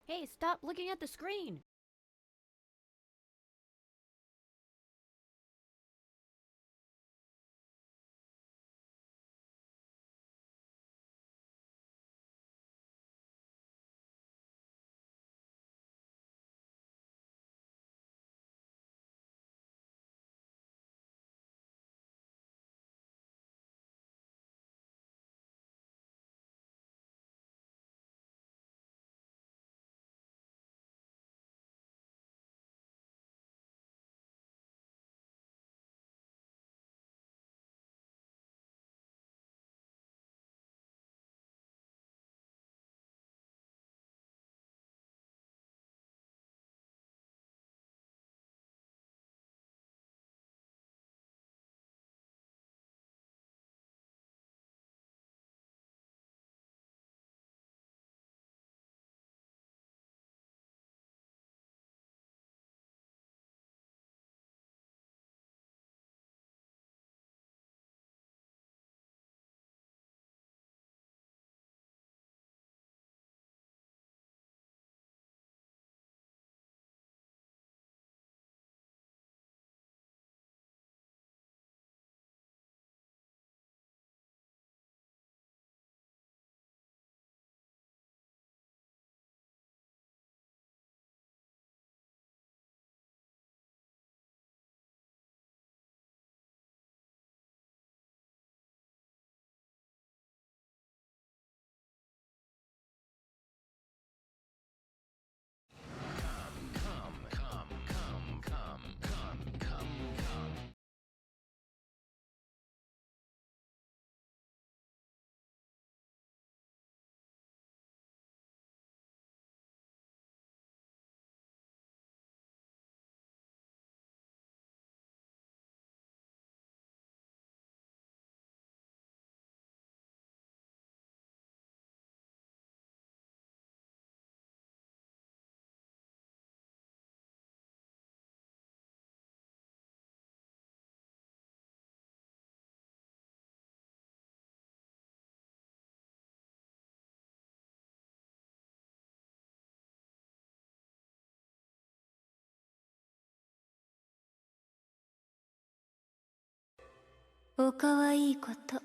Hey, stop looking at the screen!おかわいいこと。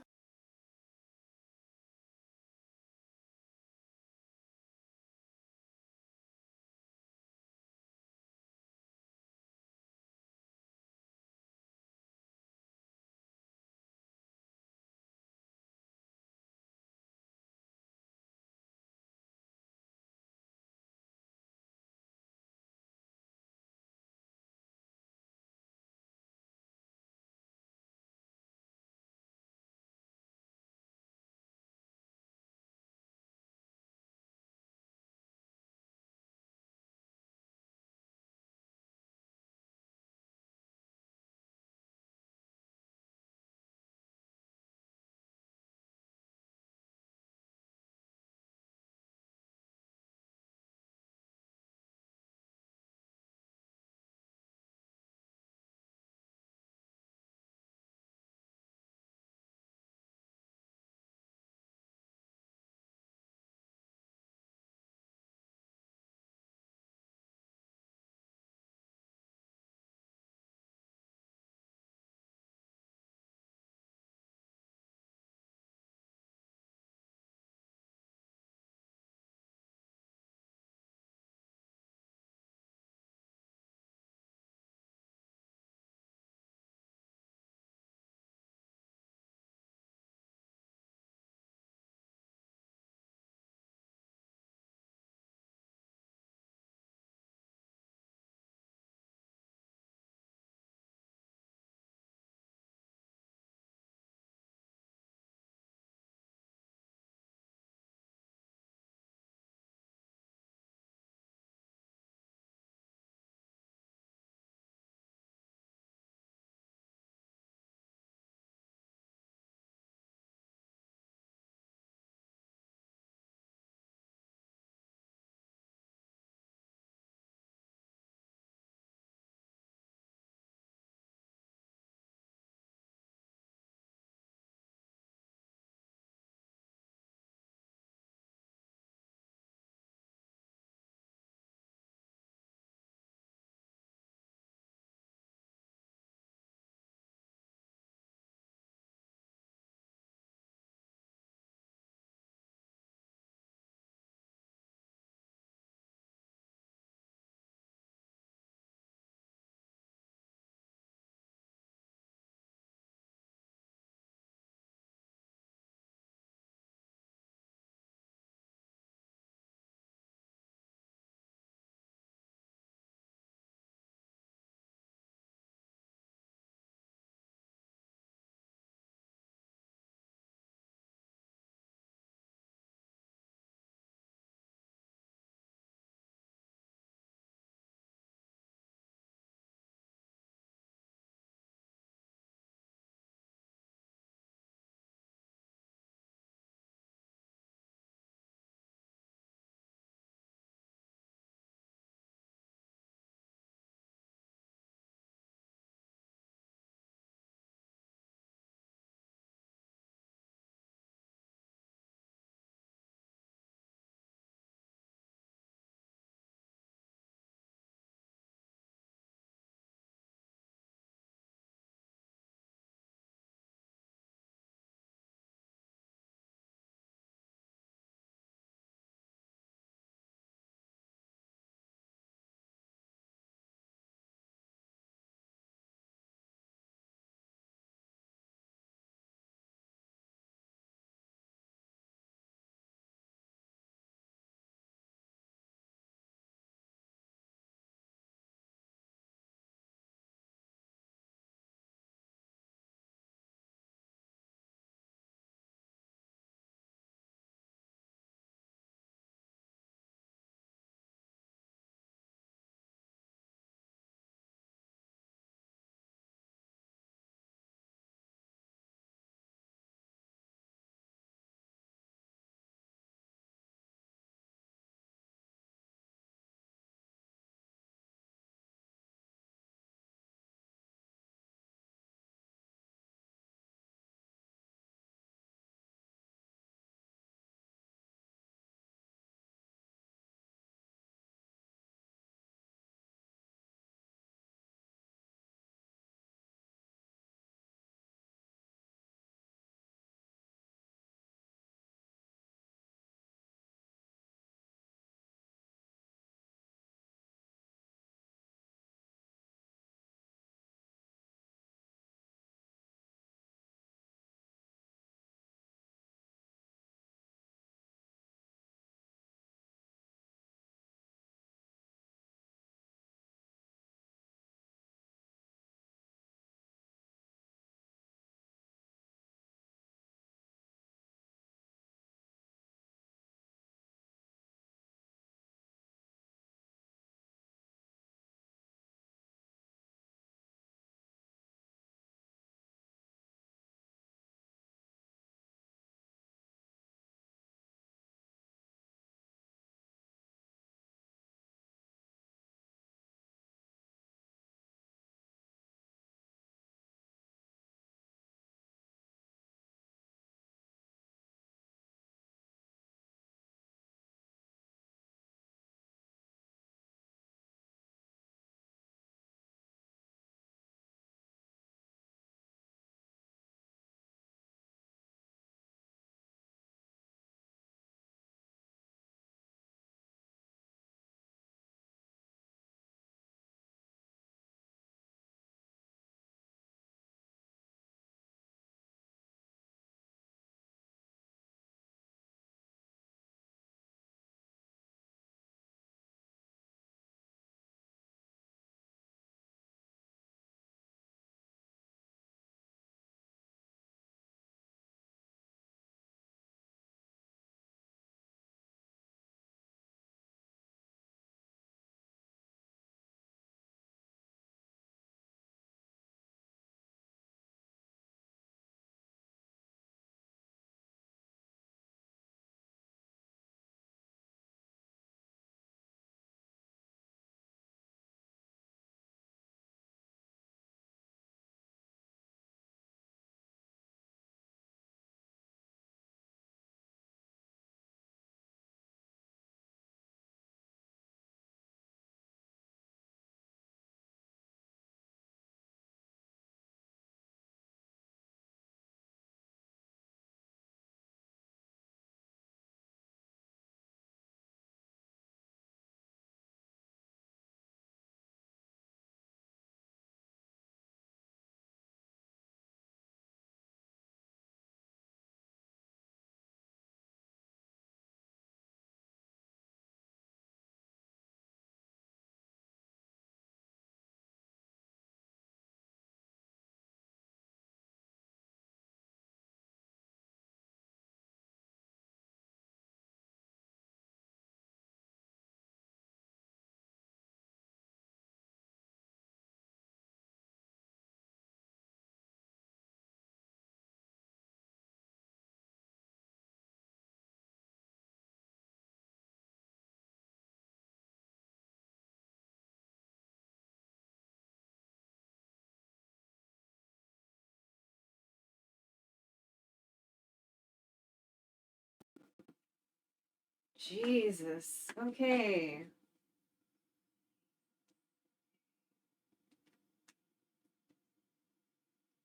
Jesus. Okay.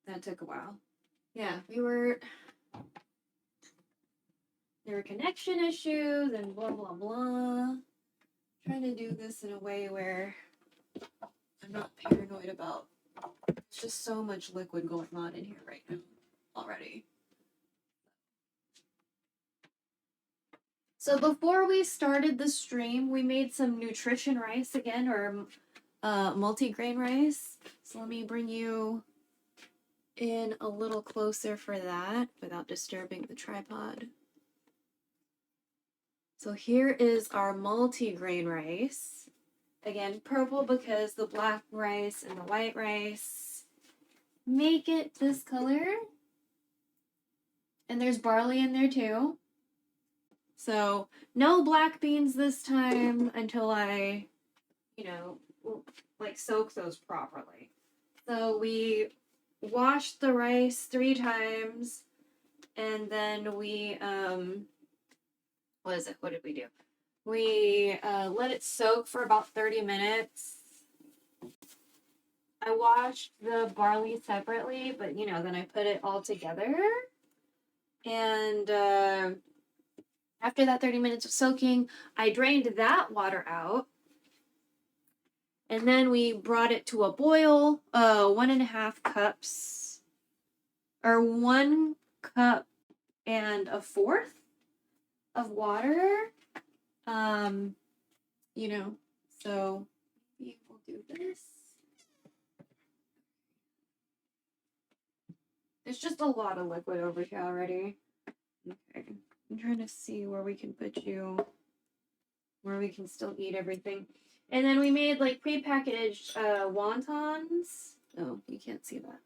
That took a while. Yeah, there were connection issues and blah blah blah. Trying to do this in a way where I'm not paranoid about. There's just so much liquid going on in here right now already. So before we started the stream, we made some nutrition rice again, or multigrain rice. So let me bring you in a little closer for that without disturbing the tripod. So here is our multigrain rice. Again, purple because the black rice and the white rice make it this color. And there's barley in there too. So no black beans this time until I, like soak those properly. So we washed the rice 3 times and then we, what did we do? We let it soak for about 30 minutes. I washed the barley separately, but then I put it all together. And after that 30 minutes of soaking, I drained that water out. And then we brought it to a boil, 1.5 cups, or 1 cup and a 1/4 of water. So maybe we'll do this. There's just a lot of liquid over here already. Okay. I'm trying to see where we can put you, where we can still eat everything. And then we made like prepackaged wontons. Oh, you can't see that.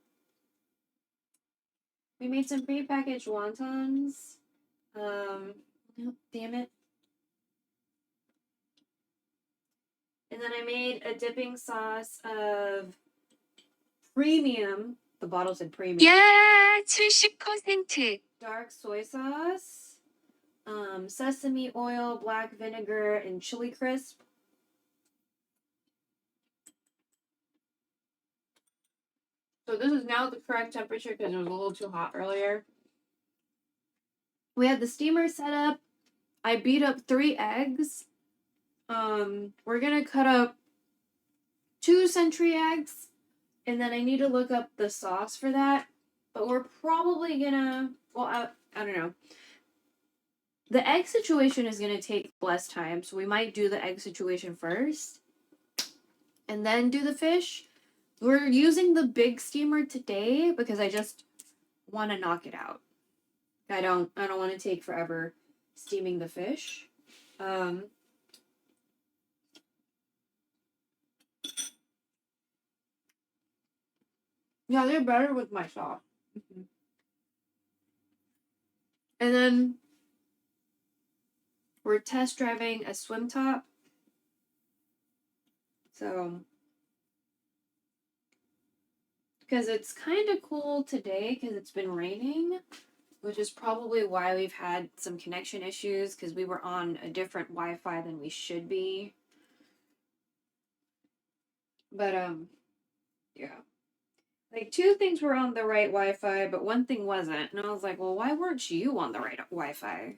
We made some prepackaged wontons. Nope, damn it. And then I made a dipping sauce of premium. The bottle said premium. 야, 70%. Dark soy sauce, sesame oil, black vinegar, and chili crisp. So this is now the correct temperature because it was a little too hot earlier. We had the steamer set up. I beat up 3 eggs. We're gonna cut up 2 century eggs, and then I need to look up the sauce for that. But we're probably gonna, I don't know. The egg situation is gonna take less time, so we might do the egg situation first, and then do the fish. We're using the big steamer today because I just want to knock it out. I don't want to take forever steaming the fish. Yeah, they're better with my sauce. Mm-hmm. And then we're test driving a swim top. So, because it's kind of cool today because it's been raining, which is probably why we've had some connection issues because we were on a different Wi-Fi than we should be. But, yeah. Like 2 things were on the right Wi-Fi, but 1 thing wasn't. And I was like, well, why weren't you on the right Wi-Fi?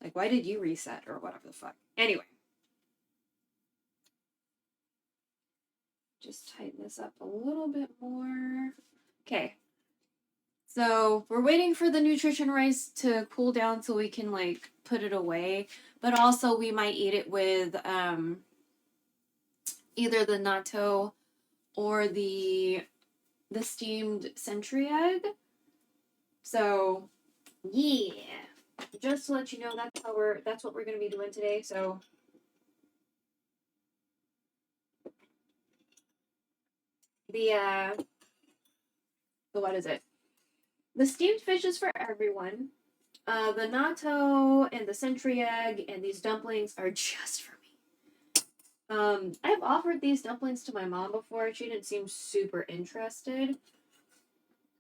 Like, why did you reset or whatever the fuck? Anyway. Just tighten this up a little bit more. Okay. So we're waiting for the nutrition rice to cool down so we can like put it away. But also we might eat it with either the natto or the steamed century egg. So yeah, just to let you know, that's what we're gonna be doing today. So the what is it? The steamed fish is for everyone. The natto and the century egg and these dumplings are just for me. I've offered these dumplings to my mom before. She didn't seem super interested.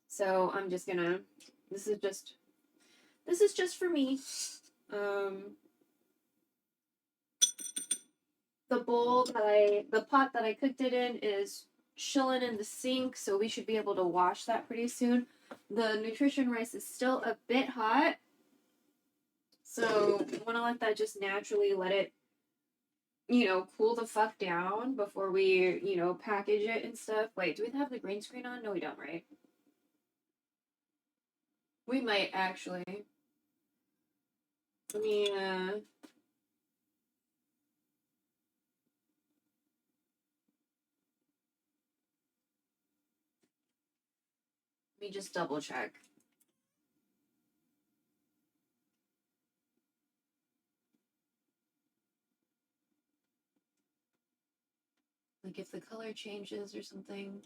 So I'm just gonna, this is just for me. the pot that I cooked it in is chilling in the sink, so we should be able to wash that pretty soon. The nutrition rice is still a bit hot, so I want to let that just naturally let it, cool the fuck down before we, package it and stuff. Wait, do we have the green screen on? No, we don't, right? We might actually. Let me just double check. Like if the color changes or something.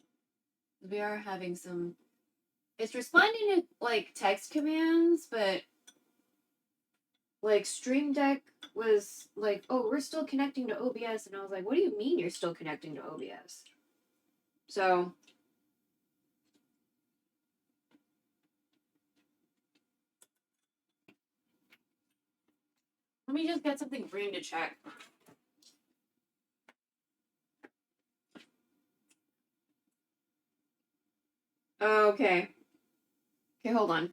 We are having some. It's responding to like text commands, but like Stream Deck was like, oh, we're still connecting to OBS. And I was like, what do you mean you're still connecting to OBS? So. Let me just get something green to check. Okay. Okay, hold on.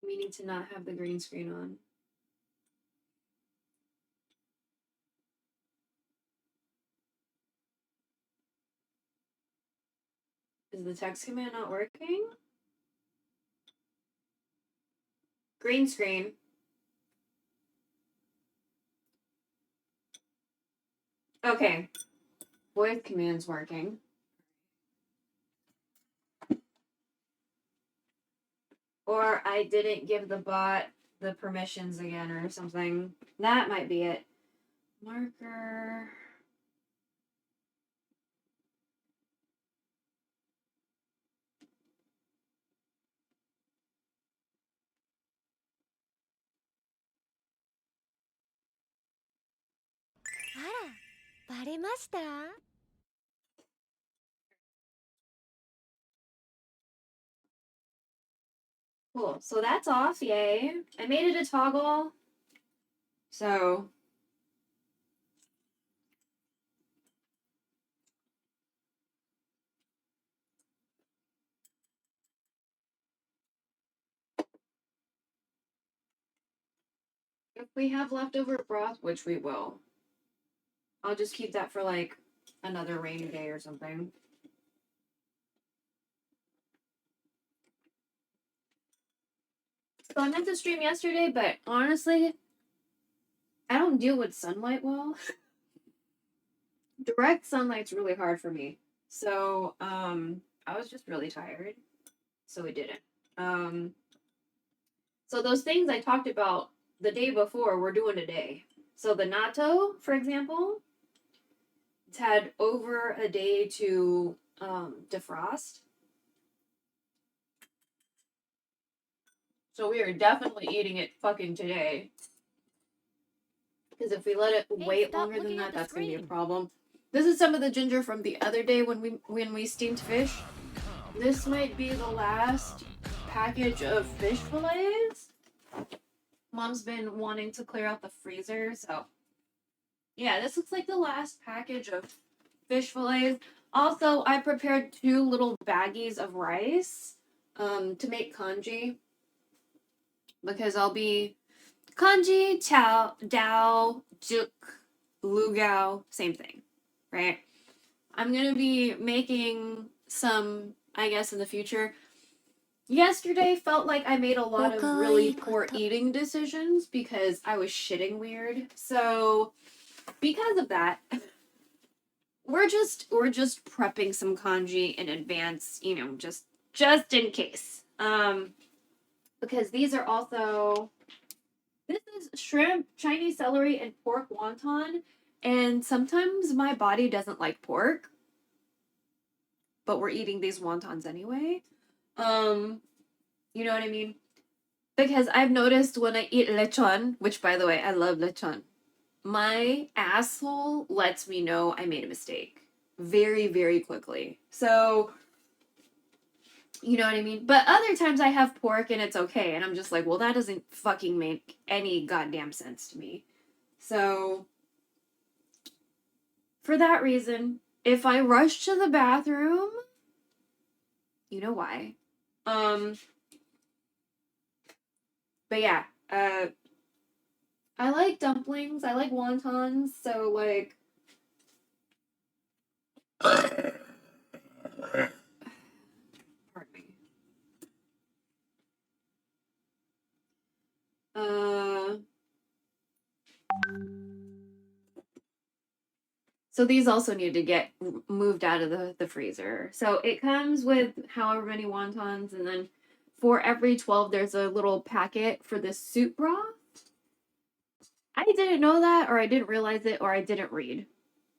Meaning to not have the green screen on. Is the text command not working? Green screen. Okay. Voice command's working. Or I didn't give the bot the permissions again or something. That might be it. Marker. Cool. So that's off. Yay. I made it a toggle. So. If we have leftover broth, which we will, I'll just keep that for like another rainy day or something. So I meant to stream yesterday, but honestly, I don't deal with sunlight well. Direct sunlight's really hard for me. So, I was just really tired. So we didn't. So those things I talked about the day before, we're doing today. So the natto, for example, it's had over a day to defrost. So we are definitely eating it fucking today. Because if we let it wait longer than that, that's gonna be a problem. This is some of the ginger from the other day when we steamed fish. This might be the last package of fish fillets. Mom's been wanting to clear out the freezer, so yeah, this looks like the last package of fish fillets. Also, I prepared 2 little baggies of rice to make kanji. Because I'll be kanji, chao, dao, juk, lugao, same thing, right? I'm gonna be making some, I guess, in the future. Yesterday felt like I made a lot of really poor eating decisions because I was shitting weird. So, because of that, we're just prepping some kanji in advance, just in case. Because these are also, this is shrimp, Chinese celery, and pork wonton. And sometimes my body doesn't like pork, but we're eating these wontons anyway. You know what I mean? Because I've noticed when I eat lechon, which by the way, I love lechon. my asshole lets me know I made a mistake very, very quickly. So, you know what I mean? But other times I have pork and it's okay. And I'm just like, well, that doesn't fucking make any goddamn sense to me. So, for that reason, if I rush to the bathroom, you know why. But yeah, I like dumplings. I like wontons. So, like, pardon me. So these also need to get moved out of the freezer. So it comes with however many wontons, and then for every 12, there's a little packet for the soup broth. I didn't know that, or I didn't realize it, or I didn't read,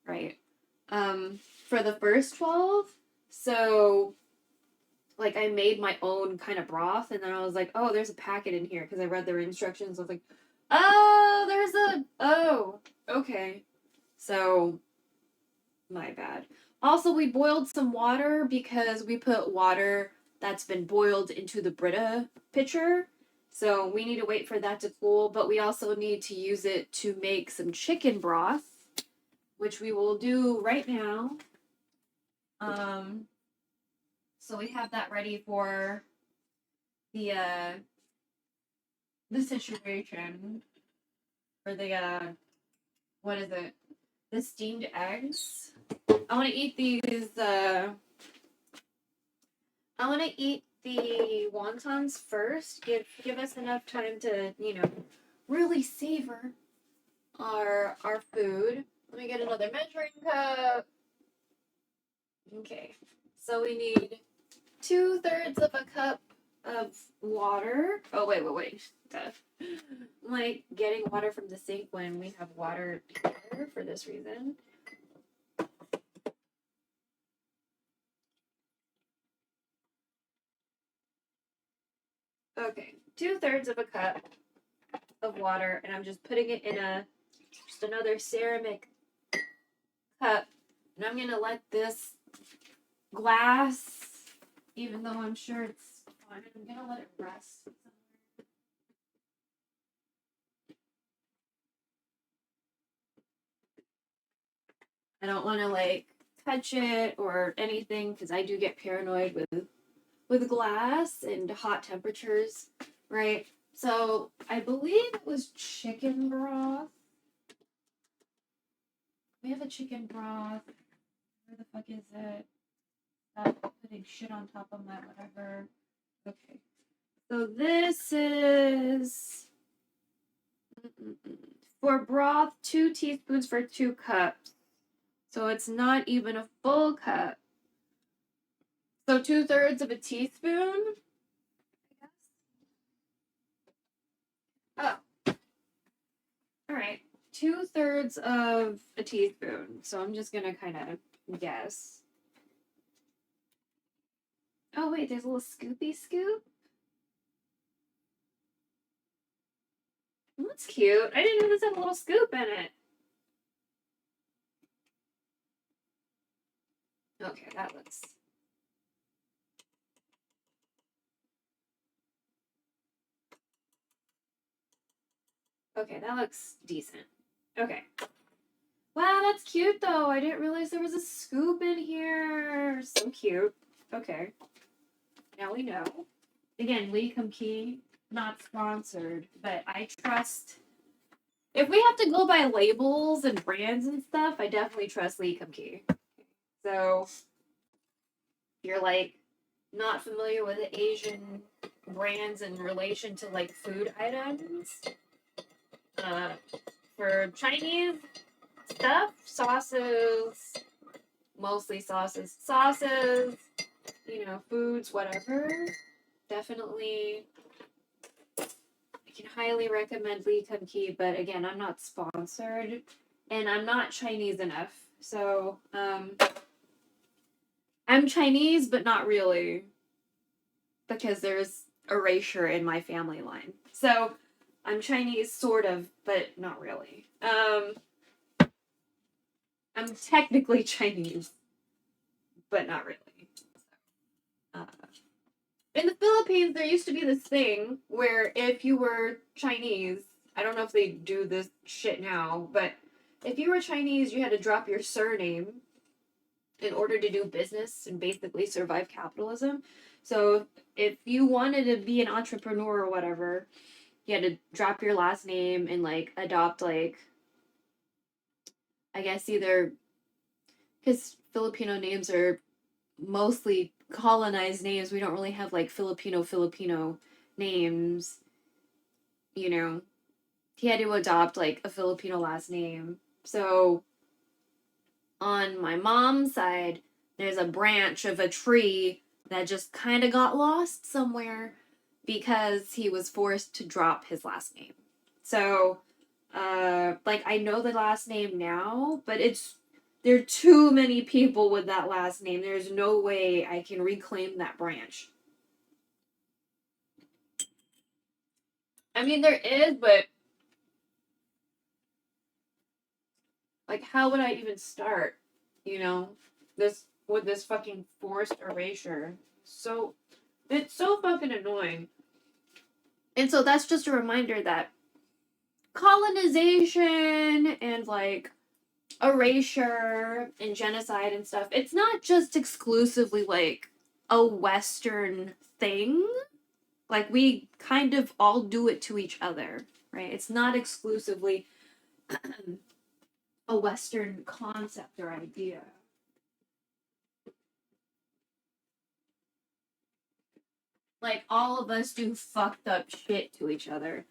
right? For the first 12, so like I made my own kind of broth, and then I was like, oh, there's a packet in here because I read their instructions. I was like, oh, okay. So, my bad. Also, we boiled some water because we put water that's been boiled into the Brita pitcher. So we need to wait for that to cool, but we also need to use it to make some chicken broth, which we will do right now. So we have that ready for the situation for the what is it? The steamed eggs. I want to eat these I want to eat the wontons first. Give us enough time to, you know, really savor our food. Let me get another measuring cup. Okay. So we need 2/3 of a cup of water. Oh, wait. Duh. I'm like getting water from the sink when we have water here for this reason. Okay, 2/3 of a cup of water, and I'm just putting it in just another ceramic cup, and I'm gonna let this glass, even though I'm sure it's fine, I'm gonna let it rest somewhere. I don't want to like touch it or anything because I do get paranoid with glass and hot temperatures, right? So I believe it was chicken broth. We have a chicken broth. Where the fuck is it? Stop putting shit on top of my whatever. Okay. So this is for broth, 2 teaspoons for 2 cups. So it's not even a full cup. So 2/3 of a teaspoon. Oh. All right. 2/3 of a teaspoon. So I'm just gonna kind of guess. Oh wait, there's a little scoopy scoop. That's cute. I didn't know this had a little scoop in it. Okay, that looks. Okay, that looks decent. Okay. Wow, that's cute though. I didn't realize there was a scoop in here. So cute. Okay. Now we know. Again, Lee Kum-kee, not sponsored, but I trust. If we have to go by labels and brands and stuff, I definitely trust Lee Kum-kee. So, if you're like not familiar with the Asian brands in relation to like food items, for Chinese stuff, sauces, mostly sauces, you know, foods, whatever. Definitely, I can highly recommend Lee Kum-kee, but again, I'm not sponsored, and I'm not Chinese enough. So, I'm Chinese, but not really, because there's erasure in my family line. So, I'm Chinese, sort of, but not really. I'm technically Chinese, but not really. In the Philippines, there used to be this thing where if you were Chinese, I don't know if they do this shit now, but if you were Chinese, you had to drop your surname in order to do business and basically survive capitalism. So if you wanted to be an entrepreneur or whatever, you had to drop your last name and like adopt like, I guess either because Filipino names are mostly colonized names. We don't really have like Filipino names. You know, he had to adopt like a Filipino last name. So on my mom's side, there's a branch of a tree that just kind of got lost somewhere because he was forced to drop his last name. So, like I know the last name now, but there are too many people with that last name. There's no way I can reclaim that branch. I mean, there is, but like, how would I even start? You know, with this fucking forced erasure. So, it's so fucking annoying. And so that's just a reminder that colonization and like erasure and genocide and stuff, it's not just exclusively like a Western thing. Like we kind of all do it to each other, right? It's not exclusively a Western concept or idea. Like all of us do fucked up shit to each other.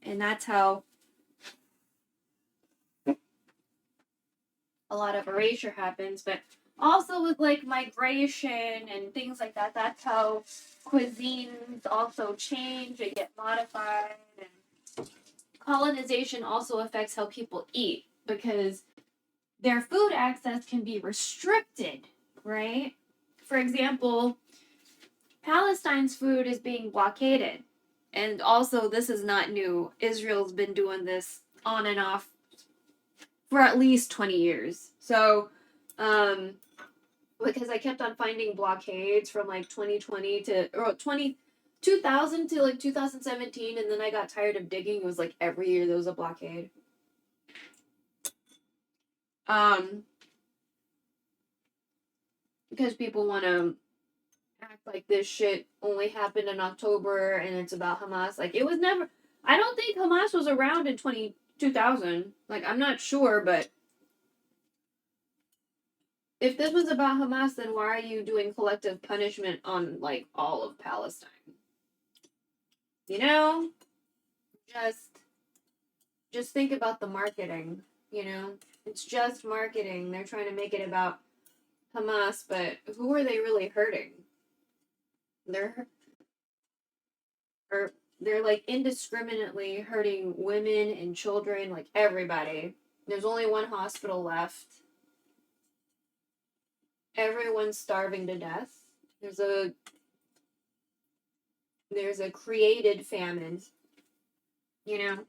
And that's how a lot of erasure happens, but also with like migration and things like that, that's how cuisines also change and get modified. And colonization also affects how people eat because their food access can be restricted, right? For example, Palestine's food is being blockaded. And also, this is not new. Israel's been doing this on and off for at least 20 years. So, because I kept on finding blockades from like 2020 to, or 2000 to like 2017, and then I got tired of digging. It was like every year there was a blockade. Because people want to act like this shit only happened in October and it's about Hamas. Like, it was never, I don't think Hamas was around in 2000. Like, I'm not sure, but if this was about Hamas, then why are you doing collective punishment on, like, all of Palestine? You know? Just think about the marketing, you know? It's just marketing. They're trying to make it about Hamas, but who are they really hurting? They're like indiscriminately hurting women and children, like everybody. There's only one hospital left. Everyone's starving to death. There's a created famine. You know?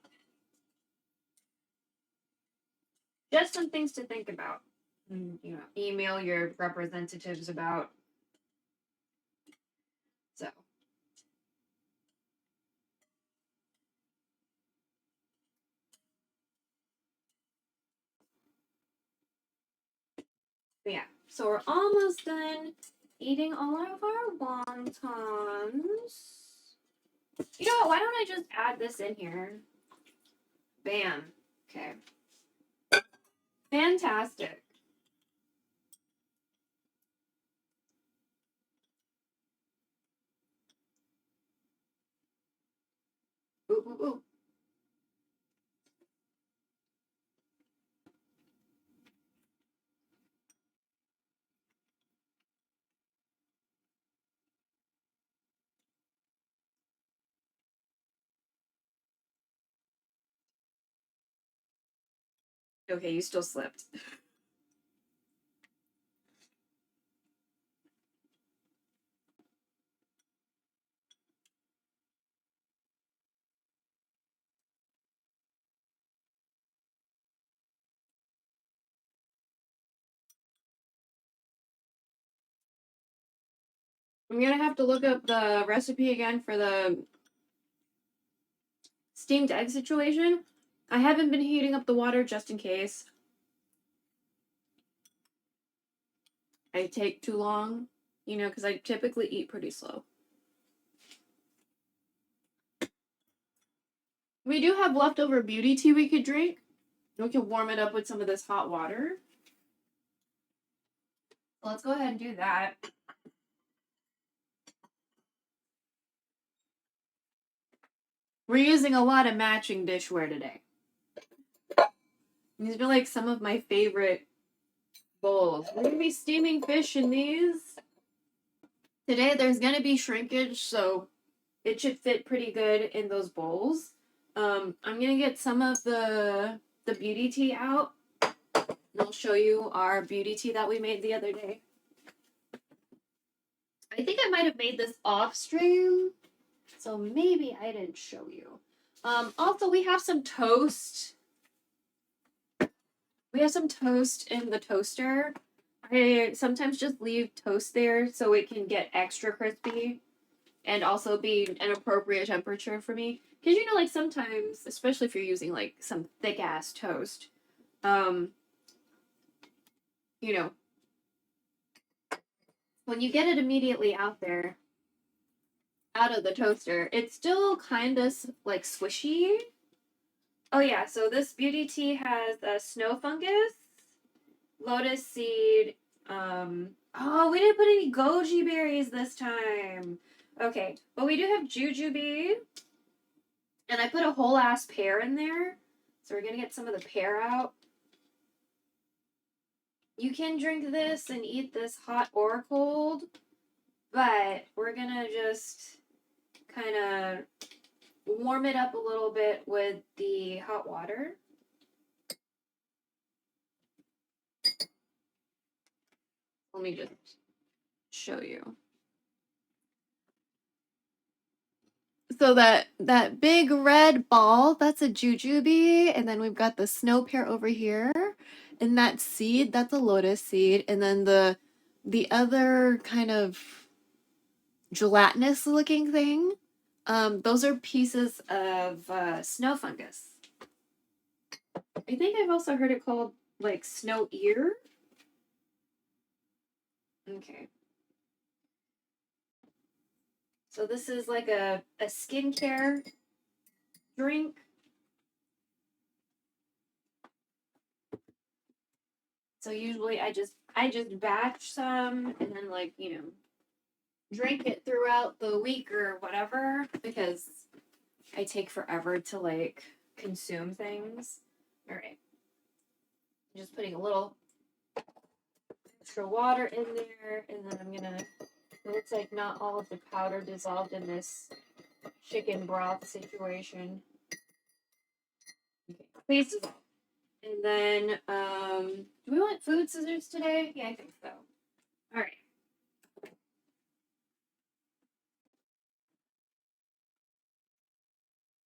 Just some things to think about. And, you know, email your representatives about. So. But yeah, so we're almost done eating all of our wontons. You know what? Why don't I just add this in here? Bam. Okay. Fantastic. Ooh, ooh, ooh. Okay, you still slipped. I'm gonna have to look up the recipe again for the steamed egg situation. I haven't been heating up the water just in case I take too long, you know, because I typically eat pretty slow. We do have leftover beauty tea we could drink. We can warm it up with some of this hot water. Let's go ahead and do that. We're using a lot of matching dishware today. These are like some of my favorite bowls. We're gonna be steaming fish in these. Today there's gonna be shrinkage, so it should fit pretty good in those bowls. I'm gonna get some of the beauty tea out. And I'll show you our beauty tea that we made the other day. I think I might have made this off stream, so maybe I didn't show you. Also, we have some toast. We have some toast in the toaster. I sometimes just leave toast there so it can get extra crispy and also be an appropriate temperature for me. Because, you know, like sometimes, especially if you're using like some thick ass toast, you know, when you get it immediately out there, out of the toaster, it's still kind of like squishy. Oh yeah, so this beauty tea has snow fungus, lotus seed. Oh, we didn't put any goji berries this time. Okay, but we do have jujube, and I put a whole ass pear in there. So we're gonna get some of the pear out. You can drink this and eat this hot or cold, but we're gonna just kind of warm it up a little bit with the hot water. Let me just show you. So that big red ball, that's a jujube, and then we've got the snow pear over here, and that seed, that's a lotus seed, and then the other kind of gelatinous looking thing, those are pieces of snow fungus. I think I've also heard it called like snow ear. Okay. So this is like a skincare drink. So usually I just batch some and then like, you know, drink it throughout the week or whatever because I take forever to like consume things. All right. Just putting a little extra water in there and then I'm gonna, it looks like not all of the powder dissolved in this chicken broth situation. Okay, please dissolve. And then, do we want food scissors today? Yeah, I think so. All right.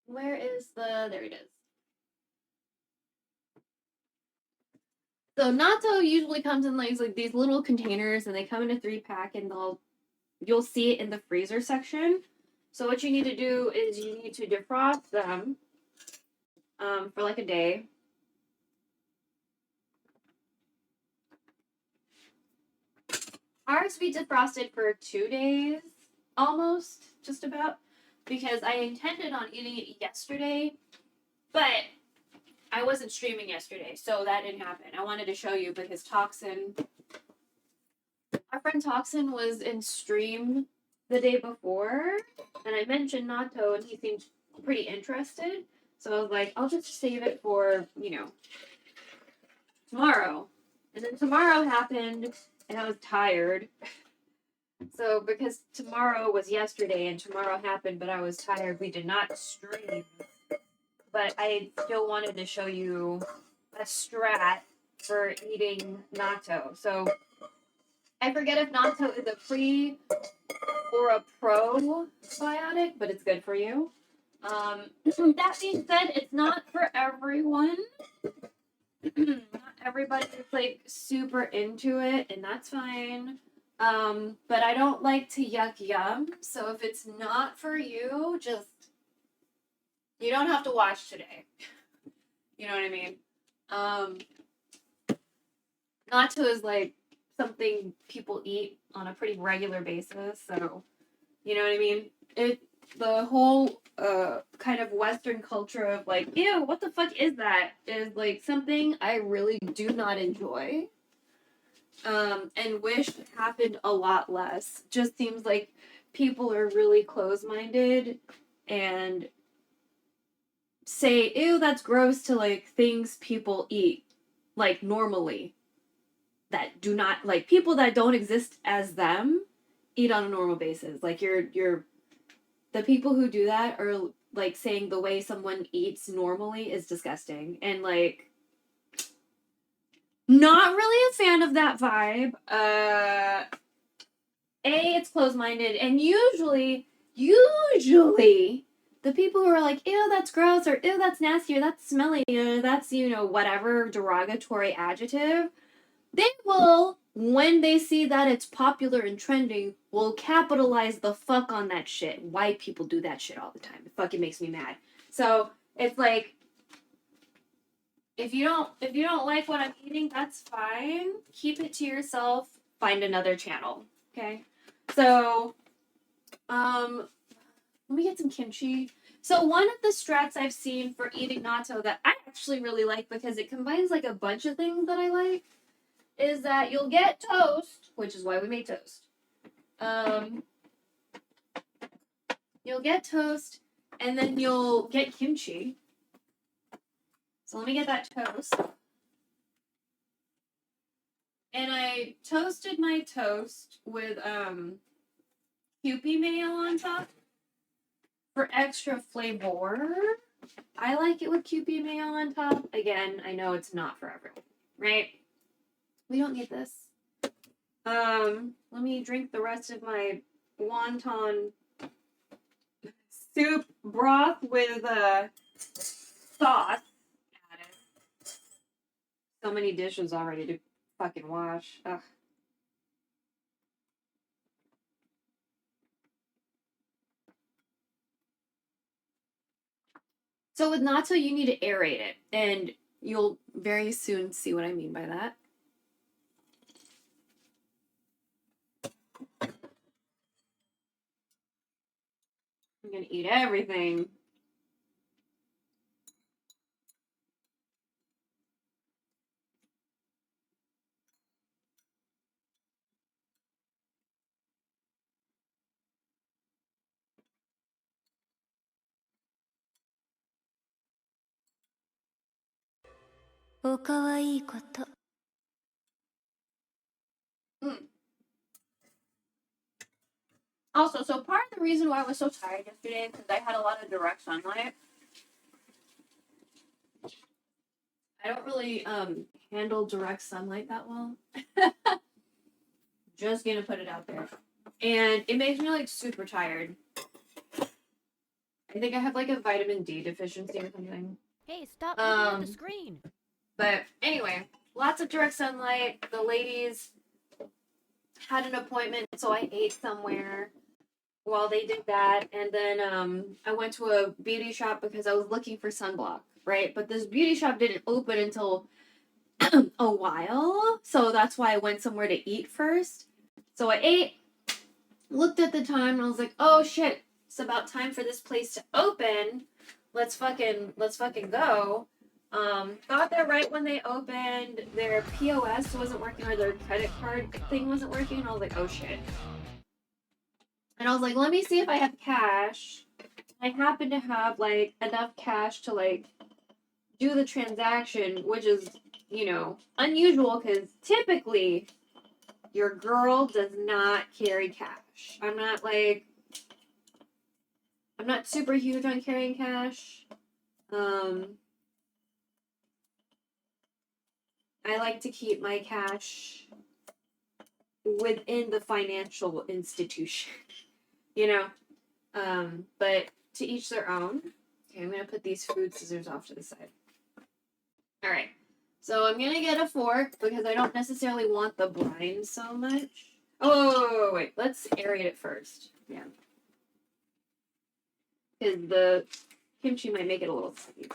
Where is there it is. So natto usually comes in like these little containers and they come in a 3-pack and you'll see it in the freezer section. So what you need to do is you need to defrost them for like a day. Ours we defrosted for 2 days, almost, just about, because I intended on eating it yesterday, but I wasn't streaming yesterday, so that didn't happen. I wanted to show you because our friend Toxin was in stream the day before, and I mentioned natto, and he seemed pretty interested, so I was like, I'll just save it for, you know, tomorrow. And then tomorrow happened, and I was tired. So because tomorrow was yesterday and tomorrow happened, but I was tired, we did not stream. But I still wanted to show you a strat for eating natto. So I forget if natto is a pre or a probiotic, but it's good for you. That being said, it's not for everyone. Not everybody is like super into it, and that's fine. But I don't like to yuck yum. So if it's not for you, just you don't have to watch today. You know what I mean? Natto is like something people eat on a pretty regular basis, so you know what I mean? The whole kind of Western culture of like, ew, what the fuck is that? Is like something I really do not enjoy. And wish happened a lot less. Just seems like people are really close-minded and say, ew, that's gross to like things people eat like normally that do not like people that don't exist as them eat on a normal basis. Like you're the people who do that are like saying the way someone eats normally is disgusting and like not really a fan of that vibe. It's closed-minded and usually the people who are like, ew, that's gross, or ew, that's nasty, or that's smelly, or that's, whatever derogatory adjective, they will, when they see that it's popular and trending, will capitalize the fuck on that shit. White people do that shit all the time. It fucking makes me mad. So, it's like, if you don't like what I'm eating, that's fine. Keep it to yourself. Find another channel. Okay? So, let me get some kimchi. So one of the strats I've seen for eating natto that I actually really like because it combines like a bunch of things that I like is that you'll get toast, which is why we made toast. You'll get toast and then you'll get kimchi. So let me get that toast. And I toasted my toast with kewpie mayo on top. For extra flavor, I like it with kewpie mayo on top. Again, I know it's not for everyone, right? We don't need this. Let me drink the rest of my wonton soup broth with sauce added. So many dishes already to fucking wash. Ugh. So with natto, you need to aerate it, and you'll very soon see what I mean by that. I'm gonna eat everything. Also, so part of the reason why I was so tired yesterday is because I had a lot of direct sunlight. I don't really handle direct sunlight that well. Just gonna put it out there. And it makes me like super tired. I think I have like a vitamin D deficiency or something. Hey, stop looking at the screen. But anyway, lots of direct sunlight. The ladies had an appointment, so I ate somewhere while they did that. And then I went to a beauty shop because I was looking for sunblock, right? But this beauty shop didn't open until a while. So that's why I went somewhere to eat first. So I ate, looked at the time, and I was like, oh shit, it's about time for this place to open. Let's fucking go. Got there right when they opened. Their POS wasn't working or their credit card thing wasn't working. And I was like, oh shit. And I was like, let me see if I have cash. I happen to have like enough cash to like do the transaction, which is, unusual because typically your girl does not carry cash. I'm not super huge on carrying cash. I like to keep my cash within the financial institution, but to each their own. Okay, I'm going to put these food scissors off to the side. All right, so I'm going to get a fork because I don't necessarily want the brine so much. Oh, wait. Let's aerate it first. Yeah. Because the kimchi might make it a little sticky.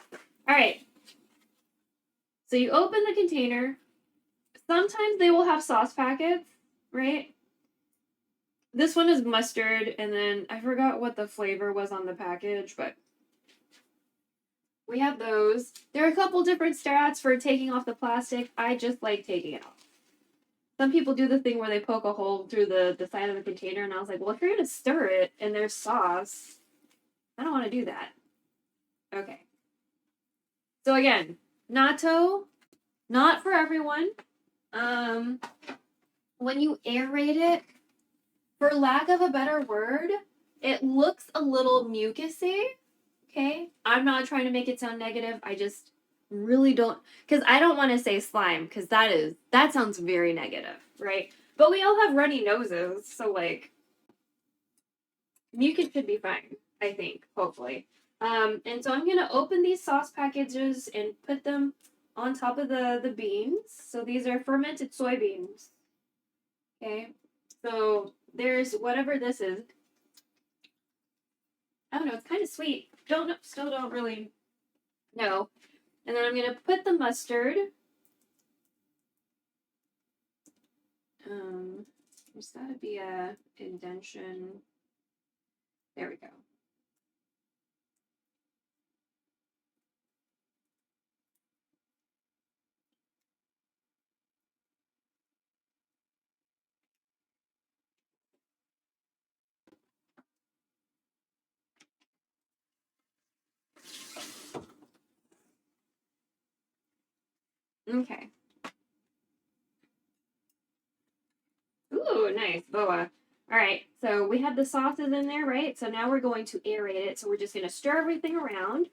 All right. So you open the container. Sometimes they will have sauce packets, right? This one is mustard, and then I forgot what the flavor was on the package, but we have those. There are a couple different strats for taking off the plastic. I just like taking it off. Some people do the thing where they poke a hole through the side of the container, and I was like, well, if you're going to stir it and there's sauce, I don't want to do that. Okay. So again, natto, not for everyone. When you aerate it, for lack of a better word, it looks a little mucusy. Okay? I'm not trying to make it sound negative. I just really don't, because I don't want to say slime, because that sounds very negative, right? But we all have runny noses, so like mucus should be fine, I think, hopefully. And so I'm gonna open these sauce packages and put them on top of the beans. So these are fermented soybeans. Okay, so there's whatever this is. I don't know. It's kind of sweet. Still don't really know. And then I'm gonna put the mustard. There's gotta be a indentation. There we go. Okay. Ooh, nice. Boa. All right, so we have the sauces in there, right? So now we're going to aerate it. So we're just going to stir everything around.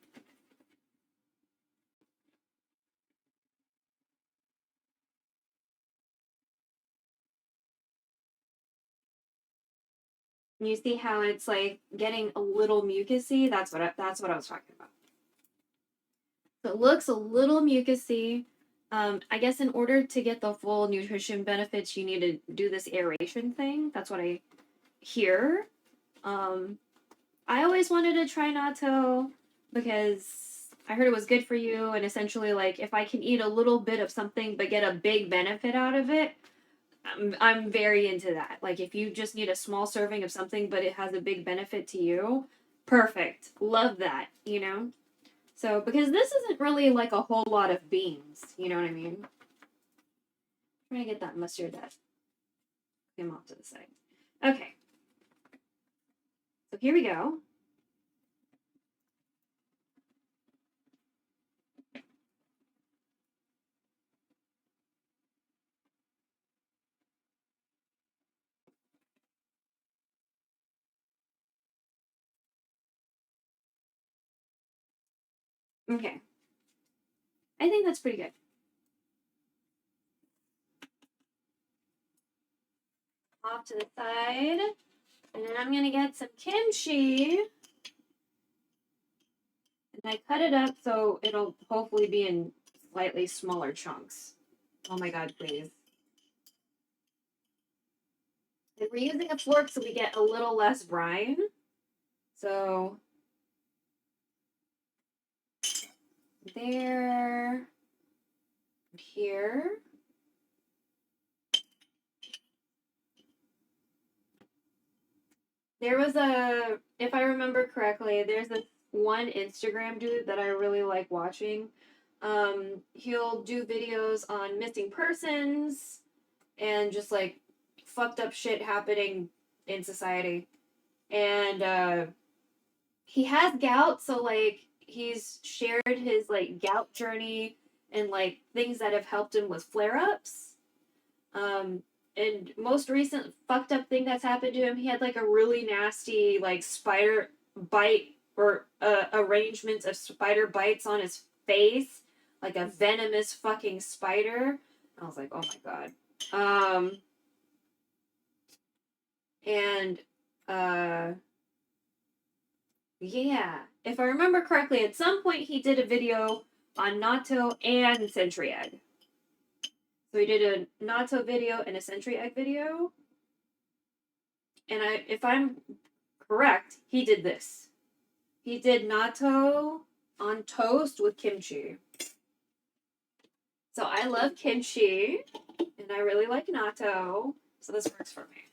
And you see how it's like getting a little mucusy? That's what I was talking about. So it looks a little mucusy. I guess in order to get the full nutrition benefits, you need to do this aeration thing. That's what I hear. I always wanted to try natto because I heard it was good for you, and essentially, like, if I can eat a little bit of something but get a big benefit out of it, I'm very into that. Like, if you just need a small serving of something but it has a big benefit to you, perfect. Love that, you know? So, because this isn't really like a whole lot of beans, you know what I mean? I'm trying to get that mustard that came off to the side. Okay. So here we go. Okay. I think that's pretty good. Off to the side. And then I'm going to get some kimchi. And I cut it up so it'll hopefully be in slightly smaller chunks. Oh my god, please. And we're using a fork so we get a little less brine. So there, here. There was if I remember correctly, there's a one Instagram dude that I really like watching. He'll do videos on missing persons and just like fucked up shit happening in society. And he has gout, so like he's shared his like gout journey and like things that have helped him with flare-ups. And most recent fucked up thing that's happened to him, he had like a really nasty like spider bite or arrangements of spider bites on his face, like a venomous fucking spider. I was like, oh my god. And yeah, if I remember correctly, at some point he did a video on natto and century egg. So he did a natto video and a century egg video. and if I'm correct, he did this. He did natto on toast with kimchi. So I love kimchi, and I really like natto, so this works for me.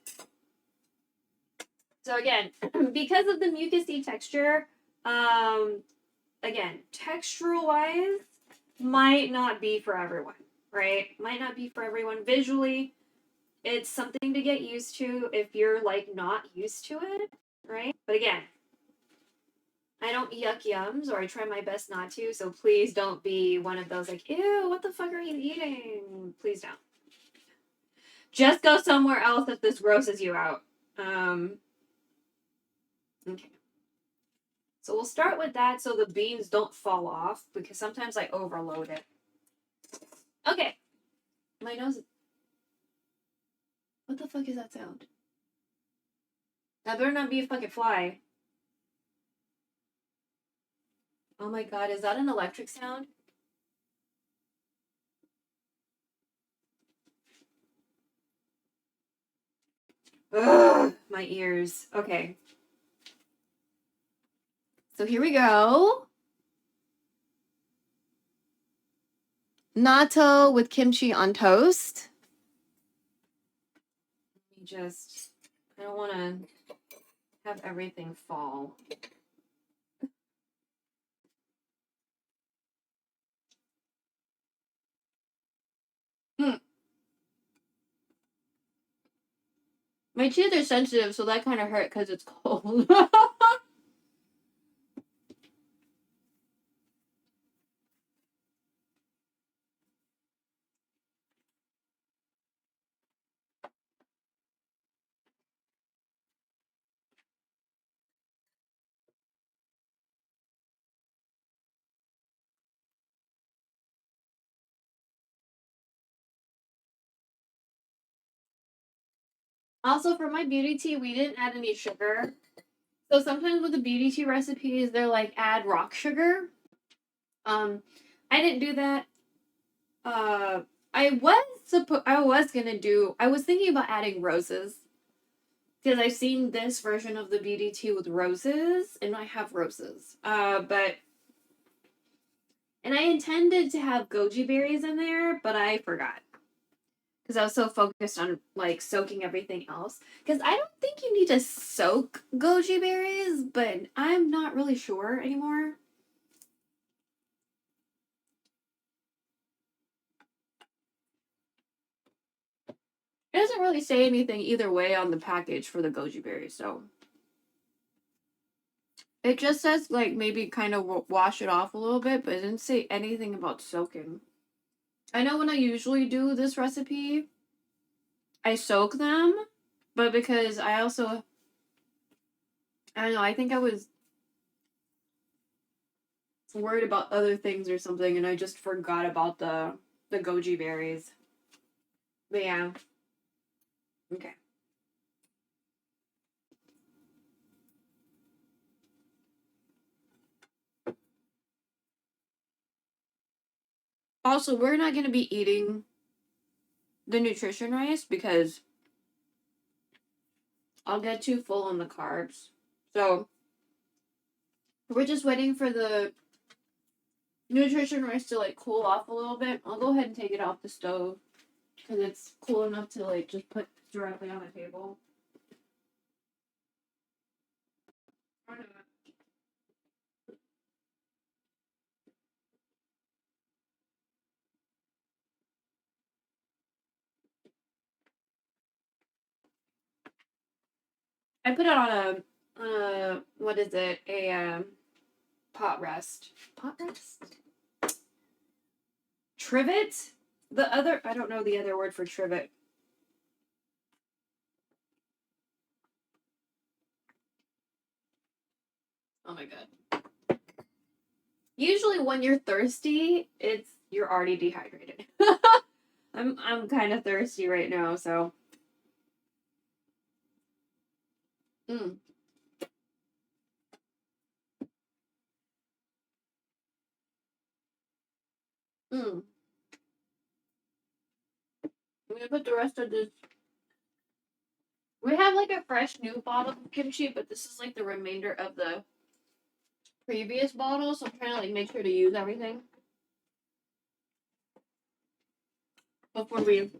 So again, because of the mucousy texture, again, textural-wise, might not be for everyone, right? Might not be for everyone. Visually, it's something to get used to if you're, like, not used to it, right? But again, I don't yuck yums, or I try my best not to, so please don't be one of those, like, ew, what the fuck are you eating? Please don't. Just go somewhere else if this grosses you out. Okay. So we'll start with that so the beans don't fall off, because sometimes I overload it. Okay. My nose. What the fuck is that sound? That better not be a fucking fly. Oh my god, is that an electric sound? Ugh, my ears. Okay. So here we go. Natto with kimchi on toast. Let me just, I don't want to have everything fall. My teeth are sensitive, so that kind of hurt because it's cold. Also, for my beauty tea, we didn't add any sugar. So sometimes with the beauty tea recipes, they're like, add rock sugar. I didn't do that. I was thinking about adding roses. Because I've seen this version of the beauty tea with roses, and I have roses. And I intended to have goji berries in there, but I forgot. Because I was so focused on, like, soaking everything else. Because I don't think you need to soak goji berries, but I'm not really sure anymore. It doesn't really say anything either way on the package for the goji berries, so. It just says, like, maybe kind of wash it off a little bit, but it didn't say anything about soaking. I know when I usually do this recipe, I soak them, but because I don't know, I think I was worried about other things or something, and I just forgot about the goji berries. But yeah. Okay. Also, we're not going to be eating the nutrition rice because I'll get too full on the carbs. So, we're just waiting for the nutrition rice to, like, cool off a little bit. I'll go ahead and take it off the stove because it's cool enough to, like, just put directly on the table. I put it on a what is it? A pot rest. Pot rest? Trivet? I don't know the other word for trivet. Oh my god. Usually when you're thirsty, you're already dehydrated. I'm kind of thirsty right now, so. Mm. Mm. I'm gonna put the rest of this. We have like a fresh new bottle of kimchi, but this is like the remainder of the previous bottle, so I'm trying to like make sure to use everything before we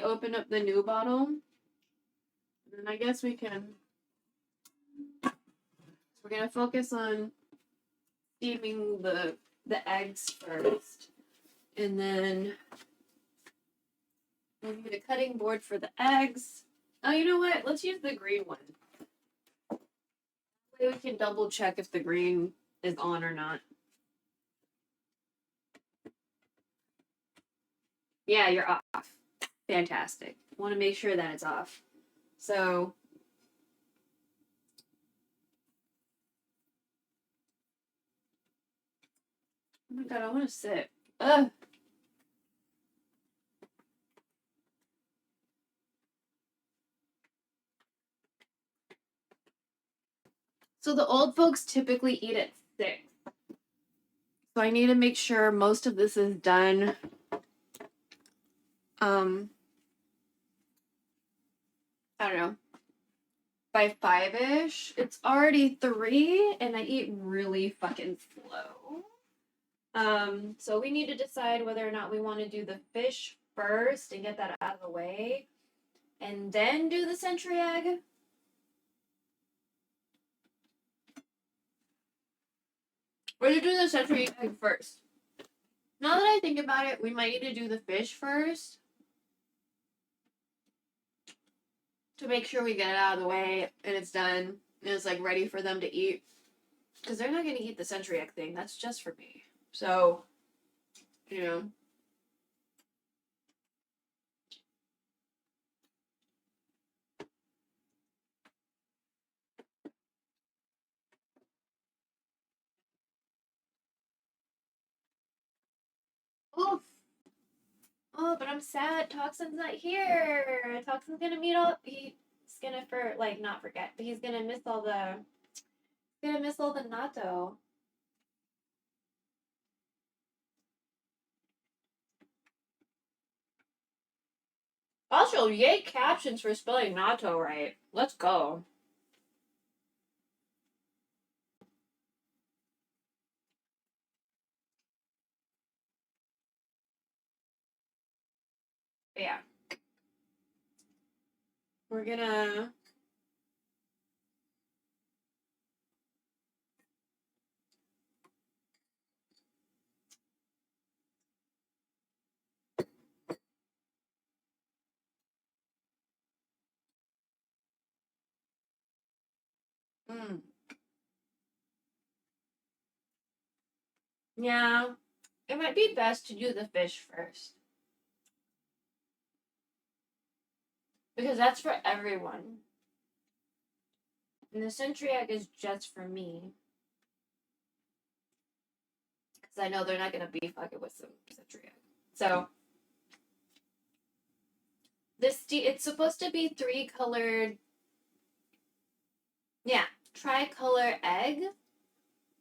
open up the new bottle. And I guess we're gonna focus on steaming the eggs first, and then we'll need a cutting board for the eggs. Oh, you know what? Let's use the green one. That way we can double check if the green is on or not. Yeah, you're off. Fantastic. Want to make sure that it's off. So oh my god, I want to sit. Ugh. So the old folks typically eat at 6. So I need to make sure most of this is done. I don't know. By 5-ish. It's already 3 and I eat really fucking slow. So we need to decide whether or not we want to do the fish first and get that out of the way, and then do the century egg. Or to do the century egg first. Now that I think about it, we might need to do the fish first to make sure we get it out of the way and it's done and it's like ready for them to eat. Because they're not going to eat the century egg thing. That's just for me. So, you know. Oof. Oh, but I'm sad. Toxin's not here. Toxin's gonna meet all. He's gonna not forget, but he's gonna miss all the. Gonna miss all the natto. Also, yay captions for spelling natto right. Let's go. But yeah. We're gonna. Yeah. It might be best to do the fish first. Because that's for everyone. And the century egg is just for me. Because I know they're not going to be fucking with some century egg. So, it's supposed to be 3-colored. Yeah, tricolor egg.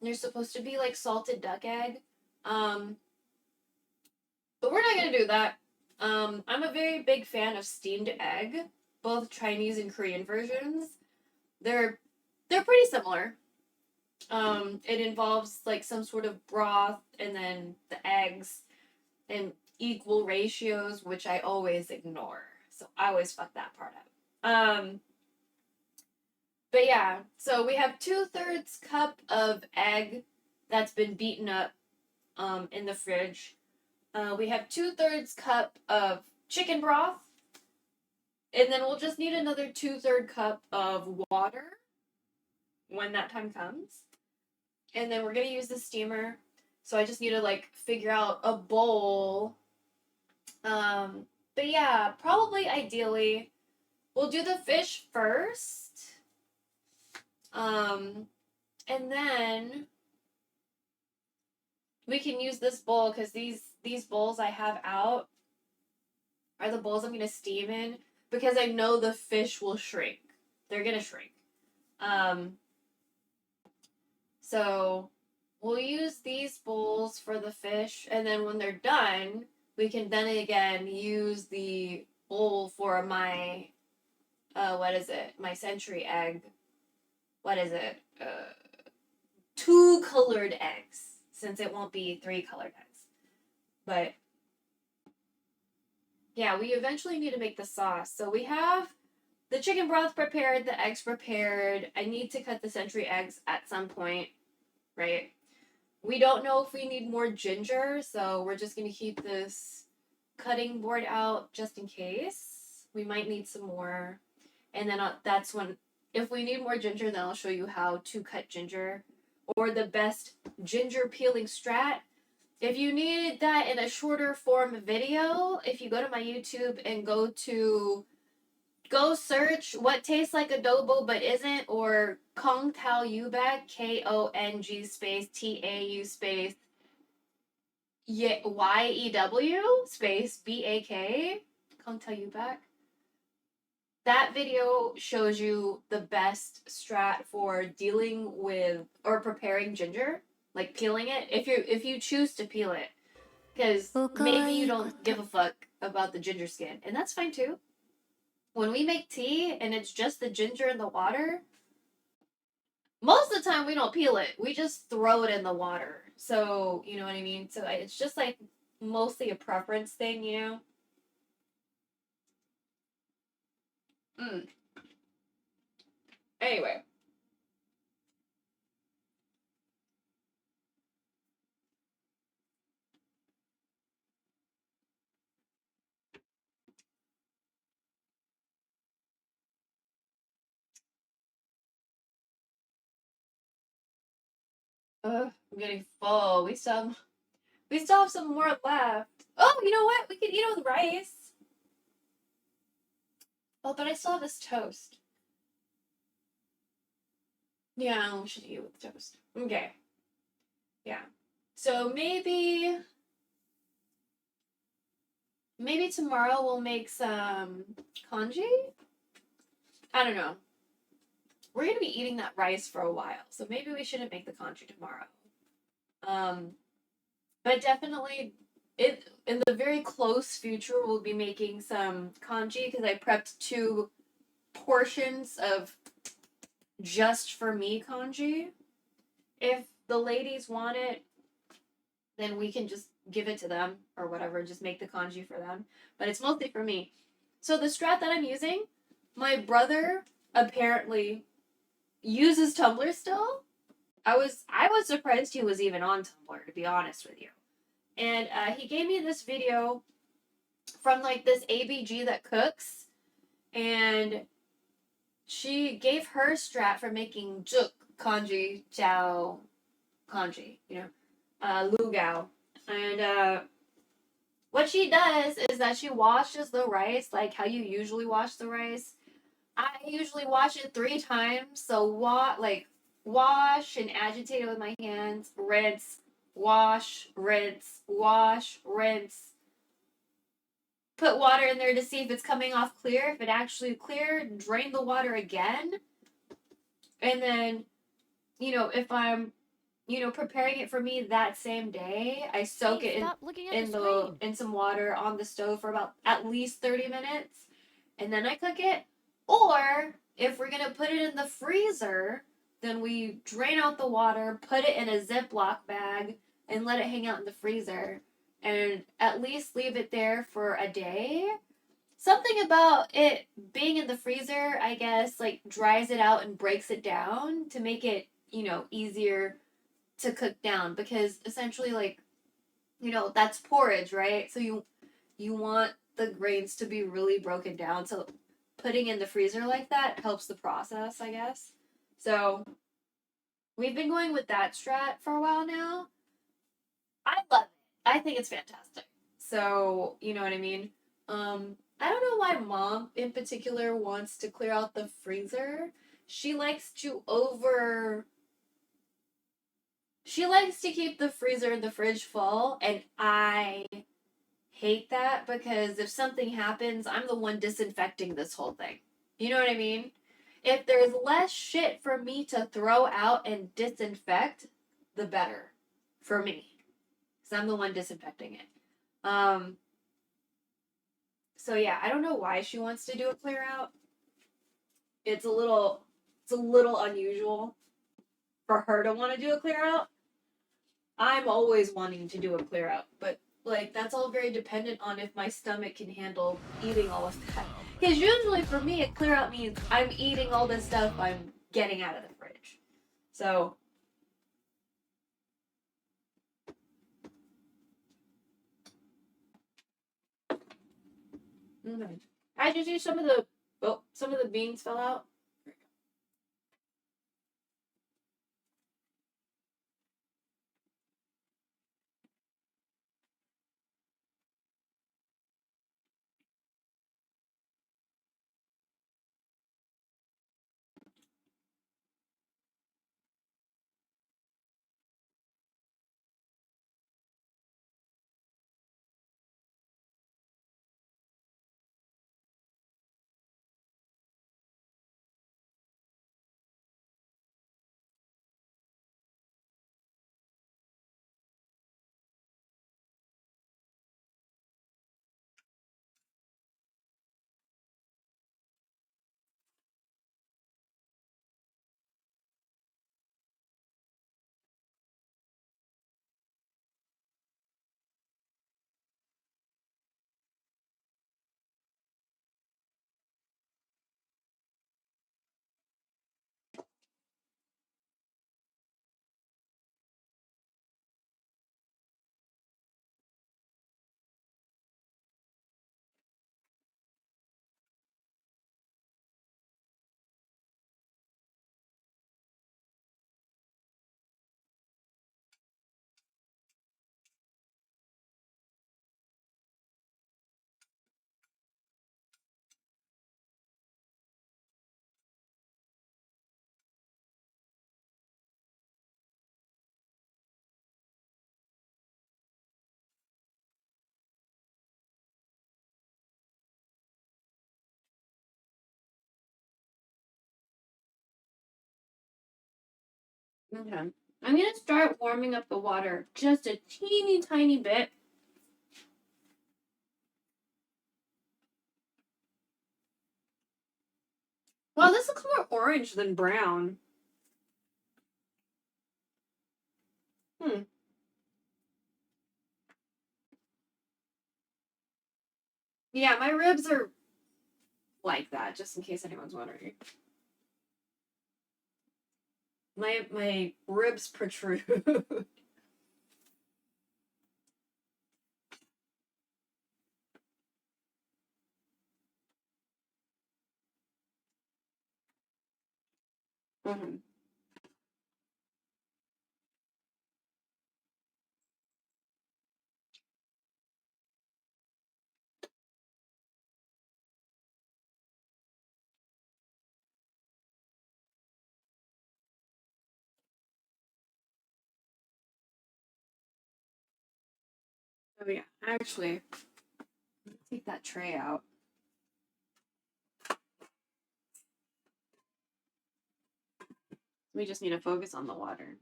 They're supposed to be like salted duck egg. But we're not going to do that. I'm a very big fan of steamed egg, both Chinese and Korean versions. They're pretty similar. It involves like some sort of broth and then the eggs in equal ratios, which I always ignore. So I always fuck that part up. But yeah, so we have 2/3 cup of egg that's been beaten up in the fridge. We have 2/3 cup of chicken broth. And then we'll just need another 2/3 cup of water when that time comes. And then we're going to use the steamer. So I just need to like figure out a bowl. But yeah, probably ideally we'll do the fish first. And then we can use this bowl because these bowls I have out are the bowls I'm going to steam in because I know the fish will shrink. They're going to shrink. So we'll use these bowls for the fish, and then when they're done, we can then again use the bowl for my what is it? My century egg. What is it? 2 colored eggs, since it won't be 3 colored eggs. But yeah, we eventually need to make the sauce. So we have the chicken broth prepared, the eggs prepared. I need to cut the century eggs at some point, right? We don't know if we need more ginger, so we're just going to keep this cutting board out just in case. We might need some more. And then that's when, if we need more ginger, then I'll show you how to cut ginger or the best ginger peeling strat. If you need that in a shorter form video, if you go to my YouTube and go search what tastes like adobo but isn't, or Kong Tao Yu bag, KONG space TAU space YEW space BAK, Kong Tao Yu bag. That video shows you the best strat for dealing with or preparing ginger, like peeling it, if you choose to peel it, because maybe you don't give a fuck about the ginger skin, and that's fine too. When we make tea and it's just the ginger and the water, most of the time we don't peel it. We just throw it in the water. So, you know what I mean? So it's just like mostly a preference thing, you know? Anyway. I'm getting full. We still have some more left. Oh, you know what? We could eat it with rice. Oh, but I still have this toast. Yeah, we should eat it with toast. Okay. Yeah. So maybe tomorrow we'll make some congee? I don't know. We're gonna be eating that rice for a while, so maybe we shouldn't make the congee tomorrow. But definitely, in the very close future, we'll be making some congee because I prepped 2 portions of just for me congee. If the ladies want it, then we can just give it to them or whatever, just make the congee for them. But it's mostly for me. So the strat that I'm using, my brother apparently uses Tumblr still. I was surprised he was even on Tumblr, to be honest with you. And he gave me this video from like this ABG that cooks, and she gave her strat for making juk congee, jiao congee, you know, lu gao. And what she does is that she washes the rice like how you usually wash the rice. I usually wash it 3 times, so wash and agitate it with my hands, rinse, wash, rinse, wash, rinse. Put water in there to see if it's coming off clear. If it actually clear, drain the water again. And then, you know, if I'm, you know, preparing it for me that same day, I soak Hey, it stop looking at in the screen. in some water on the stove for about at least 30 minutes, and then I cook it. Or if we're gonna put it in the freezer, then we drain out the water, put it in a Ziploc bag, and let it hang out in the freezer, and at least leave it there for a day. Something about it being in the freezer, I guess, like dries it out and breaks it down to make it, you know, easier to cook down, because essentially, like, you know, that's porridge, right? So you want the grains to be really broken down, so putting in the freezer like that helps the process, I guess. So we've been going with that strat for a while now. I love it. I think it's fantastic. So, you know what I mean? I don't know why Mom in particular wants to clear out the freezer. She likes to keep the freezer and the fridge full, and I hate that, because if something happens, I'm the one disinfecting this whole thing. You know what I mean? If there's less shit for me to throw out and disinfect, the better for me, because I'm the one disinfecting it. So yeah, I don't know why she wants to do a clear out. it's a little unusual for her to want to do a clear out. I'm always wanting to do a clear out, but like that's all very dependent on if my stomach can handle eating all of that. Because usually for me, a clear out means I'm eating all this stuff I'm getting out of the fridge. So. Okay. I just used some of the beans fell out. Okay. I'm gonna start warming up the water just a teeny tiny bit. Well, this looks more orange than brown. Yeah, my ribs are like that, just in case anyone's wondering. My ribs protrude. Mm-hmm. Oh yeah, actually, let's take that tray out. We just need to focus on the water.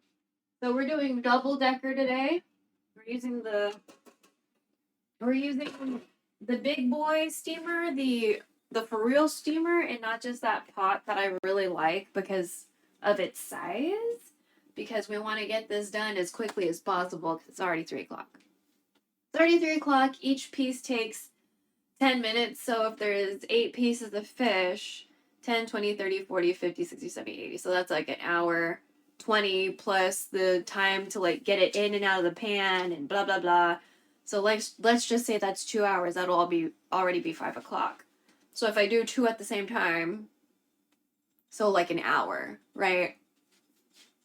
So we're doing double decker today. We're using the big boy steamer, the for real steamer, and not just that pot that I really like because of its size. Because we want to get this done as quickly as possible because it's already 3 o'clock. It's already 3 o'clock. Each piece takes 10 minutes. So if there's 8 pieces of fish, 10, 20, 30, 40, 50, 60, 70, 80. So that's like an hour 20 plus the time to like get it in and out of the pan and blah, blah, blah. So let's just say that's 2 hours. That'll already be 5 o'clock. So if I do 2 at the same time, so like an hour, right?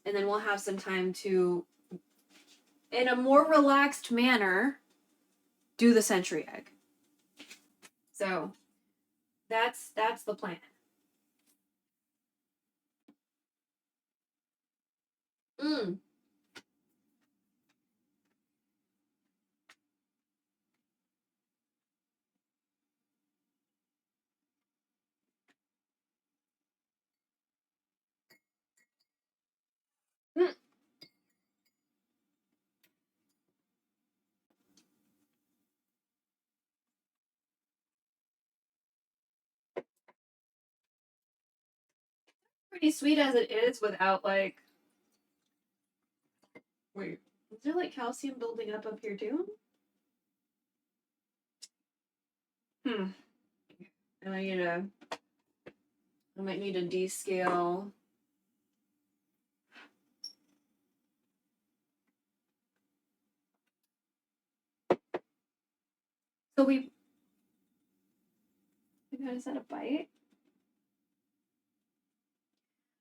And then we'll have some time to, in a more relaxed manner, do the century egg. So that's the plan. Mm. Mm. pretty sweet as it is without like. Wait, is there like calcium building up here too? I might need to descale. So we guys had a bite.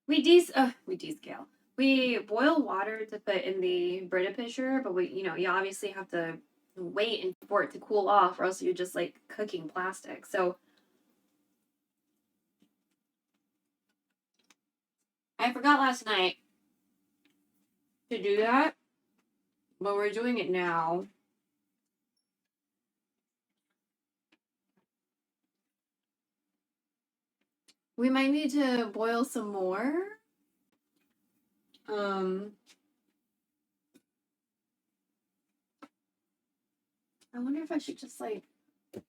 We descale. We boil water to put in the Brita pitcher, but you obviously have to wait for it to cool off, or else you're just like cooking plastic. So I forgot last night to do that, but we're doing it now. We might need to boil some more. I wonder if I should just like put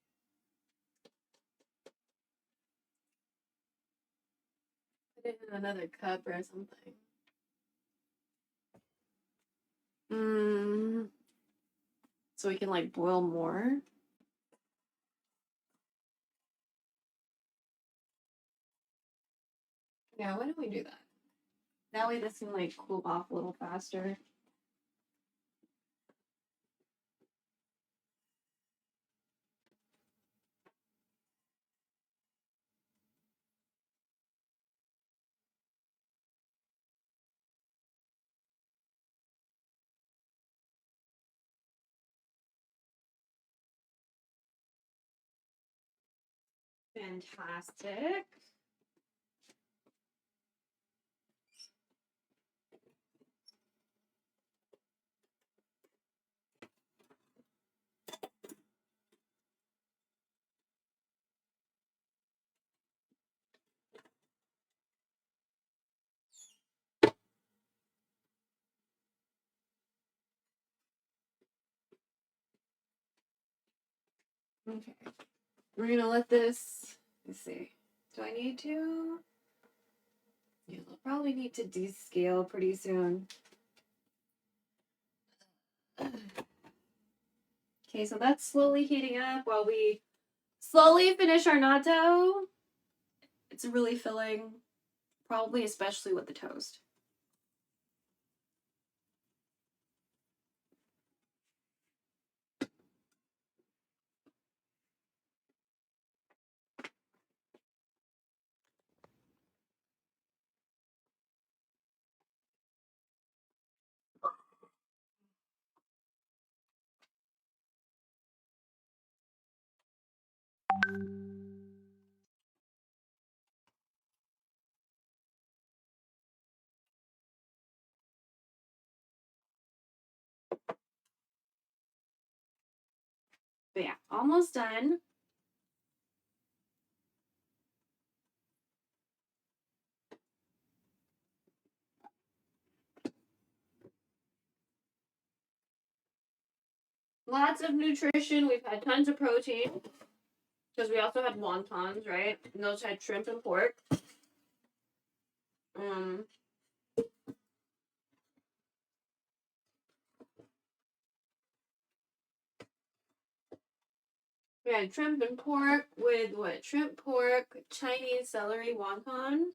it in another cup or something. So we can like boil more. Yeah, why don't we do that? That way this can like cool off a little faster. Fantastic. Okay. We're gonna let this, let's see. Do I need to? Yeah, I'll probably need to descale pretty soon. Okay, so that's slowly heating up while we slowly finish our natto. It's really filling, probably especially with the toast. But yeah, almost done. Lots of nutrition. We've had tons of protein because we also had wontons, right? And those had shrimp and pork. We had shrimp and pork with what? Shrimp, pork, Chinese celery, wonton.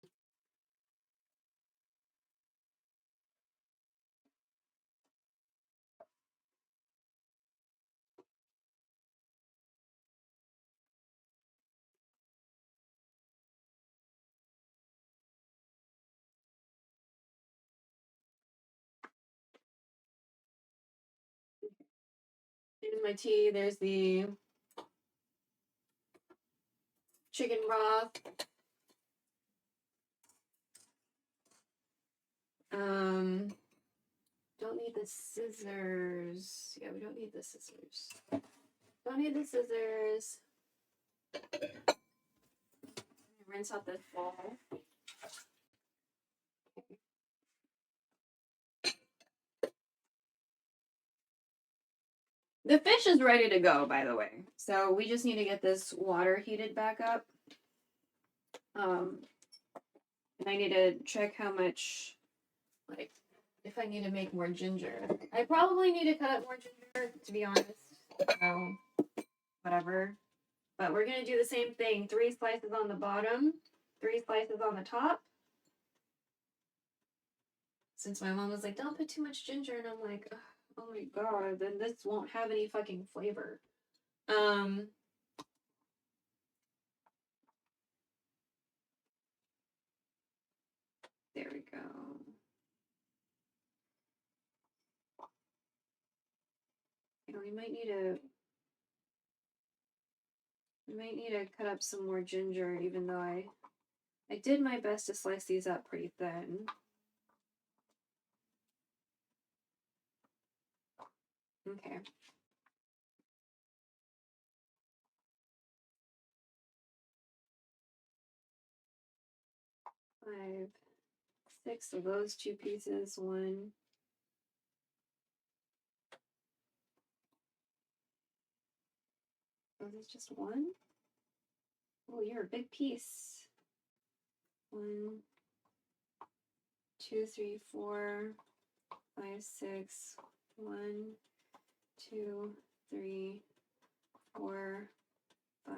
Here's my tea. There's the chicken broth. Don't need the scissors. Yeah, we don't need the scissors. Don't need the scissors. Rinse out this bowl. The fish is ready to go, by the way. So we just need to get this water heated back up. And I need to check how much, like, if I need to make more ginger. I probably need to cut up more ginger, to be honest. So, whatever. But we're going to do the same thing. 3 slices on the bottom, 3 slices on the top. Since my mom was like, don't put too much ginger. And I'm like, oh my god, then this won't have any fucking flavor. There we go. You know, we might need to cut up some more ginger, even though I did my best to slice these up pretty thin. Okay. Five, 6 of those 2 pieces. 1. Oh, is this just 1? Oh, you're a big piece. 1, 2, 3, 4, 5, 6. 1, 2, 3, 4, 5,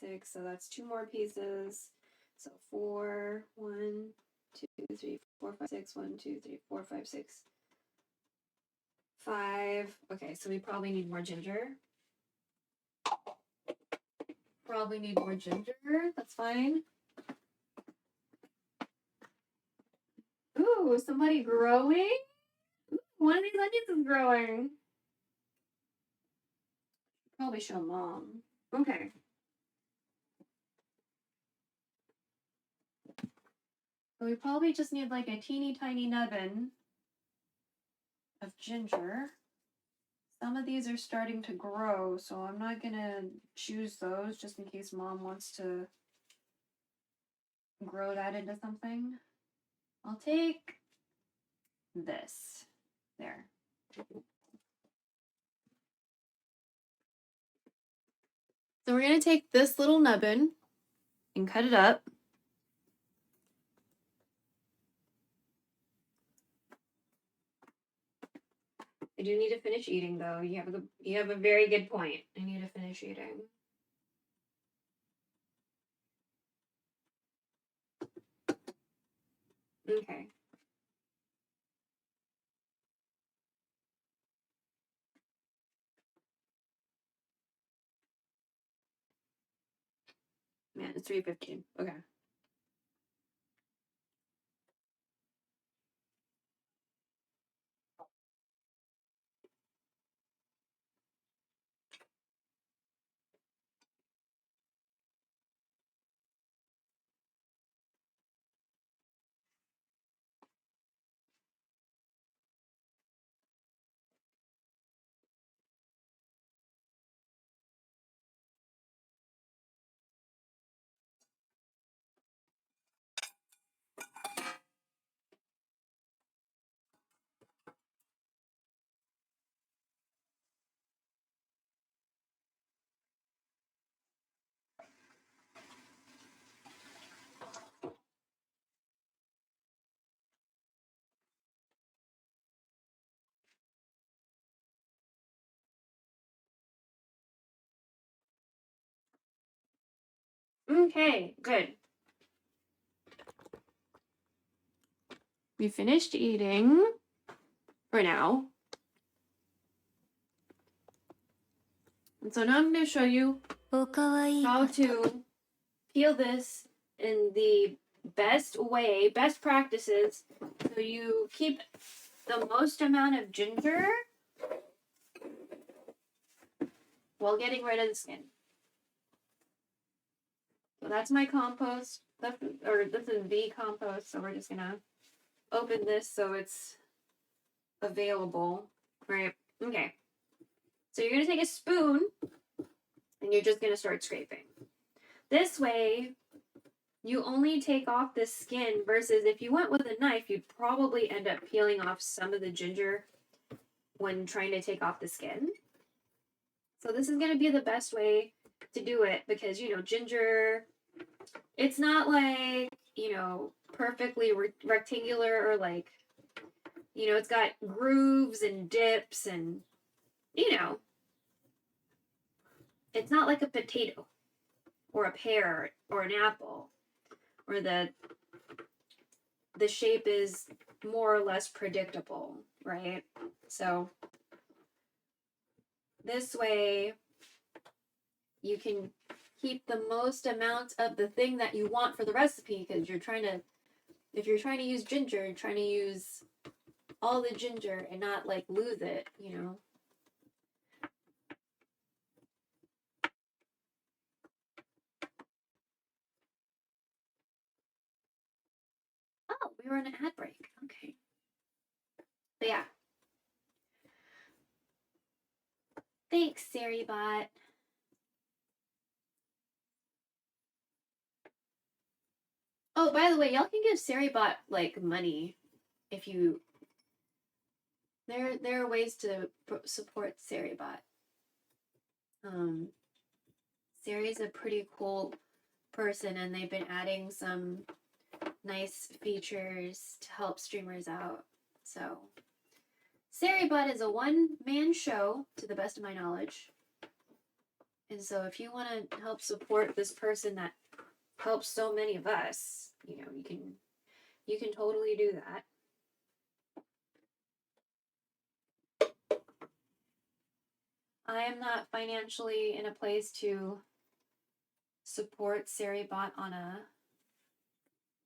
6. So that's 2 more pieces. So 4, 1, 2, 3, 4, 5, 6. 1, 2, 3, 4, 5, 6. 5. Okay, so we probably need more ginger. Probably need more ginger. That's fine. Ooh, somebody growing? Ooh, one of these onions is growing. Probably show mom. Okay. So we probably just need like a teeny tiny nubbin of ginger. Some of these are starting to grow, so I'm not gonna choose those just in case mom wants to grow that into something. I'll take this. There. So we're gonna take this little nubbin and cut it up. I do need to finish eating though. You have a very good point. I need to finish eating. Okay. Man, it's 3:15. Okay. Okay, good. We finished eating for now. And so now I'm going to show you how to peel this in the best way, best practices, so you keep the most amount of ginger while getting rid of the skin. So that's my compost. This is the compost, so we're just going to open this so it's available, right? Okay. So you're going to take a spoon and you're just going to start scraping. This way, you only take off the skin versus if you went with a knife, you'd probably end up peeling off some of the ginger when trying to take off the skin. So this is going to be the best way to do it because, you know, ginger, it's not like, you know, perfectly rectangular or like, you know, it's got grooves and dips and, you know, it's not like a potato or a pear or an apple where the shape is more or less predictable, right? So this way you can keep the most amount of the thing that you want for the recipe, because if you're trying to use ginger, you're trying to use all the ginger and not like lose it, you know. Oh, we were on an ad break. Okay. But yeah. Thanks, SariBot. Oh, by the way, y'all can give SariBot like money if you. There are ways to support SariBot. Sari's a pretty cool person, and they've been adding some nice features to help streamers out. So, SariBot is a one-man show, to the best of my knowledge. And so, if you want to help support this person that helps so many of us, you know, you can totally do that. I am not financially in a place to support SariBot on a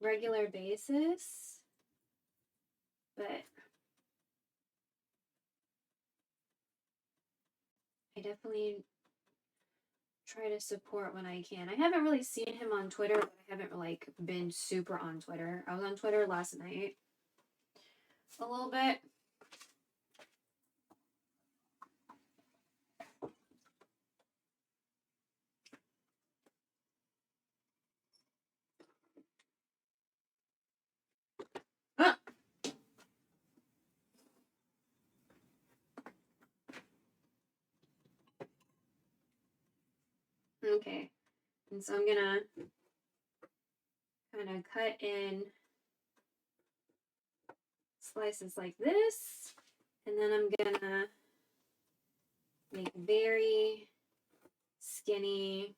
regular basis, but I definitely try to support when I can. I haven't really seen him on Twitter, but I haven't like been super on Twitter. I was on Twitter last night a little bit. Ah! Okay, and so I'm gonna kind of cut in slices like this, and then I'm gonna make very skinny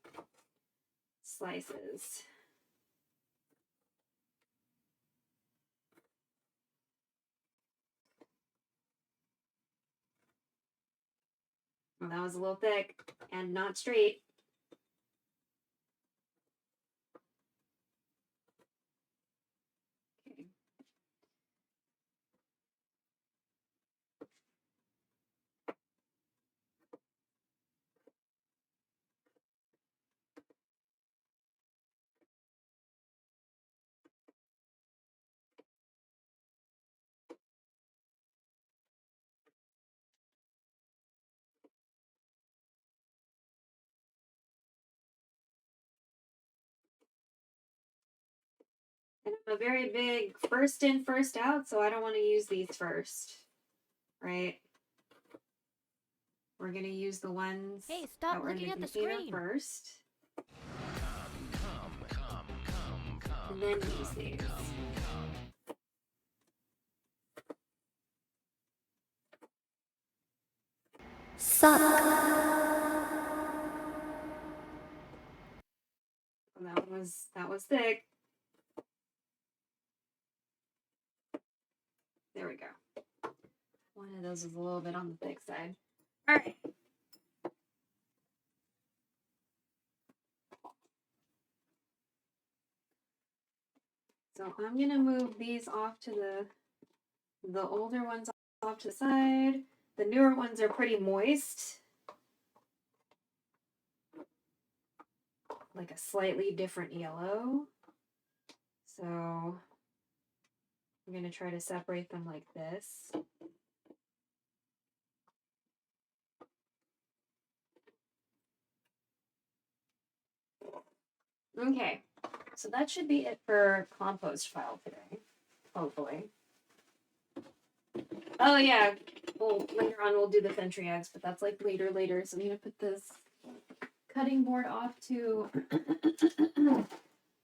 slices. Well, that was a little thick and not straight. Okay. And I'm a very big first in, first out, so I don't want to use these first, right? We're going to use the ones Hey, stop that were in looking the at the container screen. first. And then use these. Suck. That was thick. There we go. One of those is a little bit on the thick side. All right. So I'm gonna move these off to the older ones off to the side. The newer ones are pretty moist. Like a slightly different yellow. So I'm gonna try to separate them like this. Okay, so that should be it for compost file today, hopefully. Oh yeah, well later on we'll do the century eggs, but that's like later. So I'm gonna put this cutting board off to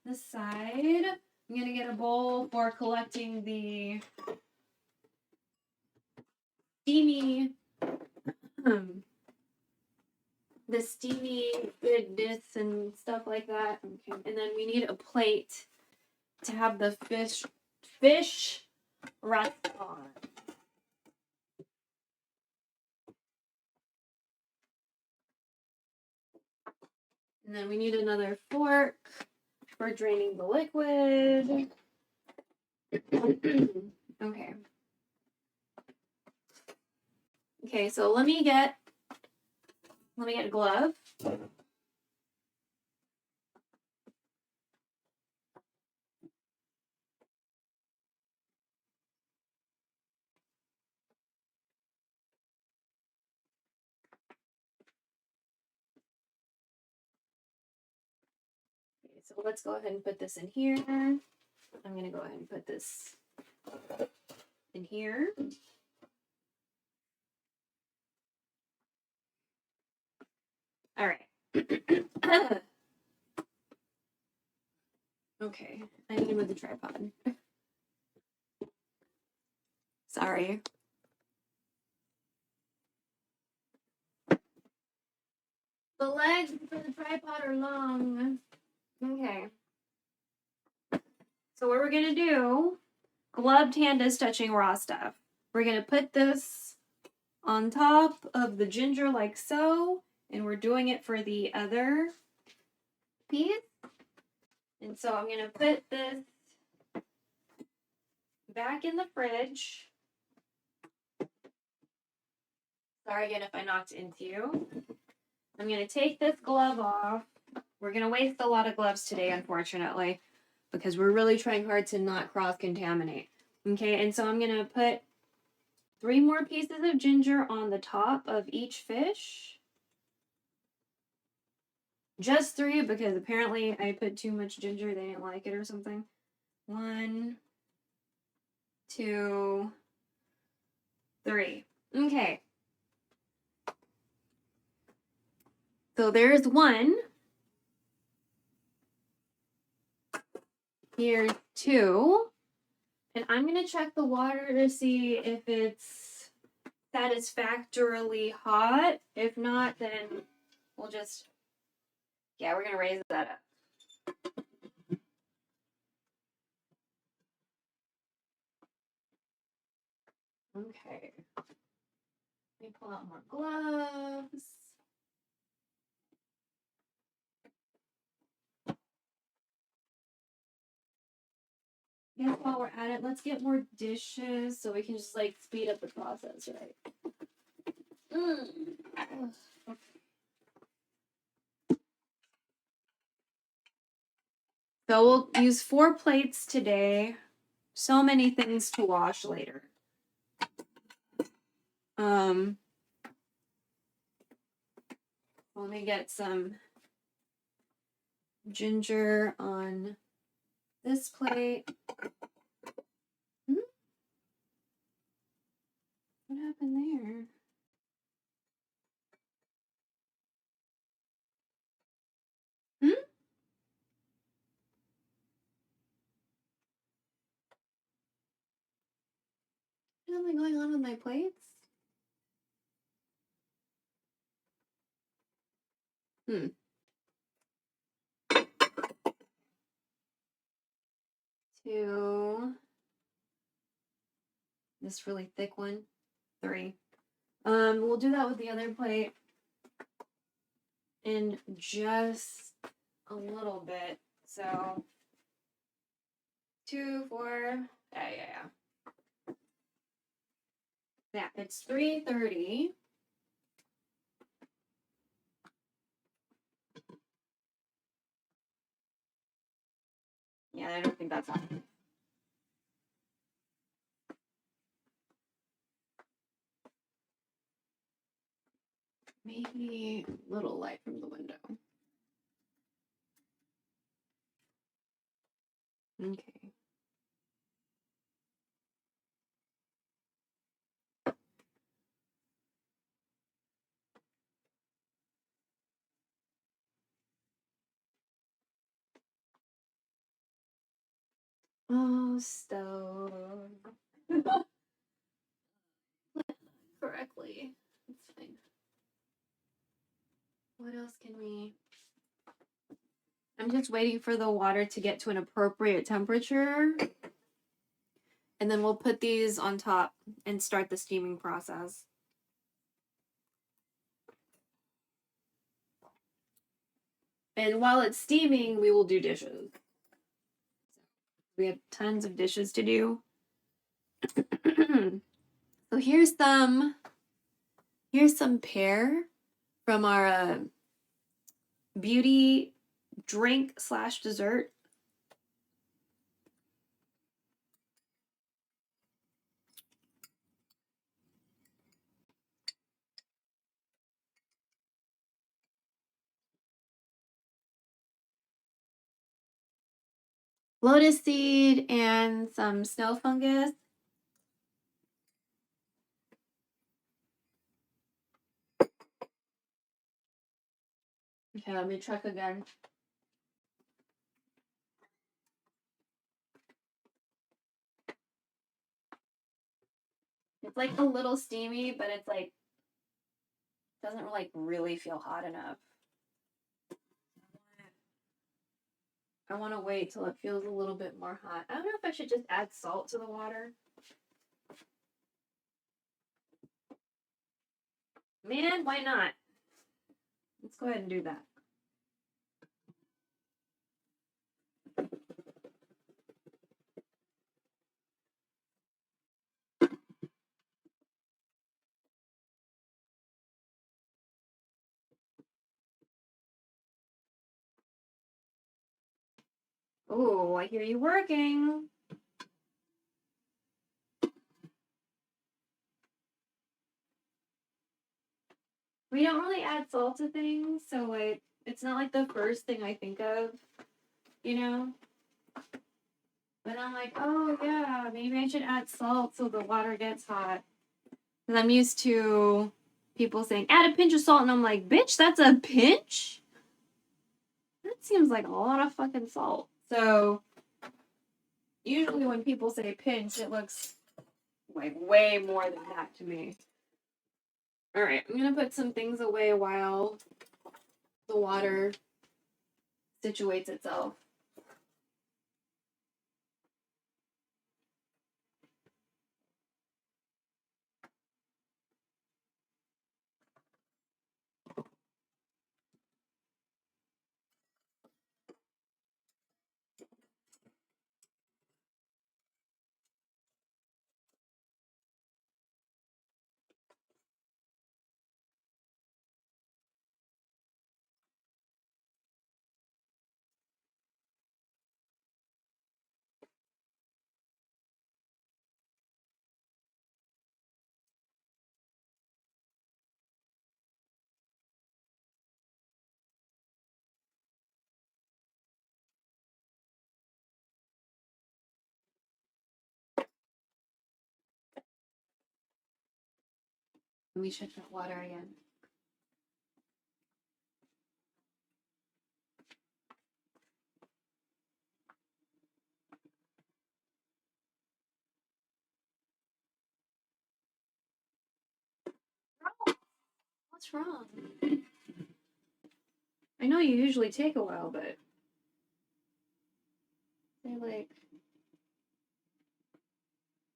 the side. I'm gonna get a bowl for collecting the steamy, the steamy goodness and stuff like that. Okay, and then we need a plate to have the fish rest on. And then we need another fork for draining the liquid. Okay. Okay, so let me get a glove. Okay, so let's go ahead and put this in here. I'm gonna go ahead and put this in here. All right. Okay, I need to move the tripod. Sorry. The legs for the tripod are long. Okay. So what we're gonna do, gloved hand is touching raw stuff. We're gonna put this on top of the ginger like so, and we're doing it for the other piece. And so I'm gonna put this back in the fridge. Sorry again if I knocked into you. I'm gonna take this glove off. We're gonna waste a lot of gloves today, unfortunately, because we're really trying hard to not cross-contaminate. Okay, and so I'm gonna put 3 more pieces of ginger on the top of each fish. Just 3 because apparently I put too much ginger. They didn't like it or something. 1, 2, 3. Okay. So there's 1. Here's 2. And I'm going to check the water to see if it's satisfactorily hot. If not, then we'll just, yeah, we're going to raise that up. Okay. Let me pull out more gloves. I guess while we're at it, let's get more dishes so we can just like speed up the process, right? Okay. So we'll use 4 plates today. So many things to wash later. Let me get some ginger on this plate. What happened there? Is something going on with my plates? 2. This really thick one. 3. We'll do that with the other plate in just a little bit. So 2, 4. Yeah. Yeah, it's 3:30. Yeah, I don't think that's happening. Maybe a little light from the window. Okay. Oh, stove. Correctly. That's fine. What else can we... I'm just waiting for the water to get to an appropriate temperature. And then we'll put these on top and start the steaming process. And while it's steaming, we will do dishes. We have tons of dishes to do. So here's some pear from our beauty drink / dessert. Lotus seed and some snow fungus. Okay, let me check again. It's like a little steamy, but it's like doesn't like really feel hot enough. I want to wait till it feels a little bit more hot. I don't know if I should just add salt to the water. Man, why not? Let's go ahead and do that. Oh, I hear you working. We don't really add salt to things, so like it's not like the first thing I think of, you know? But I'm like, oh yeah, maybe I should add salt so the water gets hot. Because I'm used to people saying, add a pinch of salt, and I'm like, bitch, that's a pinch? That seems like a lot of fucking salt. So usually when people say pinch, it looks like way more than that to me. All right, I'm gonna put some things away while the water situates itself. Let me check that water again. What's wrong? I know you usually take a while, but I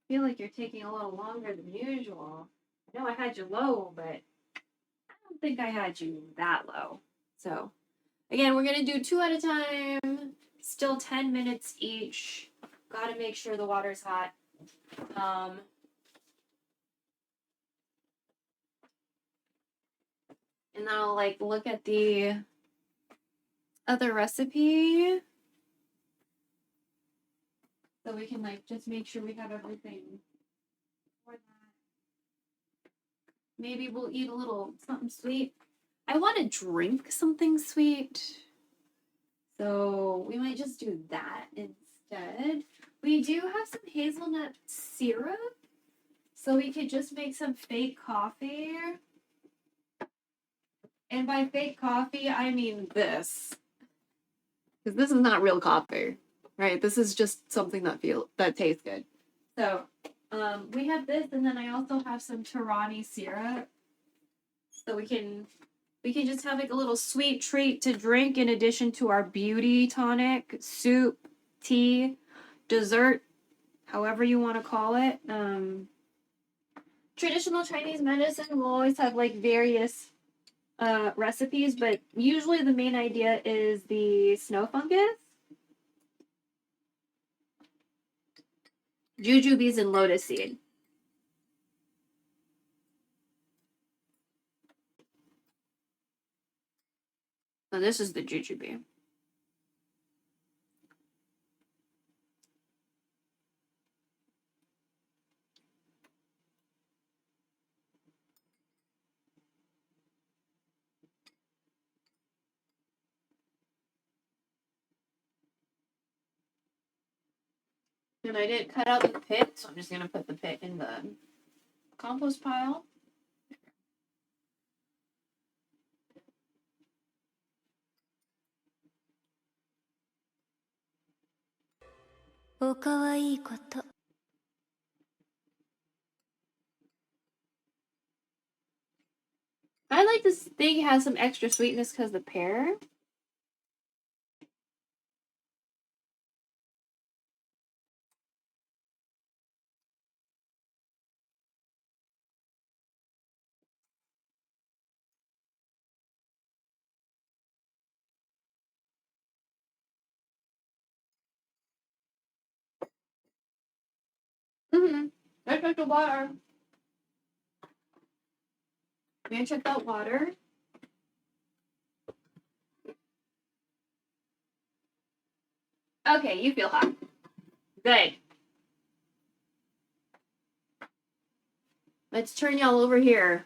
feel like you're taking a little longer than usual. I know I had you low, but I don't think I had you that low. So again, we're gonna do 2 at a time, still 10 minutes each. Gotta make sure the water's hot. And then I'll like look at the other recipe so we can like just make sure we have everything for that. Maybe we'll eat a little something sweet. I want to drink something sweet, so we might just do that instead. We do have some hazelnut syrup, so we could just make some fake coffee. And by fake coffee, I mean this. Because this is not real coffee. right? This is just something that tastes good. So, we have this, and then I also have some Tirani syrup. So we can just have like a little sweet treat to drink in addition to our beauty tonic, soup, tea, dessert, however you want to call it. Traditional Chinese medicine will always have like various recipes, but usually the main idea is the snow fungus, jujubes, and lotus seed. So this is the jujube. And I didn't cut out the pit, so I'm just going to put the pit in the compost pile. I like this thing has some extra sweetness because the pear. Let's check the water. I'm gonna check that water. Okay, you feel hot. Good. Let's turn y'all over here.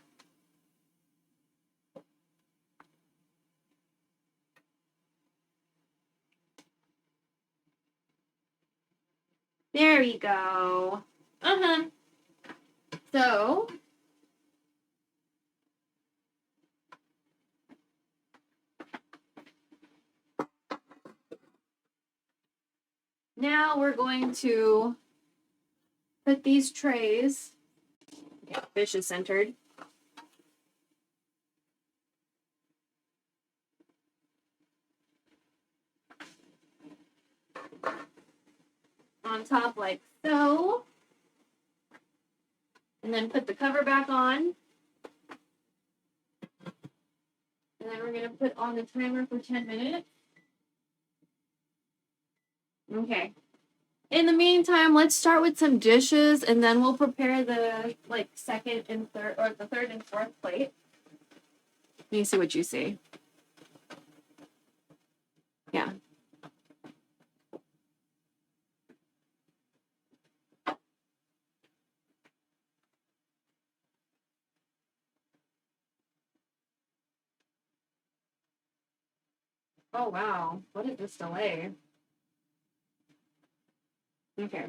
There we go. So, now we're going to put these trays. Yeah, fish is centered. On top like so. And then put the cover back on. And then we're going to put on the timer for 10 minutes. Okay. In the meantime, let's start with some dishes and then we'll prepare the second and third, or the third and fourth plate. Let me see what you see. Yeah. Oh, wow. What is this delay? Okay.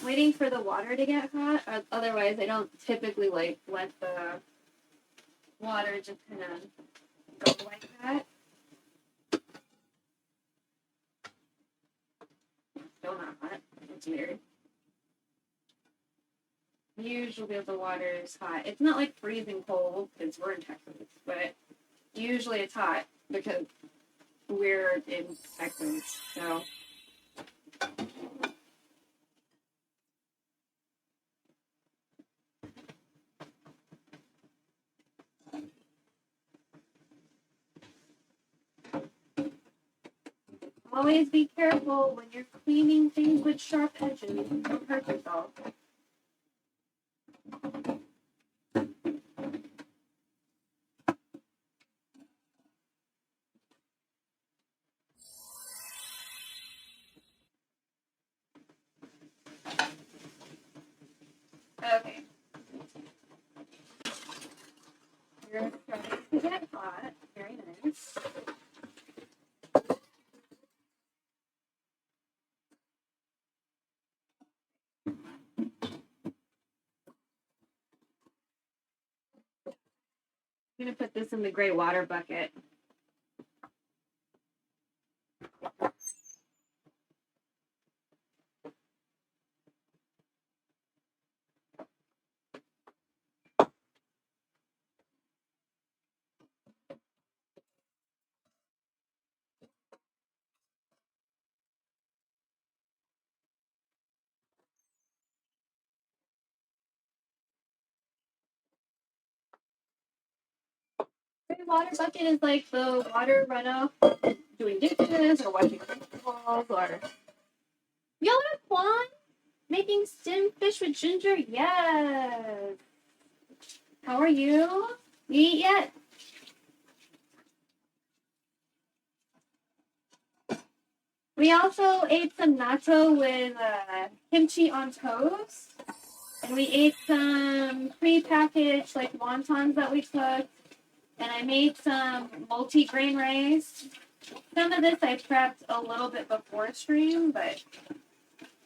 Waiting for the water to get hot. Otherwise, I don't typically let the water just kind of go like that. Still not hot. It's weird. Usually the water is hot. It's not like freezing cold because we're in Texas, but usually it's hot because we're in Texas. So. Always be careful when you're cleaning things with sharp edges. Don't hurt yourself. water starting to get hot. Very nice. I'm gonna put this in the gray water bucket. Gray water bucket is like the water runoff doing dishes or washing vegetables or. Y'all have Kwan making steamed fish with ginger? Yes. How are you? You eat yet? We also ate some natto with kimchi on toast. And we ate some pre-packaged like wontons that we cooked. And I made some multigrain rice. Some of this I prepped a little bit before stream, but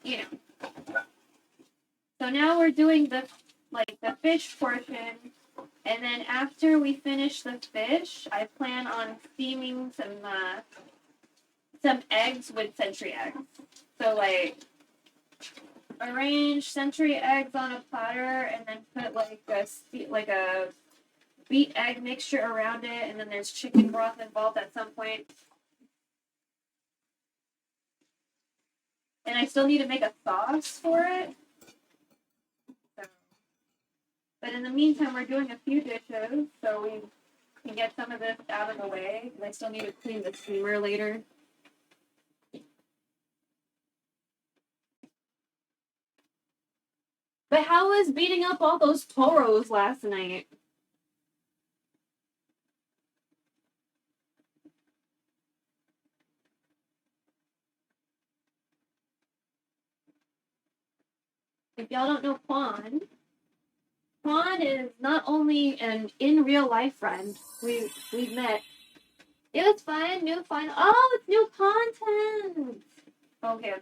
you know. So now we're doing the fish portion. And then after we finish the fish, I plan on steaming some eggs with century eggs. So like arrange century eggs on a platter and then put like a beat egg mixture around it, and then there's chicken broth involved at some point. And I still need to make a sauce for it. So. But in the meantime, we're doing a few dishes, so we can get some of this out of the way. And I still need to clean the steamer later. But how was beating up all those toros last night? If y'all don't know Quan is not only an in real life friend. We've met. It was fun, new fun. Oh, it's new content. Okay.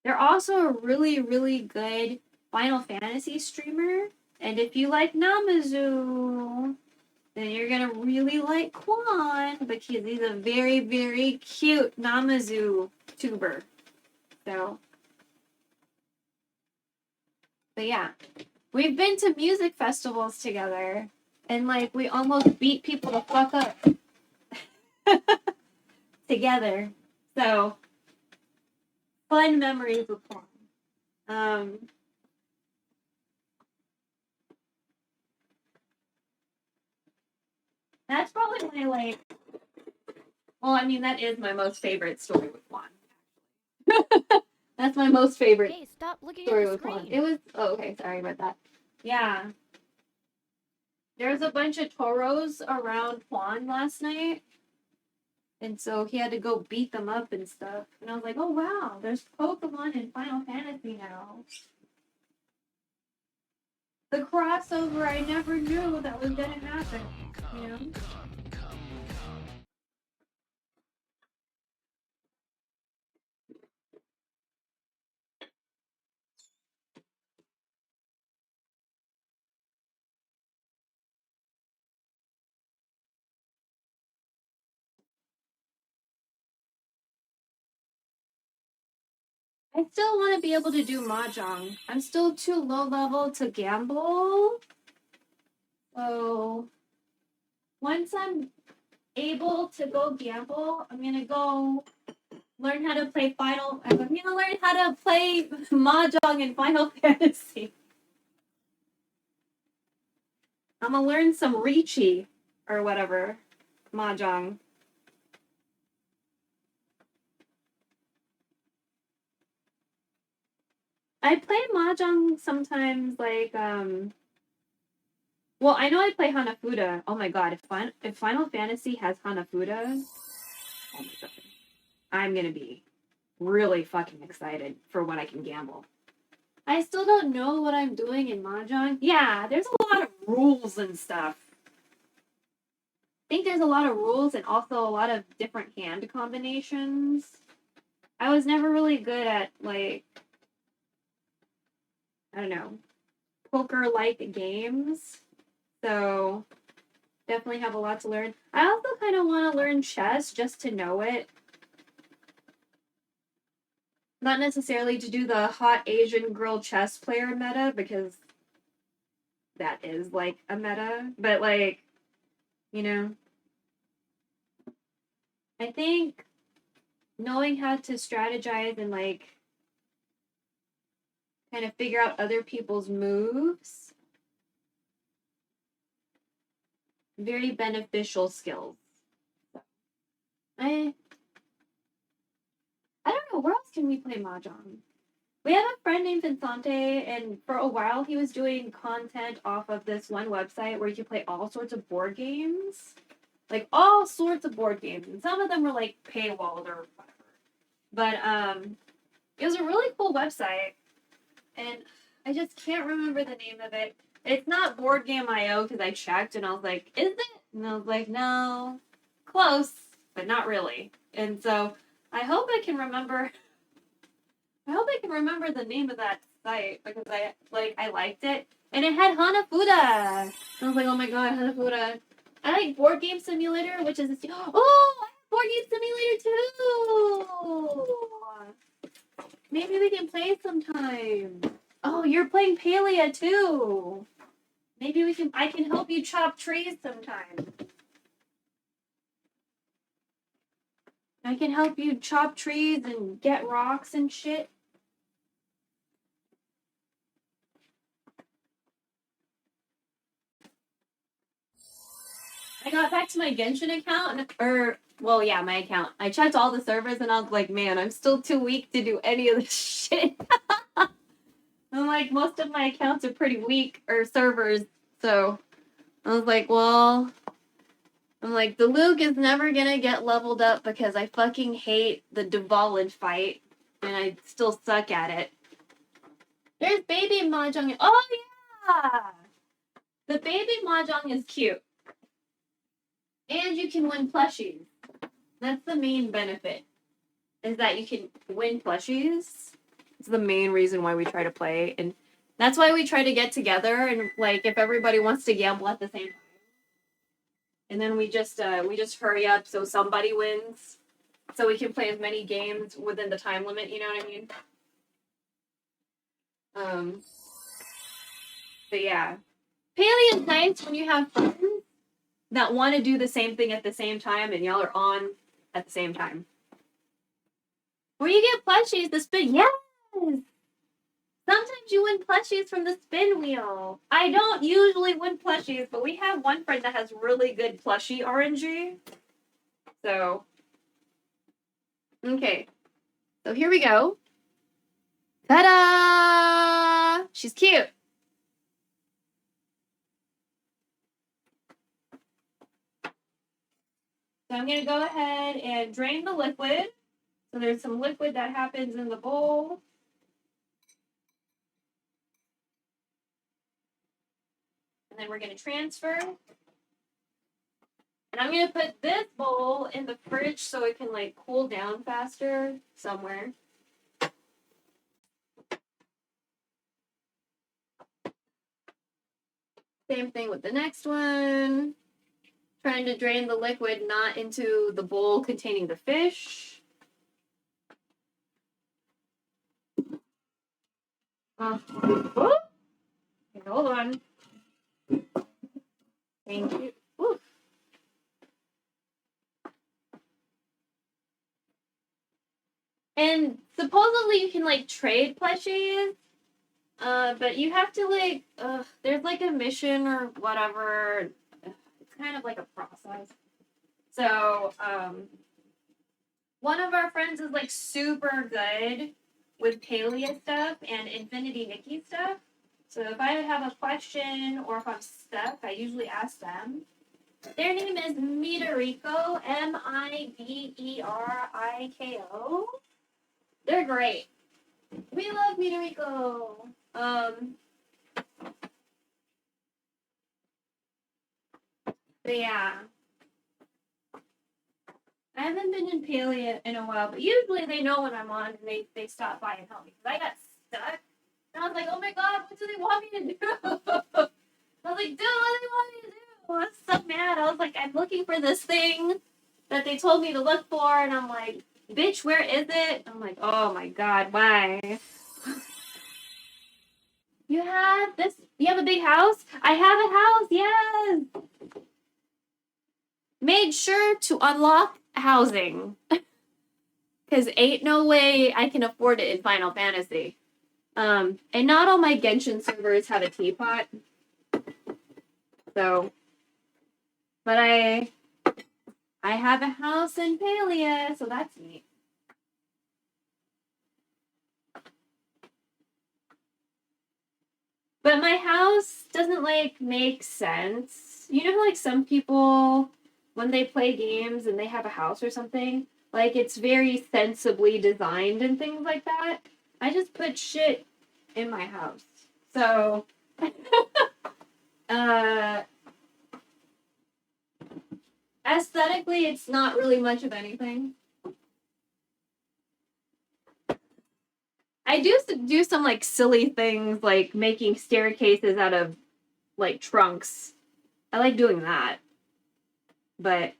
They're also a really, really good Final Fantasy streamer. And if you like Namazu, then you're gonna really like Quan because he's a very, very cute Namazu tuber. So, but yeah, we've been to music festivals together, and like we almost beat people the fuck up together. So, fun memories with Quan. That's probably my like. Well, I mean, that is my most favorite story with Quan. That's my most favorite Hey, stop looking story at the with Quan. screen. It was. Oh, okay. Sorry about that. Yeah. There's a bunch of toros around Quan last night. And so he had to go beat them up and stuff. And I was like, oh wow, there's Pokemon in Final Fantasy now. The crossover I never knew that was gonna happen. You know? I still want to be able to do mahjong. I'm still too low level to gamble. So once I'm able to go gamble, I'm gonna go learn how to play I'm gonna learn how to play mahjong in Final Fantasy. I'm gonna learn some Richi or whatever mahjong. I play mahjong sometimes, like well, I know I play Hanafuda. Oh my god, if Final Fantasy has Hanafuda, oh my god, I'm gonna be really fucking excited for when I can gamble. I still don't know what I'm doing in Mahjong. Yeah, there's a lot of rules and stuff. I think there's a lot of rules and also a lot of different hand combinations. I was never really good at, like, I don't know, poker-like games. So, definitely have a lot to learn. I also kind of want to learn chess just to know it. Not necessarily to do the hot Asian girl chess player meta, because that is, like, a meta. But, like, you know, I think knowing how to strategize and, like, kind of figure out other people's moves, very beneficial skills. I don't know, where else can we play Mahjong? We have a friend named Vincente, and for a while he was doing content off of this one website where you could play all sorts of board games. Like, all sorts of board games. And some of them were, like, paywalled or whatever. But, it was a really cool website. And I just can't remember the name of it. It's not Board Game IO, because I checked and I was like, is it? And I was like, no. Close, but not really. And so, I hope I can remember the name of that site, because I liked it. And it had Hanafuda. I was like, oh my god, Hanafuda. I like Board Game Simulator, which is I have Board Game Simulator too. Maybe we can play sometime. Oh, you're playing Palia too. Maybe I can help you chop trees sometime. I can help you chop trees and get rocks and shit. I got back to my Genshin account, my account. I checked all the servers and I was like, man, I'm still too weak to do any of this shit. I'm like, most of my accounts are pretty weak, or servers, so I was like, well, the Luke is never gonna get leveled up because I fucking hate the Duvalid fight, and I still suck at it. There's baby Mahjong. Oh, yeah! The baby Mahjong is cute. And you can win plushies. That's the main benefit, is that you can win plushies. It's the main reason why we try to play, and that's why we try to get together, and, like, if everybody wants to gamble at the same time. And then we just hurry up so somebody wins, so we can play as many games within the time limit, you know what I mean? But yeah. Paley is nice when you have friends that want to do the same thing at the same time, and y'all are on at the same time. Where you get plushies, the spin, yes! Sometimes you win plushies from the spin wheel. I don't usually win plushies, but we have one friend that has really good plushie RNG. So, okay. So here we go. Ta-da! She's cute. So I'm going to go ahead and drain the liquid. So there's some liquid that happens in the bowl. And then we're going to transfer. And I'm going to put this bowl in the fridge so it can, like, cool down faster somewhere. Same thing with the next one. Trying to drain the liquid not into the bowl containing the fish. Okay, hold on. Thank you. Ooh. And supposedly you can, like, trade plushies, but you have to, like, there's, like, a mission or whatever. It's kind of like a process. So, one of our friends is, like, super good with Palia stuff and Infinity Nikki stuff. So if I have a question or if I'm stuck, I usually ask them. Their name is Mideriko, Miberiko. They're great. We love Midoriko. But yeah. I haven't been in Paley in a while, but usually they know when I'm on and they stop by and help me. Because I got stuck. And I was like, oh my god, what do they want me to do? I was like, dude, what do they want me to do? I was so mad. I was like, I'm looking for this thing that they told me to look for, and I'm like, bitch, where is it? I'm like, oh my god, why? You have a big house? I have a house, yes! Made sure to unlock housing. Because ain't no way I can afford it in Final Fantasy. And not all my Genshin servers have a teapot. So, but I have a house in Palia, so that's neat. But my house doesn't, like, make sense. You know how, like, some people, when they play games and they have a house or something, like, it's very sensibly designed and things like that? I just put shit in my house. So, aesthetically, it's not really much of anything. I do some, like, silly things, like making staircases out of, like, trunks. I like doing that. But,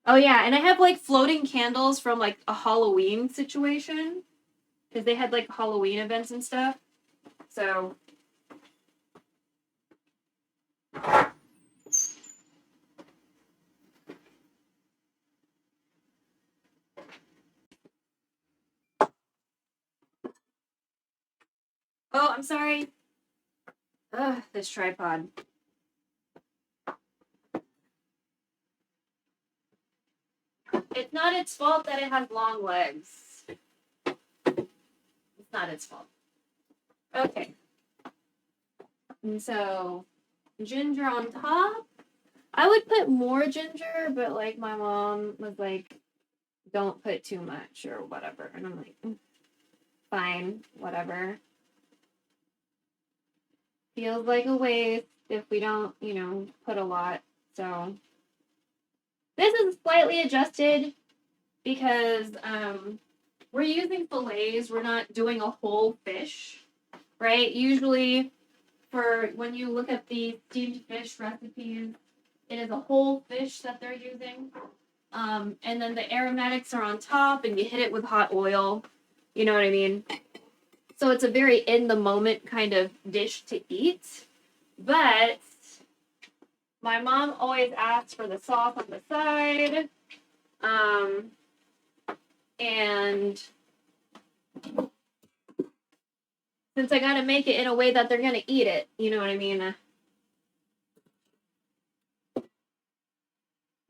oh yeah, and I have, like, floating candles from, like, a Halloween situation. Because they had, like, Halloween events and stuff. So, oh, I'm sorry. Ugh, this tripod. It's not its fault that it has long legs. It's not its fault. Okay. And so, ginger on top. I would put more ginger, but, like, my mom was like, don't put too much or whatever. And I'm like, fine, whatever. Feels like a waste if we don't, you know, put a lot. So, this is slightly adjusted because we're using fillets. We're not doing a whole fish, right? Usually, for when you look at the steamed fish recipes, it is a whole fish that they're using. And then the aromatics are on top, and you hit it with hot oil. You know what I mean? So it's a very in-the-moment kind of dish to eat. But my mom always asks for the sauce on the side. And since I gotta make it in a way that they're gonna eat it, you know what I mean?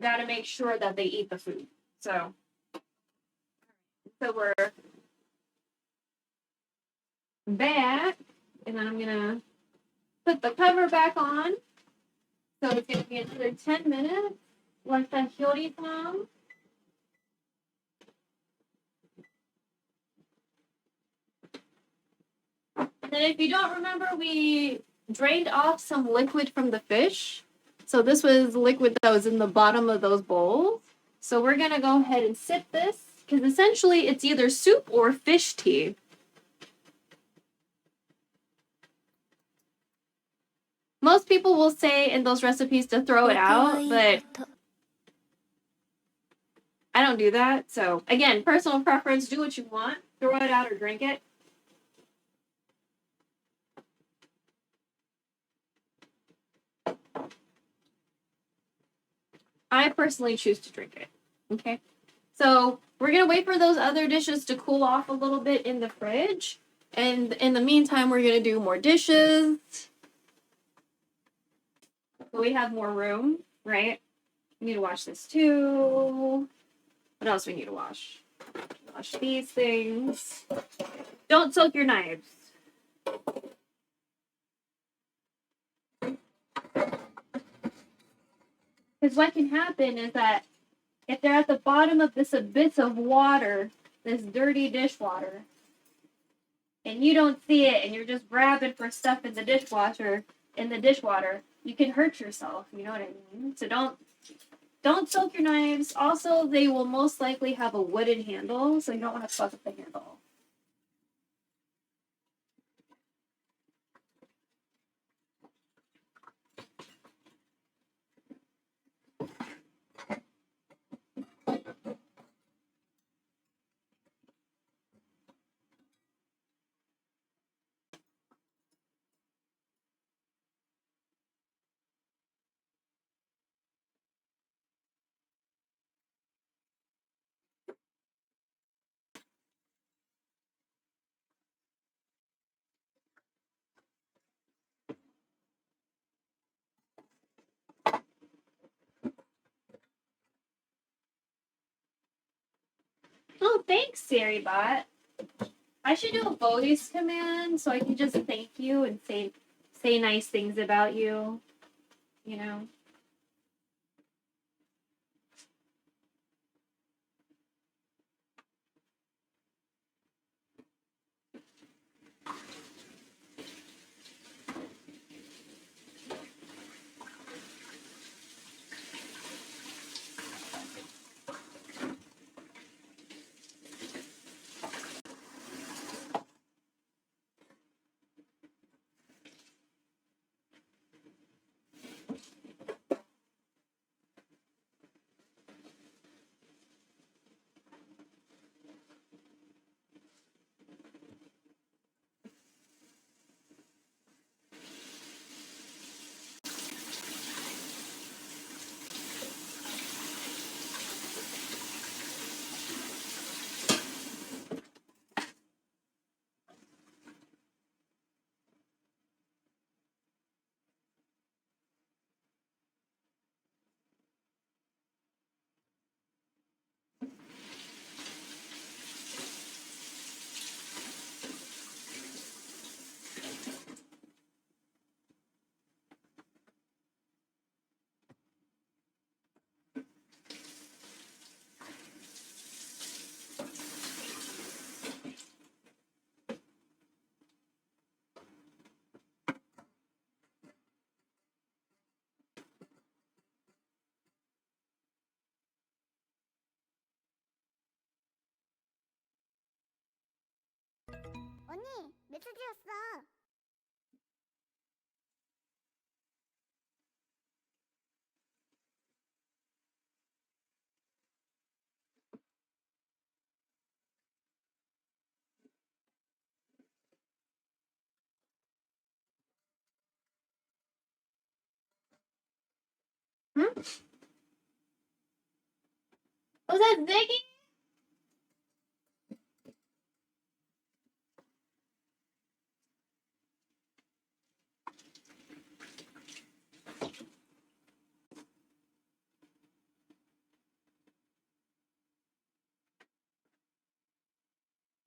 Gotta make sure that they eat the food. So we're back, and then I'm gonna put the cover back on. So it's gonna be another 10 minutes. Like the hyori song. And then if you don't remember, we drained off some liquid from the fish. So this was liquid that was in the bottom of those bowls. So we're gonna go ahead and sip this, because essentially it's either soup or fish tea. Most people will say in those recipes to throw it out, but I don't do that. So again, personal preference, do what you want. Throw it out or drink it. I personally choose to drink it. Okay. So we're going to wait for those other dishes to cool off a little bit in the fridge. And in the meantime, we're going to do more dishes. So we have more room, right? We need to wash this too. What else we need to wash? Wash these things. Don't soak your knives. Because what can happen is that if they're at the bottom of this abyss of water, this dirty dishwater, and you don't see it and you're just grabbing for stuff in the dishwater, you can hurt yourself, you know what I mean? So don't soak your knives. Also, they will most likely have a wooden handle, so you don't want to fuck up the handle. Oh, thanks, SiriBot. I should do a voice command so I can just thank you and say nice things about you. You know. 언니, 메시지 왔어. Was that Ziggy?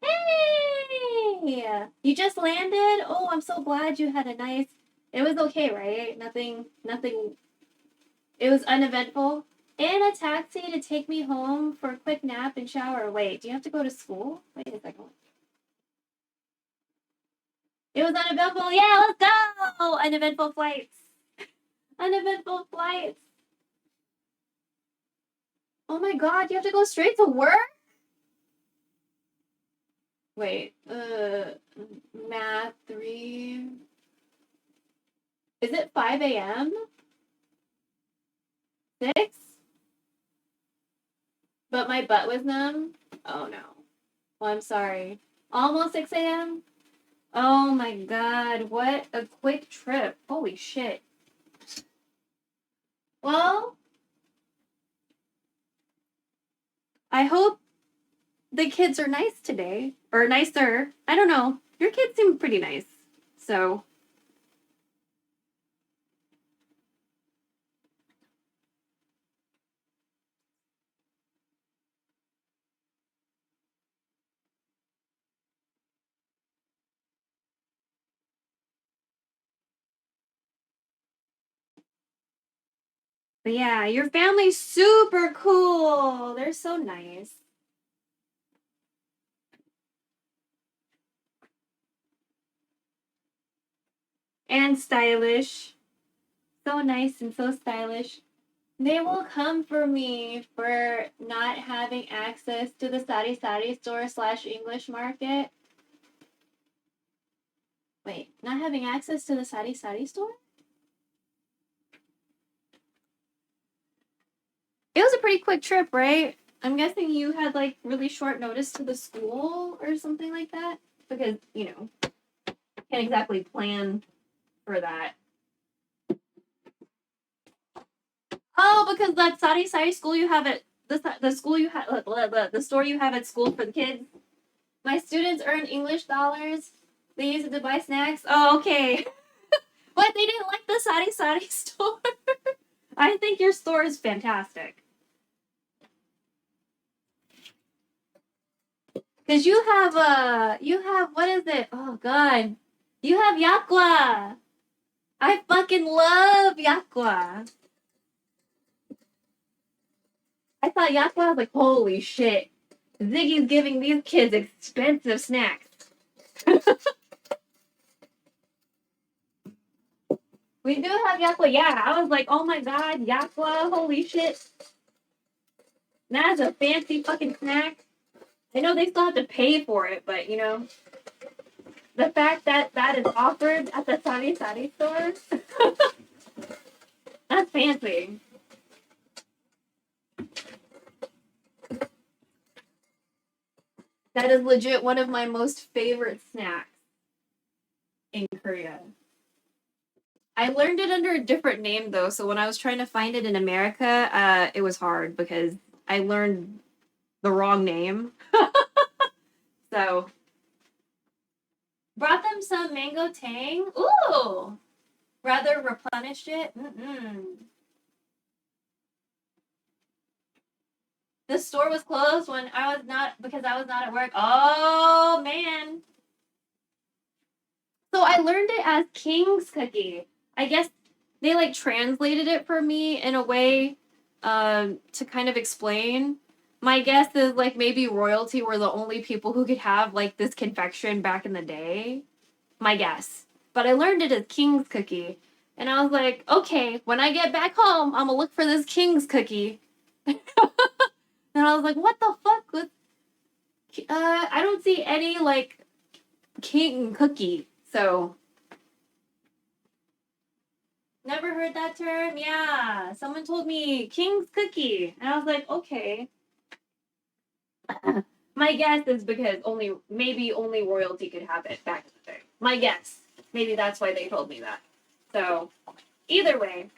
Hey! You just landed? Oh, I'm so glad you had a nice... It was okay, right? Nothing... It was uneventful. And a taxi to take me home for a quick nap and shower. Wait, do you have to go to school? Wait a second. It was uneventful. Yeah, let's go! Uneventful flights. Uneventful flights. Oh my god, you have to go straight to work? Wait, math 3. Is it 5 a.m.? 6? But my butt was numb? Oh no. Well, I'm sorry. Almost 6 a.m.? Oh my god, what a quick trip. Holy shit. Well, I hope the kids are nice today. Or nicer. I don't know. Your kids seem pretty nice. So. But yeah, your family's super cool. They're so nice. and stylish. So nice and so stylish. They will come for me for not having access to the Sari Sari store / English market. Wait, not having access to the Sari Sari store? It was a pretty quick trip, right? I'm guessing you had like really short notice to the school or something like that? Because, you know, can't exactly plan for that. Oh, because that Sari Sari school you have at the school you have the store you have at school for the kids. My students earn English dollars. They use it to buy snacks. Oh, okay. But they didn't like the Sari Sari store. I think your store is fantastic. Cause you have what is it? Oh god. You have yakwa. I fucking love yakwa. I thought yakwa was like, holy shit. Ziggy's giving these kids expensive snacks. We do have yakwa, yeah. I was like, oh my god, yakwa, holy shit. That's a fancy fucking snack. I know they still have to pay for it, but you know, the fact that that is offered at the Sari Sari store, that's fancy. That is legit one of my most favorite snacks in Korea. I learned it under a different name though, so when I was trying to find it in America, it was hard because I learned the wrong name. So, brought them some mango tang. Ooh! Rather replenished it. The store was closed when I was not at work. Oh man. So I learned it as King's Cookie. I guess they like translated it for me in a way to kind of explain. My guess is like maybe royalty were the only people who could have like this confection back in the day. My guess. But I learned it as King's Cookie. And I was like, okay, when I get back home, I'm gonna look for this King's Cookie. And I was like, what the fuck? I don't see any like king cookie. So never heard that term. Yeah, someone told me King's Cookie, and I was like, okay. My guess is because maybe only royalty could have it back in the day. My guess. Maybe that's why they told me that. So either way,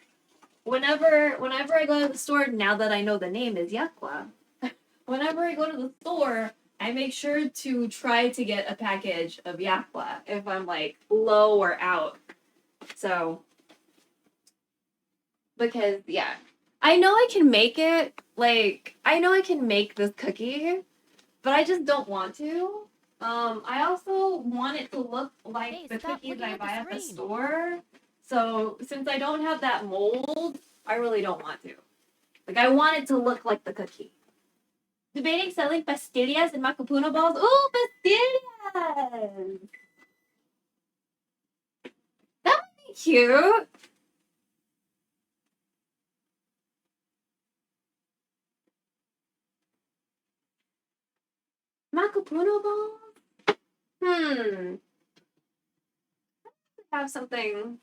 whenever I go to the store, now that I know the name is yakwa, whenever I go to the store, I make sure to try to get a package of yakwa if I'm like low or out. So, because yeah, I know I can make it. Like, I know I can make this cookie, but I just don't want to. I also want it to look like the cookies I buy at the store. So, since I don't have that mold, I really don't want to. Like, I want it to look like the cookie. Debating selling pastillas and macapuno balls. Ooh, pastillas! That would be cute. Macapuno balls? Have something.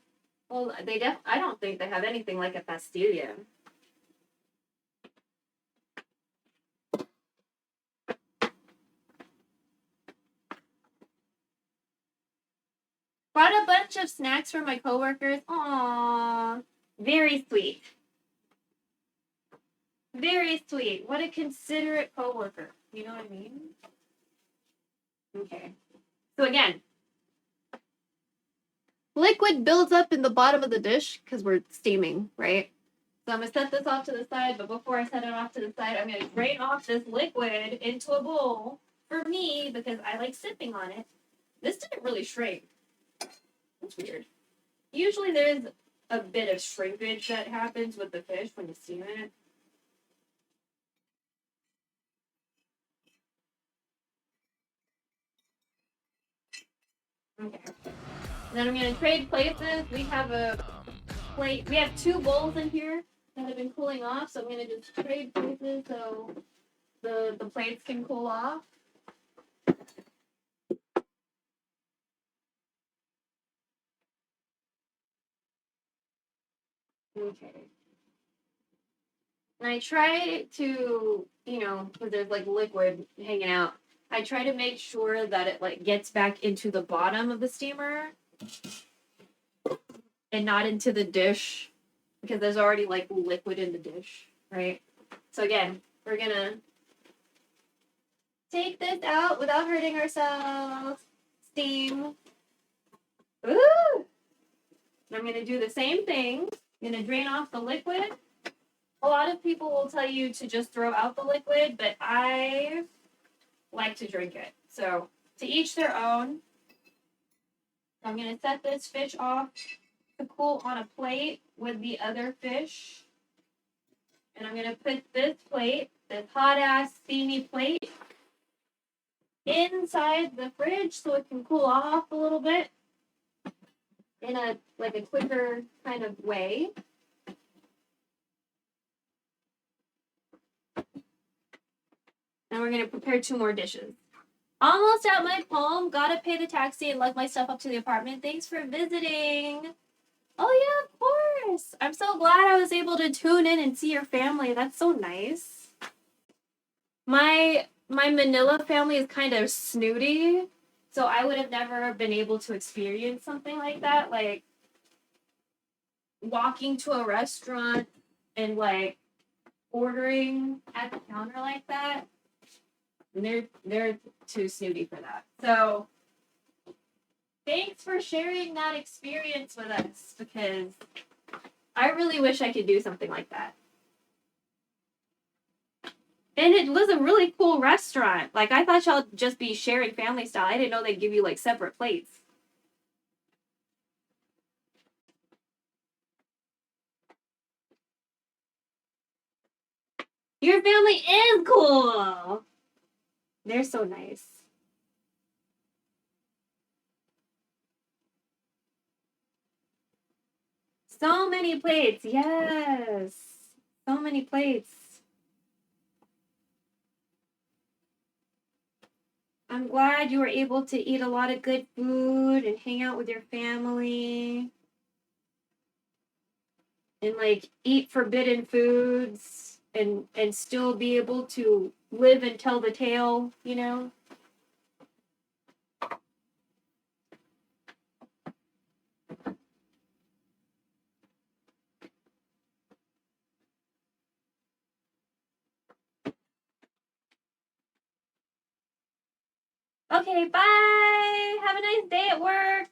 Well, I don't think they have anything like a pastilla. Brought a bunch of snacks for my coworkers. Aww. Very sweet. Very sweet. What a considerate coworker. You know what I mean? Okay. So again, liquid builds up in the bottom of the dish because we're steaming, right? So I'm going to set this off to the side, but before I set it off to the side, I'm going to drain off this liquid into a bowl for me because I like sipping on it. This didn't really shrink. That's weird. Usually there's a bit of shrinkage that happens with the fish when you steam it. Okay. Then I'm gonna trade places. We have a plate. We have 2 bowls in here that have been cooling off, so I'm gonna just trade places so the plates can cool off. Okay. And I try to, because there's like liquid hanging out. I try to make sure that it like gets back into the bottom of the steamer and not into the dish because there's already like liquid in the dish, right? So again, we're gonna take this out without hurting ourselves. Steam. Ooh! And I'm gonna do the same thing. I'm gonna drain off the liquid. A lot of people will tell you to just throw out the liquid, but I like to drink it. So to each their own. I'm gonna set this fish off to cool on a plate with the other fish. And I'm gonna put this plate, this hot ass steamy plate, inside the fridge so it can cool off a little bit in a quicker kind of way. And we're gonna prepare 2 more dishes. Almost at my home. Gotta pay the taxi and lug my stuff up to the apartment. Thanks for visiting. Oh yeah, of course. I'm so glad I was able to tune in and see your family. That's so nice. My Manila family is kind of snooty, so I would have never been able to experience something like that, like walking to a restaurant and like ordering at the counter like that. And they're too snooty for that. So thanks for sharing that experience with us because I really wish I could do something like that. And it was a really cool restaurant. Like I thought y'all just be sharing family style. I didn't know they'd give you like separate plates. Your family is cool. They're so nice. So many plates. Yes. So many plates. I'm glad you were able to eat a lot of good food and hang out with your family. And like eat forbidden foods and still be able to live and tell the tale, you know? Okay, bye. Have a nice day at work.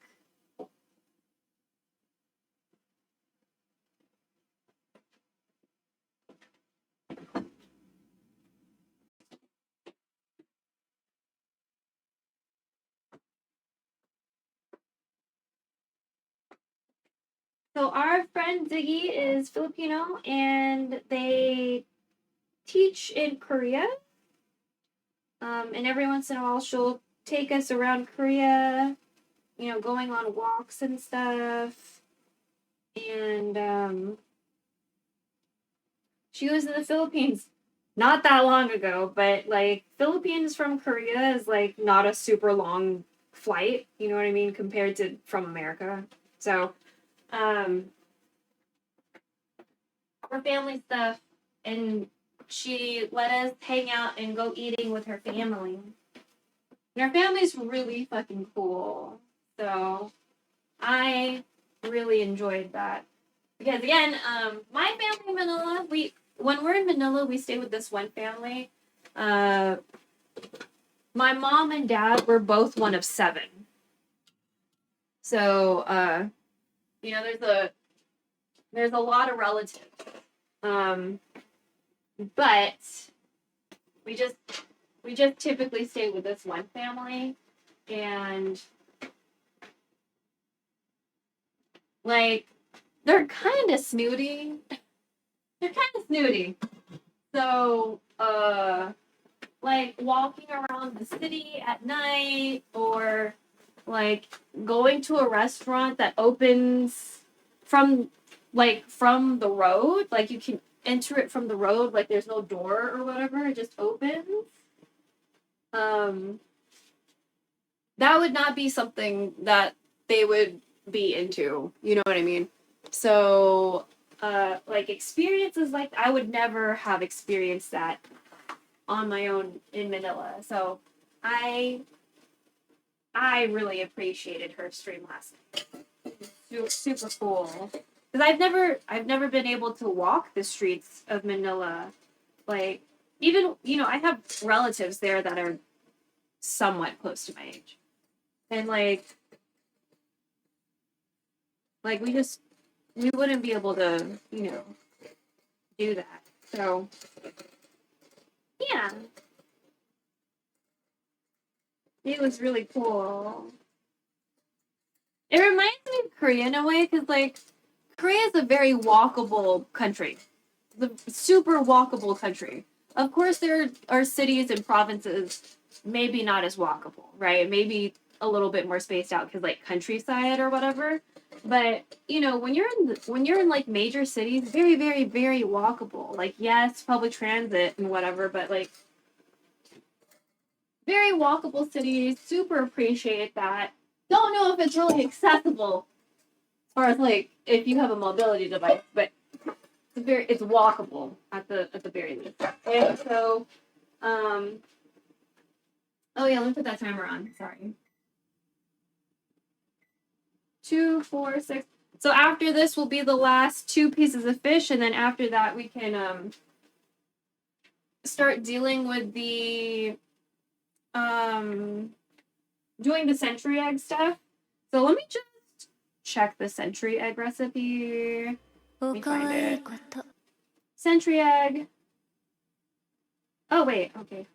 So our friend Ziggy is Filipino and they teach in Korea. And every once in a while she'll take us around Korea, going on walks and stuff. And she was in the Philippines not that long ago, but like Philippines from Korea is like not a super long flight, you know what I mean, compared to from America. So, for family stuff, and she let us hang out and go eating with her family. And her family's really fucking cool. So, I really enjoyed that. Because again, my family in Manila, when we're in Manila, we stay with this one family. My mom and dad were both one of 7. So, there's a lot of relatives. But we just typically stay with this one family, and like they're kind of snooty. So, like walking around the city at night or like going to a restaurant that opens from the road, like you can enter it from the road, like there's no door or whatever, it just opens. That would not be something that they would be into, you know what I mean? So like experiences like I would never have experienced that on my own in Manila. So I really appreciated her stream last night. Super cool. Because I've never been able to walk the streets of Manila. Like even, you know, I have relatives there that are somewhat close to my age. And like we wouldn't be able to, you know, do that. So yeah. It was really cool. It reminds me of Korea in a way, because like Korea is a very walkable country. The super walkable country. Of course there are cities and provinces maybe not as walkable, right? Maybe a little bit more spaced out because like countryside or whatever. But you know, when you're in like major cities, very, very, very walkable. Like yes, public transit and whatever, but like very walkable cities. Super appreciate that. Don't know if it's really accessible as far as like if you have a mobility device, but it's walkable at the very least. And so, oh yeah, let me put that timer on. Sorry. 2, 4, 6. So after this will be the last 2 pieces of fish, and then after that we can start dealing with the doing the century egg stuff. So let me just check the century egg recipe. Let me find it. Century egg. Oh wait, okay.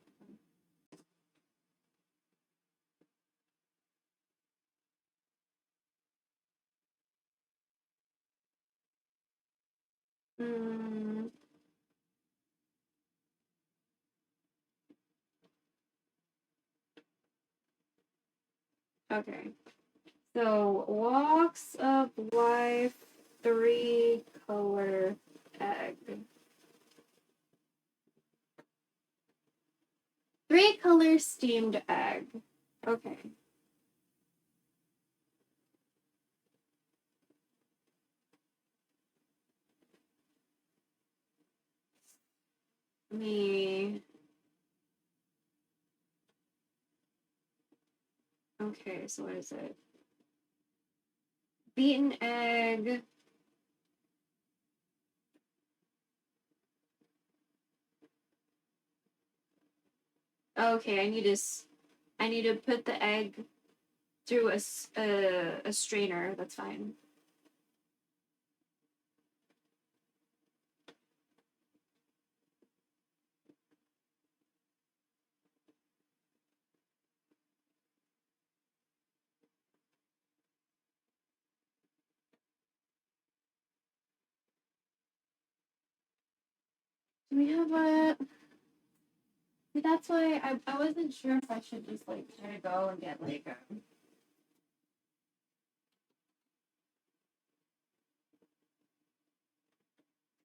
Okay. So walks of life, 3-color egg. 3-color steamed egg. Okay. Okay, so what is it? Beaten egg. Okay, I need to put the egg through a strainer. That's fine. Do we have a... That's why I wasn't sure if I should just like try to go and get like a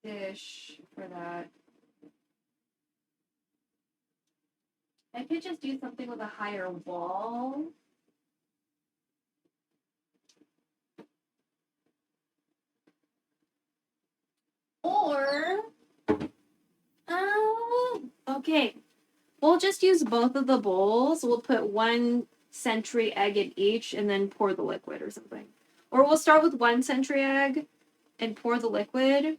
dish for that. I could just do something with a higher wall. Or okay. We'll just use both of the bowls. We'll put 1 century egg in each and then pour the liquid or something. Or we'll start with 1 century egg and pour the liquid.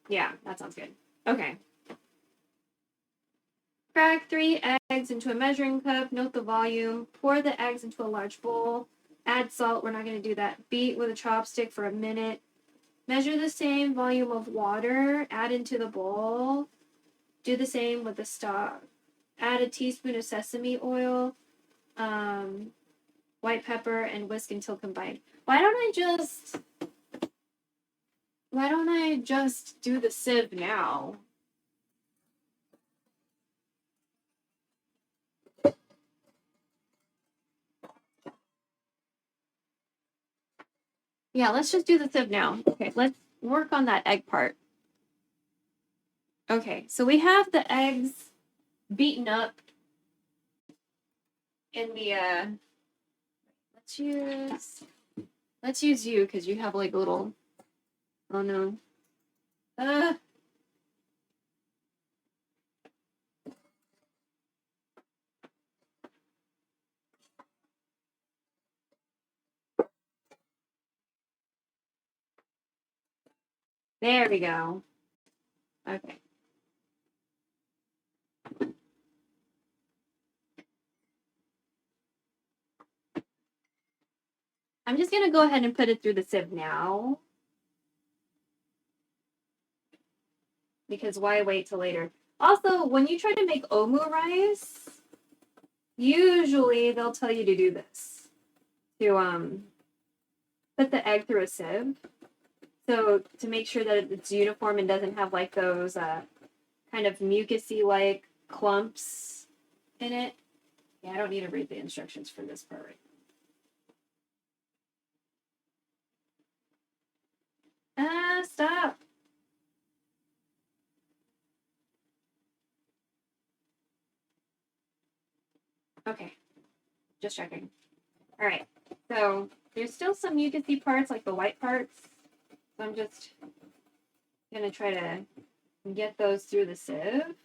Yeah, that sounds good. Okay. Crack 3 eggs into a measuring cup. Note the volume. Pour the eggs into a large bowl. Add salt. We're not going to do that. Beat with a chopstick for a minute. Measure the same volume of water. Add into the bowl. Do the same with the stock. Add a teaspoon of sesame oil, white pepper, and whisk until combined. Why don't I just do the sieve now? Yeah, let's just do the sieve now. Okay, let's work on that egg part. Okay, so we have the eggs beaten up in the let's use you because you have like a little, oh no. There we go. Okay. I'm just gonna go ahead and put it through the sieve now. Because why wait till later? Also, when you try to make omu rice, usually they'll tell you to do this. To put the egg through a sieve. So to make sure that it's uniform and doesn't have like those kind of mucusy like clumps in it. Yeah, I don't need to read the instructions for this part right. Stop. Okay, just checking. All right, so there's still some mucusy parts, like the white parts. So I'm just gonna try to get those through the sieve.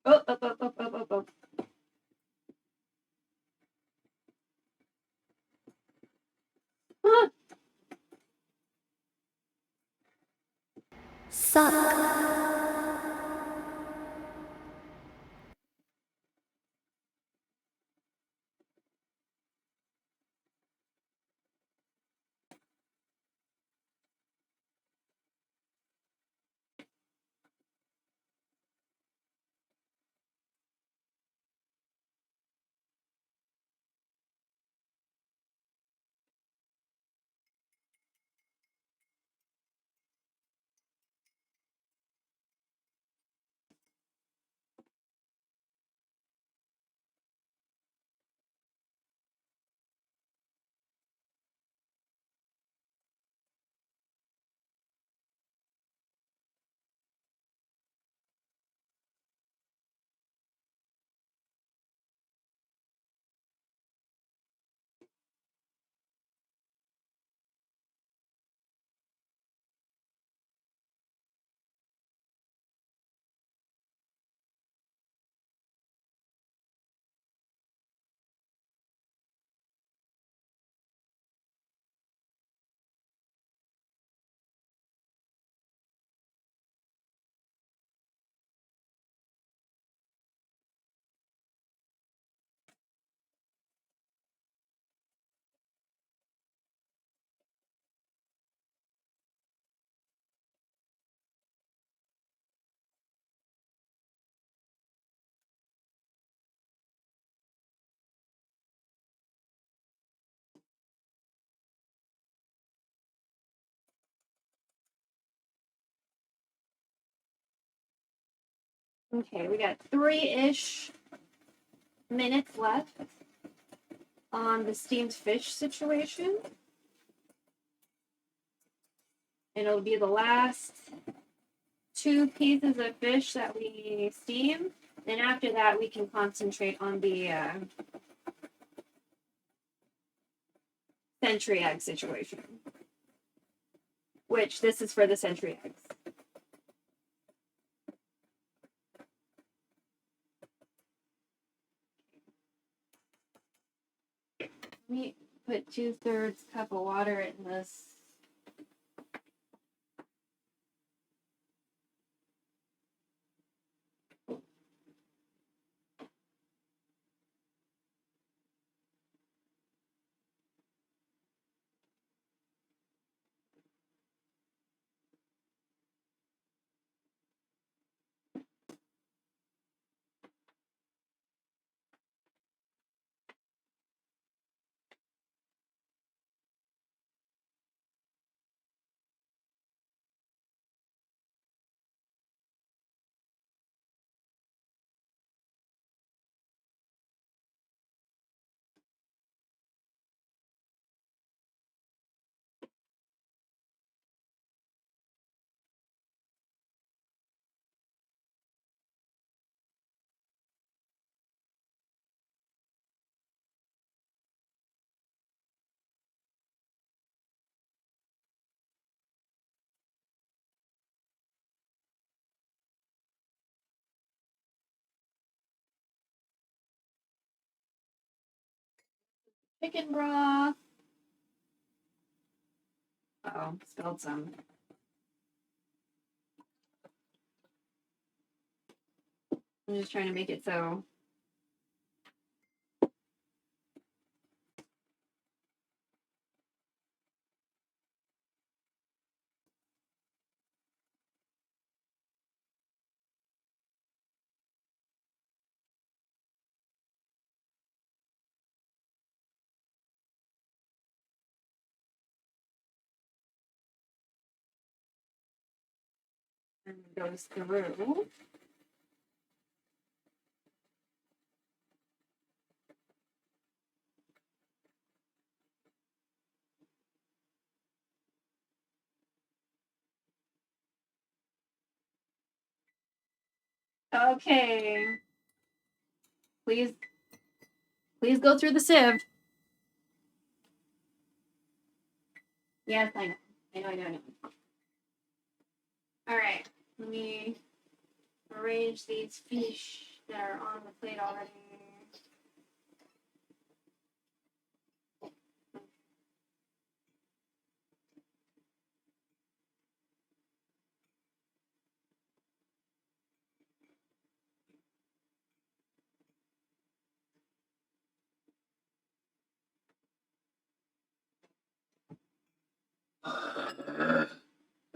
Oh. Ah. Suck. Okay, we got 3-ish minutes left on the steamed fish situation. And it'll be the last 2 pieces of fish that we steam. Then after that, we can concentrate on the century egg situation. Which this is for the century eggs. Let me put 2/3 cup of water in this. chicken broth. Uh-oh, spilled some. I'm just trying to make it so. And it goes through. Okay. Please go through the sieve. Yes, I know. I know. All right. Let me arrange these fish that are on the plate already.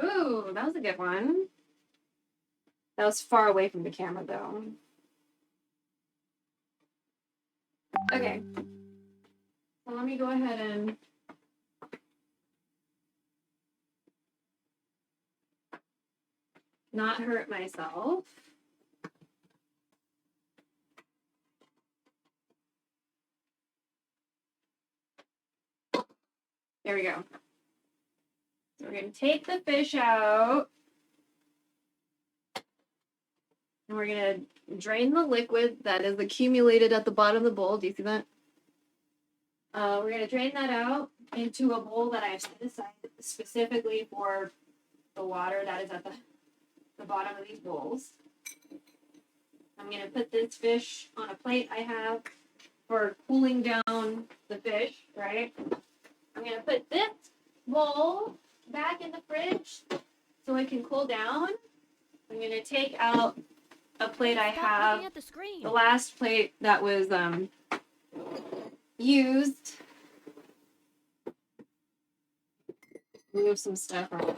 Ooh, that was a good one. That was far away from the camera, though. Okay. So let me go ahead and not hurt myself. There we go. So we're going to take the fish out. And we're going to drain the liquid that is accumulated at the bottom of the bowl. Do you see that? We're going to drain that out into a bowl that I've set aside specifically for the water that is at the bottom of these bowls. I'm going to put this fish on a plate I have for cooling down the fish, right? I'm going to put this bowl back in the fridge so it can cool down. I'm going to take out a plate I have, the last plate that was used. Move some stuff around.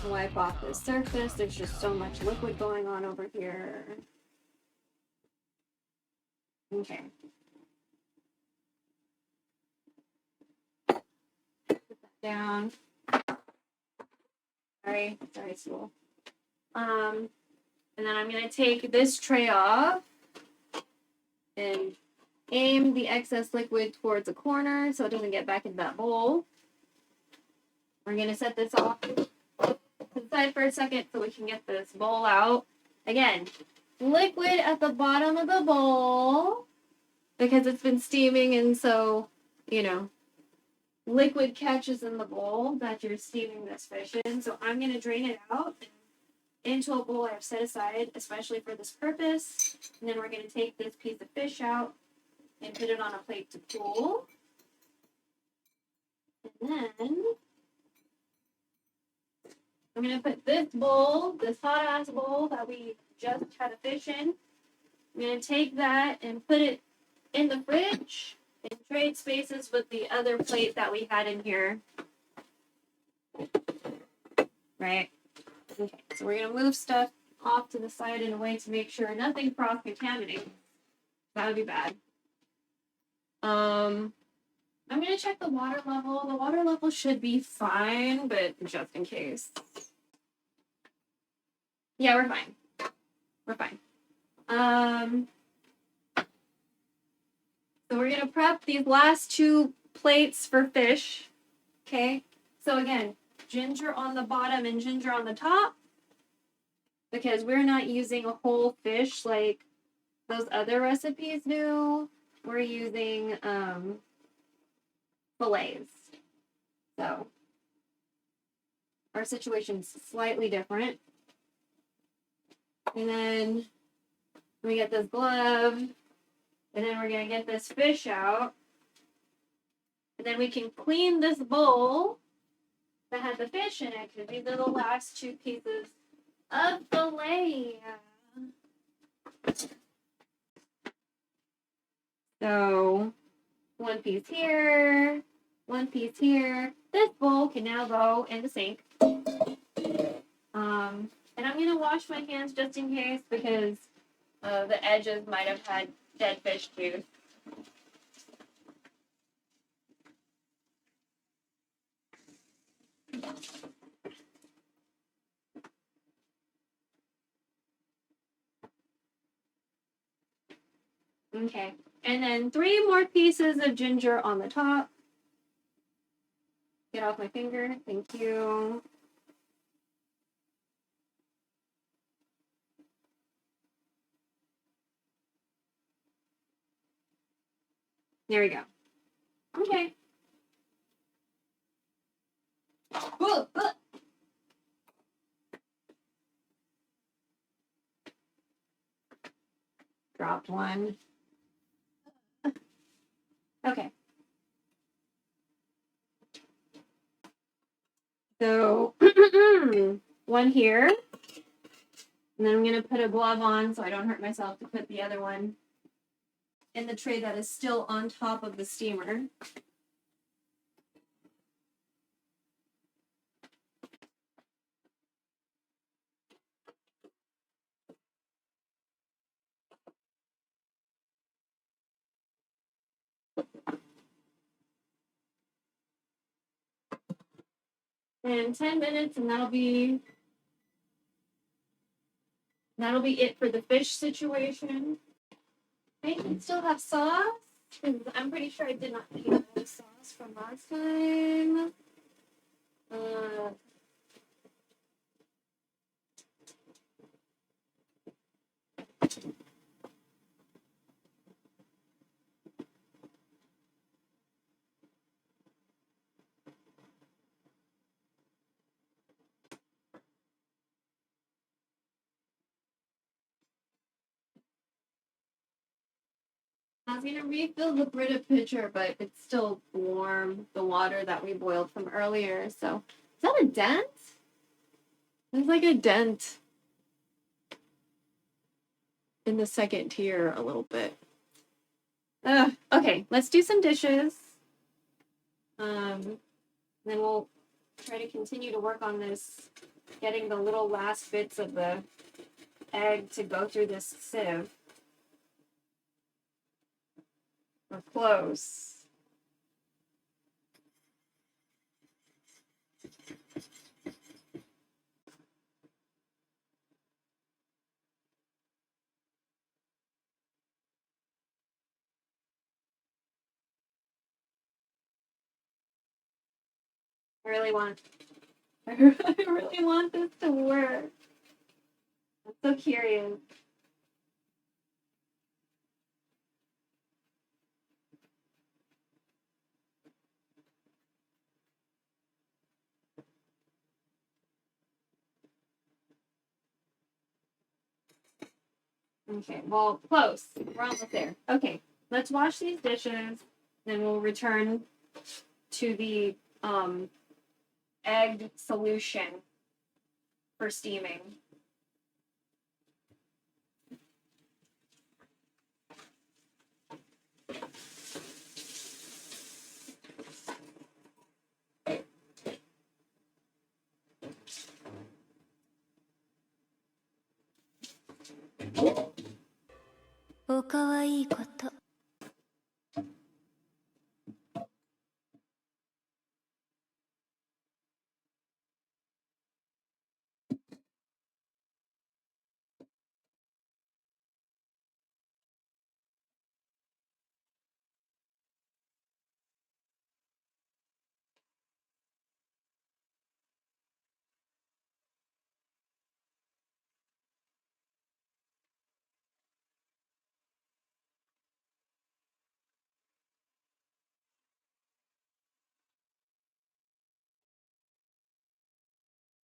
Wipe off the surface. There's just so much liquid going on over here. Okay. Put that down. Sorry, stool. And then I'm gonna take this tray off and aim the excess liquid towards a corner so it doesn't get back into that bowl. We're gonna set this off to the side for a second so we can get this bowl out. Again, liquid at the bottom of the bowl because it's been steaming, and so, you know, liquid catches in the bowl that you're steaming this fish in. So I'm going to drain it out into a bowl I've set aside especially for this purpose. And then we're going to take this piece of fish out and put it on a plate to cool. And then I'm going to put this bowl, this hot ass bowl that we just had a fish in. I'm going to take that and put it in the fridge and trade spaces with the other plate that we had in here. Right? Okay, so we're going to move stuff off to the side in a way to make sure nothing cross-contaminates. That would be bad. I'm going to check the water level. The water level should be fine, but just in case. Yeah, we're fine. We're fine. So we're going to prep these last two plates for fish. Okay? So again, ginger on the bottom and ginger on the top. Because we're not using a whole fish like those other recipes do. We're using fillets. So our situation's slightly different. And then we get this glove. And then we're going to get this fish out. And then we can clean this bowl that had the fish in it, because these are the last two pieces of fillet. So, one piece here, one piece here. This bowl can now go in the sink. And I'm going to wash my hands just in case, because the edges might have had dead fish juice. Okay, and then 3 more pieces of ginger on the top. Get off my finger, thank you. There we go. Okay. Dropped one. Okay. So, one here. And then I'm going to put a glove on so I don't hurt myself to put the other one in the tray that is still on top of the steamer. And 10 minutes, and that'll be it for the fish situation. I can still have sauce, because I'm pretty sure I did not eat the sauce from last time. I was gonna refill the Brita pitcher, but it's still warm, the water that we boiled from earlier. So, is that a dent? There's like a dent in the second tier a little bit. Okay, let's do some dishes. Then we'll try to continue to work on this, getting the little last bits of the egg to go through this sieve. We're close. I really want this to work. I'm so curious. Okay, well, close. We're almost there. Okay, let's wash these dishes, then we'll return to the egg solution for steaming.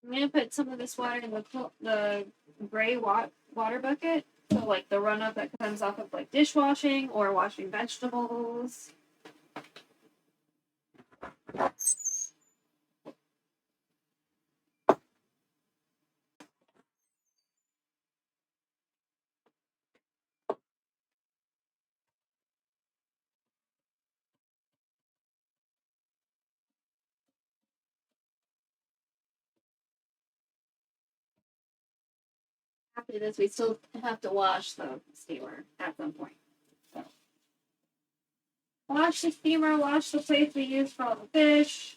I'm gonna put some of this water in the gray water bucket, So like the run up that comes off of like dishwashing or washing vegetables. After this, we still have to wash the steamer at some point. So, wash the steamer, wash the plates we use for all the fish.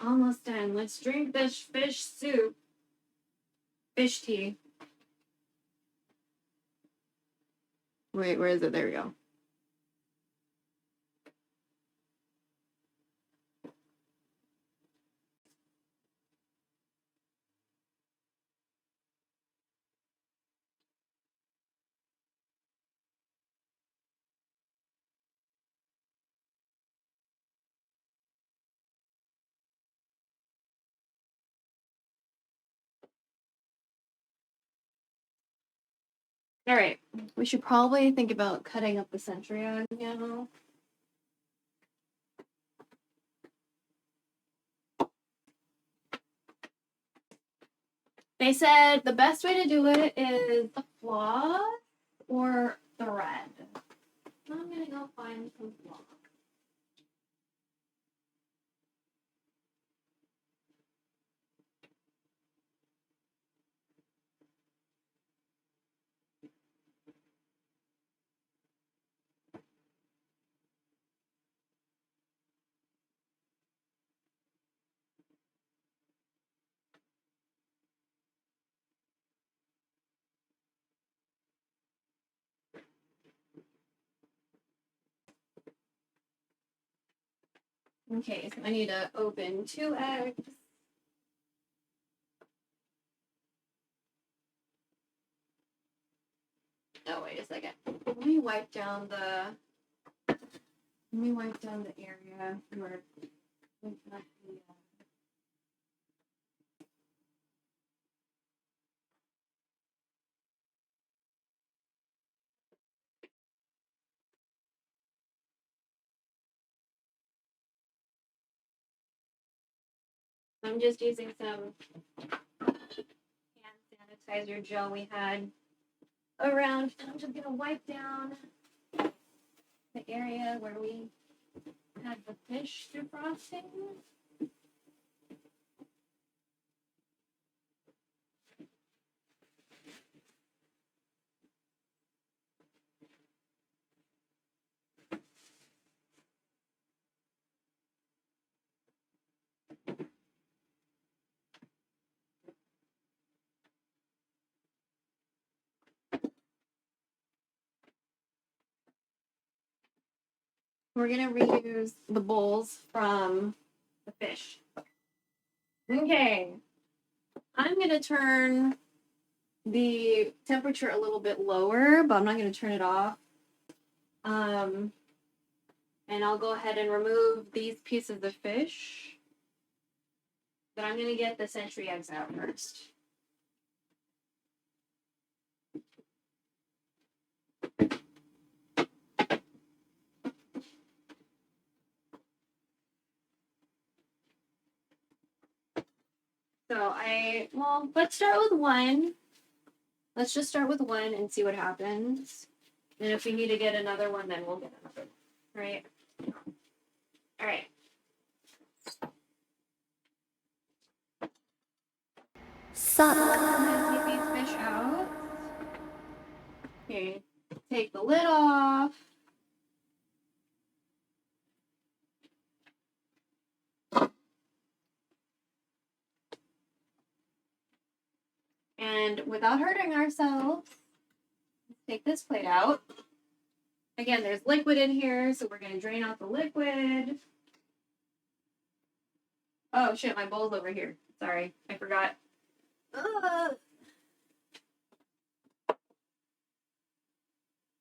Almost done. Let's drink this fish soup. Fish tea. Wait, where is it? There we go. All right. We should probably think about cutting up the century egg now. They said the best way to do it is a floss or thread. I'm gonna go find some floss. Okay, so I need to open 2 eggs. Oh, wait a second. Let me wipe down the area where we've got the, I'm just using some hand sanitizer gel we had around, and I'm just gonna wipe down the area where we had the fish defrosting. We're gonna reuse the bowls from the fish. Okay, I'm gonna turn the temperature a little bit lower, but I'm not gonna turn it off. And I'll go ahead and remove these pieces of fish. But I'm gonna get the century eggs out first. So let's start with one. Let's just start with one and see what happens. And if we need to get another one, then we'll get another one, right? All right. Suck. I'm gonna take these fish out. Okay, take the lid off. And without hurting ourselves, take this plate out. Again, there's liquid in here, so we're gonna drain out the liquid. Oh shit, my bowl's over here. Sorry, I forgot.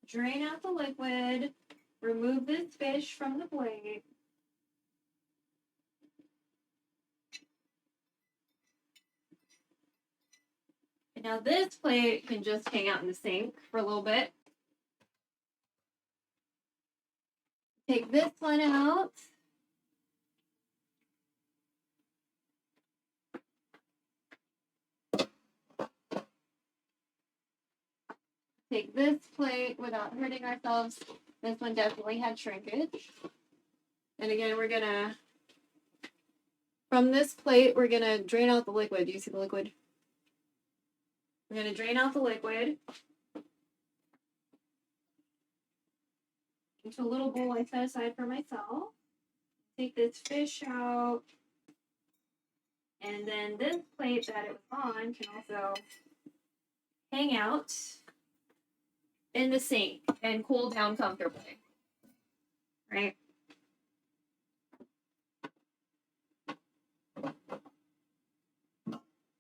Drain out the liquid. Remove this fish from the plate. And now this plate can just hang out in the sink for a little bit. Take this one out. Take this plate without hurting ourselves. This one definitely had shrinkage. And again, from this plate, we're gonna drain out the liquid. Do you see the liquid? We're gonna drain out the liquid into a little bowl I set aside for myself. Take this fish out. And then this plate that it was on can also hang out in the sink and cool down comfortably. Right?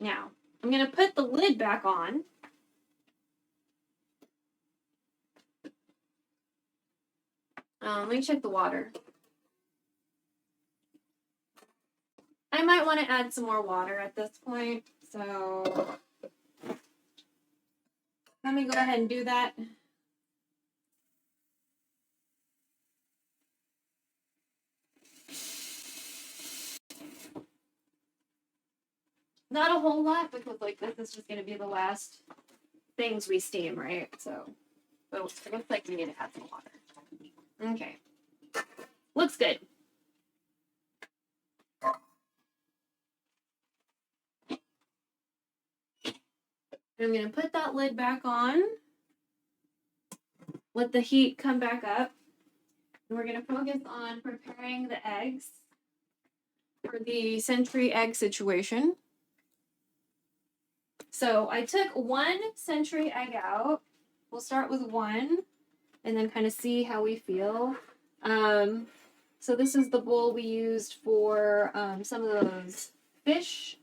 Now, I'm going to put the lid back on. Let me check the water. I might want to add some more water at this point, so let me go ahead and do that. Not a whole lot because like this is just gonna be the last things we steam, right? So it looks like we need to add some water. Okay. Looks good. I'm gonna put that lid back on. Let the heat come back up. And we're gonna focus on preparing the eggs for the century egg situation. So I took 1 century egg out. We'll start with 1 and then kind of see how we feel. So this is the bowl we used for some of those fish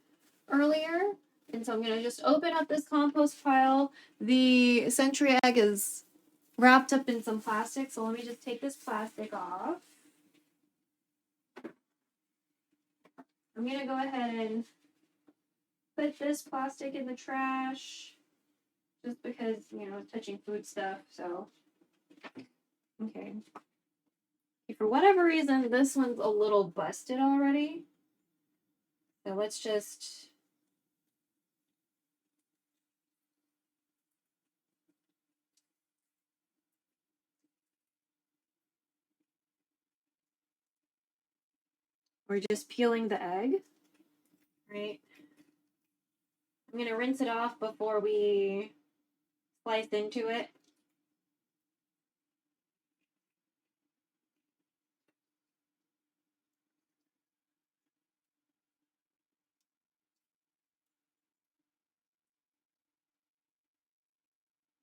earlier. And so I'm going to just open up this compost pile. The century egg is wrapped up in some plastic, so let me just take this plastic off. I'm going to go ahead and put this plastic in the trash just because, you know, it's touching food stuff, so. Okay. For whatever reason, this one's a little busted already. So let's just. We're just peeling the egg, right? I'm gonna rinse it off before we slice into it.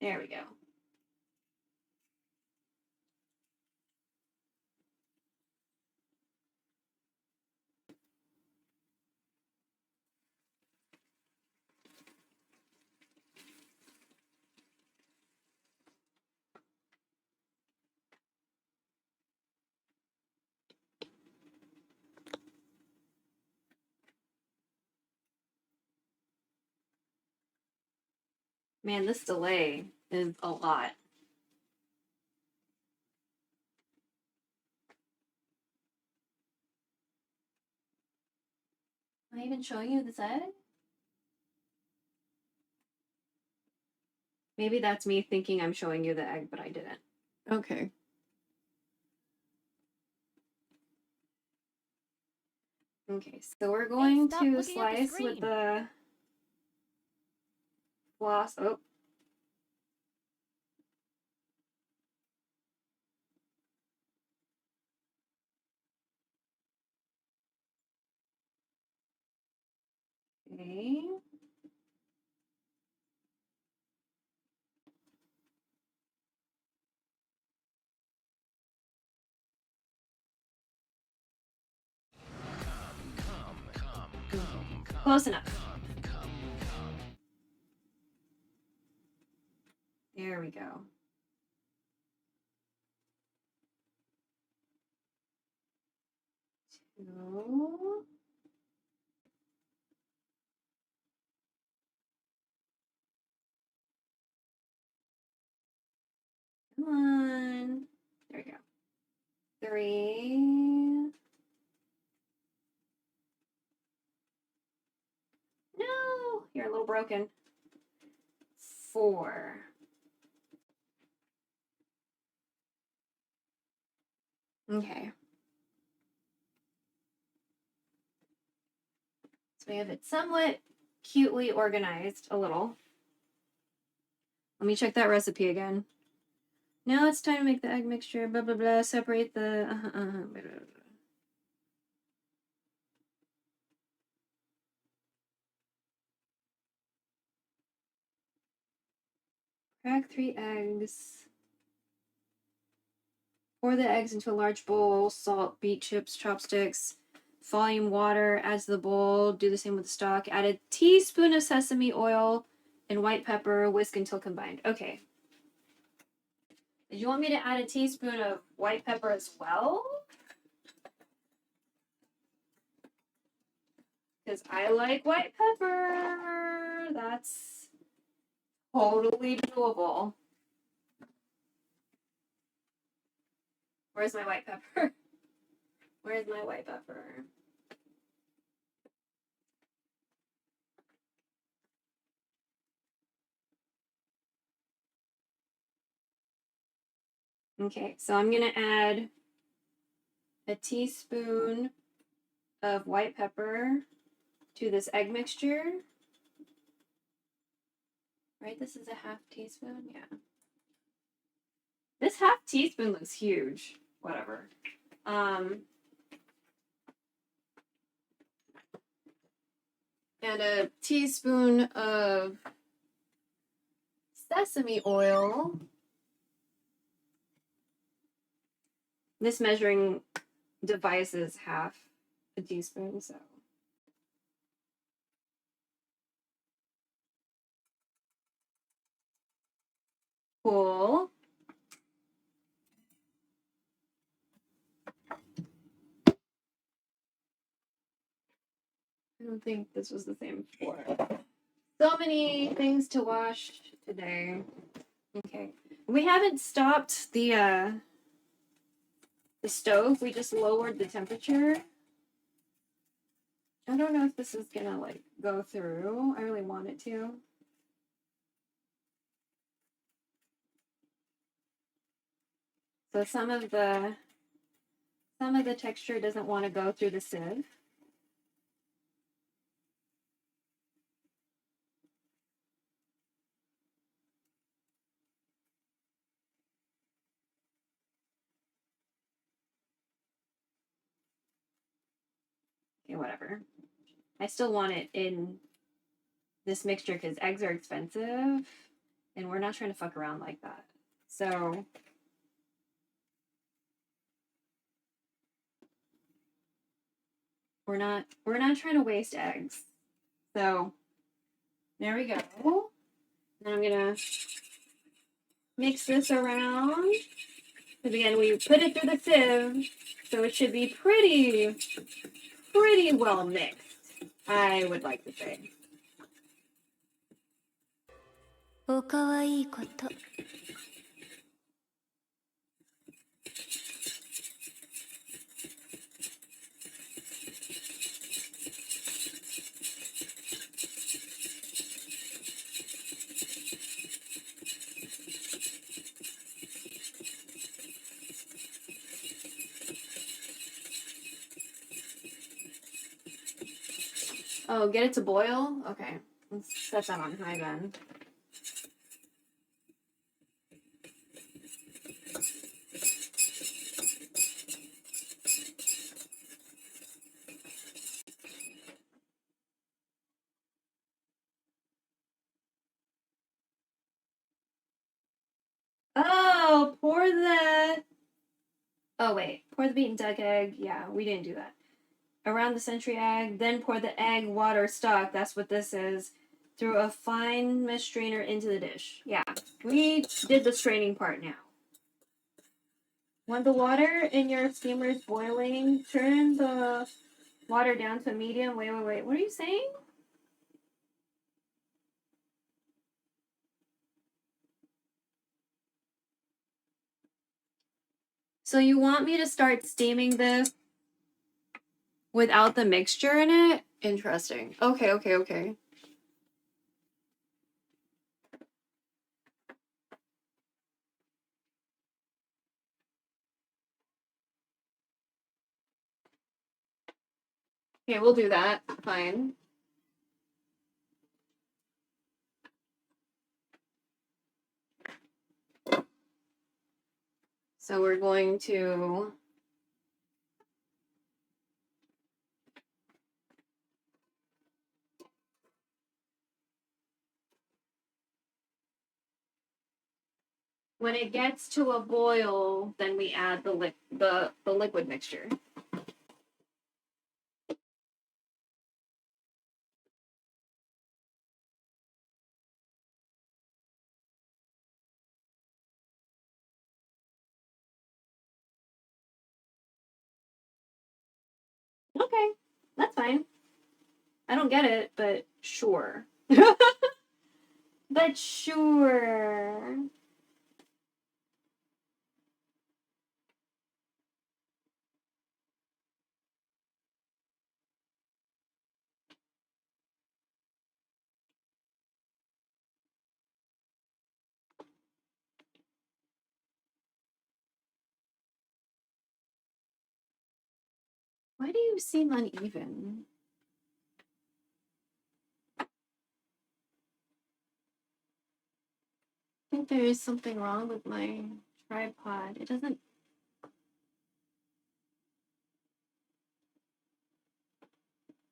There we go. Man, this delay is a lot. Am I even showing you this egg? Maybe that's me thinking I'm showing you the egg, but I didn't. Okay. Okay, so we're going to slice with the floss. Oh. Okay. Close enough. There we go. Two. Come on. There we go. 3. No, you're a little broken. 4. Okay. So we have it somewhat cutely organized a little. Let me check that recipe again. Now it's time to make the egg mixture, blah, blah, blah. Separate the, blah, blah, blah. Crack 3 eggs. Pour the eggs into a large bowl. Salt, beet chips, chopsticks. Volume water. Add to the bowl. Do the same with the stock. Add a teaspoon of sesame oil and white pepper. Whisk until combined. Okay. Did you want me to add a teaspoon of white pepper as well? Because I like white pepper. That's totally doable. Where's my white pepper? Where's my white pepper? Okay, so I'm gonna add a teaspoon of white pepper to this egg mixture. Right, this is a half teaspoon, yeah. This half teaspoon looks huge. Whatever. And a teaspoon of sesame oil. This measuring device is half a teaspoon, so. Cool. I don't think this was the same before. So many things to wash today. Okay. We haven't stopped the stove. We just lowered the temperature. I don't know if this is gonna like go through. I really want it to. So some of the texture doesn't want to go through the sieve. Okay, whatever. I still want it in this mixture because eggs are expensive and we're not trying to fuck around like that. So we're not trying to waste eggs. So there we go. Now I'm gonna mix this around. Because again, we put it through the sieve, so it should be pretty well mixed, I would like to say. おかわいいこと Oh, get it to boil? Okay. Let's set that on high then. Oh, pour the... Oh, wait. Pour the beaten duck egg. Yeah, we didn't do that. Around the century egg, then pour the egg water stock, that's what this is, through a fine mesh strainer into the dish. Yeah, we did the straining part now. When the water in your steamer is boiling, turn the water down to medium. Wait. What are you saying? So you want me to start steaming this without the mixture in it? Interesting. Okay. Okay, we'll do that. Fine. So we're going to when it gets to a boil, then we add the liquid mixture. Okay, that's fine. I don't get it, but sure. But sure. Why do you seem uneven? I think there is something wrong with my tripod. It doesn't.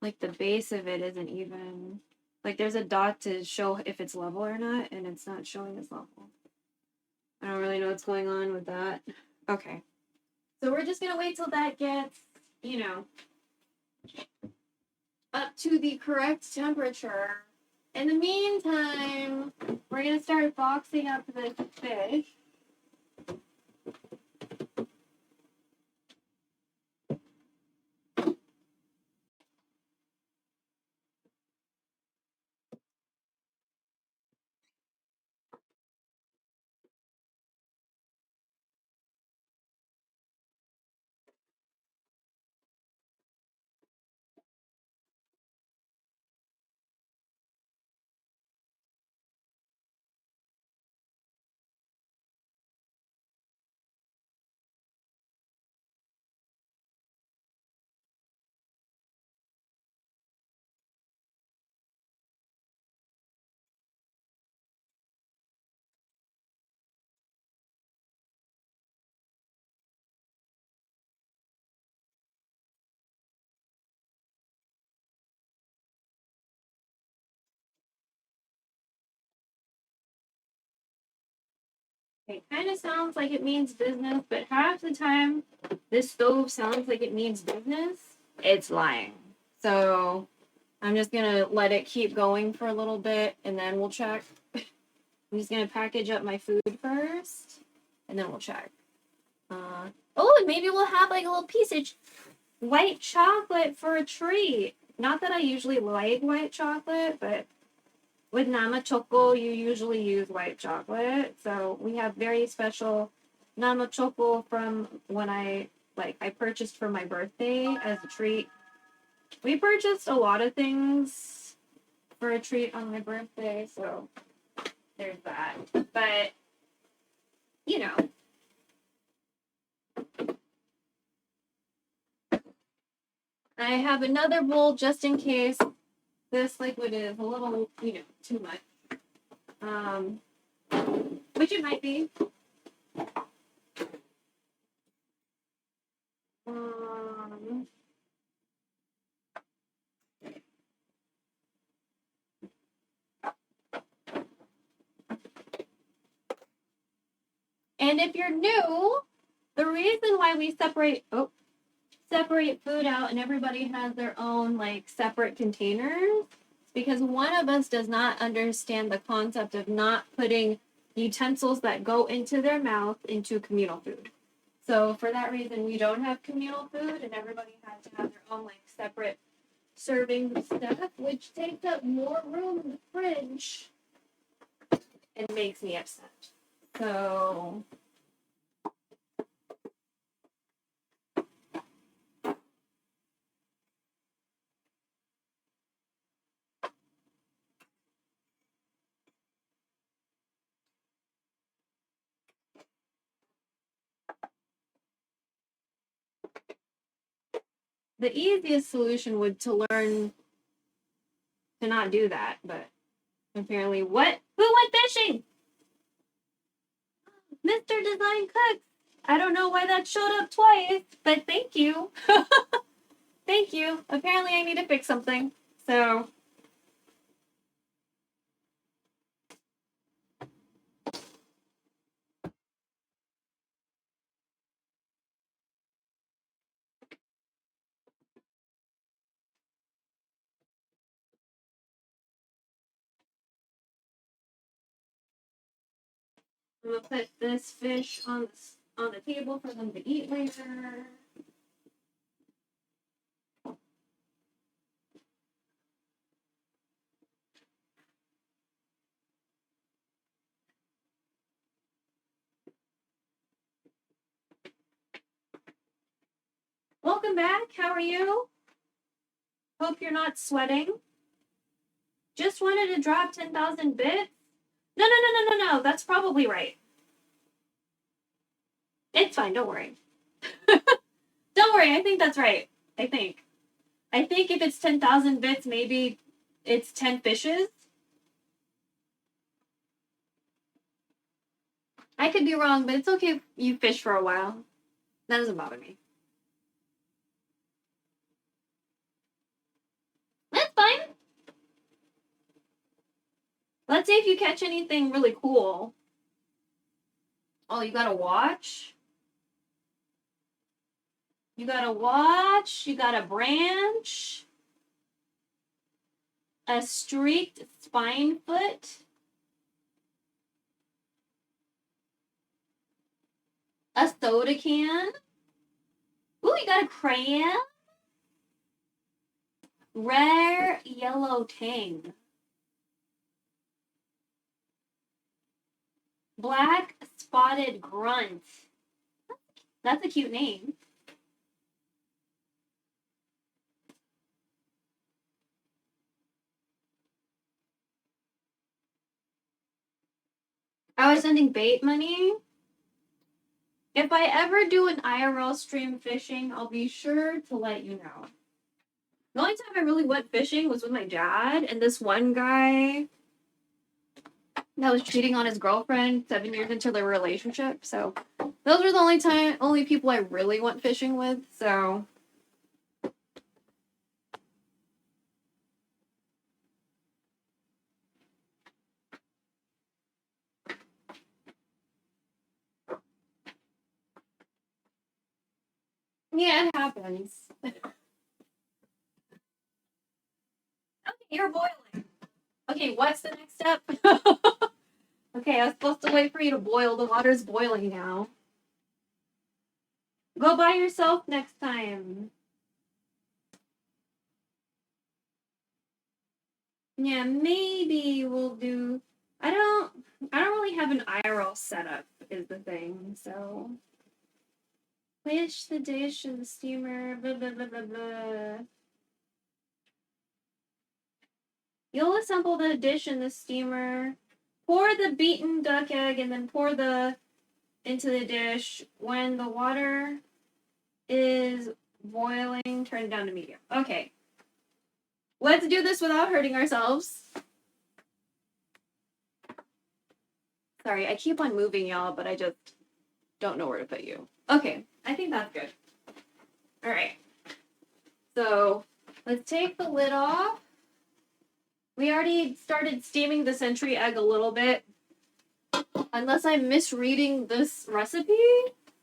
Like the base of it isn't even. Like there's a dot to show if it's level or not, and it's not showing as level. I don't really know what's going on with that. Okay. So we're just gonna wait till that gets, you know, up to the correct temperature. In the meantime, we're gonna start boxing up this fish. It kind of sounds like it means business, but half the time this stove sounds like it means business. It's lying. So I'm just gonna let it keep going for a little bit and then we'll check. I'm just gonna package up my food first and then we'll check. Oh, and maybe we'll have like a little piece of white chocolate for a treat. Not that I usually like white chocolate, but with Nama Choco, you usually use white chocolate. So we have very special Nama Choco from when I purchased for my birthday as a treat. We purchased a lot of things for a treat on my birthday, so there's that. But, you know. I have another bowl just in case this liquid is a little, too much. Which it might be. And if you're new, the reason why we separate food out and everybody has their own separate containers is because one of us does not understand the concept of not putting utensils that go into their mouth into communal food. So for that reason, we don't have communal food and everybody has to have their own separate serving stuff, which takes up more room in the fridge and makes me upset. So the easiest solution would to learn to not do that, but apparently who went fishing? Mr. Design Cooks. I don't know why that showed up twice, but thank you. Thank you. Apparently I need to fix something. So I'm gonna put this fish on the table for them to eat later. Welcome back. How are you? Hope you're not sweating. Just wanted to drop 10,000 bits. No. That's probably right. It's fine. Don't worry. Don't worry. I think that's right. I think if it's 10,000 bits, maybe it's 10 fishes. I could be wrong, but it's okay if you fish for a while. That doesn't bother me. That's fine. Let's see if you catch anything really cool. Oh, you gotta watch? You gotta watch? You got a branch? A streaked spine foot? A soda can? Ooh, you got a crayon? Rare yellow tang. Black spotted grunt. That's a cute name. I was sending bait money. If I ever do an IRL stream fishing, I'll be sure to let you know. The only time I really went fishing was with my dad and this one guy that was cheating on his girlfriend 7 years into their relationship. So those were the only people I really went fishing with. So yeah, it happens. Okay, you're boiling. Okay, what's the next step? Okay, I was supposed to wait for you to boil. The water's boiling now. Go by yourself next time. Yeah, maybe we'll do. I don't really have an IRL setup is the thing, so place the dish in the steamer, blah blah blah blah blah. You'll assemble the dish in the steamer, pour the beaten duck egg, and then pour into the dish. When the water is boiling, turn it down to medium. Okay. Let's do this without hurting ourselves. Sorry, I keep on moving y'all, but I just don't know where to put you. Okay, I think that's good. All right. So let's take the lid off. We already started steaming the century egg a little bit. Unless I'm misreading this recipe,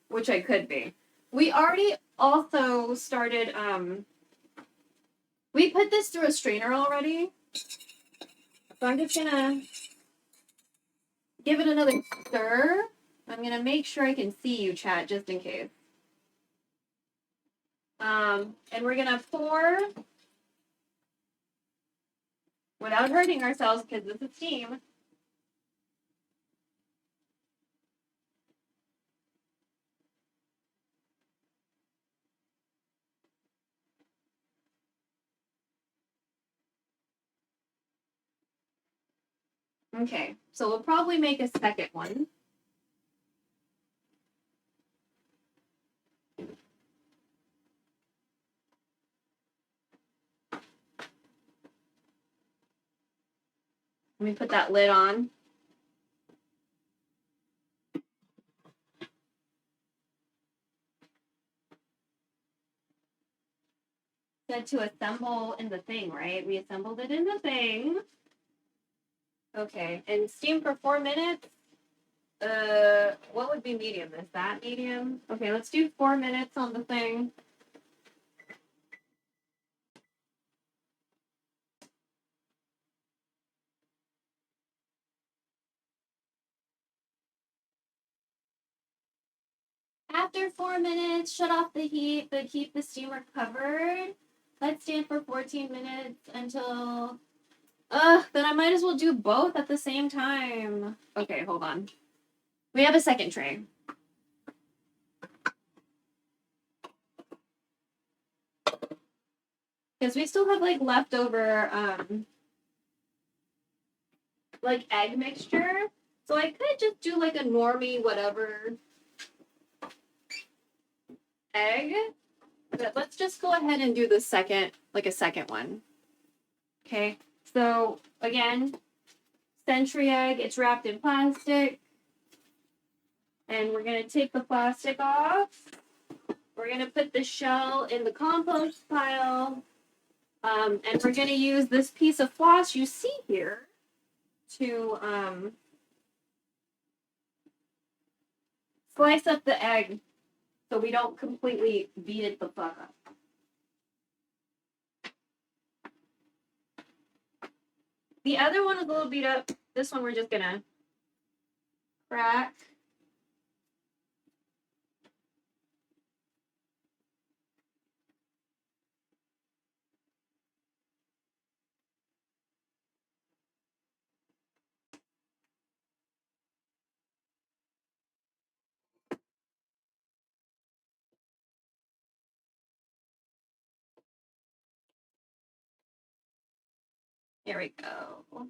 which I could be. We already also started, we put this through a strainer already. So I'm just gonna give it another stir. I'm gonna make sure I can see you, chat, just in case. And we're gonna pour without hurting ourselves because this is steam. Okay, so we'll probably make a second one. Let me put that lid on. Said to assemble in the thing, right? We assembled it in the thing. Okay, and steam for 4 minutes. What would be medium? Is that medium? Okay, let's do 4 minutes on the thing. After 4 minutes, shut off the heat, but keep the steamer covered. Let's stand for 14 minutes until... then I might as well do both at the same time. Okay, hold on. We have a second tray. Because we still have, like, leftover, like, egg mixture. So I could just do, like, a normie whatever egg. But let's just go ahead and do the second, like a second one. Okay, so again, century egg, it's wrapped in plastic. And we're gonna take the plastic off. We're gonna put the shell in the compost pile. And we're gonna use this piece of floss you see here to slice up the egg so we don't completely beat it the fuck up. The other one is a little beat up. This one we're just gonna crack. There we go.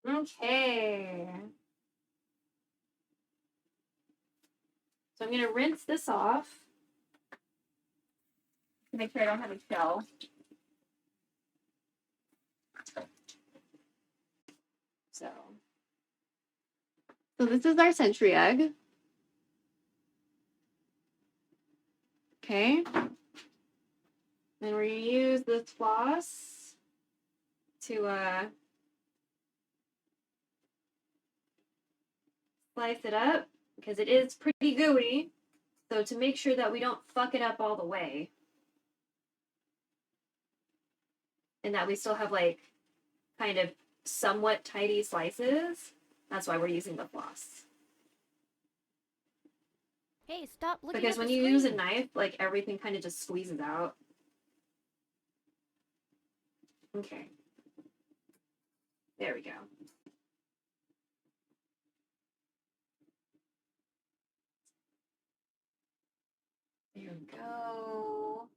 Okay. So I'm gonna rinse this off to make sure I don't have a shell. So this is our century egg. Okay. Then we're gonna use this floss to slice it up because it is pretty gooey. So to make sure that we don't fuck it up all the way. And that we still have like kind of somewhat tidy slices. That's why we're using the floss. Hey, stop looking Because at when the you screen. use a knife, like everything kind of just squeezes out. Okay. There we go. There we go.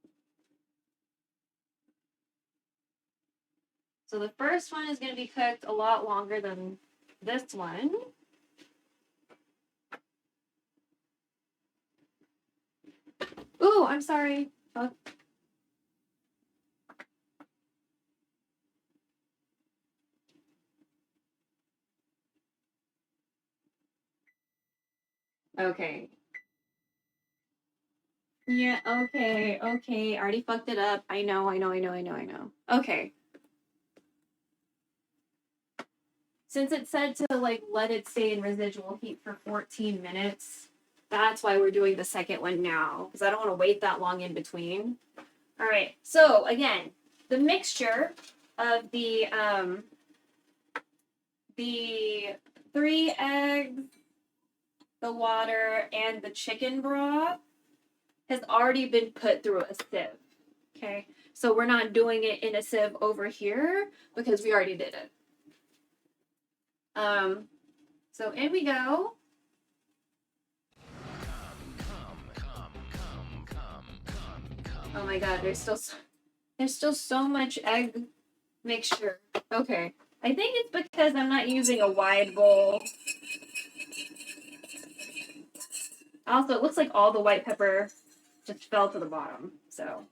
So the first one is going to be cooked a lot longer than this one. Ooh, I'm sorry. Oh. Okay. Yeah, okay, okay. I already fucked it up. I know. Okay. Since it said to like let it stay in residual heat for 14 minutes, that's why we're doing the second one now. Because I don't want to wait that long in between. Alright, so again, the mixture of the 3 eggs, the water, and the chicken broth has already been put through a sieve. Okay, so we're not doing it in a sieve over here because we already did it. So in we go. Oh my god, there's still so much egg mixture. Okay, I think it's because I'm not using a wide bowl. Also, it looks like all the white pepper just fell to the bottom, so.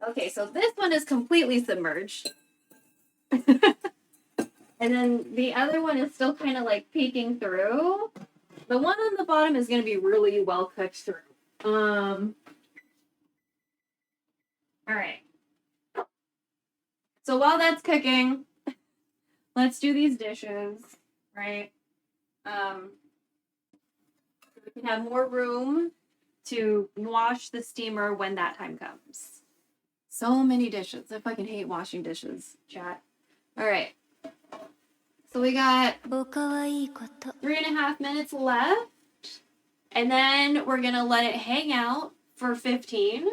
Okay, so this one is completely submerged. And then the other one is still kind of like peeking through. The one on the bottom is going to be really well cooked through. All right. So while that's cooking, let's do these dishes, right? We can have more room to wash the steamer when that time comes. So many dishes. I fucking hate washing dishes, chat. All right. So we got おかわいいこと 3.5 minutes left. And then we're gonna let it hang out for 15.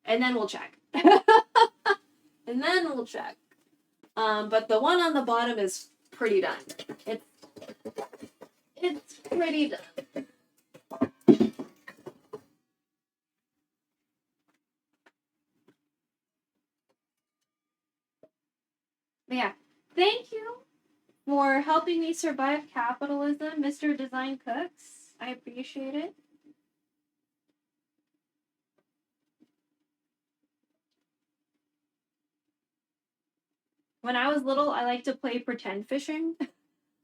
And then we'll check. And then we'll check. But the one on the bottom is pretty done. It's pretty done. But yeah, thank you for helping me survive capitalism, Mr. Design Cooks. I appreciate it. When I was little, I liked to play pretend fishing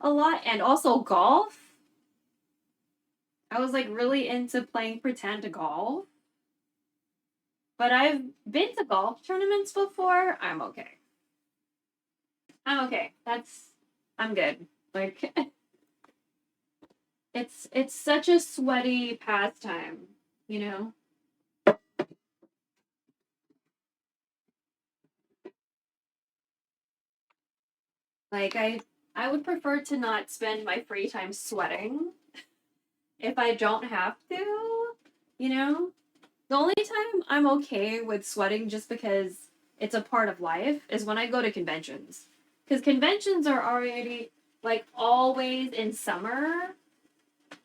a lot and also golf. I was like really into playing pretend golf. But I've been to golf tournaments before. I'm okay. I'm okay. I'm good. Like it's such a sweaty pastime, you know? Like I would prefer to not spend my free time sweating if I don't have to, you know? The only time I'm okay with sweating just because it's a part of life is when I go to conventions. Because conventions are already like always in summer.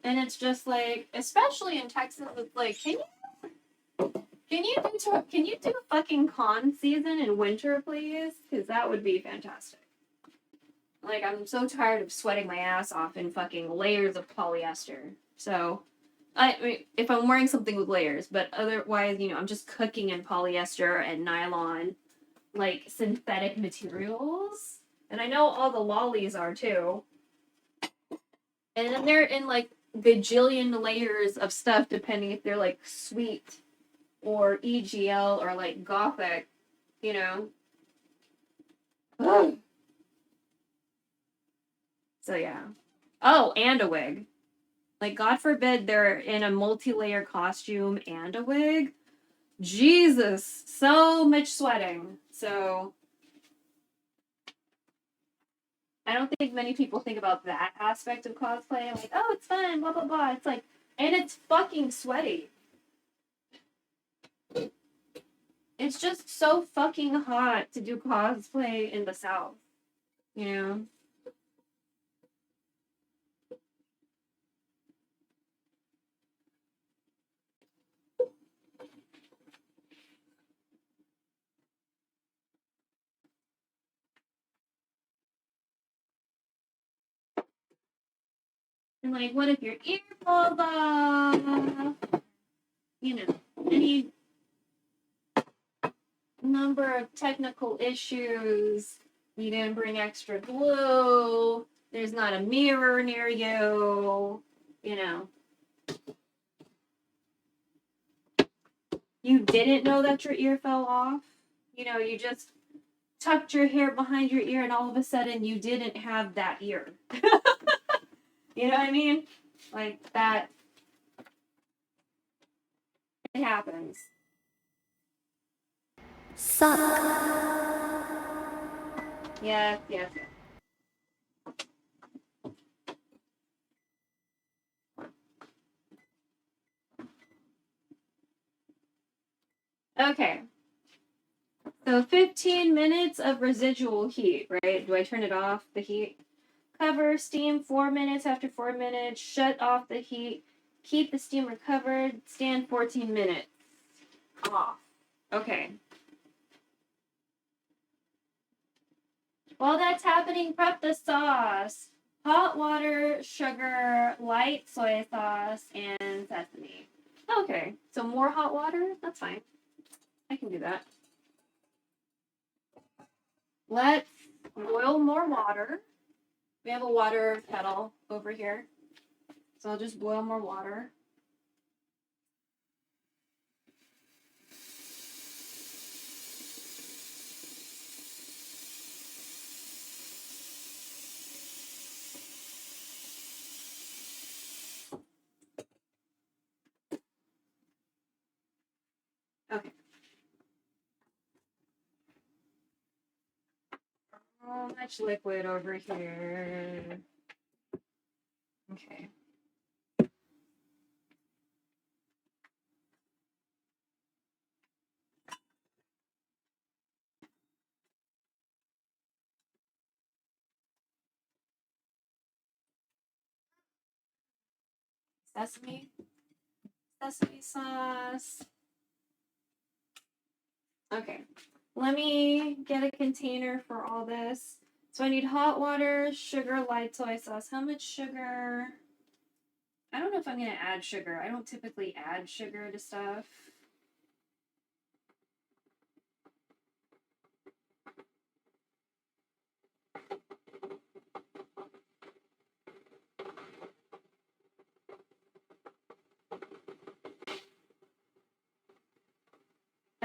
And it's just like, especially in Texas, it's like, can you do fucking con season in winter, please? Because that would be fantastic. Like, I'm so tired of sweating my ass off in fucking layers of polyester. So, I mean, if I'm wearing something with layers, but otherwise, you know, I'm just cooking in polyester and nylon, like synthetic materials. And I know all the lollies are too. And then they're in like bajillion layers of stuff, depending if they're like sweet or EGL or like gothic, you know. Ugh. So yeah. Oh, and a wig. Like, God forbid they're in a multi-layer costume and a wig. Jesus, so much sweating. So I don't think many people think about that aspect of cosplay. Like, oh, it's fun, blah, blah, blah. It's like, and it's fucking sweaty. It's just so fucking hot to do cosplay in the South, you know? And like, what if your ear falls off? You know, any number of technical issues. You didn't bring extra glue. There's not a mirror near you. You know. You didn't know that your ear fell off. You know, you just tucked your hair behind your ear and all of a sudden you didn't have that ear. You know what I mean? Like that. It happens. suck Yes, yes, yes. Okay. So 15 minutes of residual heat, right? Do I turn it off, the heat? Cover, steam 4 minutes. After 4 minutes, shut off the heat. Keep the steamer covered. Stand 14 minutes. Off. Okay. While that's happening, prep the sauce. Hot water, sugar, light soy sauce, and sesame. Okay, so more hot water? That's fine. I can do that. Let's boil more water. We have a water kettle over here. So I'll just boil more water. Okay. much liquid over here. Okay. Sesame sauce. Okay, let me get a container for all this. So I need hot water, sugar, light soy sauce. How much sugar? I don't know if I'm gonna add sugar. I don't typically add sugar to stuff.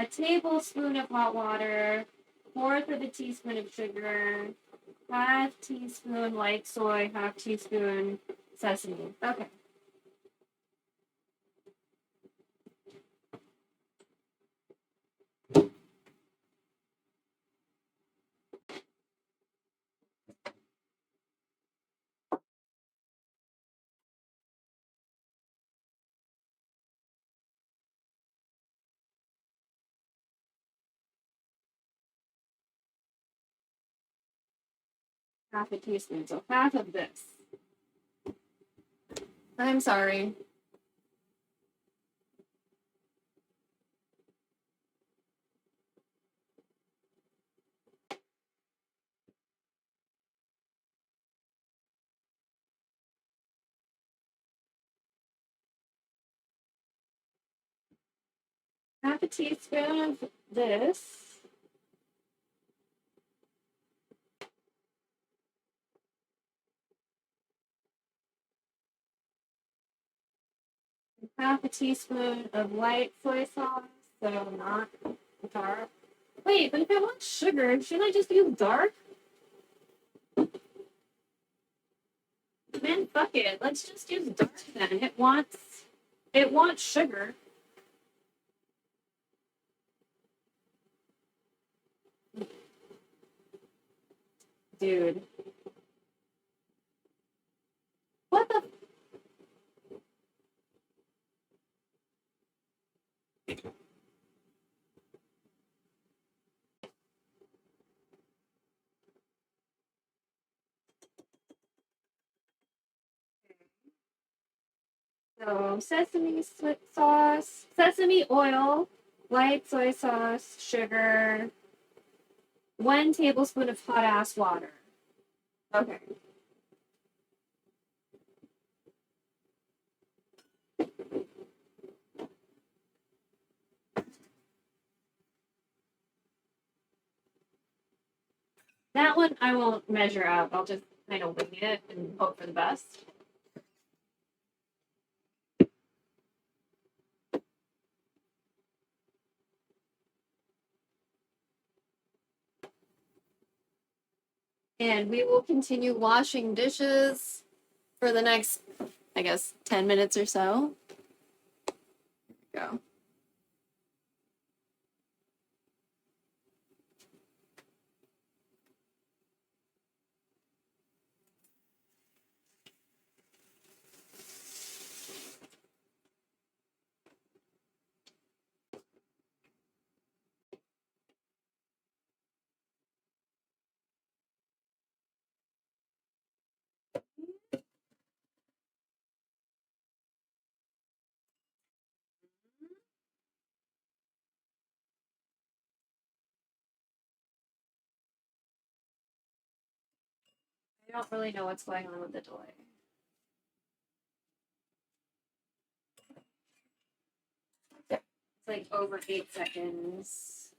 A tablespoon of hot water, 1/4 of a teaspoon of sugar, 1/2 teaspoon light soy, 1/2 teaspoon sesame. Okay. Half a teaspoon, so half of this. I'm sorry. Half a teaspoon of this. Half a teaspoon of white soy sauce, so not dark. Wait, but if I want sugar, shouldn't I just use dark? Man, fuck it. Let's just use dark then. It wants sugar. Dude. What the So sauce, sesame oil, light soy sauce, sugar, 1 tablespoon of hot ass water. Okay. That one I won't measure out. I'll just kind of wing it and hope for the best. And we will continue washing dishes for the next, I guess, 10 minutes or so. Go. I don't really know what's going on with the delay. It's like over 8 seconds.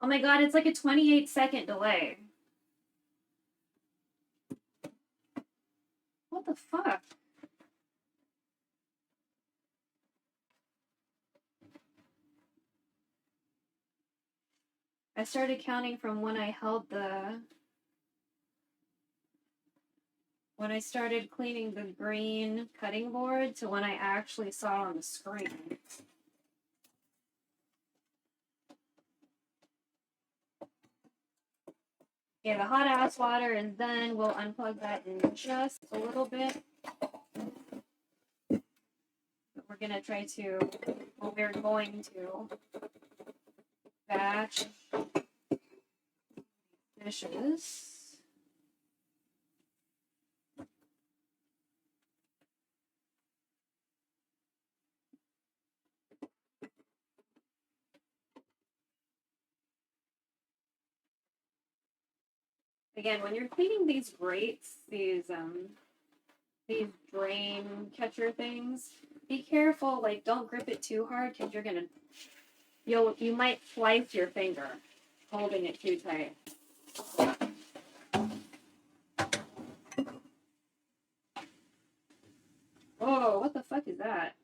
Oh my god, it's like a 28-second delay. What the fuck? I started counting from when I started cleaning the green cutting board to when I actually saw it on the screen. Yeah, the hot ass water, and then we'll unplug that in just a little bit. But we're gonna try to, well, we're going to batch dishes. Again, when you're cleaning these grates, these drain catcher things, be careful, like don't grip it too hard because you might slice your finger holding it too tight. Whoa, what the fuck is that?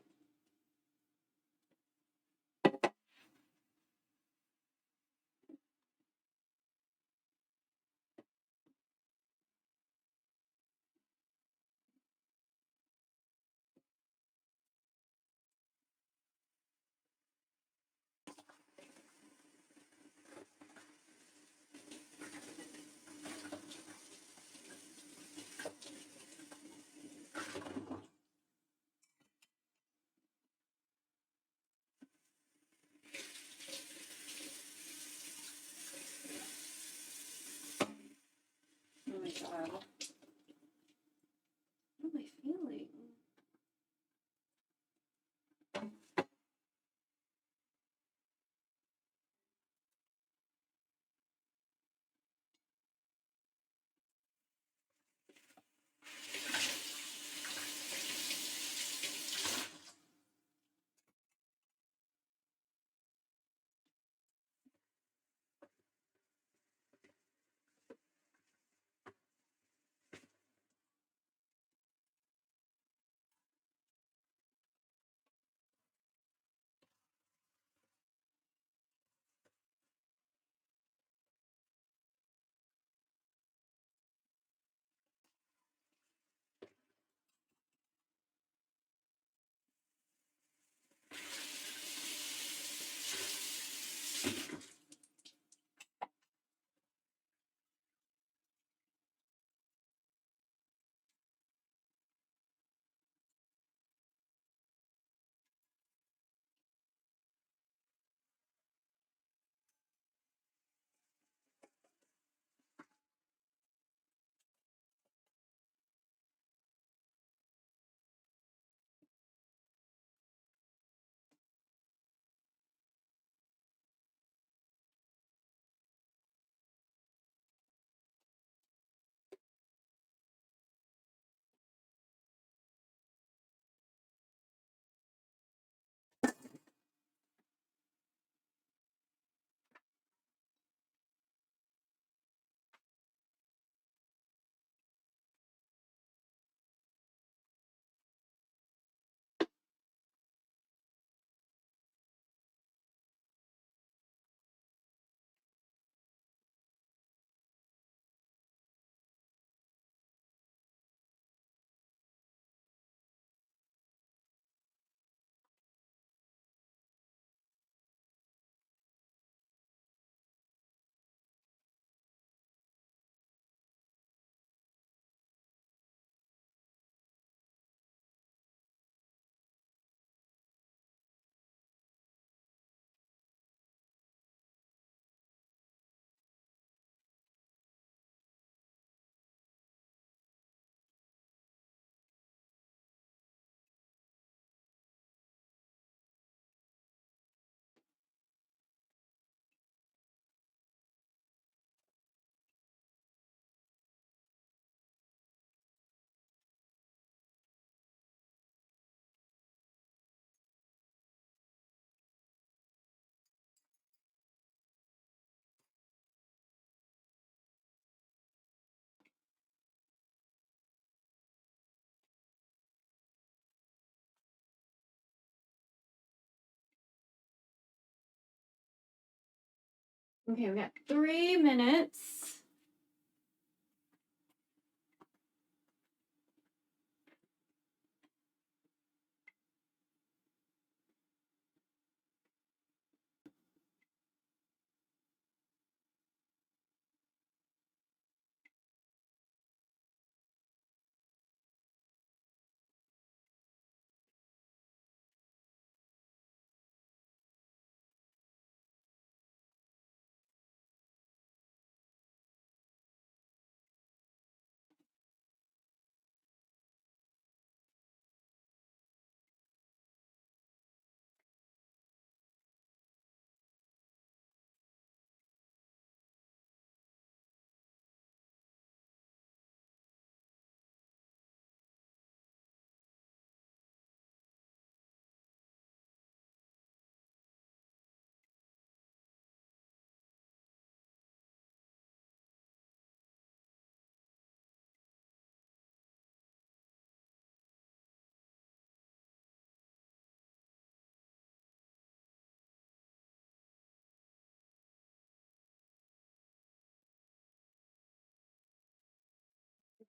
Oh my god. What am I feeling? Okay, we got 3 minutes.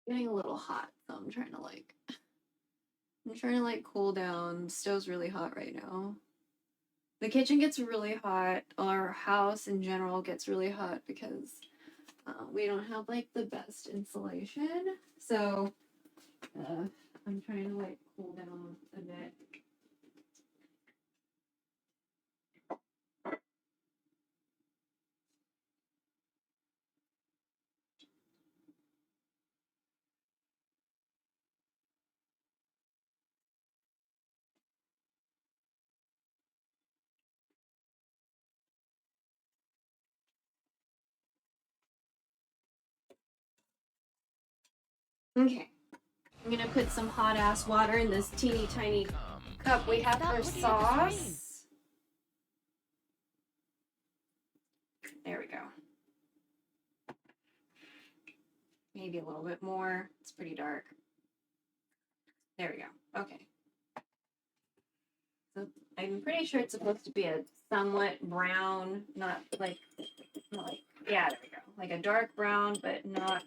Getting a little hot, so I'm trying to cool down. Stove's really hot right now. The kitchen gets really hot. Our house in general gets really hot because we don't have like the best insulation. So I'm trying to like cool down a bit. Okay. I'm gonna put some hot ass water in this teeny tiny cup we have for sauce. There we go. Maybe a little bit more. It's pretty dark. There we go. Okay. So I'm pretty sure it's supposed to be a somewhat brown, not like, yeah, there we go. Like a dark brown, but not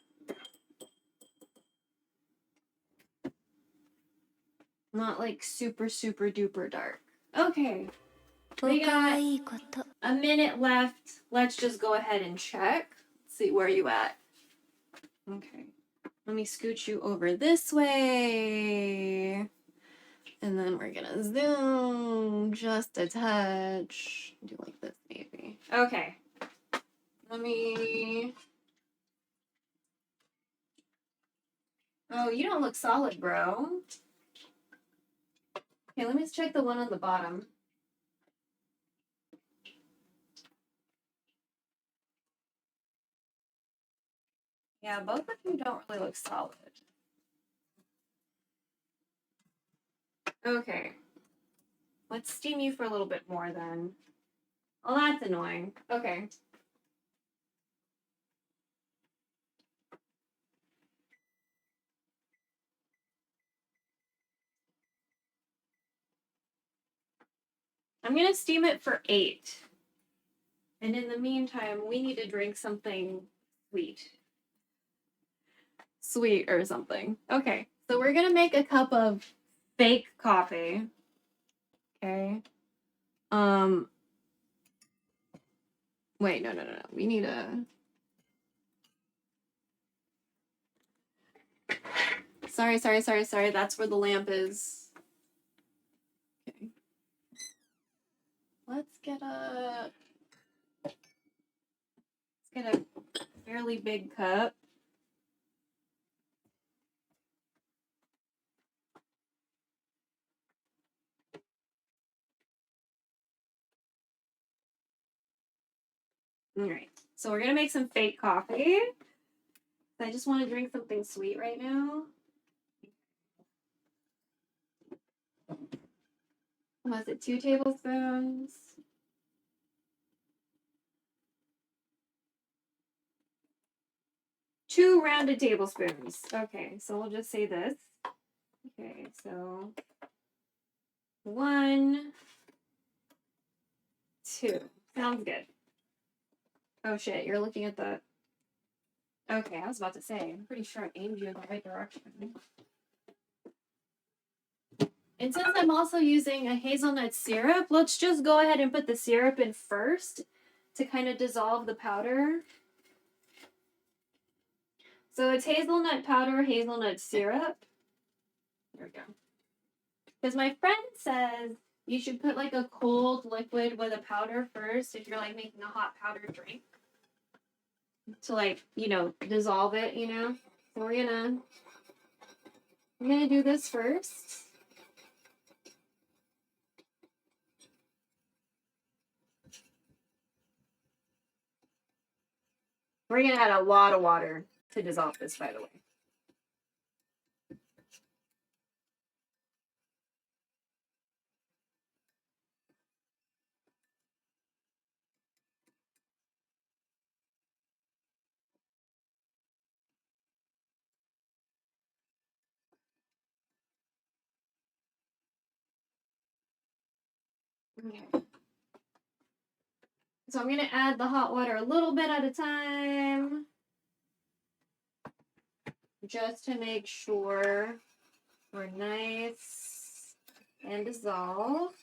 like super, super duper dark. Okay. We got a minute left. Let's just go ahead and check. Let's see where you at. Okay. Let me scoot you over this way. And then we're gonna zoom just a touch. Do like this maybe. Okay. Let me. Oh, you don't look solid, bro. Okay, let me just check the one on the bottom. Yeah, both of you don't really look solid. Okay. Let's steam you for a little bit more then. Oh, that's annoying. Okay. I'm gonna steam it for 8. And in the meantime, we need to drink something sweet. Sweet or something. Okay, so we're gonna make a cup of fake coffee. Okay. Wait, no. We need a. Sorry. That's where the lamp is. Okay. Let's get a fairly big cup. All right. So we're gonna make some fake coffee. I just want to drink something sweet right now. Was it 2 tablespoons? 2 rounded tablespoons. Okay, so we'll just say this. Okay, so 1, 2. Sounds good. Oh shit, you're looking at the... Okay, I was about to say, I'm pretty sure I aimed you in the right direction. And since I'm also using a hazelnut syrup, let's just go ahead and put the syrup in first to kind of dissolve the powder. So it's hazelnut powder, hazelnut syrup. There we go. Because my friend says you should put like a cold liquid with a powder first if you're like making a hot powder drink. To like, you know, dissolve it, you know? So we're gonna do this first. We're gonna add a lot of water to dissolve this, by the way. Okay. So I'm gonna add the hot water a little bit at a time, just to make sure we're nice and dissolved.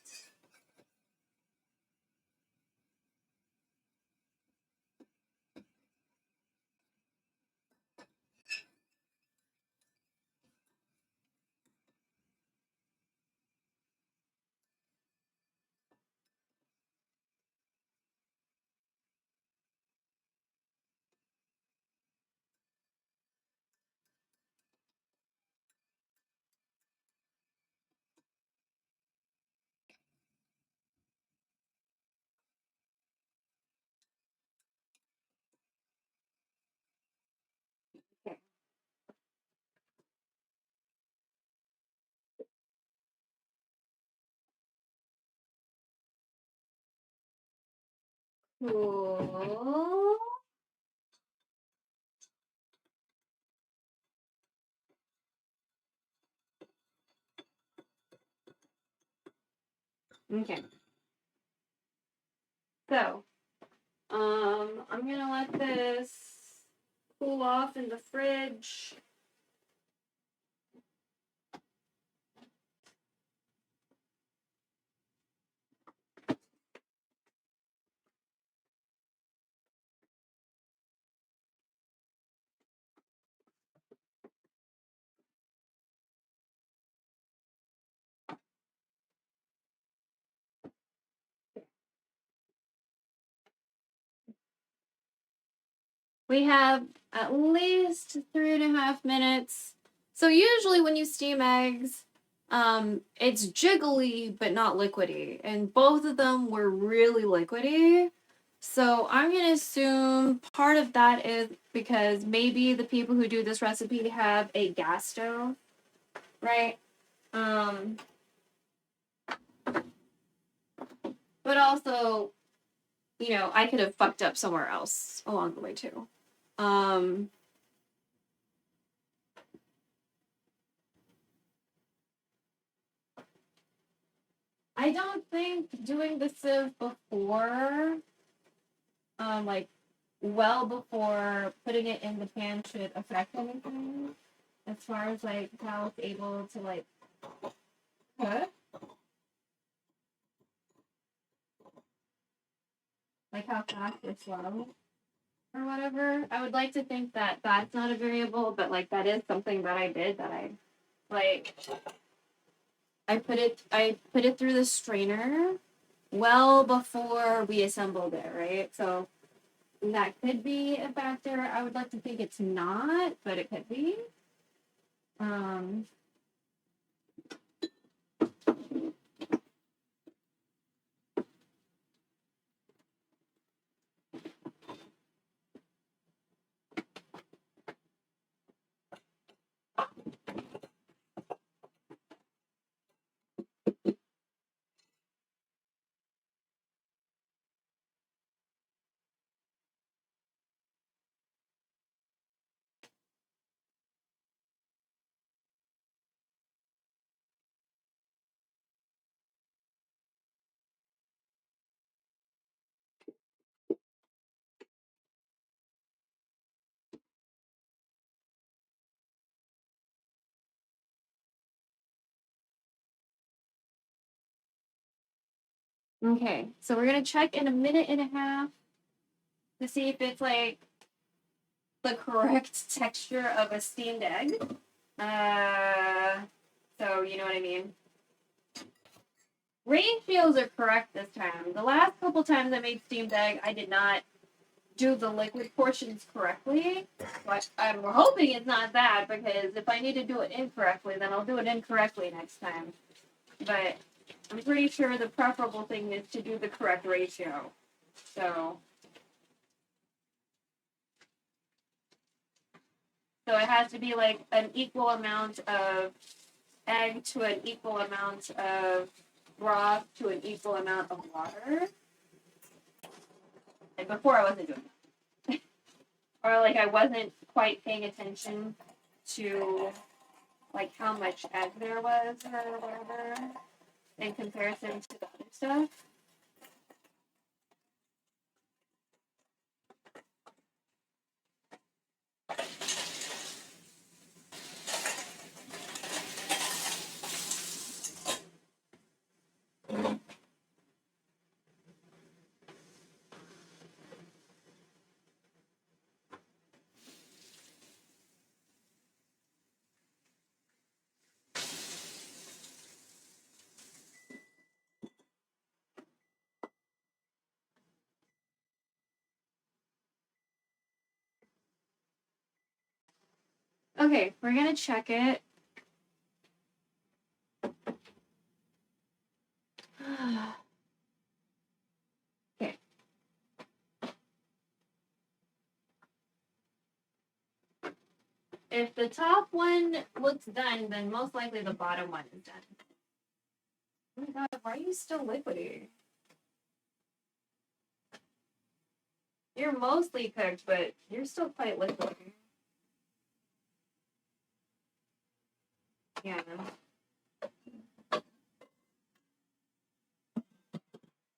Okay. Cool. Okay. So, I'm gonna let this cool off in the fridge. We have at least 3.5 minutes. So usually when you steam eggs, it's jiggly but not liquidy, and both of them were really liquidy. So I'm gonna assume part of that is because maybe the people who do this recipe have a gas stove, right? But also, you know, I could have fucked up somewhere else along the way too. I don't think doing the sieve before, like well before putting it in the pan should affect anything as far as like how it's able to like cook. Like how fast or slow or whatever. I would like to think that that's not a variable, but like that is something that I did that I like. I put it through the strainer well before we assembled it, right? So that could be a factor. I would like to think it's not, but it could be. Okay, so we're gonna check in a minute and a half to see if it's like the correct texture of a steamed egg. So you know what I mean. Ratios are correct this time. The last couple times I made steamed egg, I did not do the liquid portions correctly. But I'm hoping it's not that, because if I need to do it incorrectly, then I'll do it incorrectly next time. But I'm pretty sure the preferable thing is to do the correct ratio. So it has to be like an equal amount of egg to an equal amount of broth to an equal amount of water. And before I wasn't doing that. Or like I wasn't quite paying attention to like how much egg there was or whatever in comparison to the other stuff. Okay, we're gonna check it. Okay. If the top one looks done, then most likely the bottom one is done. Oh my god, why are you still liquidy? You're mostly cooked, but you're still quite liquidy. Yeah. Do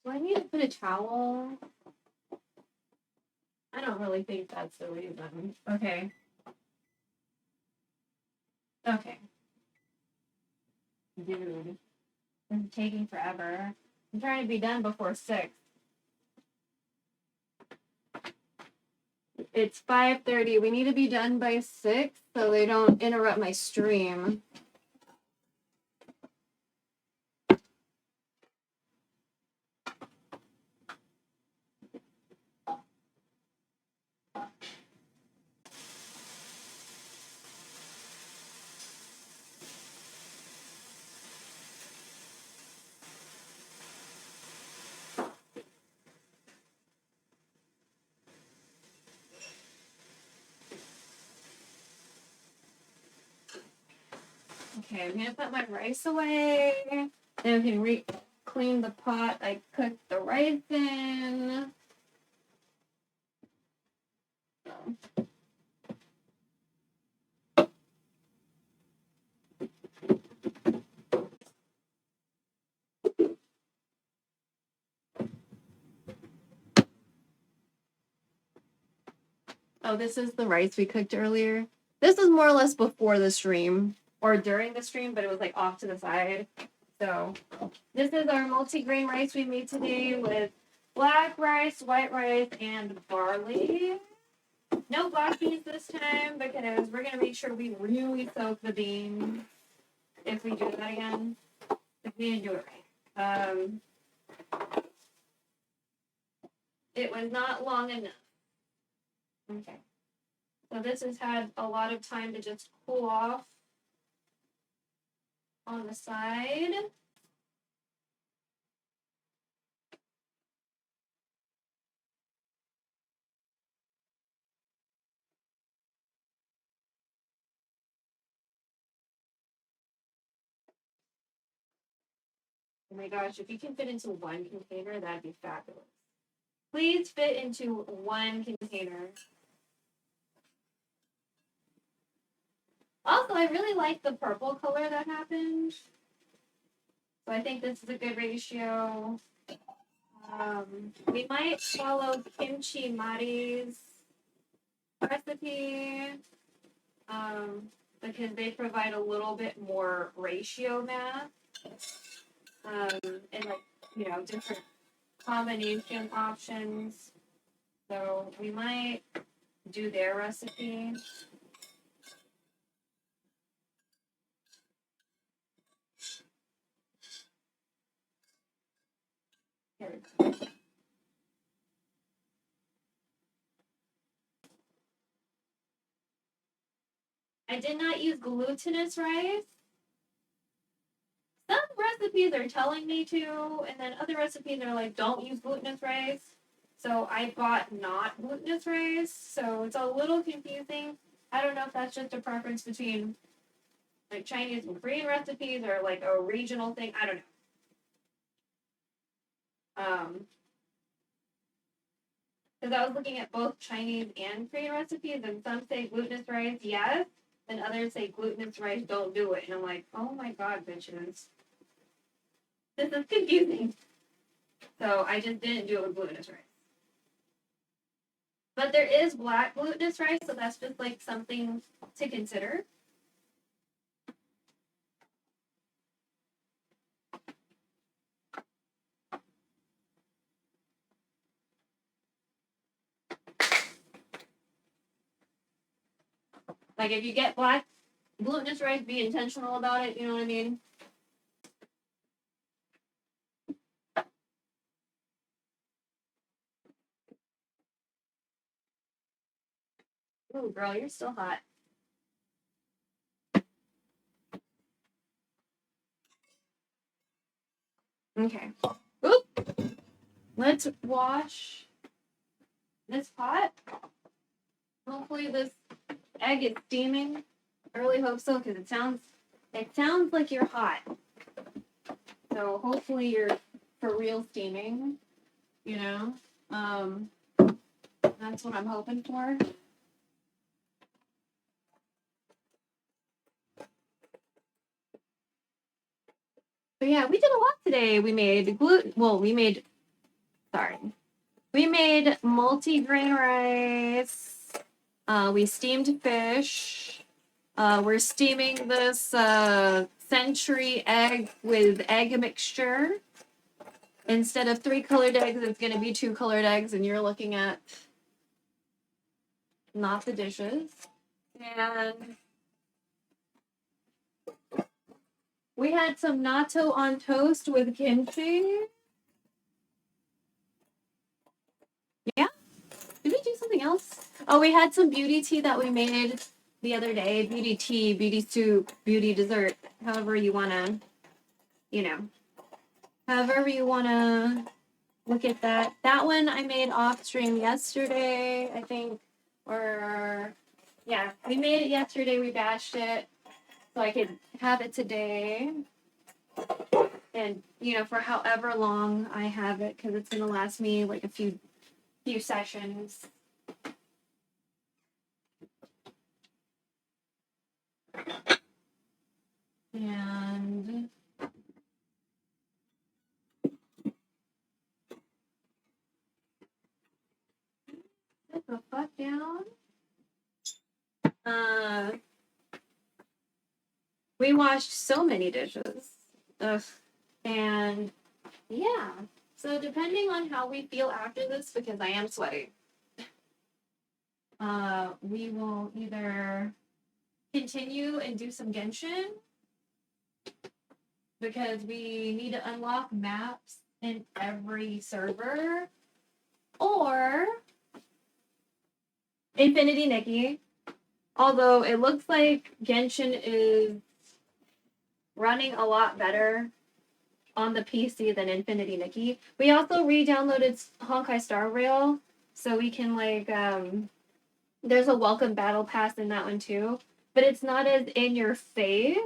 I need to put a towel? I don't really think that's the reason. Okay. Okay. Dude. It's taking forever. I'm trying to be done before 6. It's 5:30. We need to be done by 6 so they don't interrupt my stream. Okay, I'm gonna put my rice away. Then we can clean the pot I cooked the rice in. Oh, this is the rice we cooked earlier. This is more or less before the stream, or during the stream, but it was like off to the side. So this is our multigrain rice we made today with black rice, white rice, and barley. No black beans this time because we're gonna make sure we really soak the beans if we do that again. If we didn't do it right. It was not long enough. Okay. So this has had a lot of time to just cool off on the side. Oh my gosh, if you can fit into one container, that'd be fabulous. Please fit into one container. Also, I really like the purple color that happened. So I think this is a good ratio. We might follow Kimchi Mari's recipe because they provide a little bit more ratio math and like, you know, different combination options. So we might do their recipe. Here we go. I did not use glutinous rice. Some recipes are telling me to, and then other recipes are like, don't use glutinous rice. So I bought not glutinous rice, so it's a little confusing. I don't know if that's just a preference between like Chinese and Korean recipes or like a regional thing. I don't know. Because I was looking at both Chinese and Korean recipes, and some say glutinous rice, yes, and others say glutinous rice, don't do it. And I'm like, oh my god, bitches. This is confusing. So I just didn't do it with glutinous rice. But there is black glutinous rice, so that's just like something to consider. Like if you get black glutinous rice, be intentional about it, you know what I mean? Ooh, girl, you're still hot. Okay. Oop. Let's wash this pot. Hopefully this egg is steaming. I really hope so because it sounds like you're hot. So hopefully you're for real steaming, you know? That's what I'm hoping for. But yeah, we did a lot today. We made we made multigrain rice. We steamed fish. We're steaming this century egg with egg mixture. Instead of 3 colored eggs, it's going to be 2 colored eggs, and you're looking at not the dishes. And we had some natto on toast with kimchi. Yeah? Did we do something else? Oh, we had some beauty tea that we made the other day. Beauty tea, beauty soup, beauty dessert. However you want to, however you want to look at that. That one I made off stream yesterday, I think. Or, yeah, we made it yesterday. We batched it so I could have it today. And, for however long I have it, because it's going to last me like a few sessions. And put the fuck down. We washed so many dishes. Ugh. And yeah. So depending on how we feel after this, because I am sweating, we will either continue and do some Genshin, because we need to unlock maps in every server, or Infinity Nikki. Although it looks like Genshin is running a lot better on the PC than Infinity Nikki. We also re-downloaded Honkai Star Rail, so we can there's a welcome battle pass in that one too, but it's not as in your face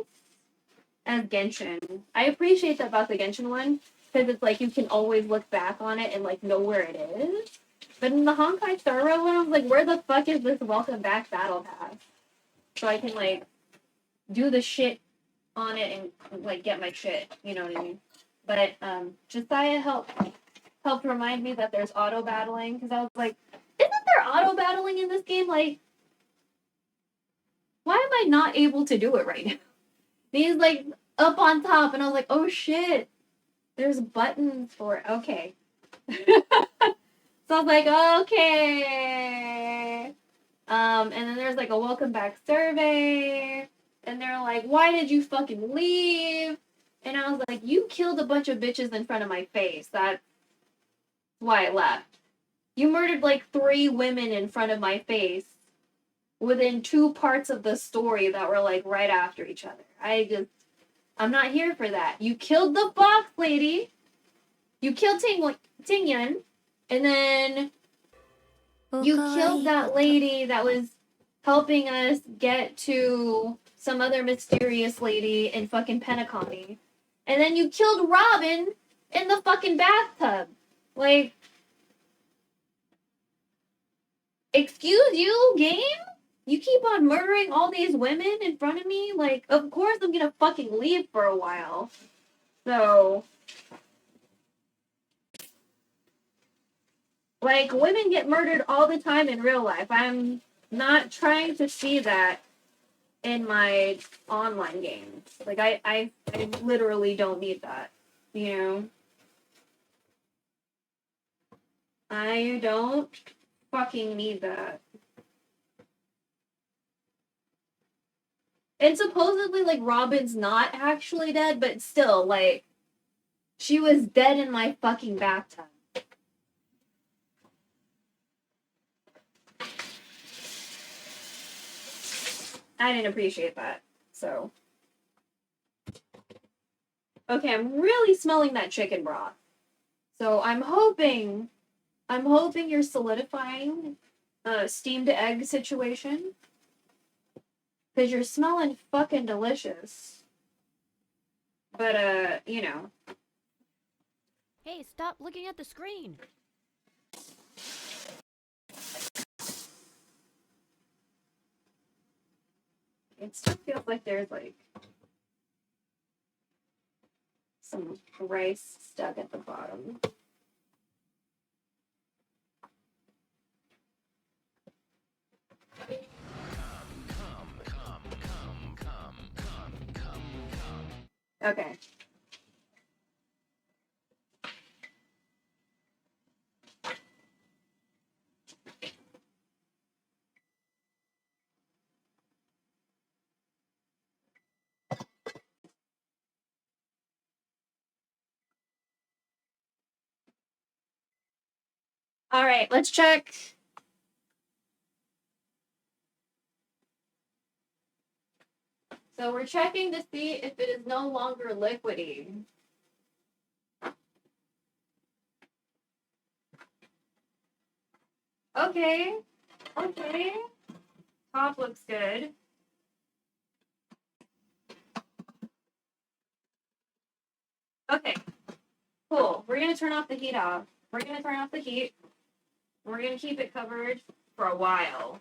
as Genshin. I appreciate that about the Genshin one, because it's like you can always look back on it and like know where it is. But in the Honkai Star Rail one, I was like, where the fuck is this welcome back battle pass? So I can like do the shit on it and like get my shit, you know what I mean? But Josiah helped remind me that there's auto battling, because I was like, isn't there auto battling in this game? Like, why am I not able to do it right now? He's like up on top, and I was like, oh shit, there's buttons for it. Okay. So I was like, okay. And then there's like a welcome back survey. And they're like, why did you fucking leave? And I was like, you killed a bunch of bitches in front of my face. That's why I left. You murdered like 3 women in front of my face within 2 parts of the story that were like right after each other. I'm not here for that. You killed the fox lady. You killed Tingyun. And then you killed that lady that was helping us get to some other mysterious lady in fucking Pentaconi. And then you killed Robin in the fucking bathtub. Like, excuse you, game? You keep on murdering all these women in front of me? Like, of course I'm gonna fucking leave for a while. So, like, women get murdered all the time in real life. I'm not trying to see that in my online games. Like, I literally don't need that. You know? I don't fucking need that. And supposedly, like, Robin's not actually dead, but still, like, she was dead in my fucking bathtub. I didn't appreciate that. So. Okay, I'm really smelling that chicken broth. So I'm hoping you're solidifying a steamed egg situation. Because you're smelling fucking delicious. But, you know. Hey, stop looking at the screen. It still feels like there's, like, some rice stuck at the bottom. Okay. All right, let's check. So we're checking to see if it is no longer liquidy. Okay. Okay. Top looks good. Okay. Cool. We're going to turn off the heat off. We're going to turn off the heat. We're going to keep it covered for a while.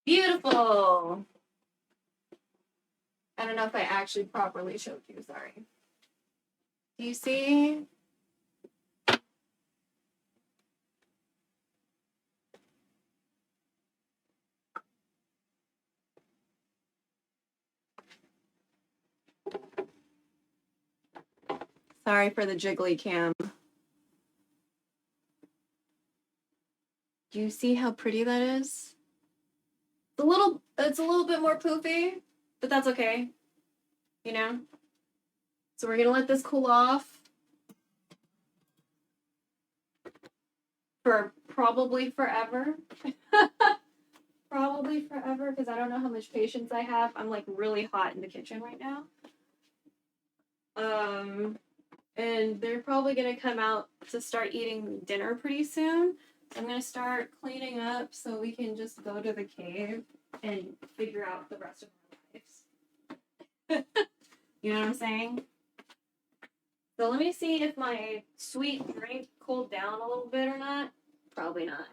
Beautiful. I don't know if I actually properly showed you. Sorry. Do you see? Sorry for the jiggly cam. Do you see how pretty that is? It's a little bit more poofy, but that's okay. You know? So we're gonna let this cool off for probably forever. Probably forever, because I don't know how much patience I have. I'm like really hot in the kitchen right now. And they're probably gonna come out to start eating dinner pretty soon. I'm gonna start cleaning up so we can just go to the cave and figure out the rest of our lives. You know what I'm saying? So let me see if my sweet drink cooled down a little bit or not. Probably not.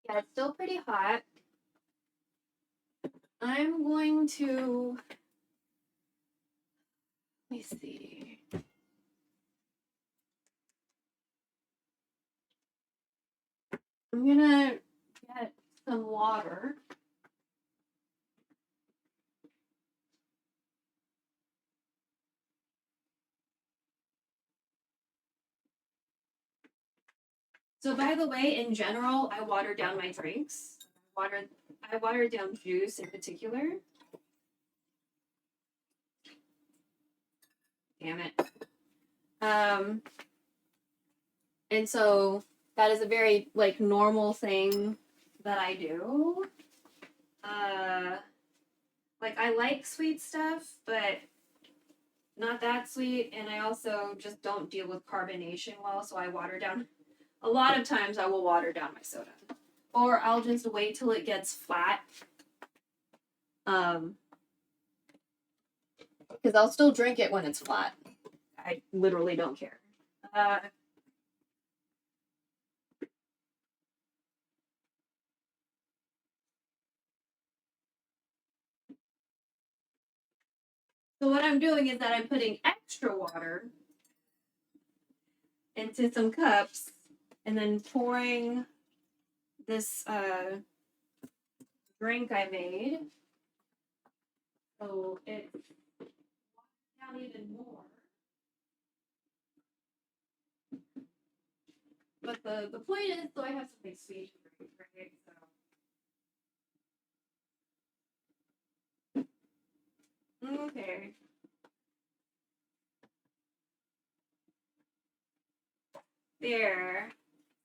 Yeah, it's still pretty hot. I'm going to, let me see. I'm gonna get some water. So by the way, in general, I water down my drinks. I water down juice in particular. Damn it. And so that is a very like normal thing that I do. Like I like sweet stuff, but not that sweet, and I also just don't deal with carbonation well, so I water down. A lot of times I will water down my soda. Or I'll just wait till it gets flat. Because I'll still drink it when it's flat. I literally don't care. So what I'm doing is that I'm putting extra water into some cups and then pouring this drink I made. So it waters down even more. But the point is, so I have something sweet to drink, right? So. Okay. There.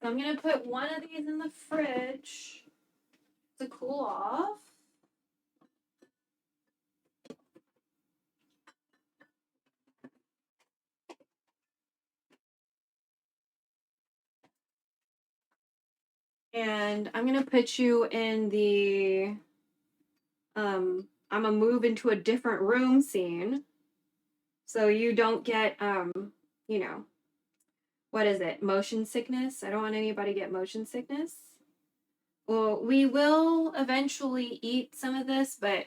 So I'm gonna put one of these in the fridge to cool off. And I'm gonna put you in the I'm gonna move into a different room scene. So you don't get you know, what is it? Motion sickness. I don't want anybody to get motion sickness. Well, we will eventually eat some of this, but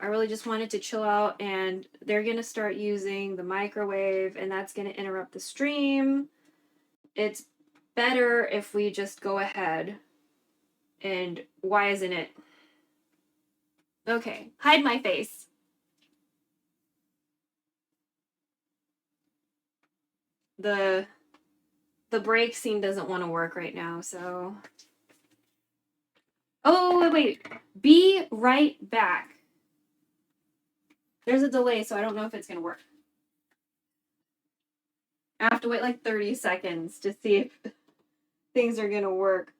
I really just wanted to chill out, and they're going to start using the microwave, and that's going to interrupt the stream. It's better if we just go ahead. And why isn't it? Okay, hide my face. The break scene doesn't want to work right now, so... Oh, wait. Be right back. There's a delay, so I don't know if it's going to work. I have to wait like 30 seconds to see if things are going to work.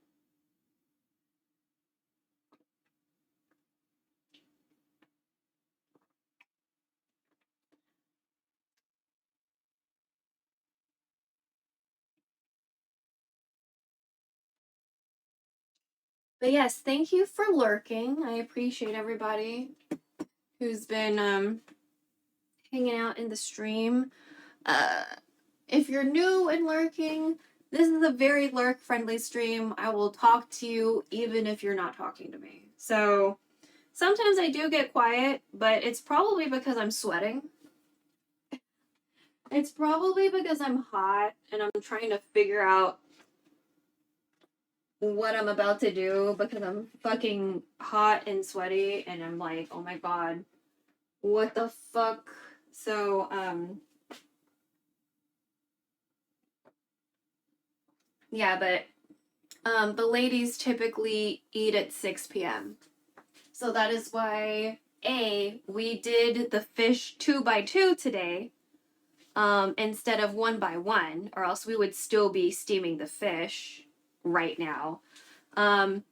But yes, thank you for lurking. I appreciate everybody who's been hanging out in the stream. If you're new and lurking, this is a very lurk-friendly stream. I will talk to you even if you're not talking to me. So sometimes I do get quiet, but it's probably because I'm sweating. It's probably because I'm hot and I'm trying to figure out what I'm about to do because I'm fucking hot and sweaty and I'm like, oh my god, what the fuck? So, yeah, but the ladies typically eat at 6 p.m. So that is why, we did the fish 2x2 today instead of 1x1, or else we would still be steaming the fish right now. And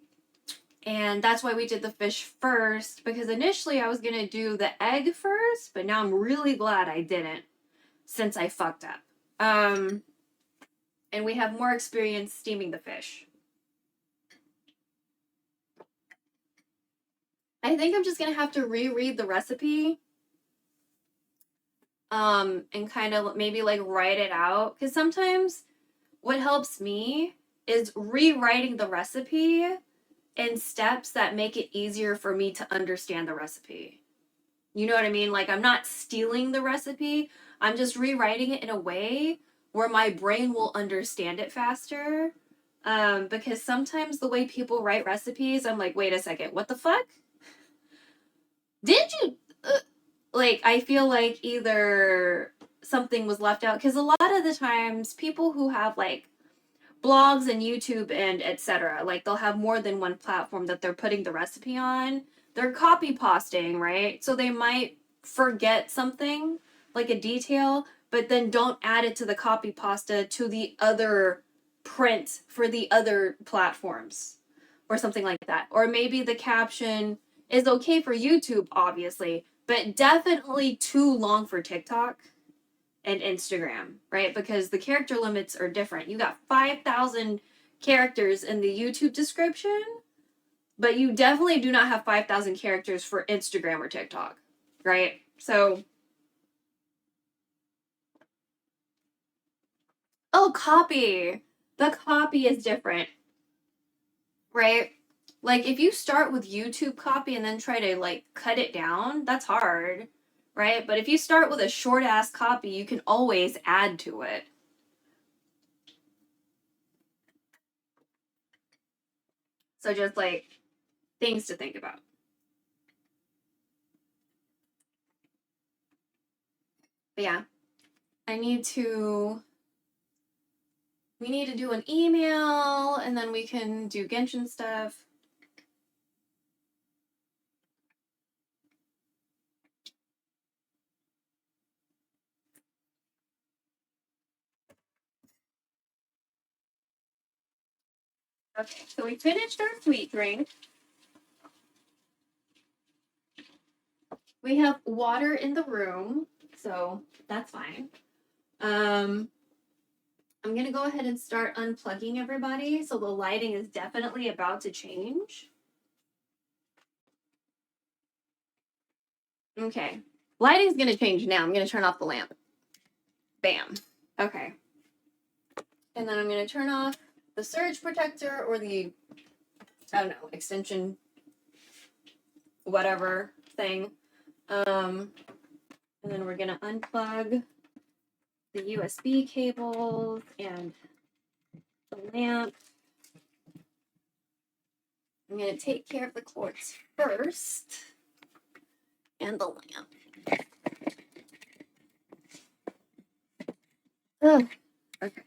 that's why we did the fish first, because initially I was going to do the egg first, but now I'm really glad I didn't, since I fucked up. And we have more experience steaming the fish. I think I'm just going to have to reread the recipe and kind of maybe like write it out, because sometimes what helps me is rewriting the recipe in steps that make it easier for me to understand the recipe. You know what I mean? Like, I'm not stealing the recipe. I'm just rewriting it in a way where my brain will understand it faster. Because sometimes the way people write recipes, I'm like, wait a second, what the fuck? Did you like, I feel like either something was left out, because a lot of the times people who have like blogs and YouTube and etc., like they'll have more than one platform that they're putting the recipe on. They're copy pasting, right? So they might forget something like a detail, but then don't add it to the copy pasta to the other print for the other platforms or something like that. Or maybe the caption is okay for YouTube, obviously, but definitely too long for TikTok and Instagram, right? Because the character limits are different. You got 5,000 characters in the YouTube description, but you definitely do not have 5,000 characters for Instagram or TikTok, right? So, oh, copy. The copy is different, right? Like if you start with YouTube copy and then try to like cut it down, that's hard, right? But if you start with a short ass copy, you can always add to it. So just like things to think about. But yeah, we need to do an email and then we can do Genshin stuff. Okay, so we finished our sweet drink. We have water in the room, so that's fine. I'm gonna go ahead and start unplugging everybody, so the lighting is definitely about to change. Okay, lighting's gonna change now. I'm gonna turn off the lamp. Bam. Okay. And then I'm gonna turn off the surge protector or the, I don't know, extension, whatever thing. And then we're gonna unplug the USB cables and the lamp. I'm gonna take care of the cords first and the lamp. Ugh. Okay.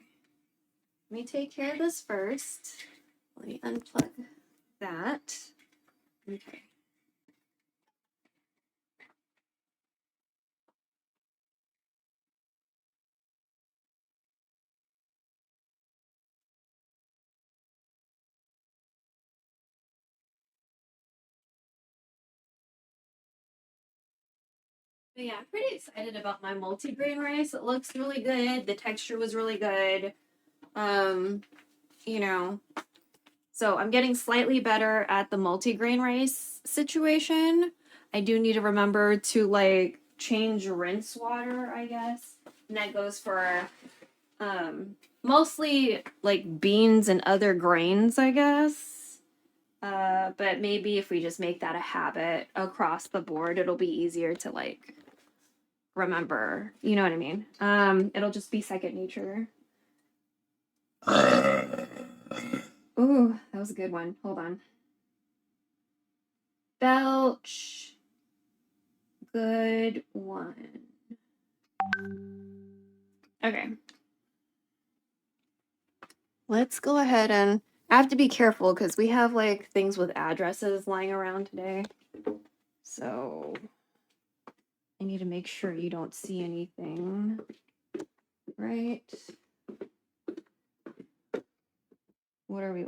Let me take care of this first. Let me unplug that. Okay. But yeah, I'm pretty excited about my multigrain rice. It looks really good. The texture was really good. You know, so I'm getting slightly better at the multigrain rice situation. I do need to remember to like change rinse water, I guess. And that goes for mostly like beans and other grains, I guess. But maybe if we just make that a habit across the board, it'll be easier to like remember. You know what I mean? It'll just be second nature. Ooh, that was a good one. Hold on. Belch. Good one. Okay. Let's go ahead and I have to be careful because we have like things with addresses lying around today. So I need to make sure you don't see anything. Right? What are we? I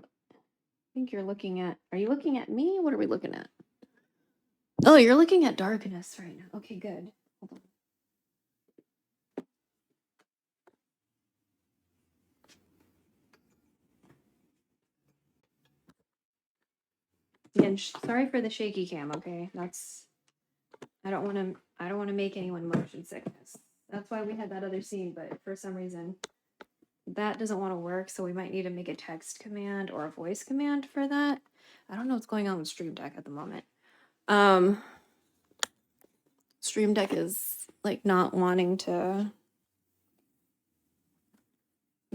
think you're looking at. Are you looking at me? What are we looking at? Oh, you're looking at darkness right now. Okay, good. Hold on. Again, sorry for the shaky cam. Okay, that's. I don't want to make anyone motion sickness. That's why we had that other scene, but for some reason that doesn't want to work, so we might need to make a text command or a voice command for that. I don't know what's going on with Stream Deck at the moment. Stream Deck is like not wanting to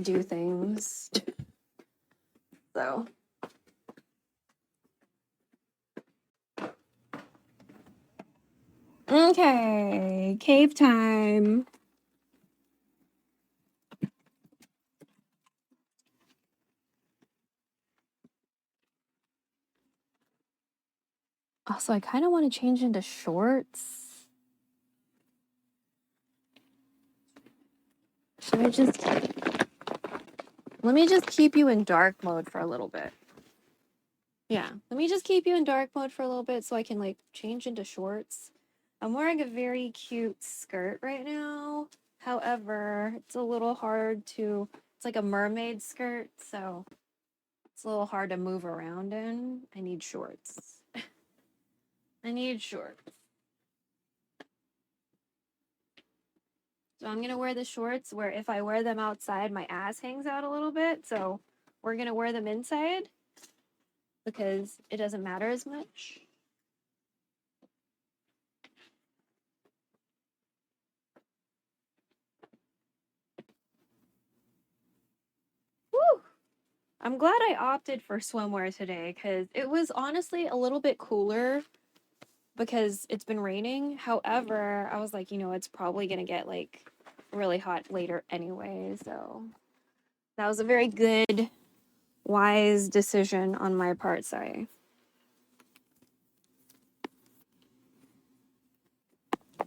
do things. So. Okay, cave time. Also, I kind of want to change into shorts. Should I just... Let me just keep you in dark mode for a little bit. Yeah, let me just keep you in dark mode for a little bit so I can, like, change into shorts. I'm wearing a very cute skirt right now. However, it's a little hard to... It's like a mermaid skirt, so it's a little hard to move around in. I need shorts. I need shorts. So I'm going to wear the shorts where if I wear them outside, my ass hangs out a little bit. So we're going to wear them inside because it doesn't matter as much. Woo! I'm glad I opted for swimwear today because it was honestly a little bit cooler because it's been raining. However, I was like, you know, it's probably going to get like really hot later anyway. So that was a very good, wise decision on my part. Sorry.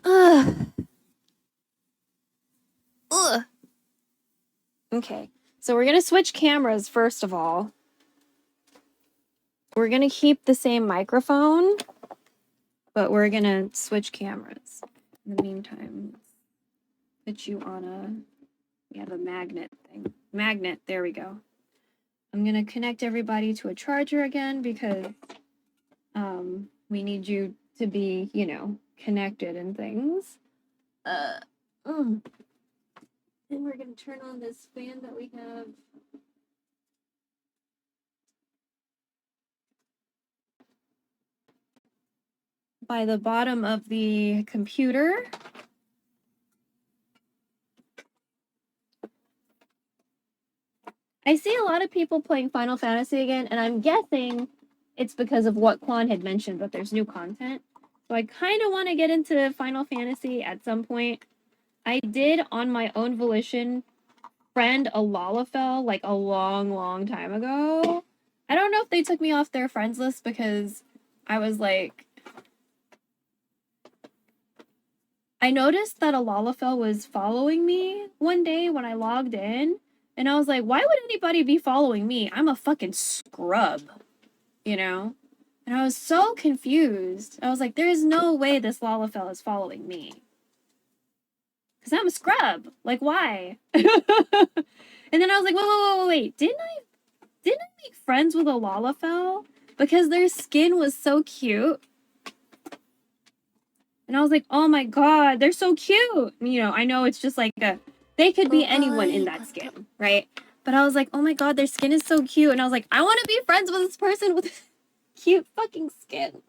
Ugh. Ugh. Okay, so we're gonna switch cameras first of all. We're gonna keep the same microphone, but we're gonna switch cameras. In the meantime, put you on we have a magnet thing. Magnet, there we go. I'm gonna connect everybody to a charger again because we need you to be, you know, connected and things. And we're gonna turn on this fan that we have. By the bottom of the computer. I see a lot of people playing Final Fantasy again, and I'm guessing it's because of what Quan had mentioned, but there's new content. So I kind of want to get into Final Fantasy at some point. I did, on my own volition, friend a Lalafell like a long, long time ago. I don't know if they took me off their friends list because I was like... I noticed that a Lalafell was following me one day when I logged in. And I was like, why would anybody be following me? I'm a fucking scrub, you know? And I was so confused. I was like, there is no way this Lalafell is following me. Because I'm a scrub. Like, why? And then I was like, wait. Didn't I make friends with a Lalafell? Because their skin was so cute. And I was like, oh my god, they're so cute. You know, I know it's just like they could be anyone in that skin, right? But I was like, oh my god, their skin is so cute. And I was like, I want to be friends with this person with cute fucking skin.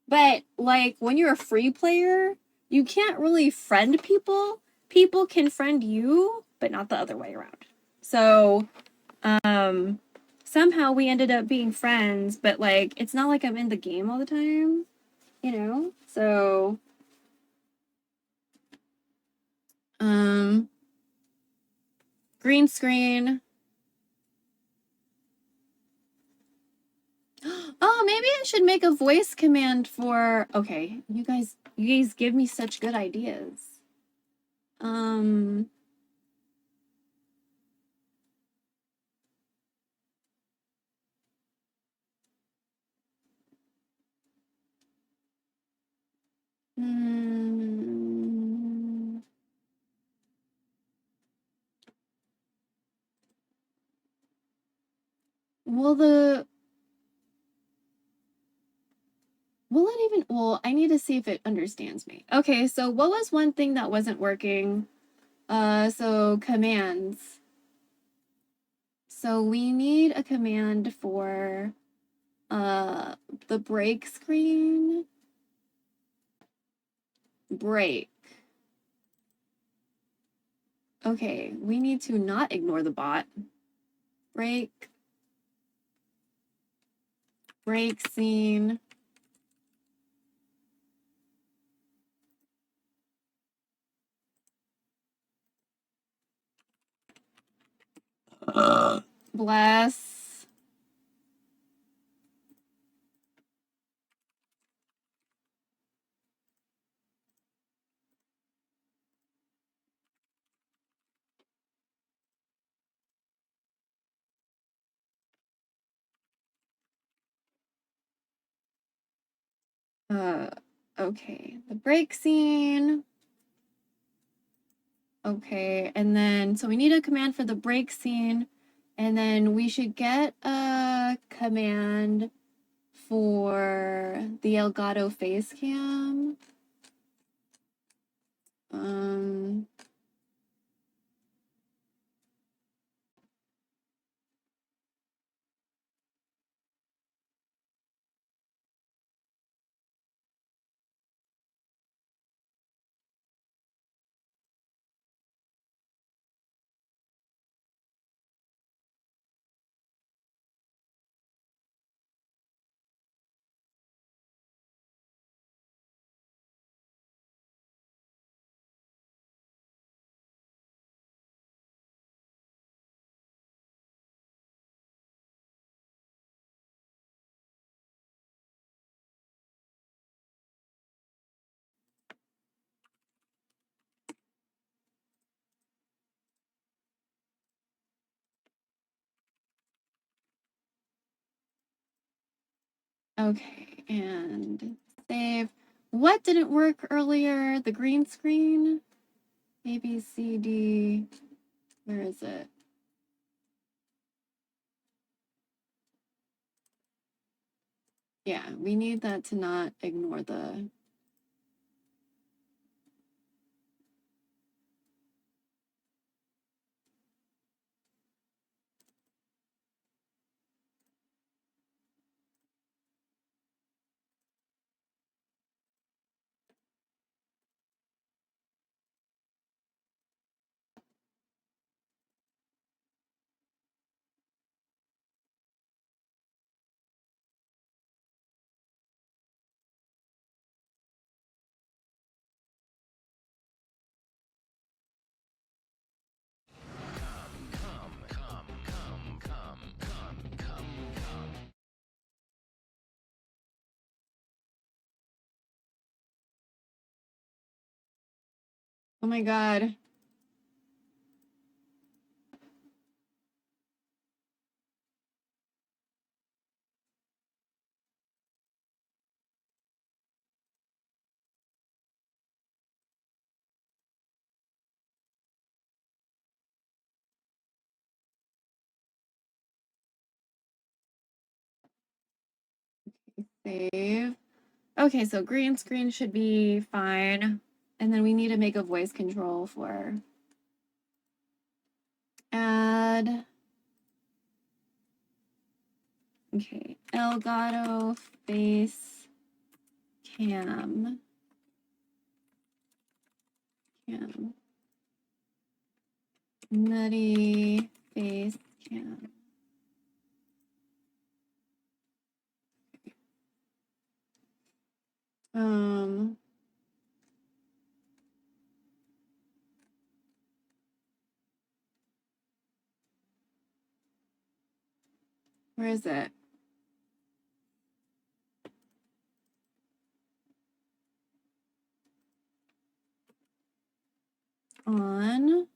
But like when you're a free player, you can't really friend people. People can friend you, but not the other way around. So, somehow we ended up being friends, but like it's not like I'm in the game all the time, you know? So green screen. Oh, maybe I should make a voice command for... Okay, you guys give me such good ideas. Will it even... Well, I need to see if it understands me. Okay, so what was one thing that wasn't working? So commands. So we need a command for the break screen. Break. Okay, we need to not ignore the bot. break scene. Bless okay, the break scene. Okay, and then so we need a command for the break scene, and then we should get a command for the Elgato facecam. Okay, and save. What didn't work earlier? The green screen? A, B, C, D. Where is it? Yeah, we need that to not ignore the... Oh my God. Save. Okay, so green screen should be fine. And then we need to make a voice control for add. Okay, Elgato face cam. Nutty face cam. Where is it? On.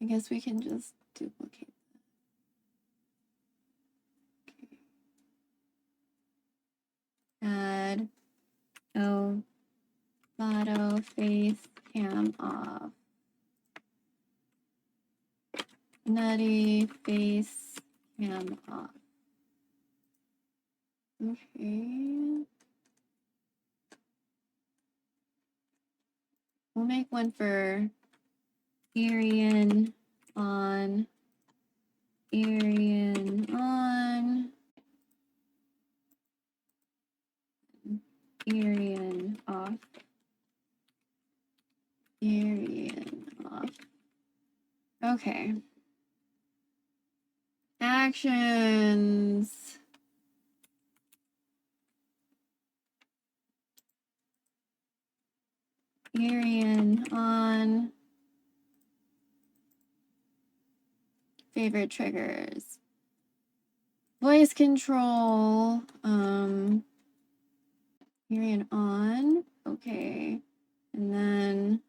I guess we can just duplicate that. Okay. Add Elgato face cam off. Nutty face cam off. Okay. We'll make one for Arian on. Arian on. Arian off. Arian off. Okay. Actions. Arian on. Favorite triggers. Voice control. Arian on. Okay. And then.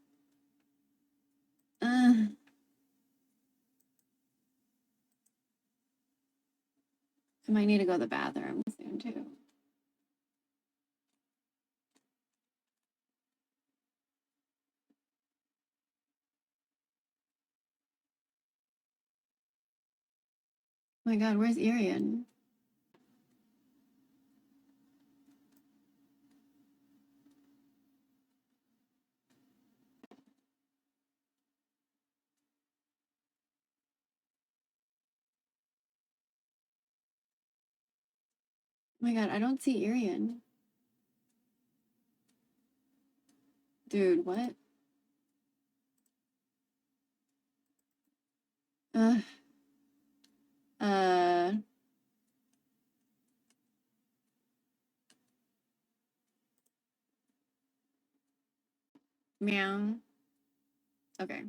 I might need to go to the bathroom soon too. Oh my god, where's Irian? Oh my god, I don't see Irian. Dude, what? Meow. Okay.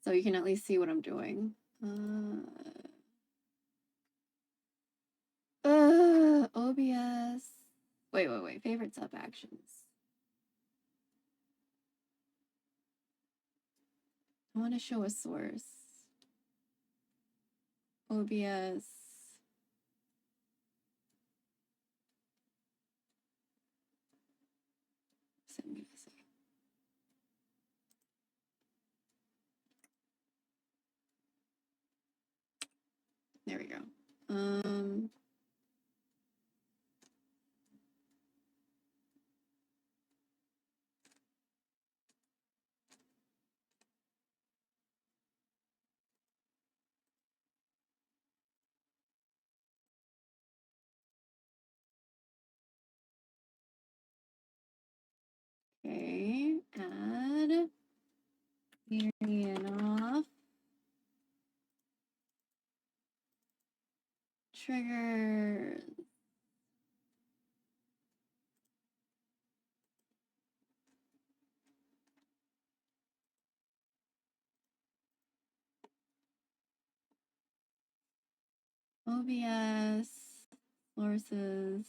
So you can at least see what I'm doing. OBS. Wait. Favorite sub actions. I want to show a source. OBS. Send me this. There we go. Okay, add Arian off. Trigger. OBS. Sources.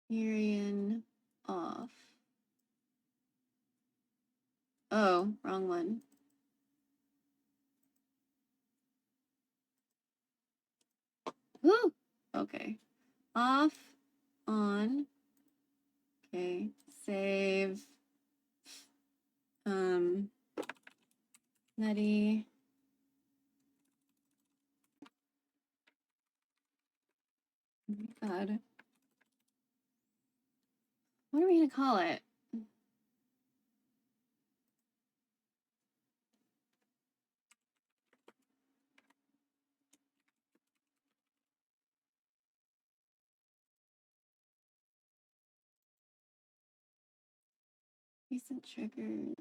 Arian off. Oh, wrong one. Woo! Okay. Off, on. Okay. Save. Nutty. Oh my god. What are we gonna call it? Recent triggers.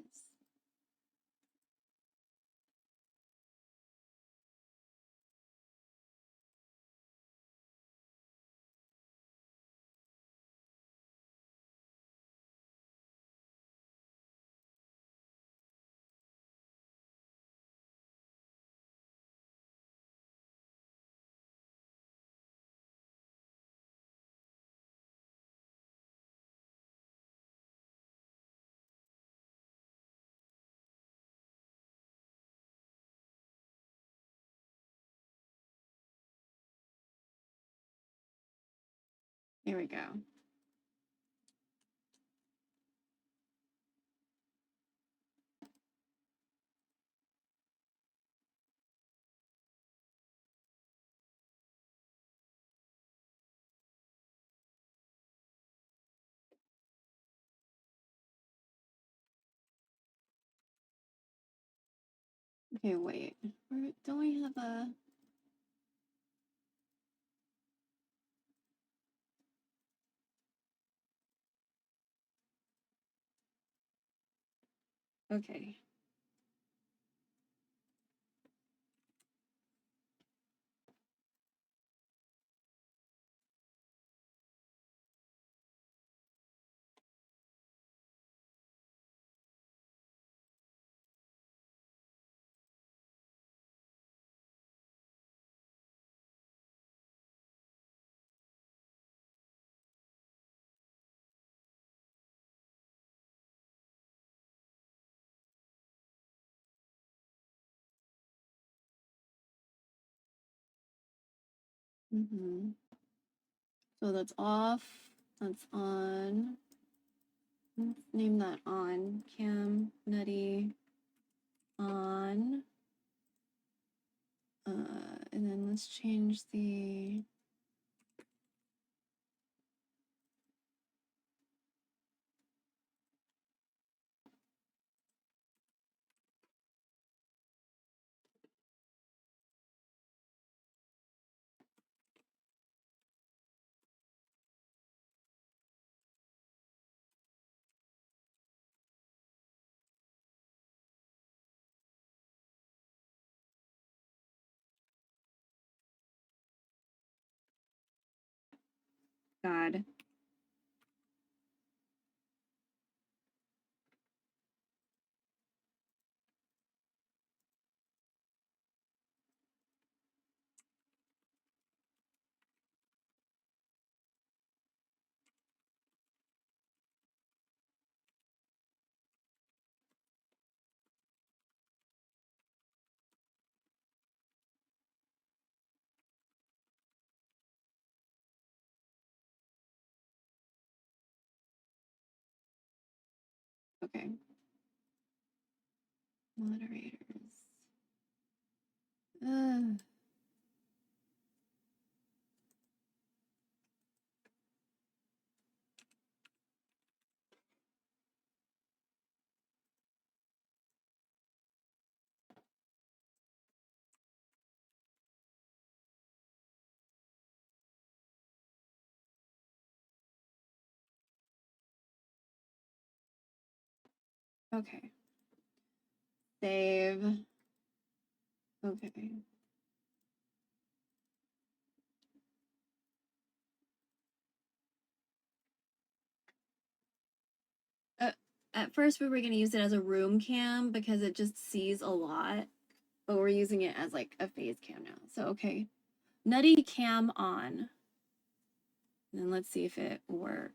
Here we go. Okay, wait. Don't we have a... Okay. So that's off. That's on. Let's name that on. Cam, nutty, on. And then let's change the. God. Okay. Moderators. Okay. Save. Okay. At first we were going to use it as a room cam because it just sees a lot, but we're using it as like a phase cam now. So, okay. Nutty cam on. And then let's see if it works.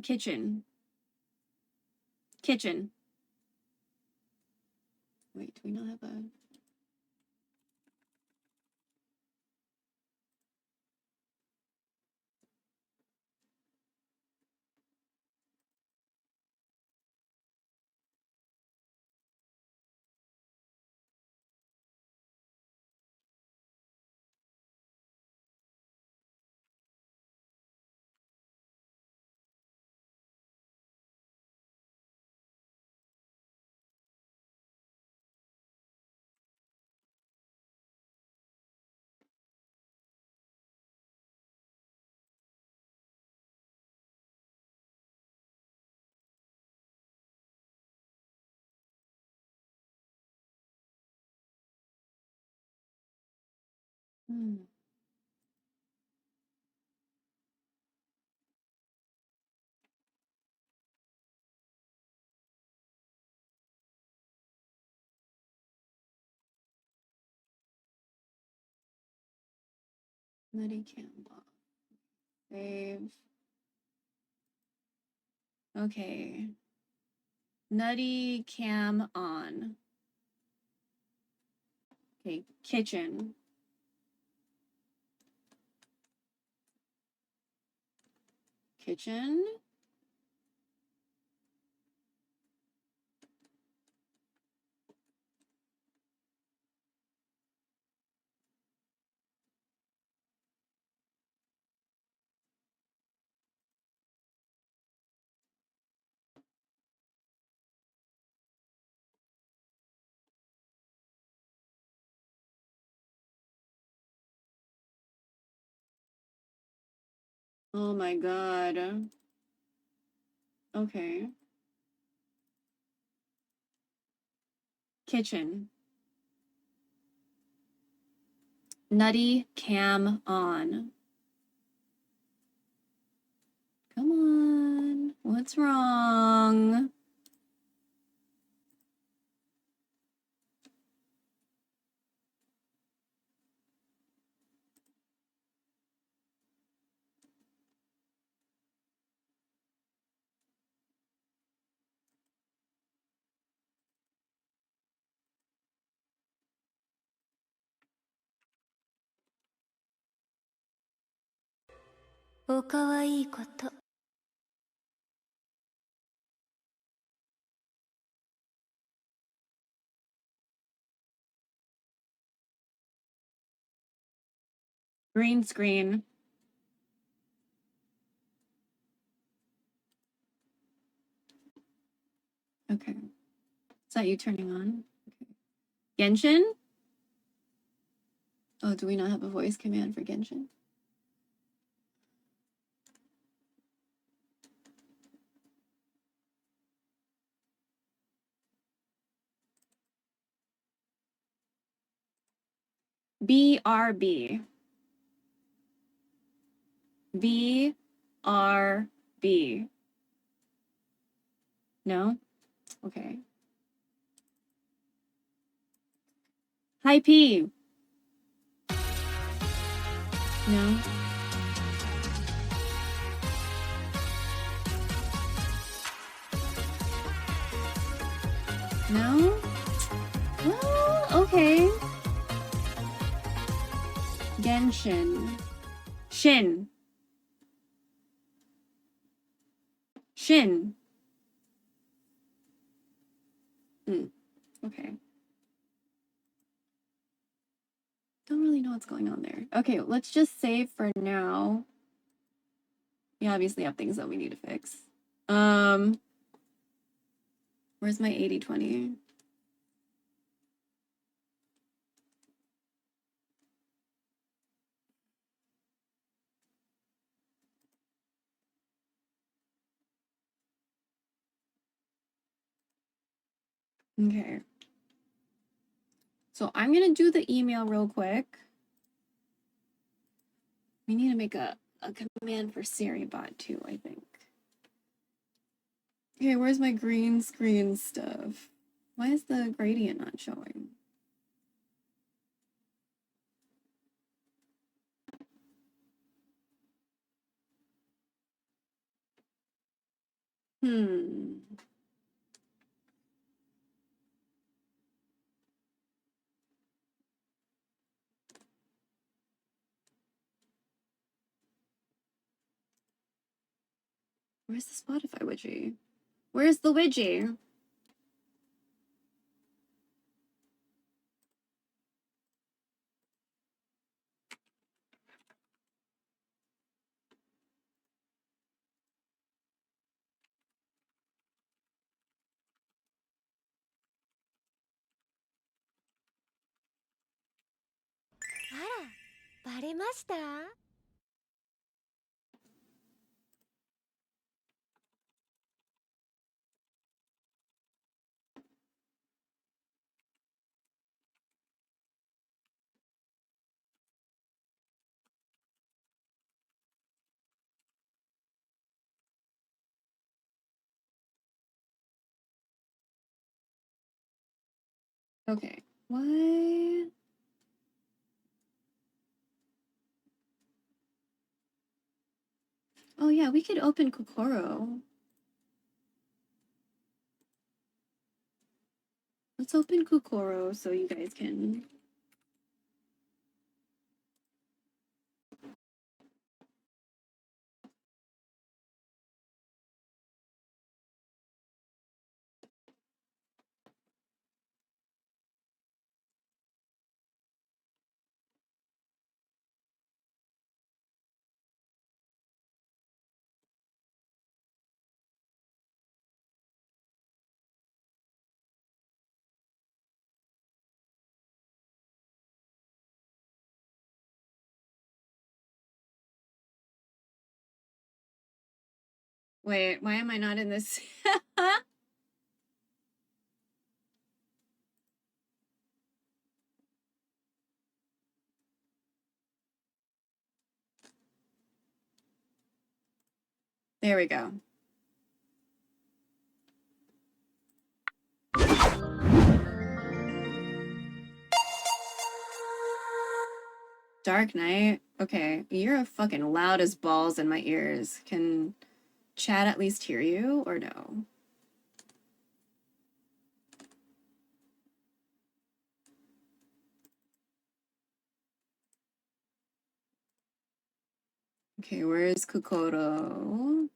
Kitchen. Kitchen. Wait, do we not have a... Nutty cam on. Save. Okay. Nutty cam on. Okay, kitchen. Kitchen. Oh my god. Okay. kitchen. Nutty cam on. Come on. What's wrong?おかわいいこと。 Green screen. Okay. Is that you turning on? Okay. Genshin? Oh, do we not have a voice command for Genshin? BRB. BRB. No? Okay. Hi P. No? No? Well, okay. Genshin. Shin. Shin. Okay. Don't really know what's going on there. Okay, let's just save for now. We obviously have things that we need to fix. Where's my 80/20? Okay. So I'm gonna do the email real quick. We need to make a command for SiriBot too, I think. Okay, where's my green screen stuff? Why is the gradient not showing? Where's the Spotify widget? Where's the widget? Ah, バレました? Okay. What? Oh yeah, we could open Kokoro. Let's open Kokoro so you guys can... Wait, why am I not in this? There we go. Dark Knight? Okay, you're fucking loud as balls in my ears. Can chat at least hear you, or no? Okay, where's Kokoro?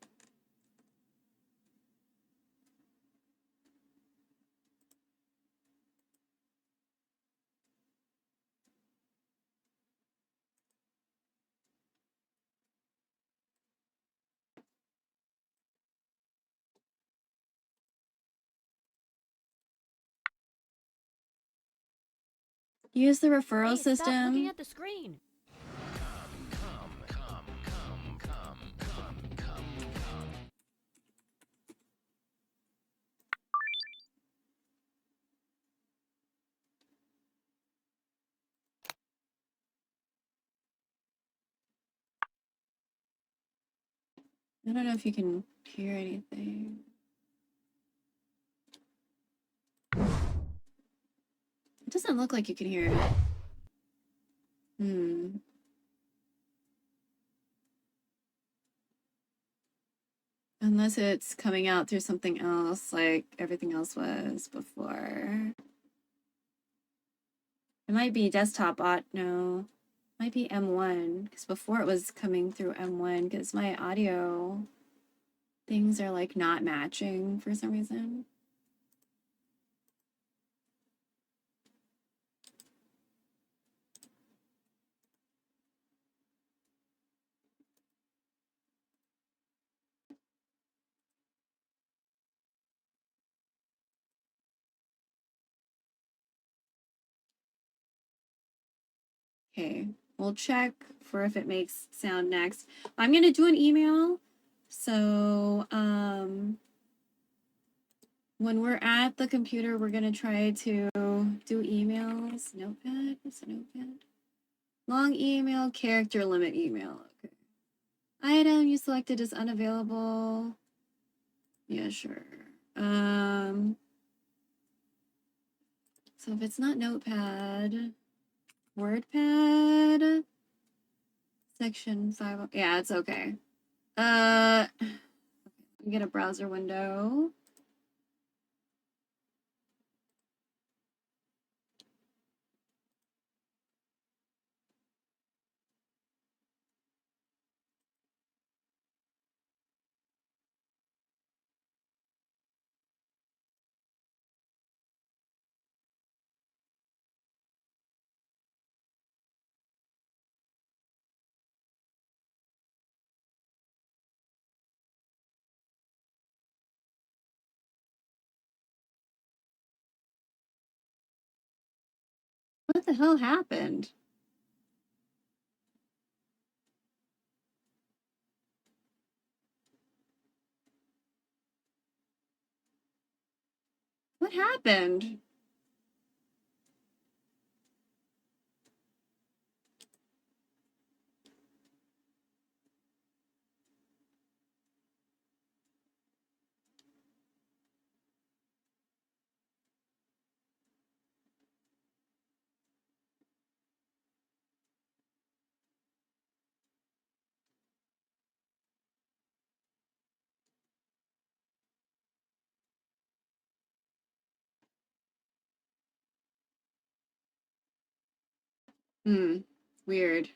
Use the referral Hey, system. stop looking at the screen. I don't know if you can hear anything. It doesn't look like you can hear it. Unless it's coming out through something else, like everything else was before. It might be desktop no. It might be M1, because before it was coming through M1, because my audio things are like not matching for some reason. Okay, we'll check for if it makes sound next. I'm gonna do an email. So when we're at the computer, we're gonna try to do emails. Notepad? What's a notepad? Long email, character limit email. Okay. Item you selected is unavailable. Yeah, sure. So if it's not Notepad, WordPad, section 5. Yeah, it's okay. Let me get a browser window. What the hell happened? What happened? Weird.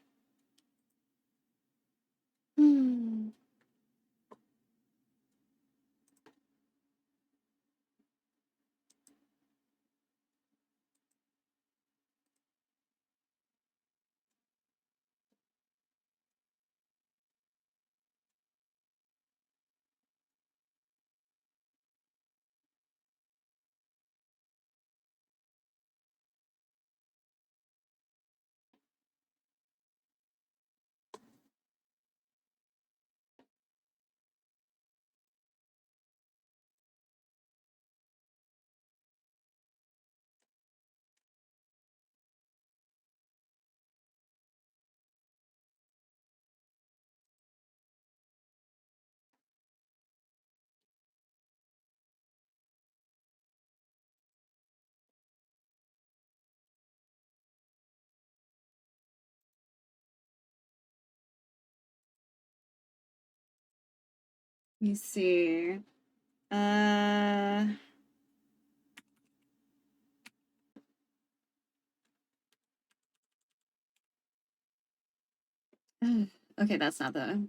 Let me see. Okay, that's not the.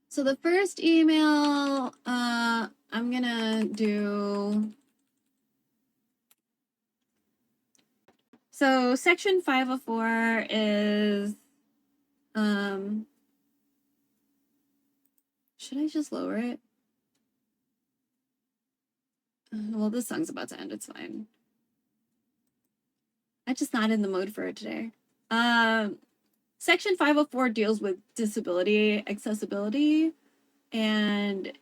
So the first email, I'm gonna do. So section 504 is, should I just lower it? Well, this song's about to end. It's fine. I'm just not in the mood for it today. Section 504 deals with disability accessibility, and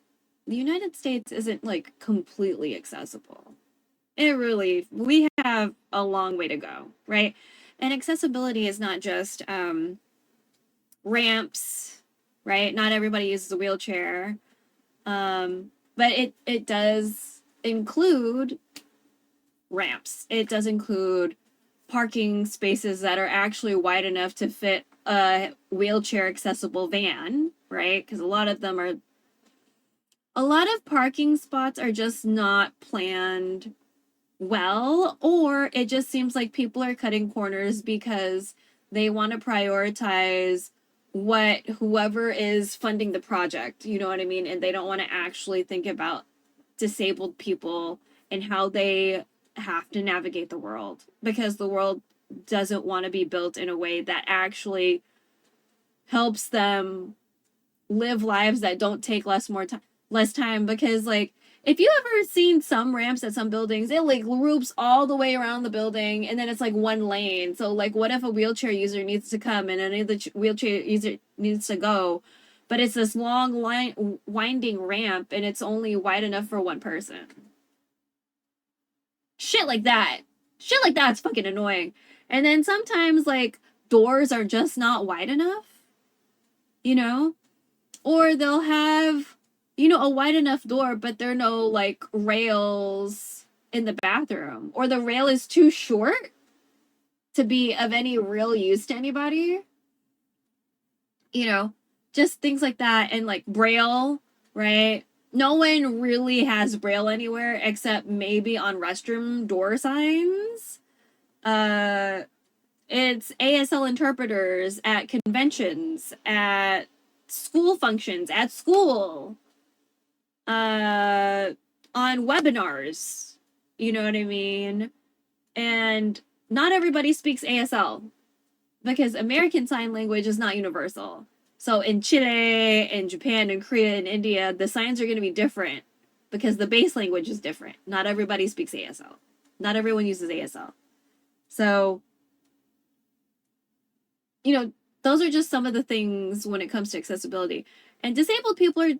the United States isn't like completely accessible. We have a long way to go, right? And accessibility is not just ramps, right? Not everybody uses a wheelchair. But it does include ramps. It does include parking spaces that are actually wide enough to fit a wheelchair accessible van, right? Because a lot of parking spots are just not planned well, or it just seems like people are cutting corners because they want to prioritize what whoever is funding the project, you know what I mean? And they don't want to actually think about disabled people and how they have to navigate the world, because the world doesn't want to be built in a way that actually helps them live lives that don't take less time. Because like, if you ever seen some ramps at some buildings, it like loops all the way around the building and then it's like one lane. So like, what if a wheelchair user needs to come and another wheelchair user needs to go, but it's this long winding ramp and it's only wide enough for one person? Shit like that's fucking annoying. And then sometimes like doors are just not wide enough, you know? Or they'll have, a wide enough door, but there are no like rails in the bathroom. Or the rail is too short to be of any real use to anybody. Just things like that. And like Braille, right? No one really has Braille anywhere except maybe on restroom door signs. It's ASL interpreters at conventions, at school functions, at school, on webinars, you know what I mean? And not everybody speaks ASL because American Sign Language is not universal. So in Chile, in Japan, in Korea, and India, the signs are going to be different because the base language is different. Not everybody speaks ASL. Not everyone uses ASL. So, those are just some of the things when it comes to accessibility. And disabled people are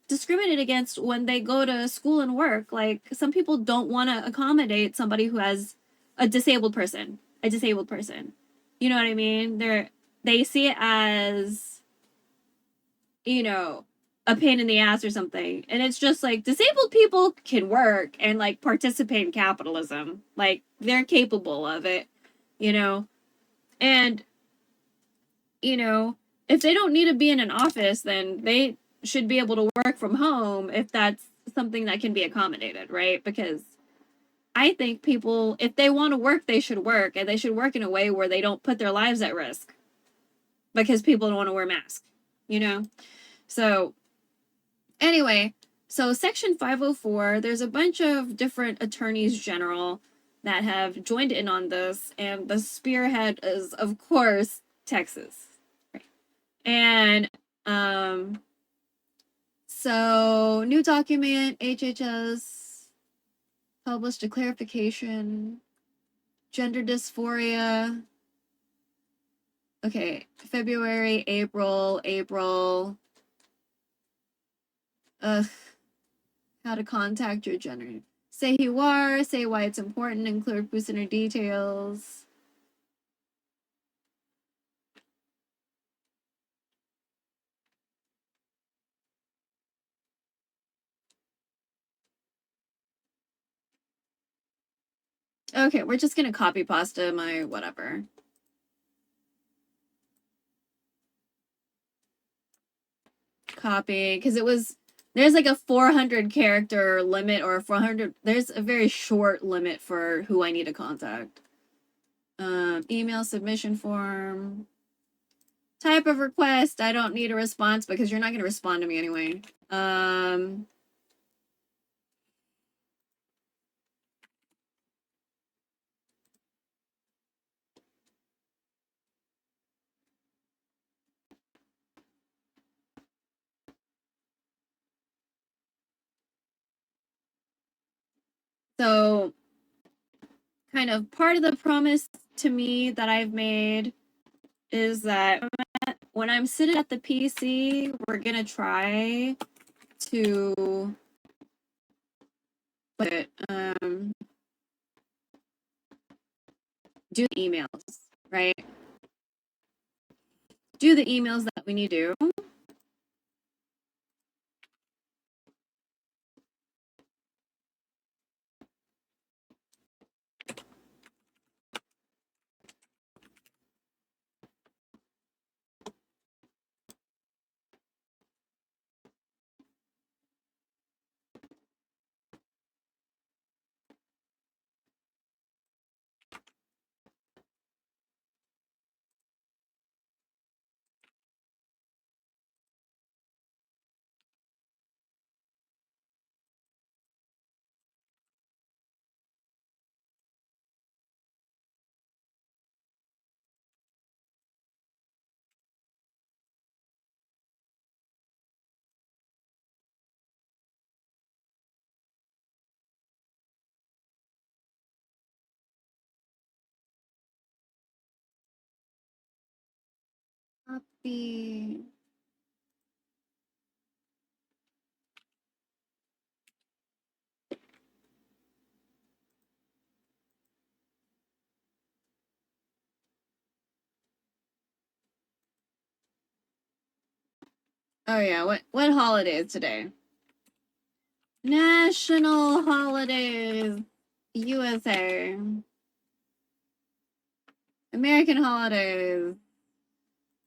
discriminated against when they go to school and work. Like, some people don't want to accommodate somebody who has a disabled person. You know what I mean? They see it as, a pain in the ass or something. And it's just like, disabled people can work and like participate in capitalism. Like, they're capable of it, And, if they don't need to be in an office, then they should be able to work from home if that's something that can be accommodated, right? Because I think people, if they want to work, they should work, and they should work in a way where they don't put their lives at risk because people don't want to wear masks, So anyway, so Section 504, there's a bunch of different attorneys general that have joined in on this, and the spearhead is, of course, Texas. And so new document, HHS published a clarification, gender dysphoria. Okay, February, April. How to contact your gender. Say who you are, say why it's important, include personal details. Okay, we're just gonna copy pasta my whatever. copy, because it was, there's like a 400 character limit, or a 400, there's a very short limit for who I need to contact. Email submission form. Type of request, I don't need a response because you're not going to respond to me anyway. So, kind of part of the promise to me that I've made is that when I'm sitting at the PC, we're gonna try to do the emails, right? Do the emails that we need to do. Copy. Oh yeah, what holiday is today? National holidays, USA. American holidays.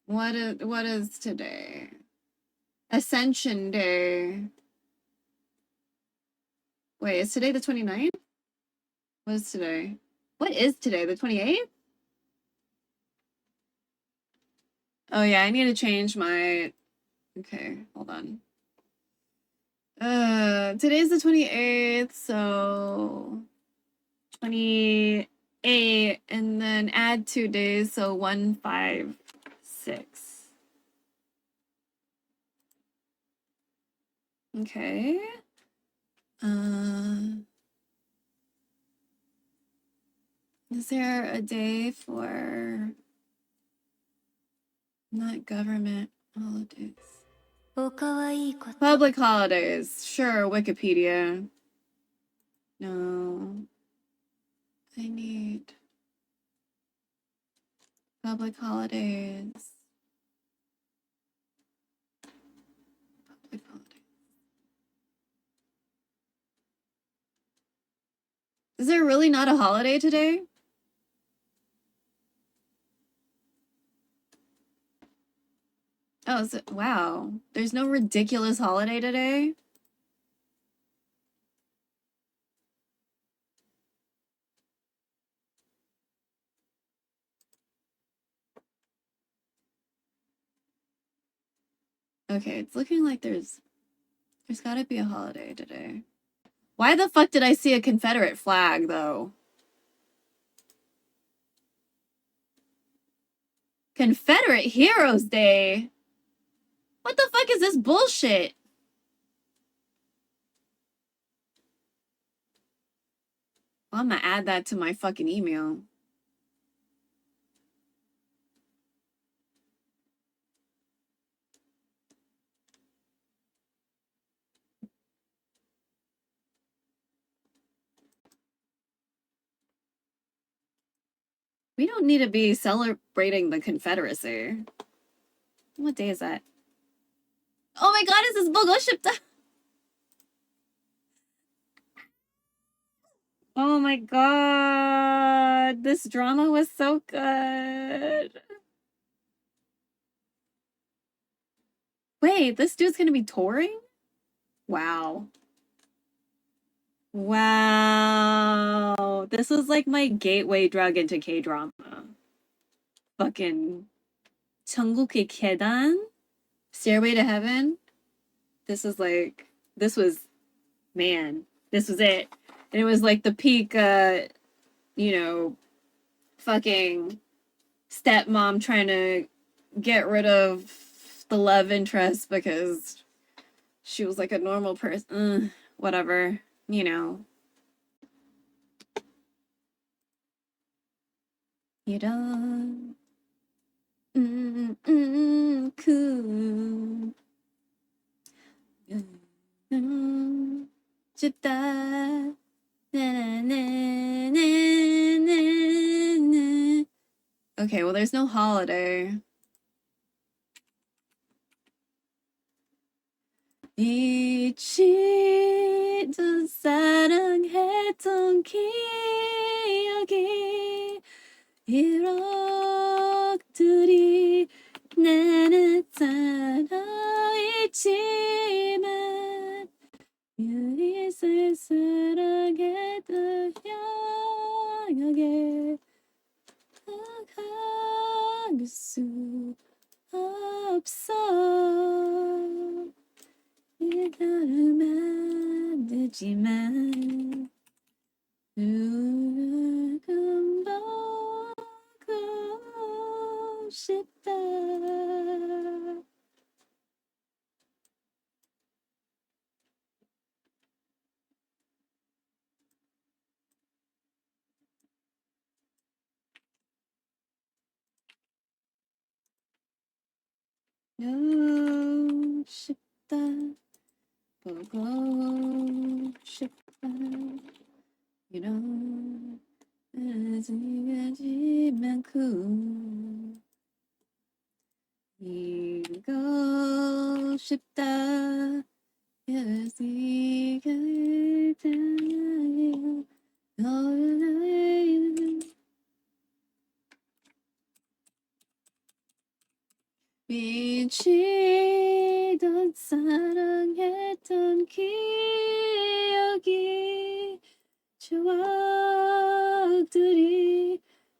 What is today? Ascension Day. Wait, is today the 29th? What is today? What is today? The 28th? Oh yeah, I need to change my... Okay, hold on. Today's the 28th, so 28, and then add 2 days, so 156. Okay. Is there a day for not government holidays? Public holidays. Sure, Wikipedia. No. I need public holidays. Public holidays. Is there really not a holiday today? Oh, is it? Wow. There's no ridiculous holiday today? Okay, it's looking like there's gotta be a holiday today. Why the fuck did I see a Confederate flag, though? Confederate Heroes Day? What the fuck is this bullshit? Well, I'm gonna add that to my fucking email. We don't need to be celebrating the Confederacy. What day is that? Oh my god, is this book shipped? Oh my god, this drama was so good. Wait, this dude's gonna be touring? Wow. Wow. This was like my gateway drug into K-drama. Fucking 천국의 계단? Stairway to Heaven? This was like, this was, man, this was it. And it was like the peak, you know, fucking stepmom trying to get rid of the love interest because she was like a normal person. Whatever, you know. You don't. Cool. 싶다. Okay, well, there's no holiday. 잊지도 사랑했던 기억이 기록들이 나는 살아있지만 유리를 사랑했던 영역에 나갈 수 없어. 이별을 만들지만 누군 보고 싶다. 싶다. 보고 싶다. You know, 아직까지만큼 이고 싶다. 네가 닿아요. 너를 미치던 사랑했던 기억이 추억들이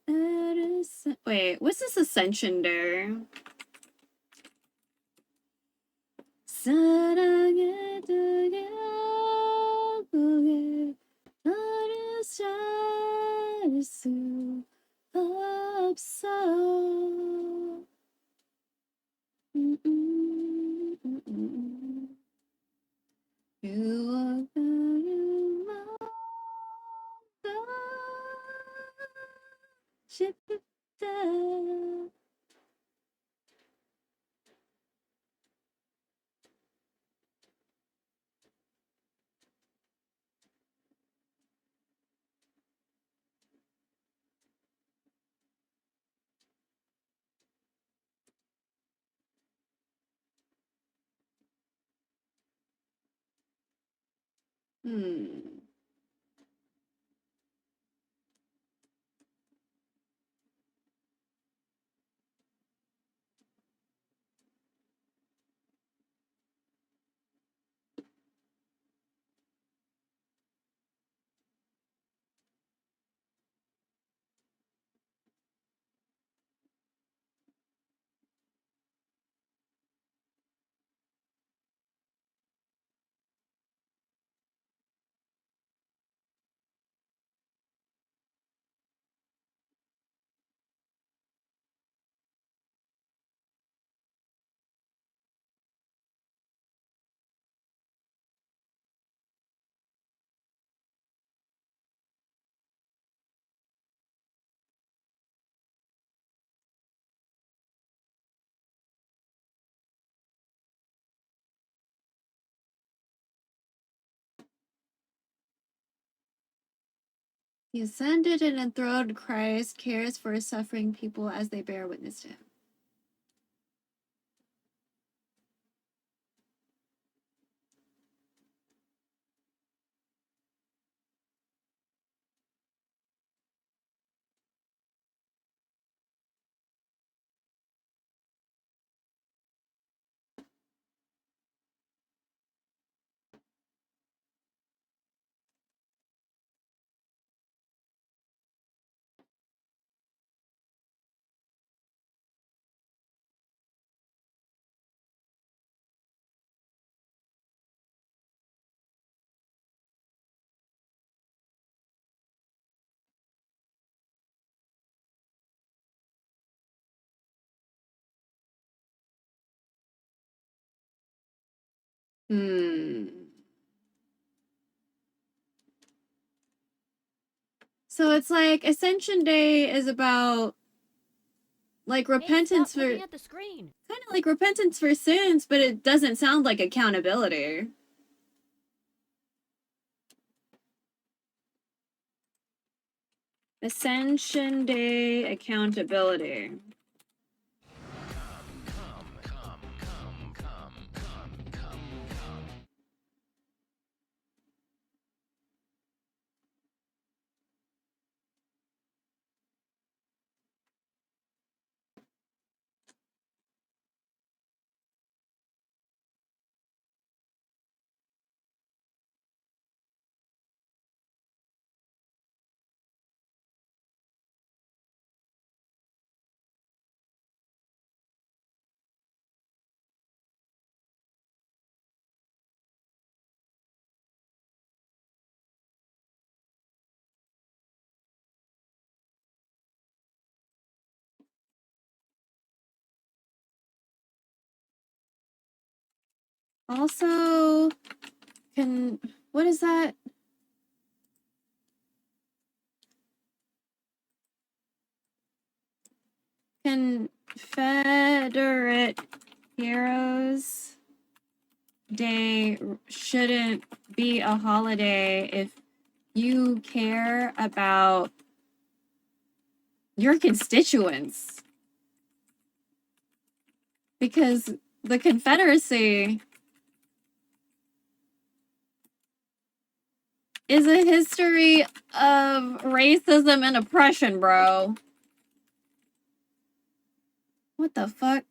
나를 Wait, what's this ascension there? 사랑했던 영국에 너를 찾을 수 없어. 싶다. He ascended and enthroned Christ, cares for suffering people as they bear witness to him. So it's like Ascension Day is about like repentance Stop for looking at the screen. kind of like repentance for sins, but it doesn't sound like accountability. Ascension Day accountability. Also, what is that? Confederate Heroes Day shouldn't be a holiday if you care about your constituents. Because the Confederacy is a history of racism and oppression, bro. What the fuck?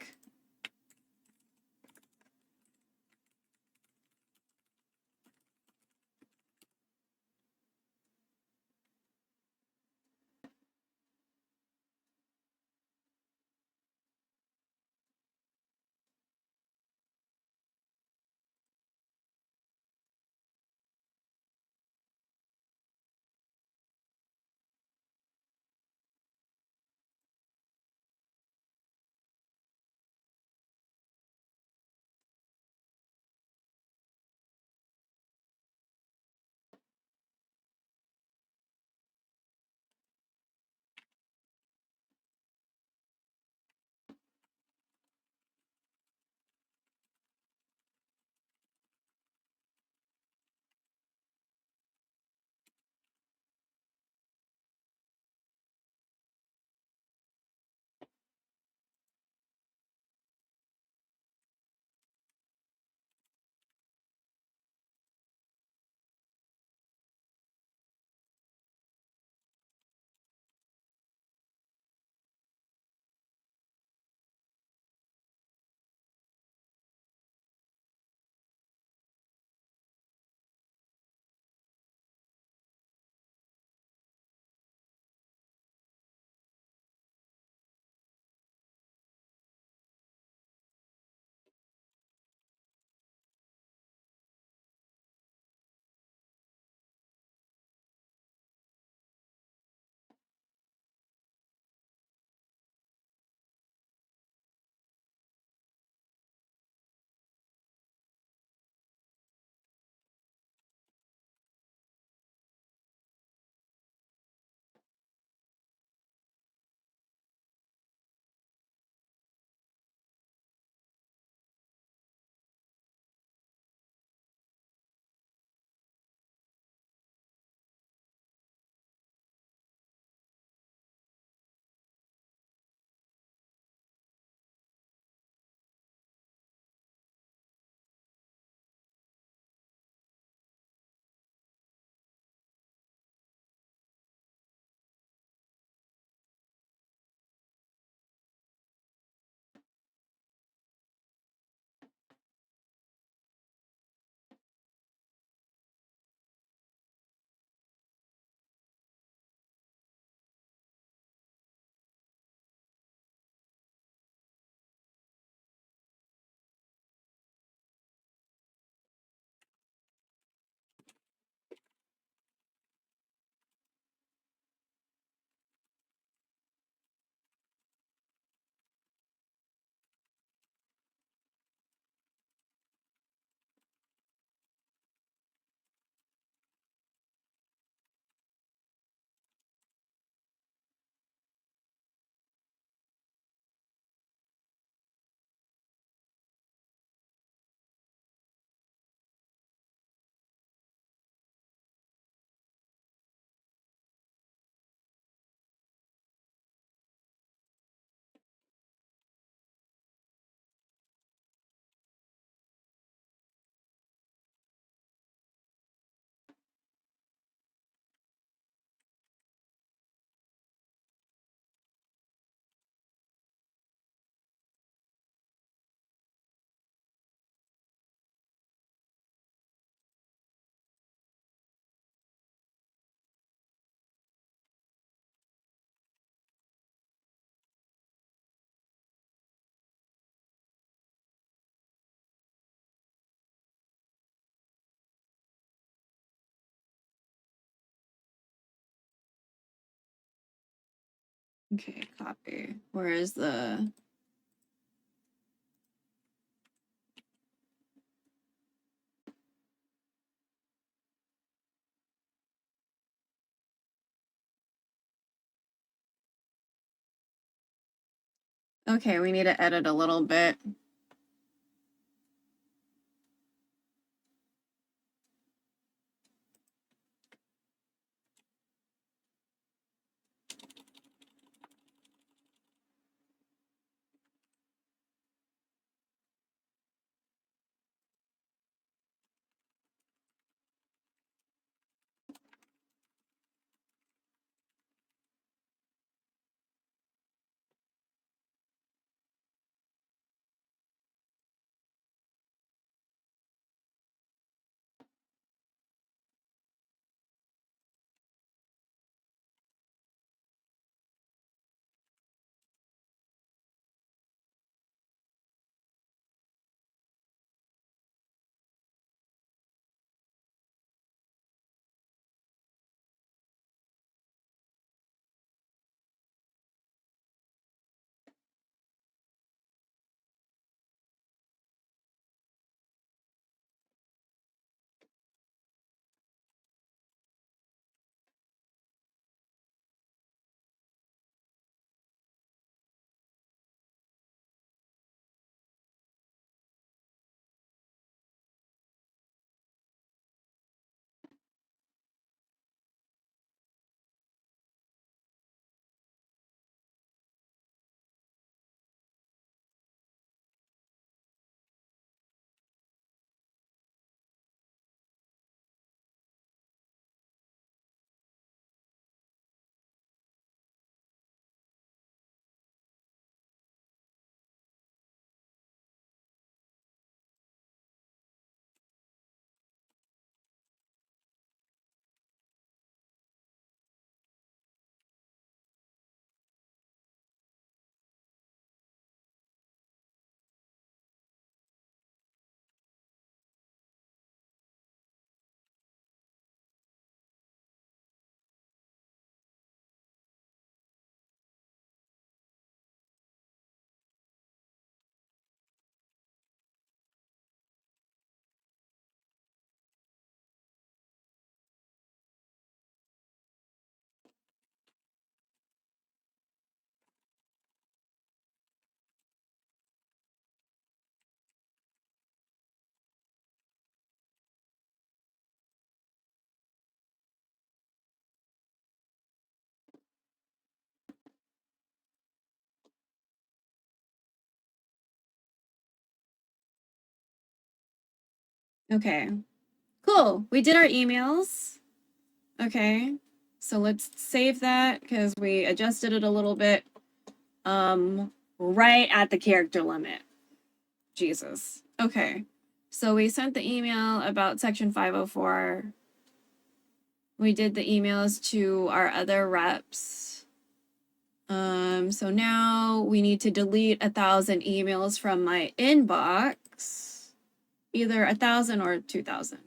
Okay, copy. Where is the... Okay, we need to edit a little bit. Okay, cool. We did our emails. Okay, so let's save that because we adjusted it a little bit. Right at the character limit. Jesus. Okay, so we sent the email about section 504. We did the emails to our other reps. So now we need to delete 1,000 emails from my inbox. Either 1,000 or 2,000.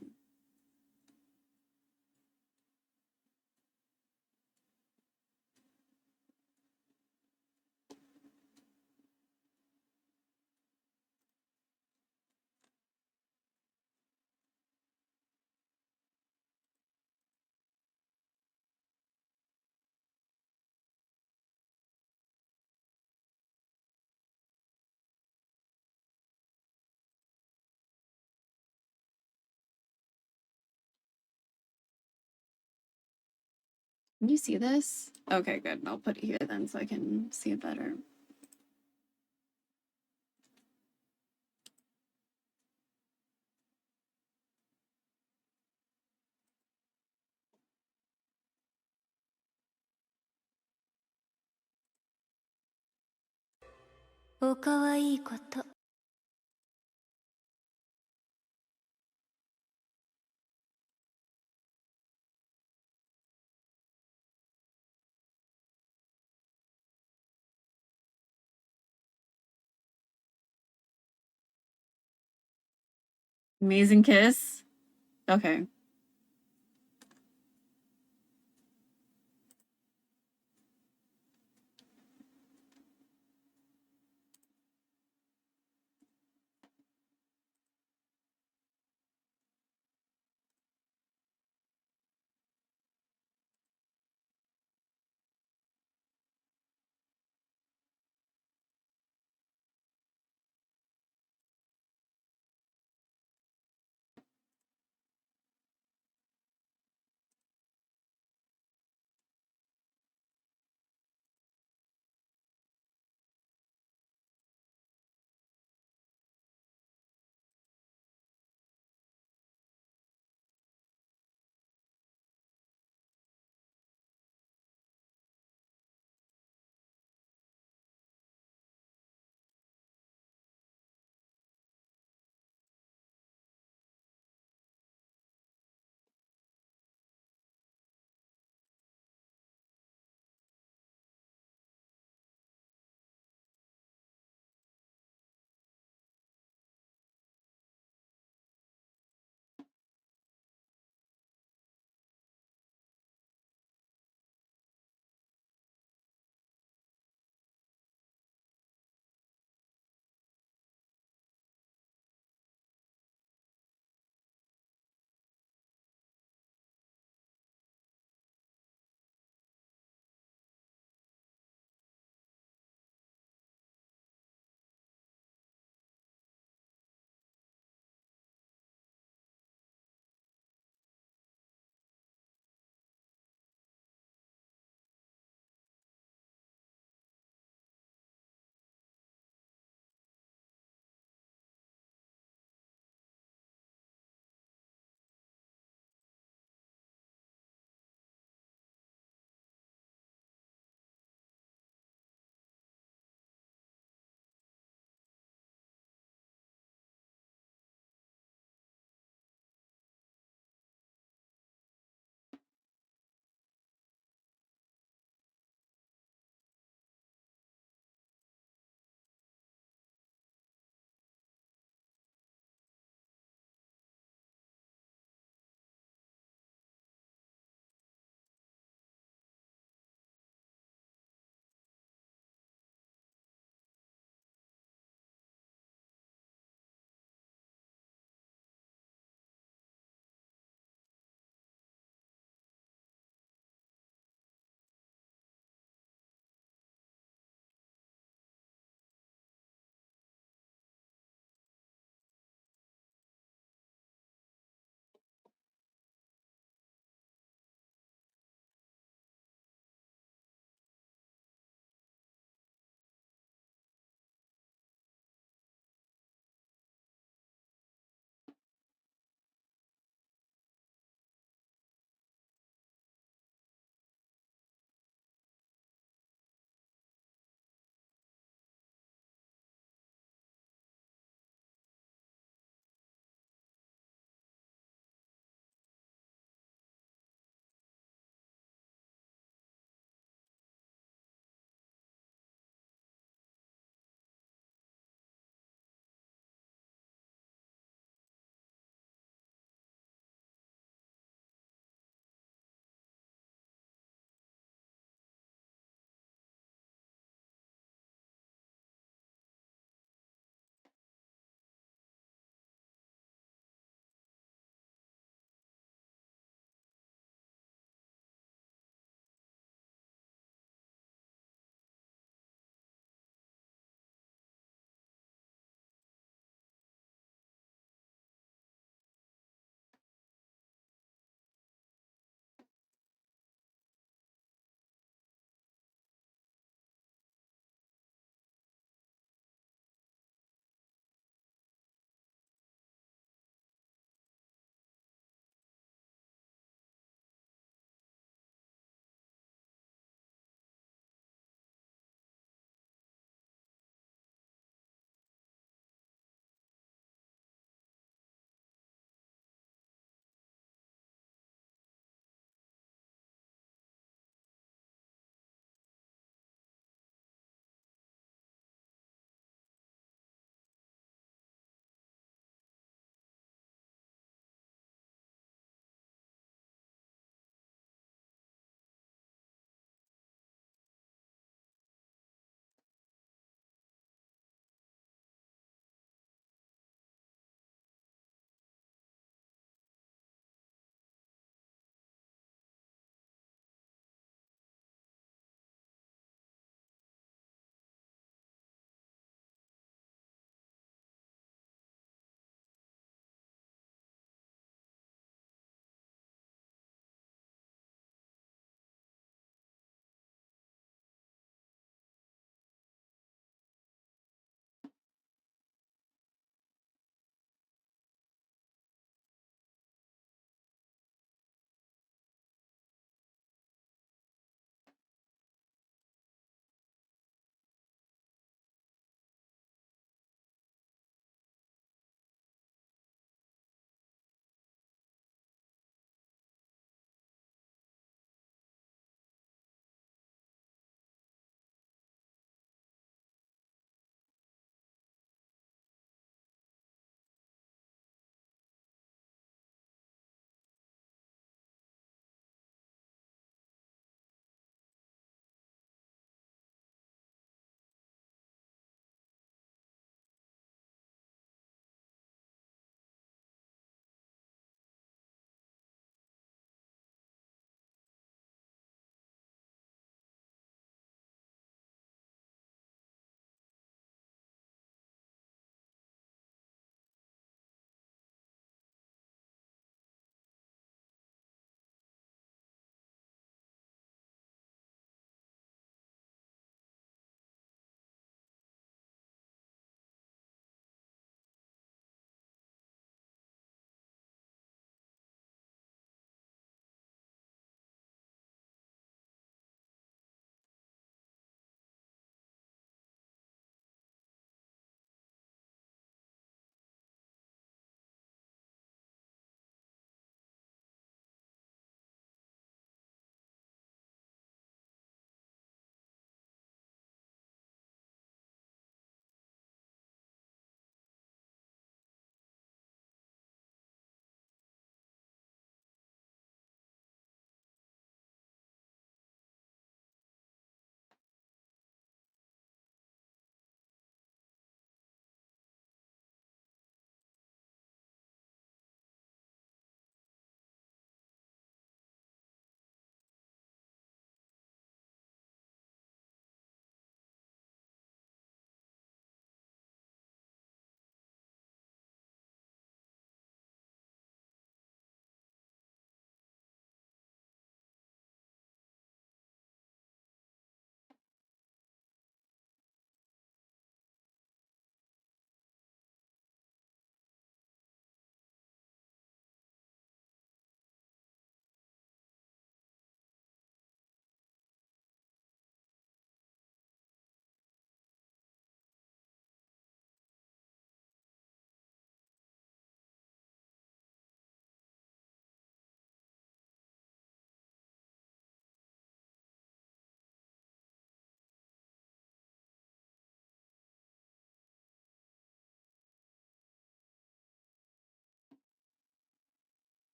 Can you see this? Okay, good. I'll put it here then so I can see it better. O kawaii koto. Amazing kiss. Okay.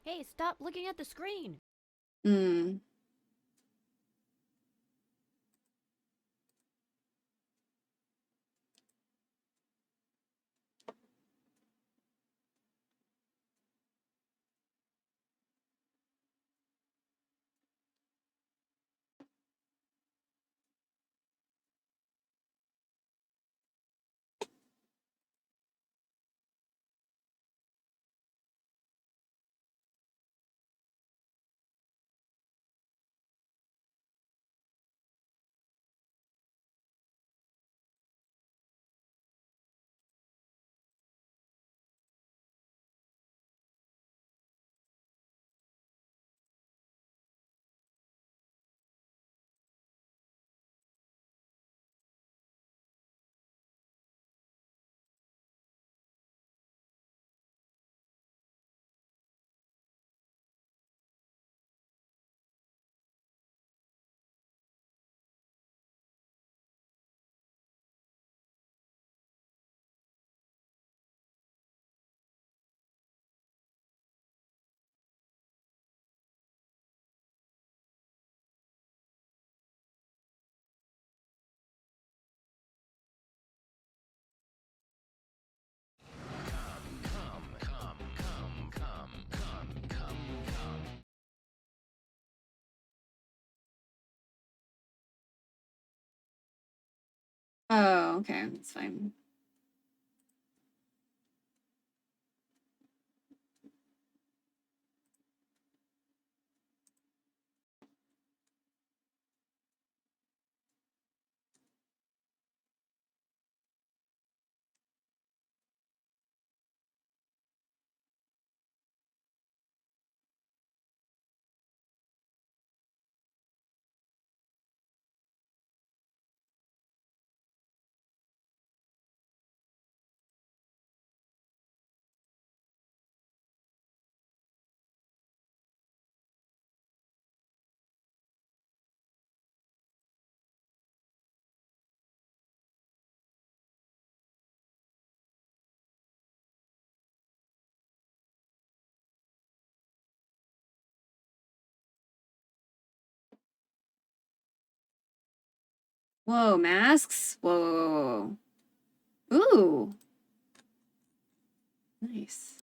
Hey, stop looking at the screen. Hmm. Oh, okay, that's fine. Whoa, masks? Whoa, whoa, whoa, whoa. Ooh. Nice.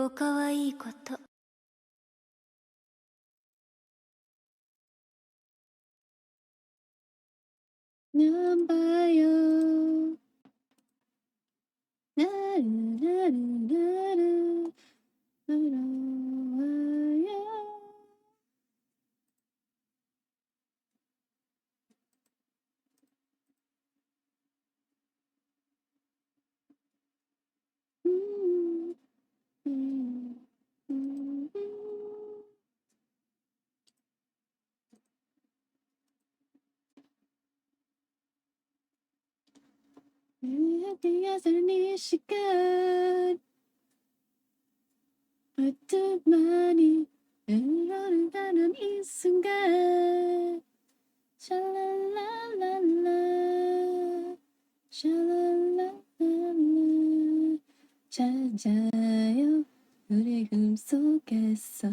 おかわいいこと 남봐요. 나르나르나르 부러워요. 음, 음, 음, 뛰어서는 이 시간 문득 많이 흘러가는 이 순간 샤랄랄랄라 샤랄랄랄라 찾아요 우리 꿈속에서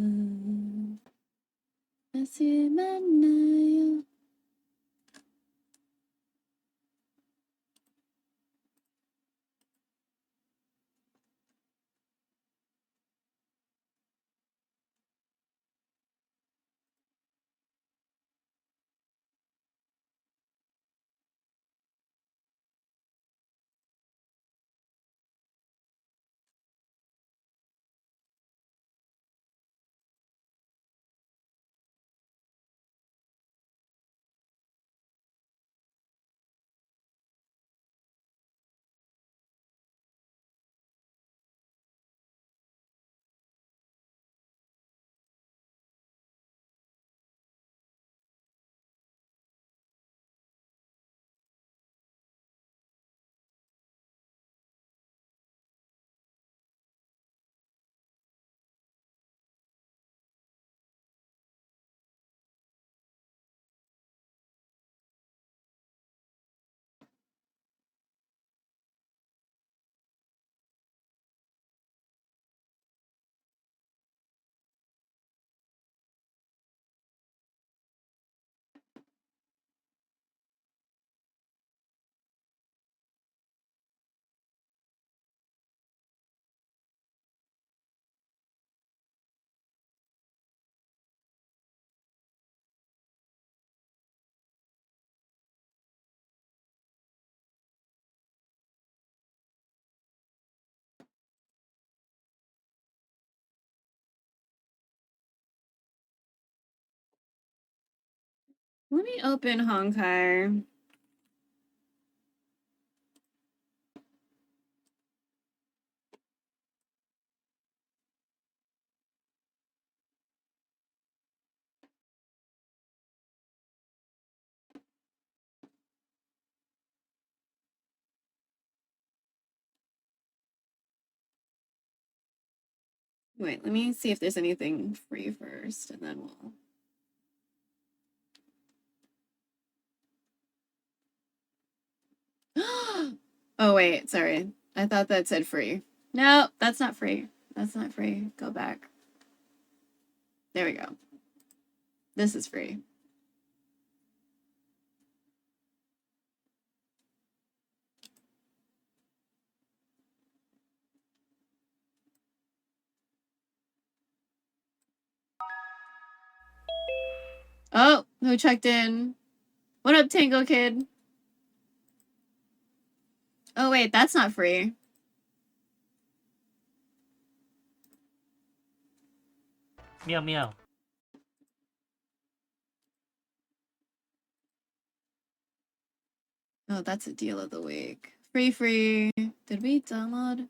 다시 만나요. Let me open Honkai. Wait, let me see if there's anything free first, and then we'll... Oh, wait, sorry. I thought that said free. No, that's not free. That's not free. Go back. There we go. This is free. Oh, who checked in? What up, Tango Kid? Oh, wait, that's not free. Meow meow. Oh, that's a deal of the week. Free, free. Did we download?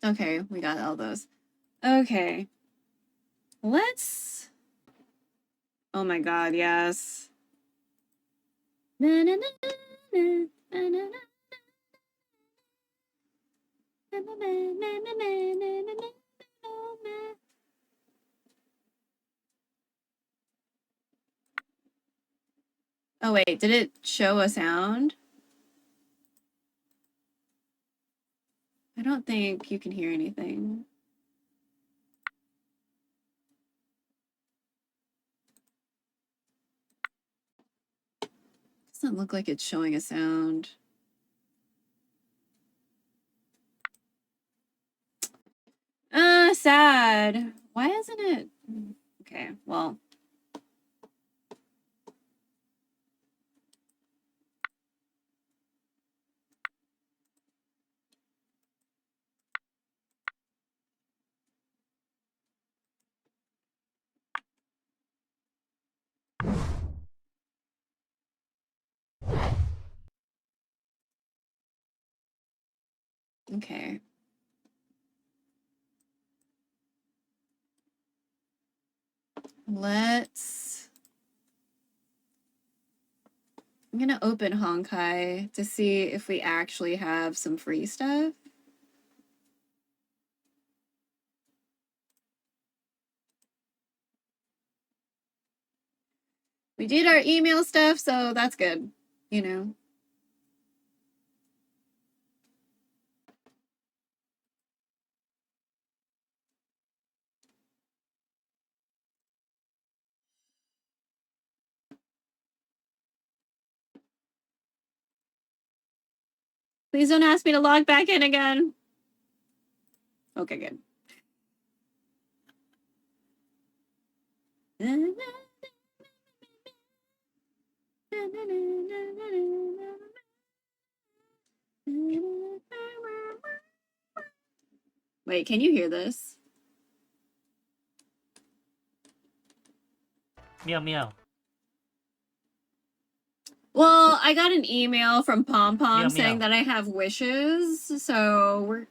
Okay, we got all those. Okay. Let's... Oh my god, yes. Oh wait, did it show a sound? I don't think you can hear anything. Doesn't look like it's showing a sound. Sad. Why isn't it? Okay, well. Okay. I'm gonna open Honkai to see if we actually have some free stuff. We did our email stuff, so that's good, you know. Please don't ask me to log back in again. Okay, good. Wait, can you hear this? Meow meow. Well, I got an email from Pom Pom Meow, saying meow. that I have wishes, so we're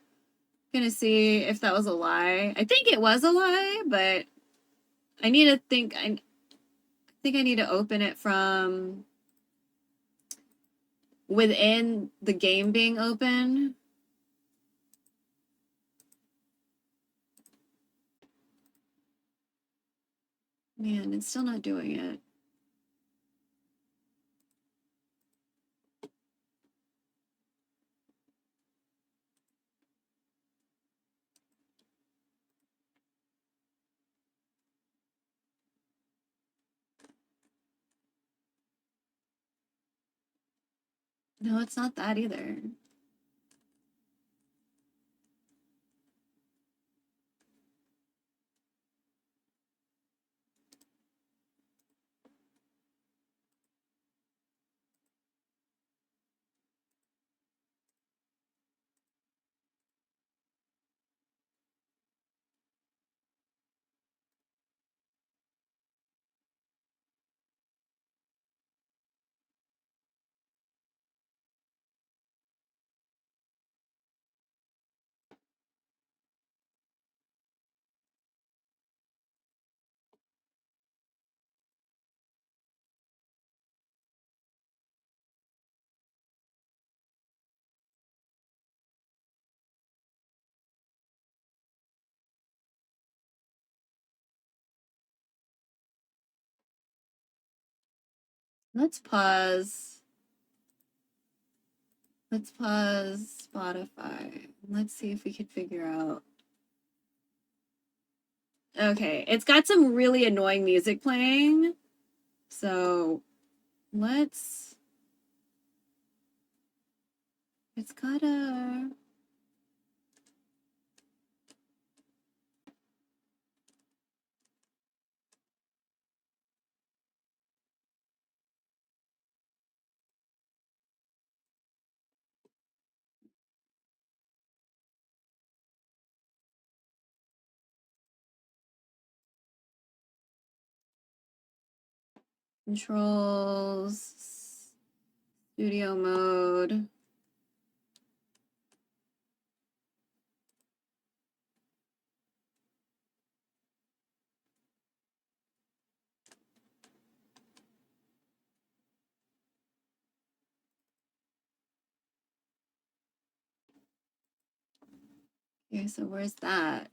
gonna see if that was a lie. I think it was a lie, but I need to think. I think I need to open it from within the game being open. Man, it's still not doing it. No, it's not that either. Let's pause. Let's pause Spotify. Let's see if we can figure out. Okay, it's got some really annoying music playing. So let's. It's got a. Controls, studio mode. Okay, so where's that?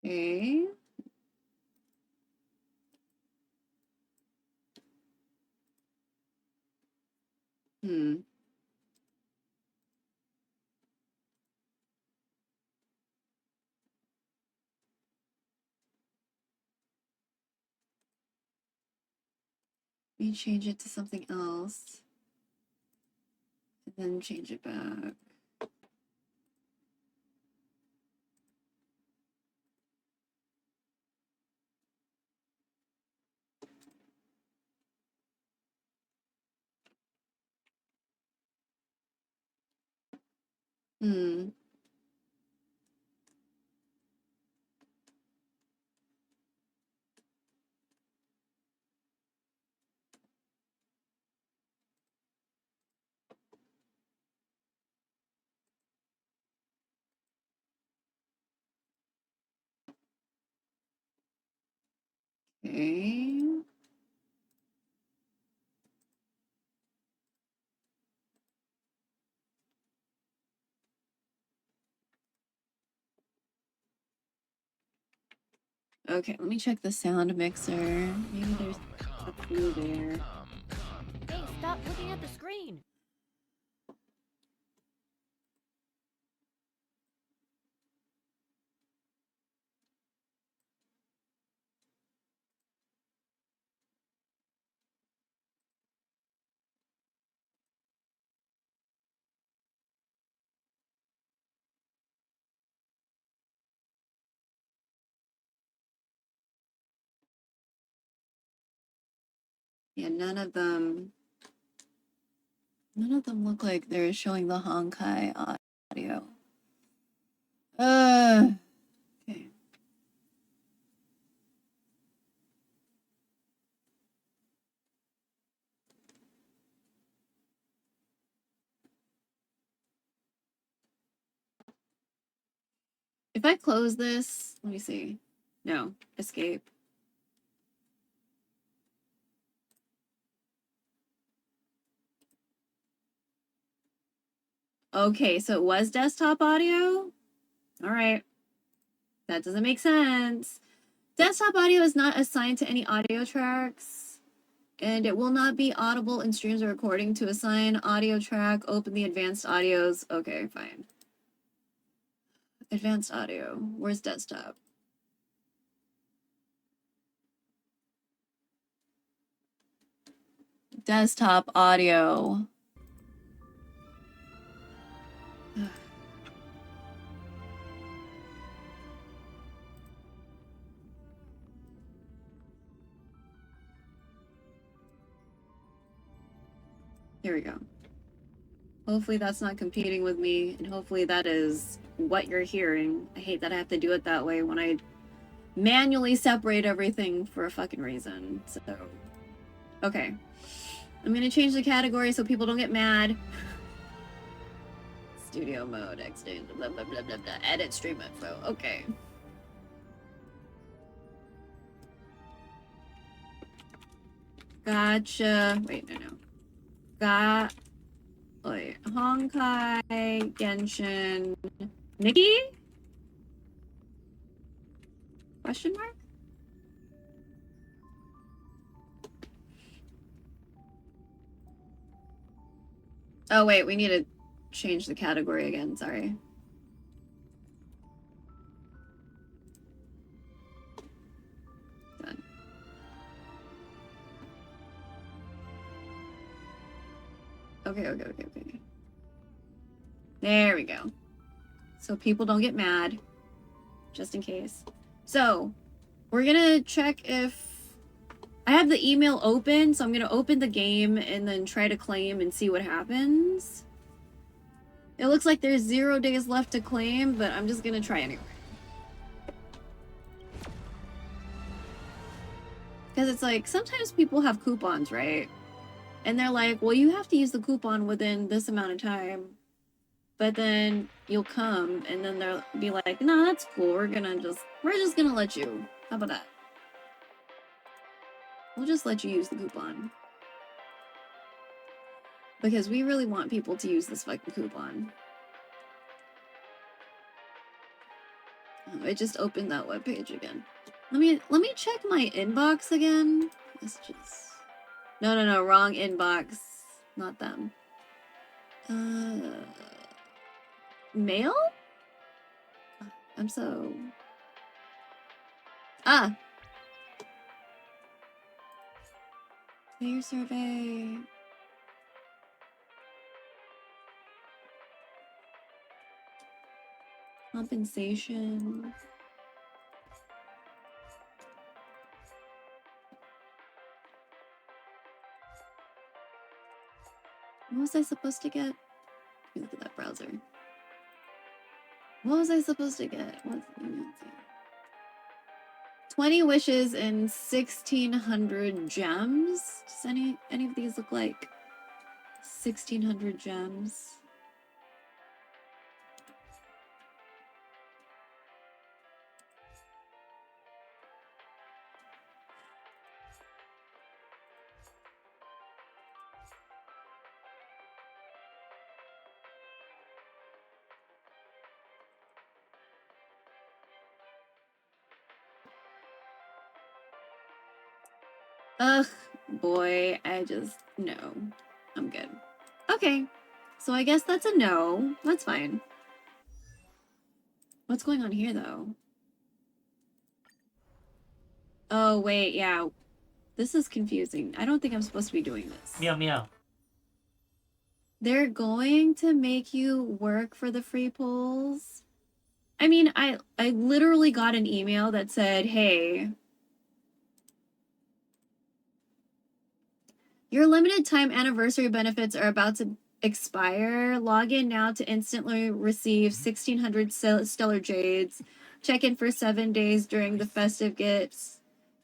Okay. Hmm. Let me change it to something else. And then change it back. Hmm. Okay. Okay, let me check the sound mixer. Maybe there's a clue there. Hey, stop looking at the screen. Yeah, none of them look like they're showing the Honkai audio. Okay. If I close this, let me see. No, escape. Okay, so it was desktop audio? All right. That doesn't make sense. Desktop audio is not assigned to any audio tracks, and it will not be audible in streams or recording. To assign audio track, open the advanced audios. Okay, fine. Advanced audio. Where's desktop? Desktop audio. Here we go. Hopefully that's not competing with me, and hopefully that is what you're hearing. I hate that I have to do it that way when I manually separate everything for a fucking reason. So, okay. I'm gonna change the category so people don't get mad. Studio mode, exchange, blah, blah, blah, blah, blah. Edit stream info. Okay. Gotcha. Wait, no. Wait. Honkai, Genshin. Nikki? Question mark? Oh, wait, we need to change the category again. Sorry. Done. Okay. There we go. So people don't get mad. Just in case. So, we're gonna check if... I have the email open, so I'm gonna open the game and then try to claim and see what happens. It looks like there's 0 days left to claim, but I'm just gonna try anyway. Because it's like, sometimes people have coupons, right? And they're like, well, you have to use the coupon within this amount of time. But then you'll come, and then they'll be like, no, that's cool. We're just gonna let you. How about that? We'll just let you use the coupon. Because we really want people to use this fucking coupon. I just opened that webpage again. Let me check my inbox again. Messages. No, wrong inbox. Not them. Mail? I'm so... Ah! Player survey. Compensation. What was I supposed to get? Let me look at that browser. What was I supposed to get? What's the answer? 20 wishes and 1,600 gems. Does any of these look like 1,600 gems? Ugh, boy, no. I'm good. Okay, so I guess that's a no. That's fine. What's going on here, though? Oh, wait, yeah. This is confusing. I don't think I'm supposed to be doing this. Meow meow. They're going to make you work for the free polls. I mean, I literally got an email that said, hey, your limited time anniversary benefits are about to expire. Log in now to instantly receive 1,600 stellar jades. Check in for 7 days during the festive gifts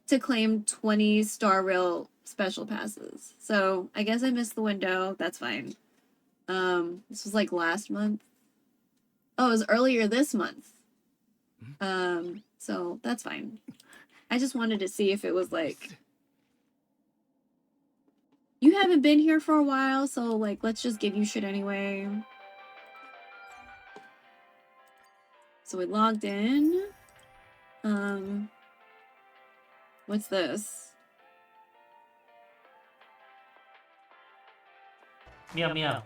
to claim 20 Star Rail special passes. So I guess I missed the window. That's fine. This was like last month. Oh, it was earlier this month. So that's fine. I just wanted to see if it was like, you haven't been here for a while, so like, let's just give you shit anyway. So we logged in. What's this? Meow meow.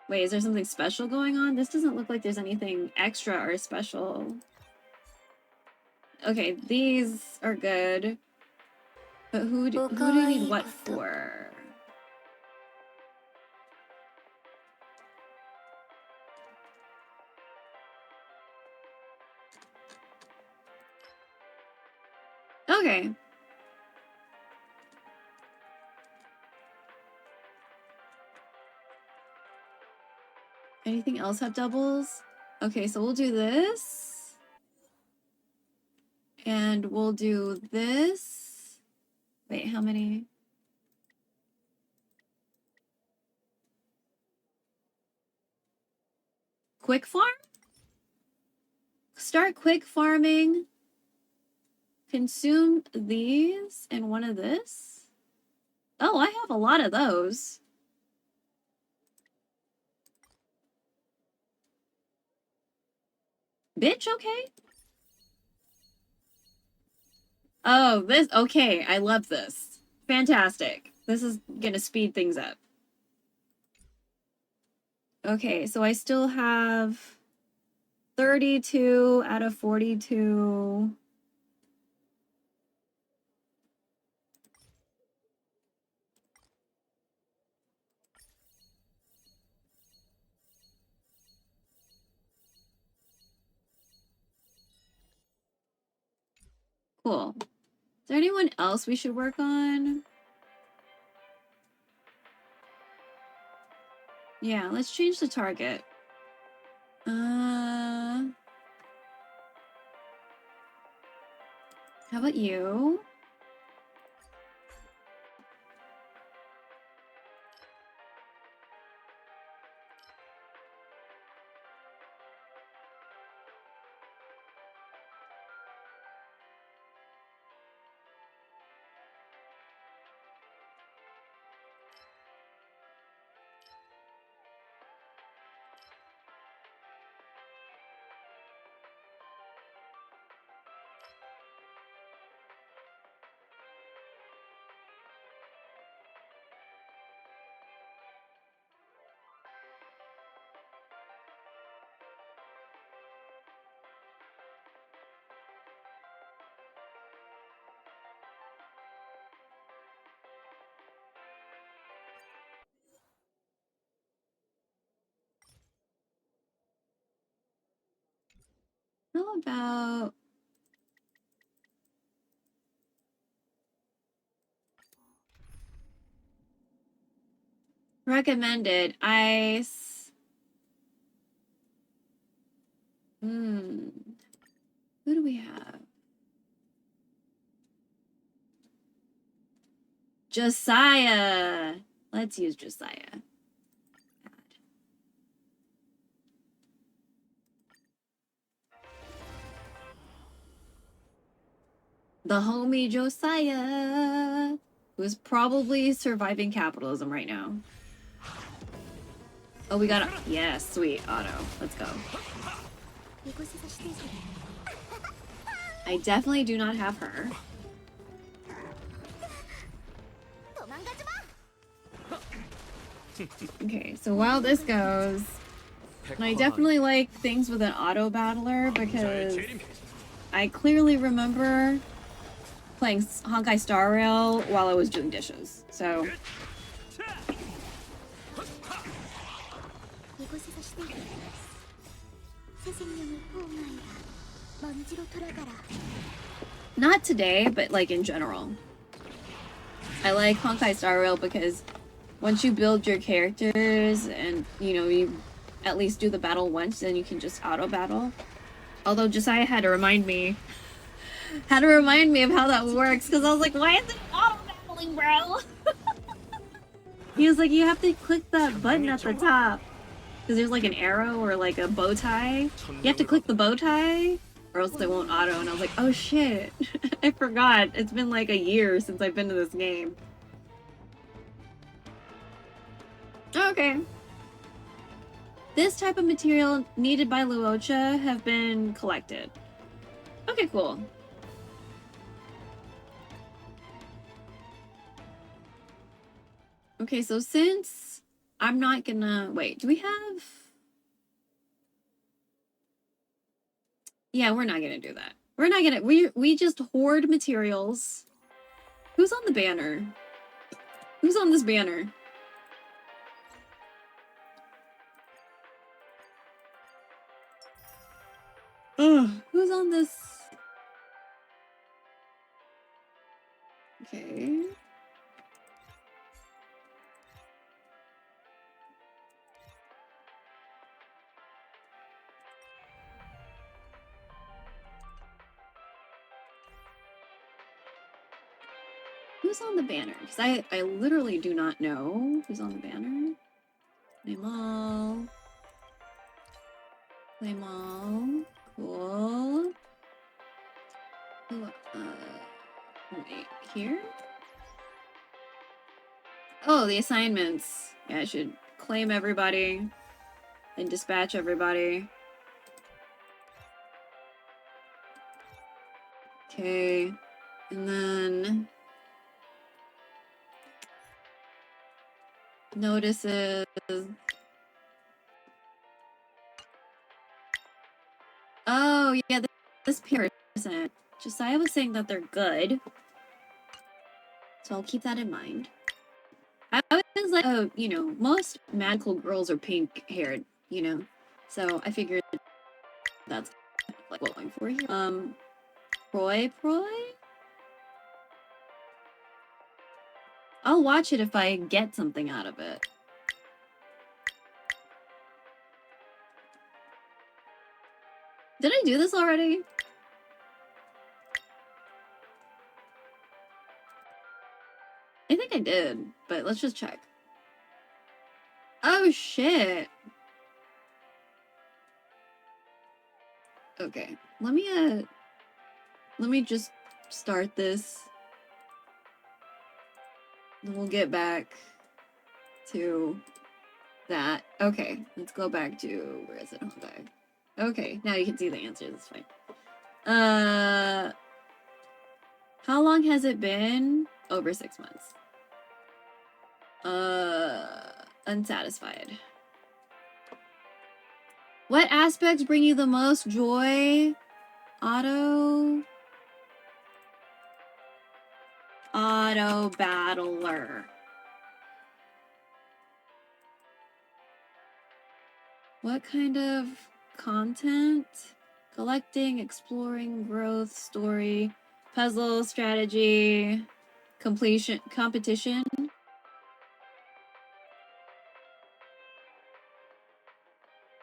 Wait, is there something special going on? This doesn't look like there's anything extra or special. Okay, these are good. But who do you need what for? Okay. Anything else have doubles? Okay, so we'll do this. And we'll do this. Wait, how many? Quick farm? Start quick farming. Consume these and one of this. Oh, I have a lot of those. Bitch, okay. Oh, this, okay, I love this. Fantastic. This is gonna speed things up. Okay, so I still have 32 out of 42. Cool. Is there anyone else we should work on? Yeah, let's change the target. How about you? How about recommended ice? Who do we have? Josiah. Let's use Josiah. The homie Josiah, who's probably surviving capitalism right now. Oh, we got a... Yeah, sweet. Auto. Let's go. I definitely do not have her. Okay, so while this goes... And I definitely like things with an auto battler because I clearly remember playing Honkai Star Rail while I was doing dishes. So not today, but like in general. I like Honkai Star Rail because once you build your characters and you at least do the battle once, then you can just auto battle. Although Josiah had to remind me of how that works because I was like, why is it auto battling, bro? He was like, you have to click that button at the top because there's like an arrow or like a bow tie. You have to click the bow tie or else they won't auto. And I was like, oh shit, I forgot. It's been like a year since I've been to this game. Okay. This type of material needed by Luocha have been collected. Okay, cool. Okay, so since I'm not gonna... Wait, do we have... Yeah, we're not gonna do that. We're not gonna... We just hoard materials. Who's on the banner? Who's on this banner? Ugh, who's on this? Okay. Who's on the banner? Because I literally do not know who's on the banner. Name all. Claim all. Cool. Wait, here? Oh, the assignments. Yeah, I should claim everybody and dispatch everybody. Okay. And then... notices. Oh, yeah, this person. Josiah was saying that they're good. So I'll keep that in mind. I was like, oh, most magical girls are pink-haired, So I figured that's like what I'm going for here. Proy? I'll watch it if I get something out of it. Did I do this already? I think I did, but let's just check. Oh, shit. Okay, let me just start this. And we'll get back to that. Okay, let's go back to, where is it? Okay. Okay, now you can see the answer. That's fine. How long has it been? Over 6 months. Unsatisfied. What aspects bring you the most joy? Auto battler. What kind of content? Collecting, exploring, growth, story, puzzle, strategy, completion, competition.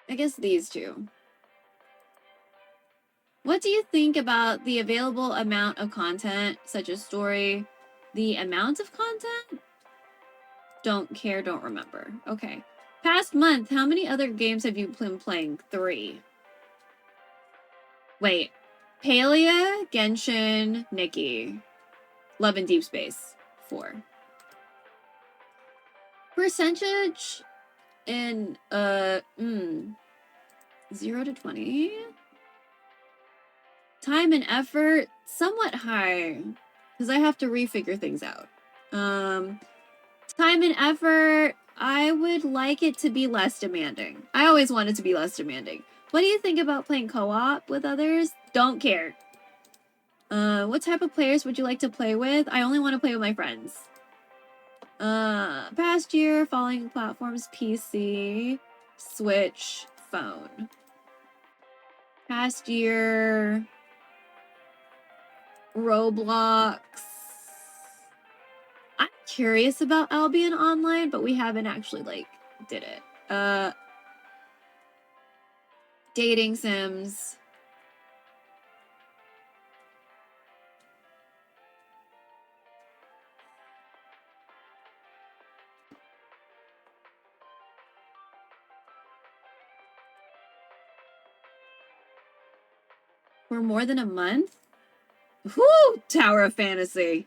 I guess these two. What do you think about the available amount of content, such as story? The amount of content? Don't care, don't remember. Okay. Past month, how many other games have you been playing? 3. Wait. Palia, Genshin, Nikki. Love and Deep Space. 4. Percentage in 0 to 20. Time and effort, somewhat high. Because I have to refigure things out. Time and effort, I would like it to be less demanding. I always want it to be less demanding. What do you think about playing co-op with others? Don't care. What type of players would you like to play with? I only want to play with my friends. Past year, following platforms, PC, Switch, phone. Past year, Roblox. I'm curious about Albion Online, but we haven't actually, like, did it. Dating sims. For more than a month? Whoo! Tower of Fantasy.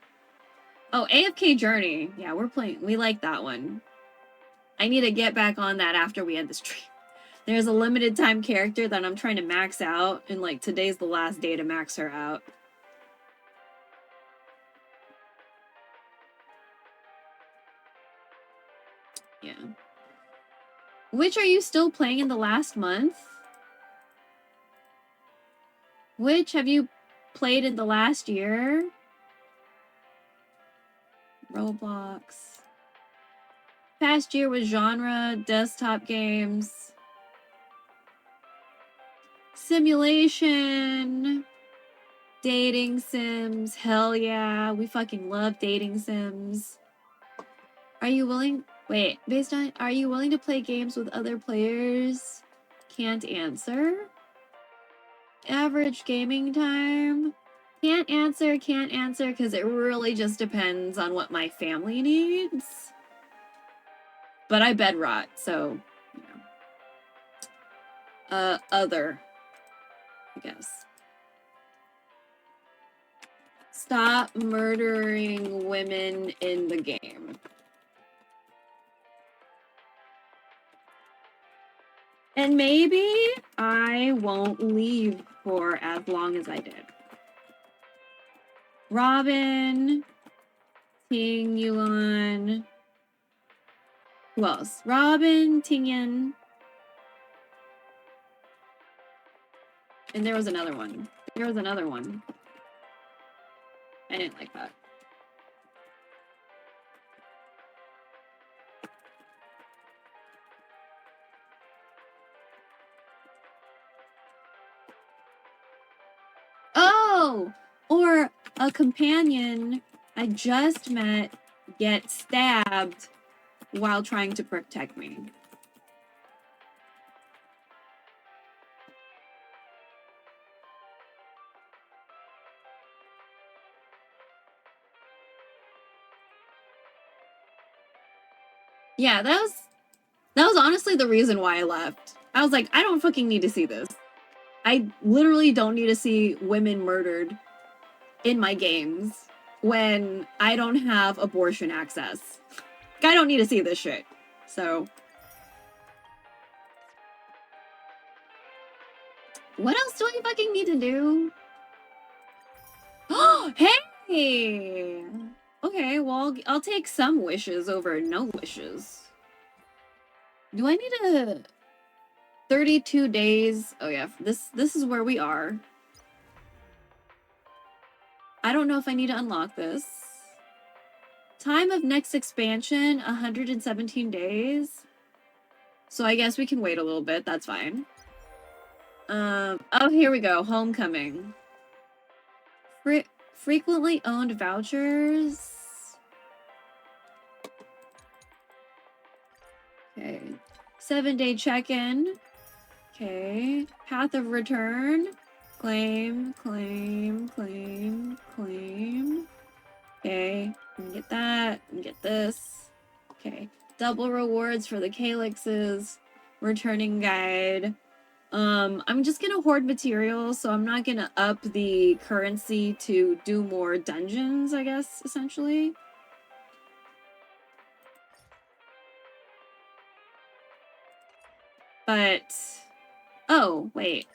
Oh, AFK Journey. Yeah, we're playing. We like that one. I need to get back on that after we end the stream. There's a limited time character that I'm trying to max out, and like today's the last day to max her out. Yeah. Which are you still playing in the last month? Which have you played in the last year? Roblox. Past year was genre, desktop games. Simulation. Dating sims. Hell yeah. We fucking love dating sims. Are you willing... Wait, based on... Are you willing to play games with other players? Can't answer. Average gaming time. Can't answer, because it really just depends on what my family needs. But I bed rot, so... You know. Other. I guess. Stop murdering women in the game. And maybe I won't leave for as long as I did. Robin, Ting Yuan. Who else? Robin, Tingyan. And there was another one. There was another one. I didn't like that. Oh! Or a companion I just met get stabbed while trying to protect me. Yeah, that was honestly the reason why I left. I was like, I don't fucking need to see this. I literally don't need to see women murdered in my games when I don't have abortion access. I don't need to see this shit. So. What else do I fucking need to do? Oh, hey! Okay, well, I'll take some wishes over no wishes. Do I need a 32 days? Oh yeah, this is where we are. I don't know if I need to unlock this. Time of next expansion, 117 days. So I guess we can wait a little bit, that's fine. Oh, here we go. Homecoming. Frequently owned vouchers. Okay. 7-day check-in. Okay. Path of return. Claim, claim, claim, claim. Okay. Get that. Get this. Okay. Double rewards for the calyxes. Returning guide. I'm just gonna hoard materials, so I'm not gonna up the currency to do more dungeons, I guess, essentially. But, oh, wait.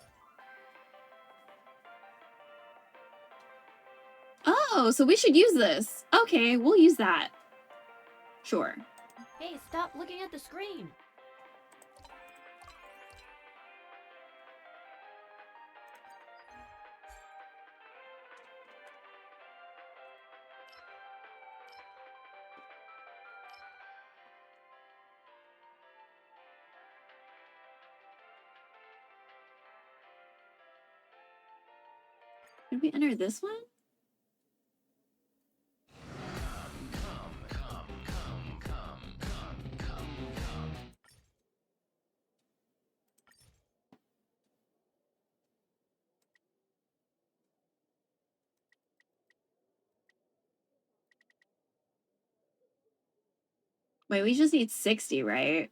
Oh, so we should use this. Okay, we'll use that. Sure. Hey, stop looking at the screen. Did we enter this one? Wait, we just need 60, right?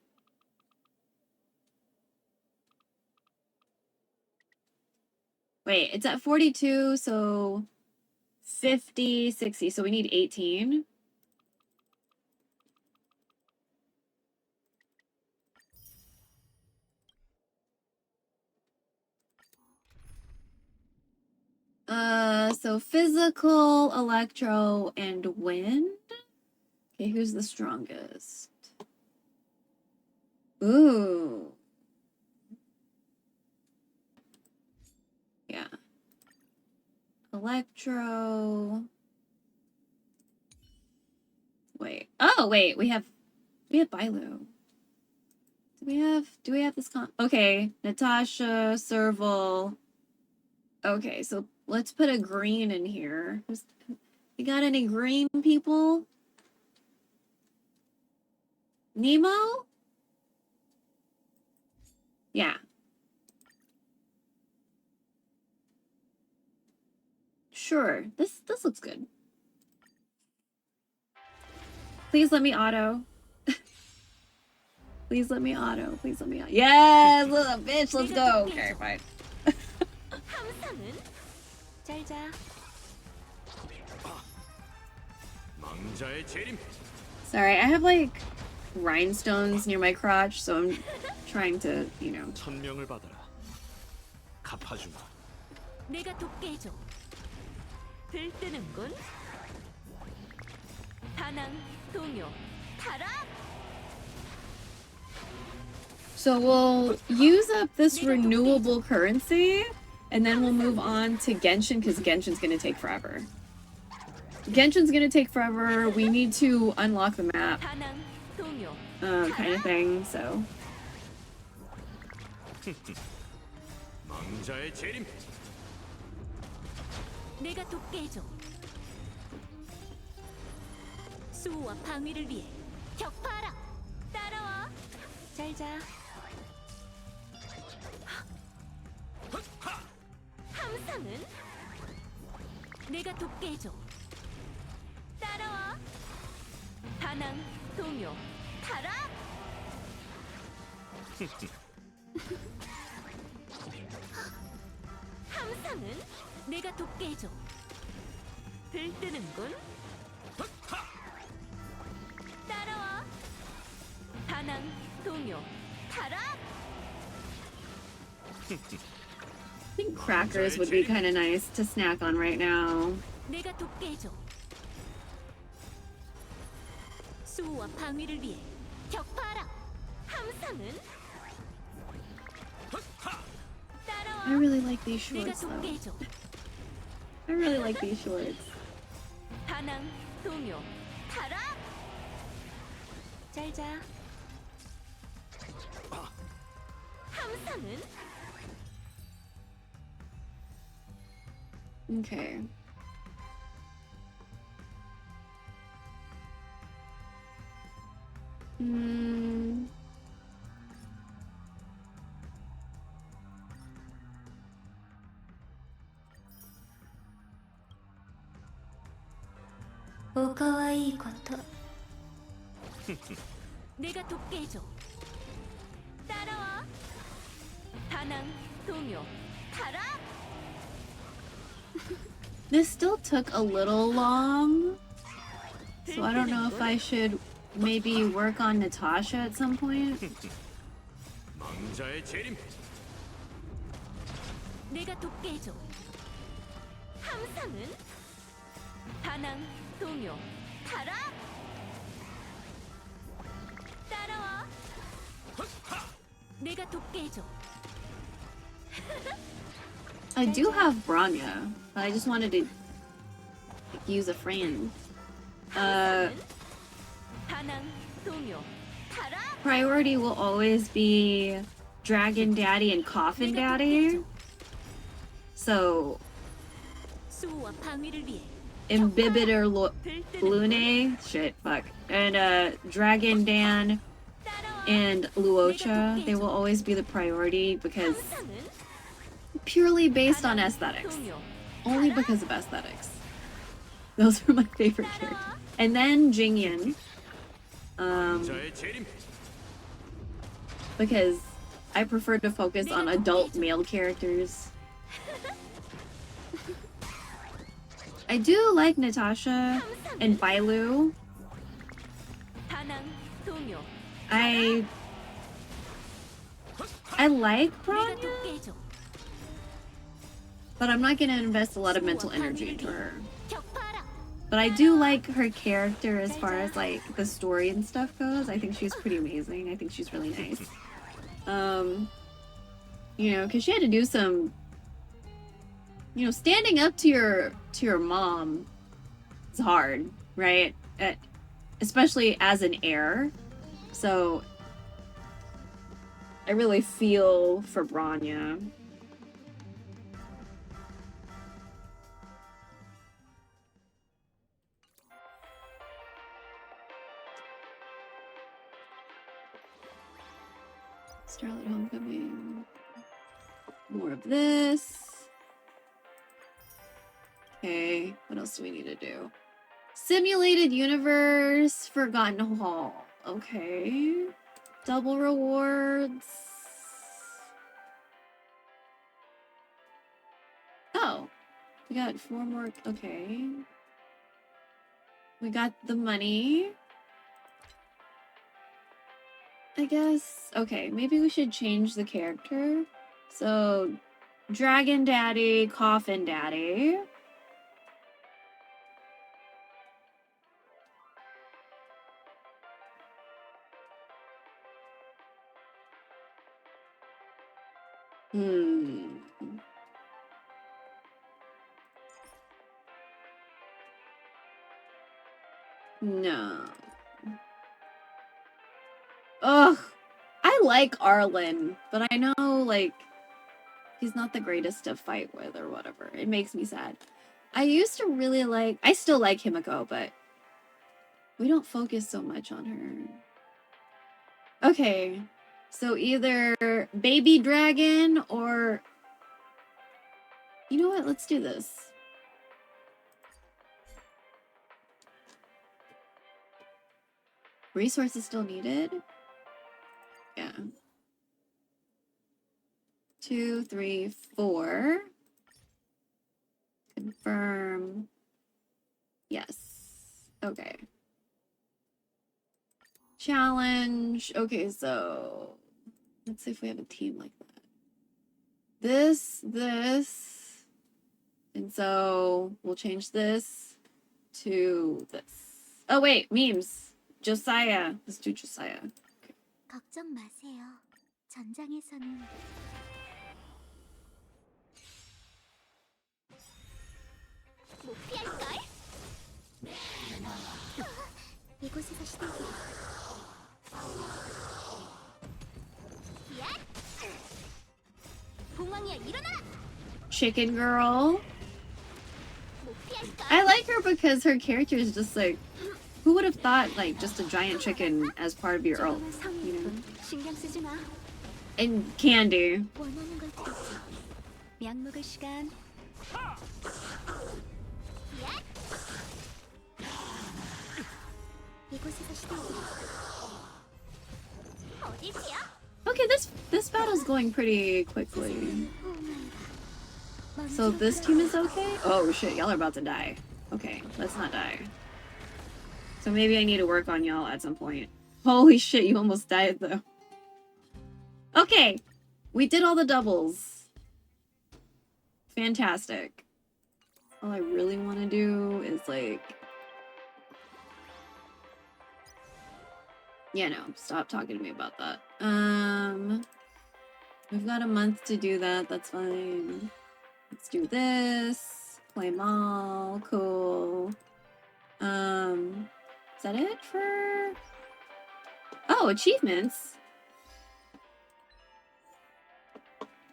Wait, it's at 42, so 50, 60, so we need 18. So physical, electro, and wind? Okay, who's the strongest? Ooh. Yeah. Electro. Wait. Oh, wait, we have Bailu. Do we have this okay, Natasha, Serval. Okay, so let's put a green in here. We got any green people? Nemo? Yeah. Sure. This looks good. Please let me auto. Please let me auto. Please let me auto. Yes, little bitch, let's go. Okay, fine. Sorry, I have like rhinestones near my crotch, so I'm trying to, you know. 천명을 받아라. 갚아주마. 내가 돕게 해줘. 들뜨는군. 다낭, 동요, 타락. So we'll use up this renewable currency, and then we'll move on to Genshin, because Genshin's gonna take forever. Genshin's gonna take forever. We need to unlock the map, kind of thing, so. 망자의 재림. 내가 돕게 해줘. 수호와 방위를 위해 격파하라. 따라와. 잘 자. 함상은 내가 돕게 해줘. 따라와. 다낭, 동요, 타락. 함상은 내가 돕게 해줘. 들뜨는군. 따라와. 다낭, 동요, 타락. I think crackers would be kind of nice to snack on right now. 내가 돕게 해줘. 수호와 방위를 위해 격파하라. 함상은 따라와. I really like these 내가 shorts, 돕게 though. 해줘. I really like these shorts. 다낭, 동요, 타락. 잘 자. Okay. Hmm. 내가 돕게 해줘. 따라와. 다낭, 동요, 타라. This still took a little long, so I don't know if I should maybe work on Natasha at some point. 망자의 재림. 내가 돕게 해줘. 함상은 다낭, 동요, 타라. 따라와. 내가 돕게 해줘. I do have Branya, but I just wanted to use a friend. 다낭, 동요, 타라. Priority will always be Dragon Daddy and Coffin Daddy. So, 수호와 방위를 위해 Imbibitor 들뜨는 Lune, shit, fuck, and Dragon Dan and Luocha, they will always be the priority because 함상은 purely based on aesthetics. 동요, Only because of aesthetics. Those are my favorite characters. And then Jingyan. 망자의 재림. Because I prefer to focus on adult male characters. I do like Natasha and Bailu. 다낭, 동요, I like 내가 Branya, 돕게 해줘. but I'm not gonna invest a lot of mental energy into her. 격파하라. But I do like her character as far as like the story and stuff goes. I think she's pretty amazing. I think she's really nice. You know, because she had to do some, you know, standing up to your mom is hard, right? Especially as an heir. So I really feel for Branya. Starlight Homecoming. More of this. Okay, what else do we need to do? Simulated Universe, Forgotten Hall. Okay. Double rewards. Oh, we got 4 more. Okay. We got the money. I guess. Okay, maybe we should change the character. So, Dragon Daddy, Coffin Daddy. No. Ugh. I like Arlen, but I know, like, he's not the greatest to fight with or whatever. It makes me sad. I used to really like... I still like Himiko, but we don't focus so much on her. Okay. So either Baby Dragon or... You know what? Let's do this. Resources still needed? Yeah. 2, 3, 4. Confirm. Yes. Okay. Challenge. Okay, so let's see if we have a team like that. This. And so we'll change this to this. Oh, wait, memes. Josiah. Let's do Josiah. 걱정 마세요. 전장에서는 못 피할걸? 이곳에서 시작해. 봉황이야 일어나라! Chicken Girl. I like her because her character is just like, who would have thought like just a giant chicken as part of your ult, you know? 신경 쓰지 마. And candy. 원하는 걸 드리지. 약 먹을 시간. 이곳에서 시작해. 어디지야? Okay, this battle's going pretty quickly. So this team is okay? Oh shit, y'all are about to die. Okay, let's not die. So maybe I need to work on y'all at some point. Holy shit, you almost died though. Okay, we did all the doubles. Fantastic. All I really want to do is like... Yeah, no, stop talking to me about that. We've got a month to do that, that's fine. Let's do this. Play mall, cool. Is that it for... Oh, achievements.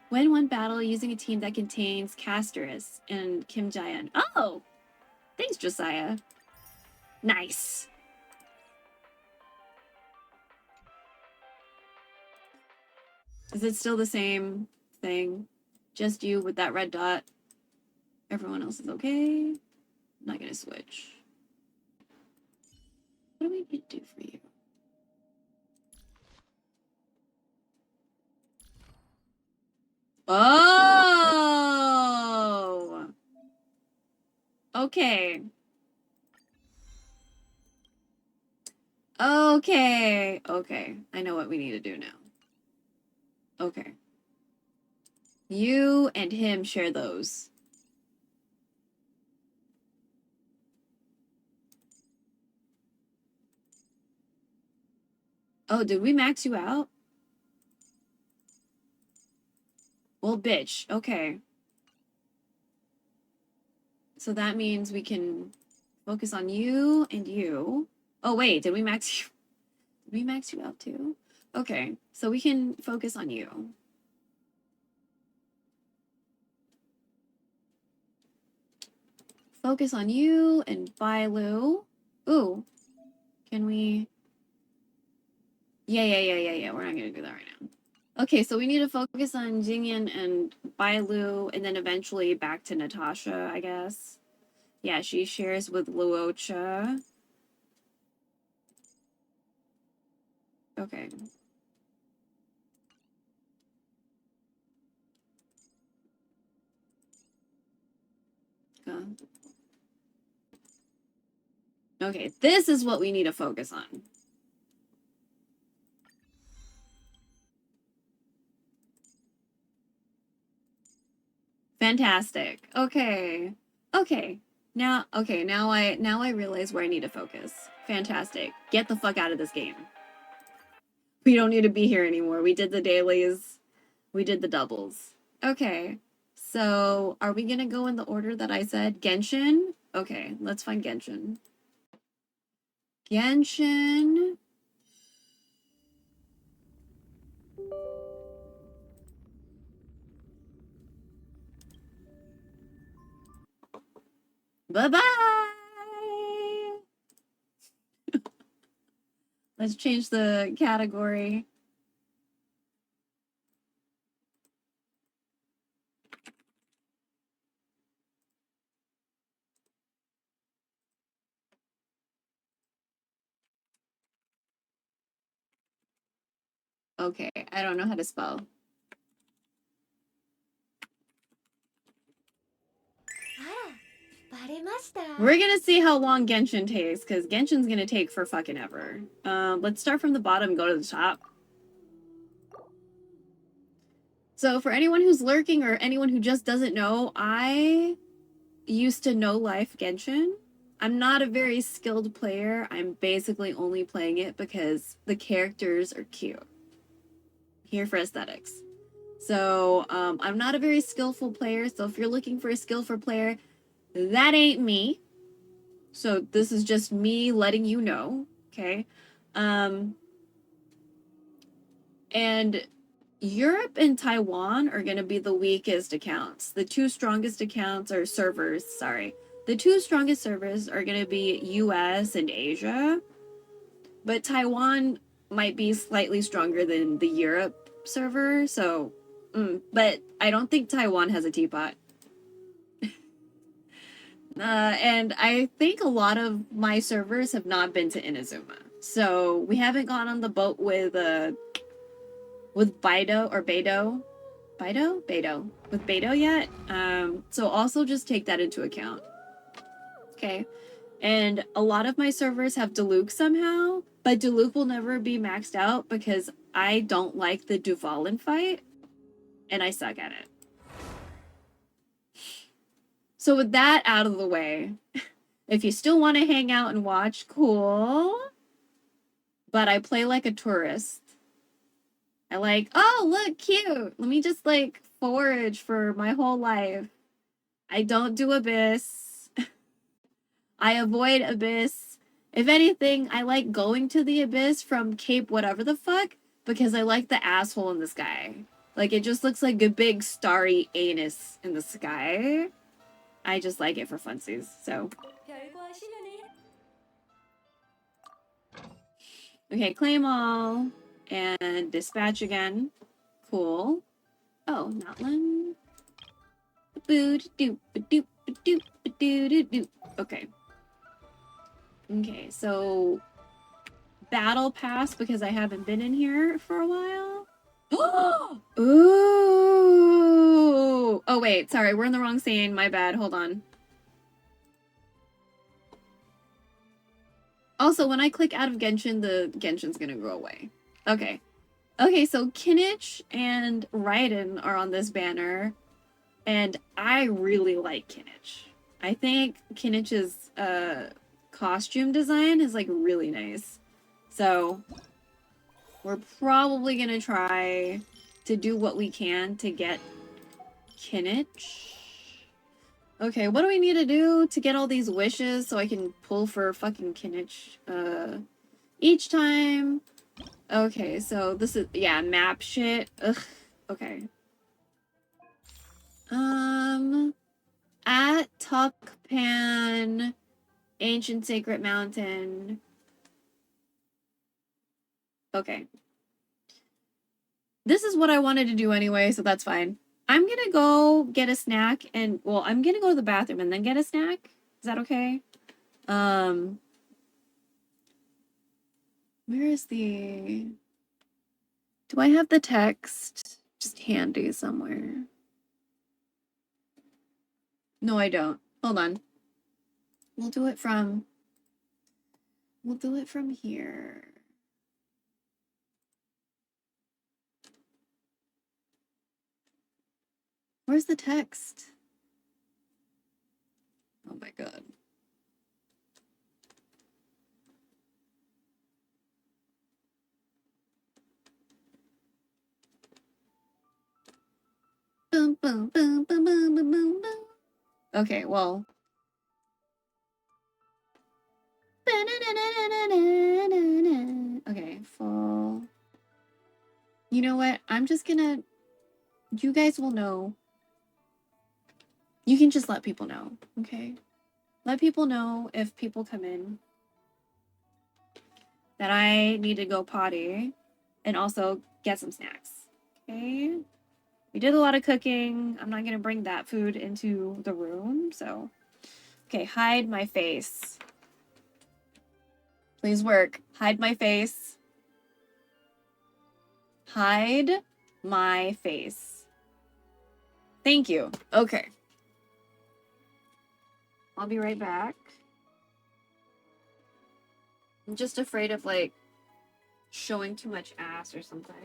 Win one battle using a team that contains Casterus and Kim Jae-un. Oh! Thanks, Josiah. Nice. Is it still the same thing? Just you with that red dot? Everyone else is okay? I'm not gonna switch. What do we need to do for you? Oh! Okay. Okay. Okay. I know what we need to do now. Okay. You and him share those. Oh, did we max you out? Well, bitch. Okay. So that means we can focus on you and you. Oh, wait. Did we max you? Did we max you out too? Okay. So we can focus on you. Focus on you and Bailu. Ooh. Can we... Yeah. We're not gonna do that right now. Okay, so we need to focus on Jingyan and Bailu, and then eventually back to Natasha, I guess. Yeah, she shares with Luocha. Okay. Okay, this is what we need to focus on. Fantastic. Okay. Okay. Now I realize where I need to focus. Fantastic. Get the fuck out of this game. We don't need to be here anymore. We did the dailies. We did the doubles. Okay. So, are we gonna go in the order that I said? Genshin? Okay, let's find Genshin. Genshin. Bye-bye! Let's change the category. Okay, I don't know how to spell. We're gonna see how long Genshin takes, because Genshin's gonna take for fucking ever. Let's start from the bottom and go to the top. So for anyone who's lurking or anyone who just doesn't know, I used to know life Genshin. I'm not a very skilled player. I'm basically only playing it because the characters are cute. Here for aesthetics. So I'm not a very skillful player. So if you're looking for a skillful player, that ain't me. So this is just me letting you know, okay? And Europe and Taiwan are going to be the weakest accounts. The two strongest accounts are servers, sorry. the two strongest servers are going to be US and Asia, but Taiwan might be slightly stronger than the Europe server, so but I don't think Taiwan has a teapot. And I think a lot of my servers have not been to Inazuma. So we haven't gone on the boat with Bido or Beidou. Beidou. With Beidou yet. So also just take that into account. Okay. And a lot of my servers have Diluc somehow, but Diluc will never be maxed out because I don't like the Duvalin fight, and I suck at it. So with that out of the way, if you still want to hang out and watch, cool. But I play like a tourist. I like, oh, look, cute. Let me just like forage for my whole life. I don't do Abyss. I avoid Abyss. If anything, I like going to the Abyss from Cape whatever the fuck because I like the asshole in the sky. Like, it just looks like a big starry anus in the sky. I just like it for funsies, so. Okay, claim all. And dispatch again. Cool. Oh, not one. Okay. Okay, so battle pass because I haven't been in here for a while. Ooh! Oh wait, sorry, we're in the wrong scene. My bad. Hold on. Also, when I click out of Genshin, the Genshin's gonna go away. Okay. Okay, so Kinich and Raiden are on this banner, and I really like Kinich. I think Kinich's costume design is like really nice. So we're probably gonna try to do what we can to get Kinich. Okay, what do we need to do to get all these wishes so I can pull for fucking Kinich each time? Okay, so this is, yeah, map shit. Ugh, okay. At Tukpan, Ancient Sacred Mountain. Okay. This is what I wanted to do anyway, so that's fine. I'm gonna go get a snack and, well, I'm gonna go to the bathroom and then get a snack. Is that okay? Where is the... Do I have the text just handy somewhere? No, I don't. Hold on. We'll do it from here. Where's the text? Oh my god. Boom, boom, boom, boom, boom, boom, boom, boom. Okay, well. Okay, full. You know what? I'm just gonna... You guys will know. You can just let people know, okay? Let people know if people come in that I need to go potty and also get some snacks, okay? We did a lot of cooking. I'm not gonna bring that food into the room, so... Okay, hide my face. Please work. Hide my face. Hide my face. Thank you. Okay. I'll be right back. I'm just afraid of, like, showing too much ass or something.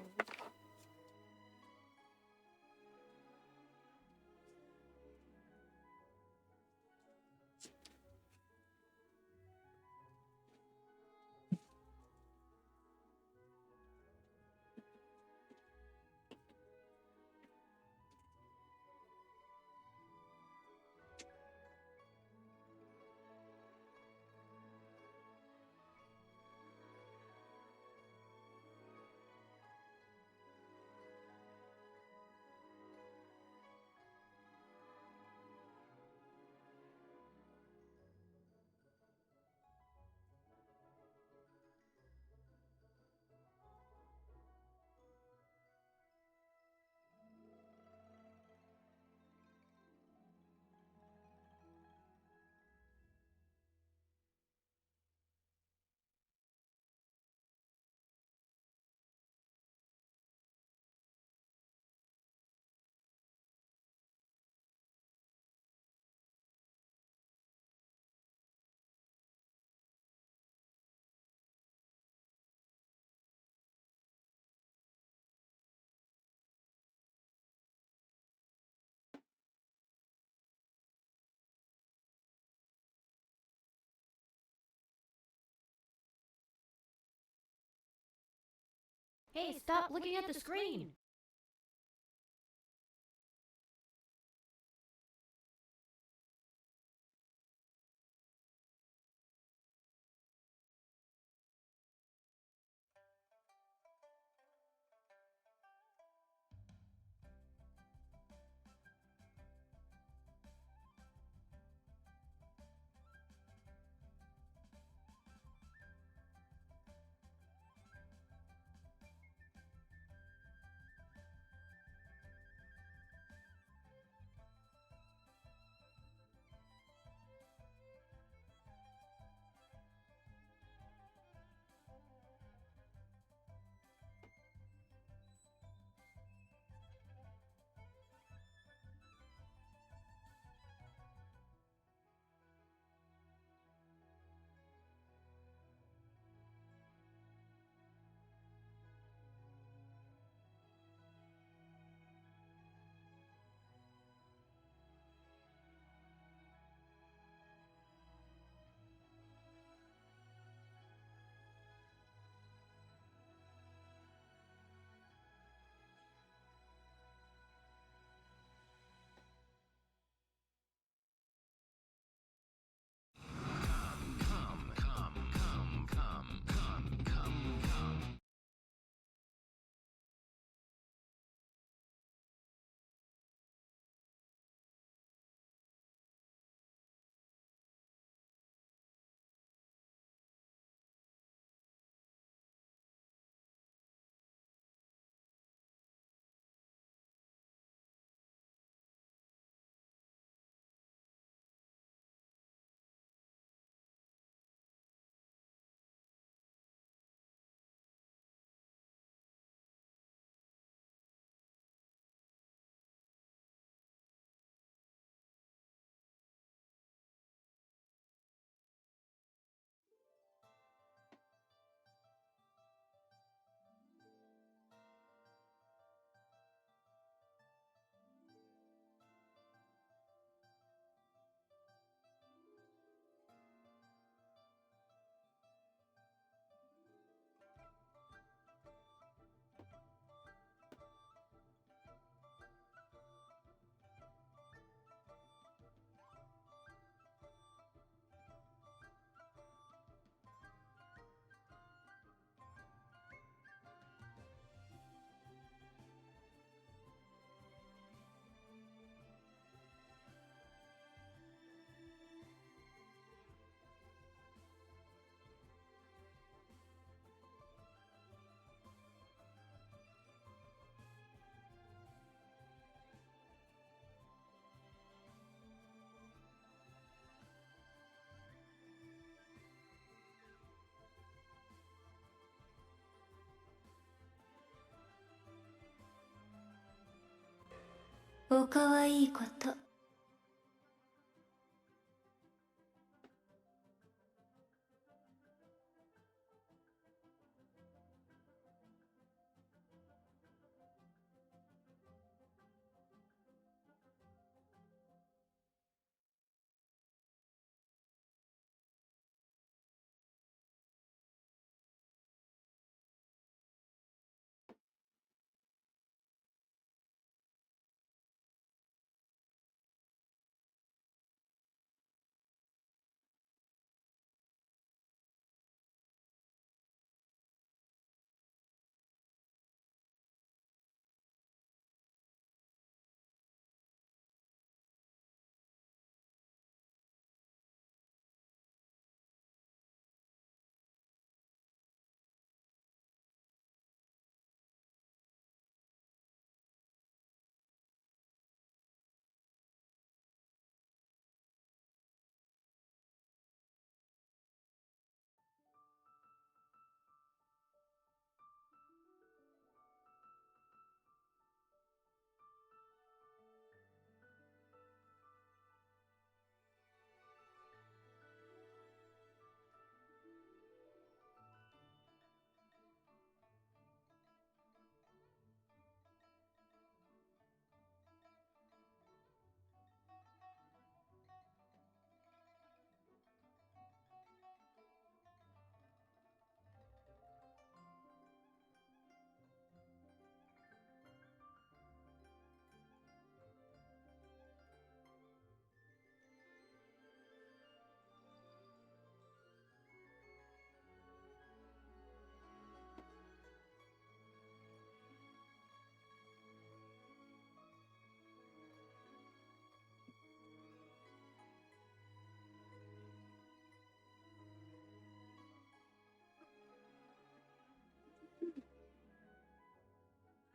Hey, stop looking at the screen!おかわいいこと。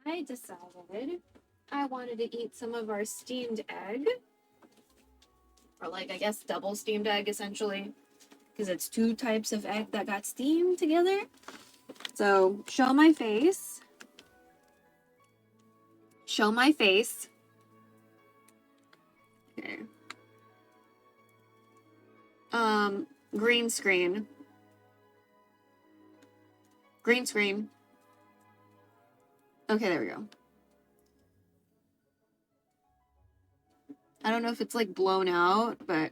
I decided I wanted to eat some of our steamed egg. Or like, I guess, double steamed egg, essentially. Because it's 2 types of egg that got steamed together. So, show my face. Show my face. Okay. Green screen. Green screen. Okay, there we go. I don't know if it's like blown out, but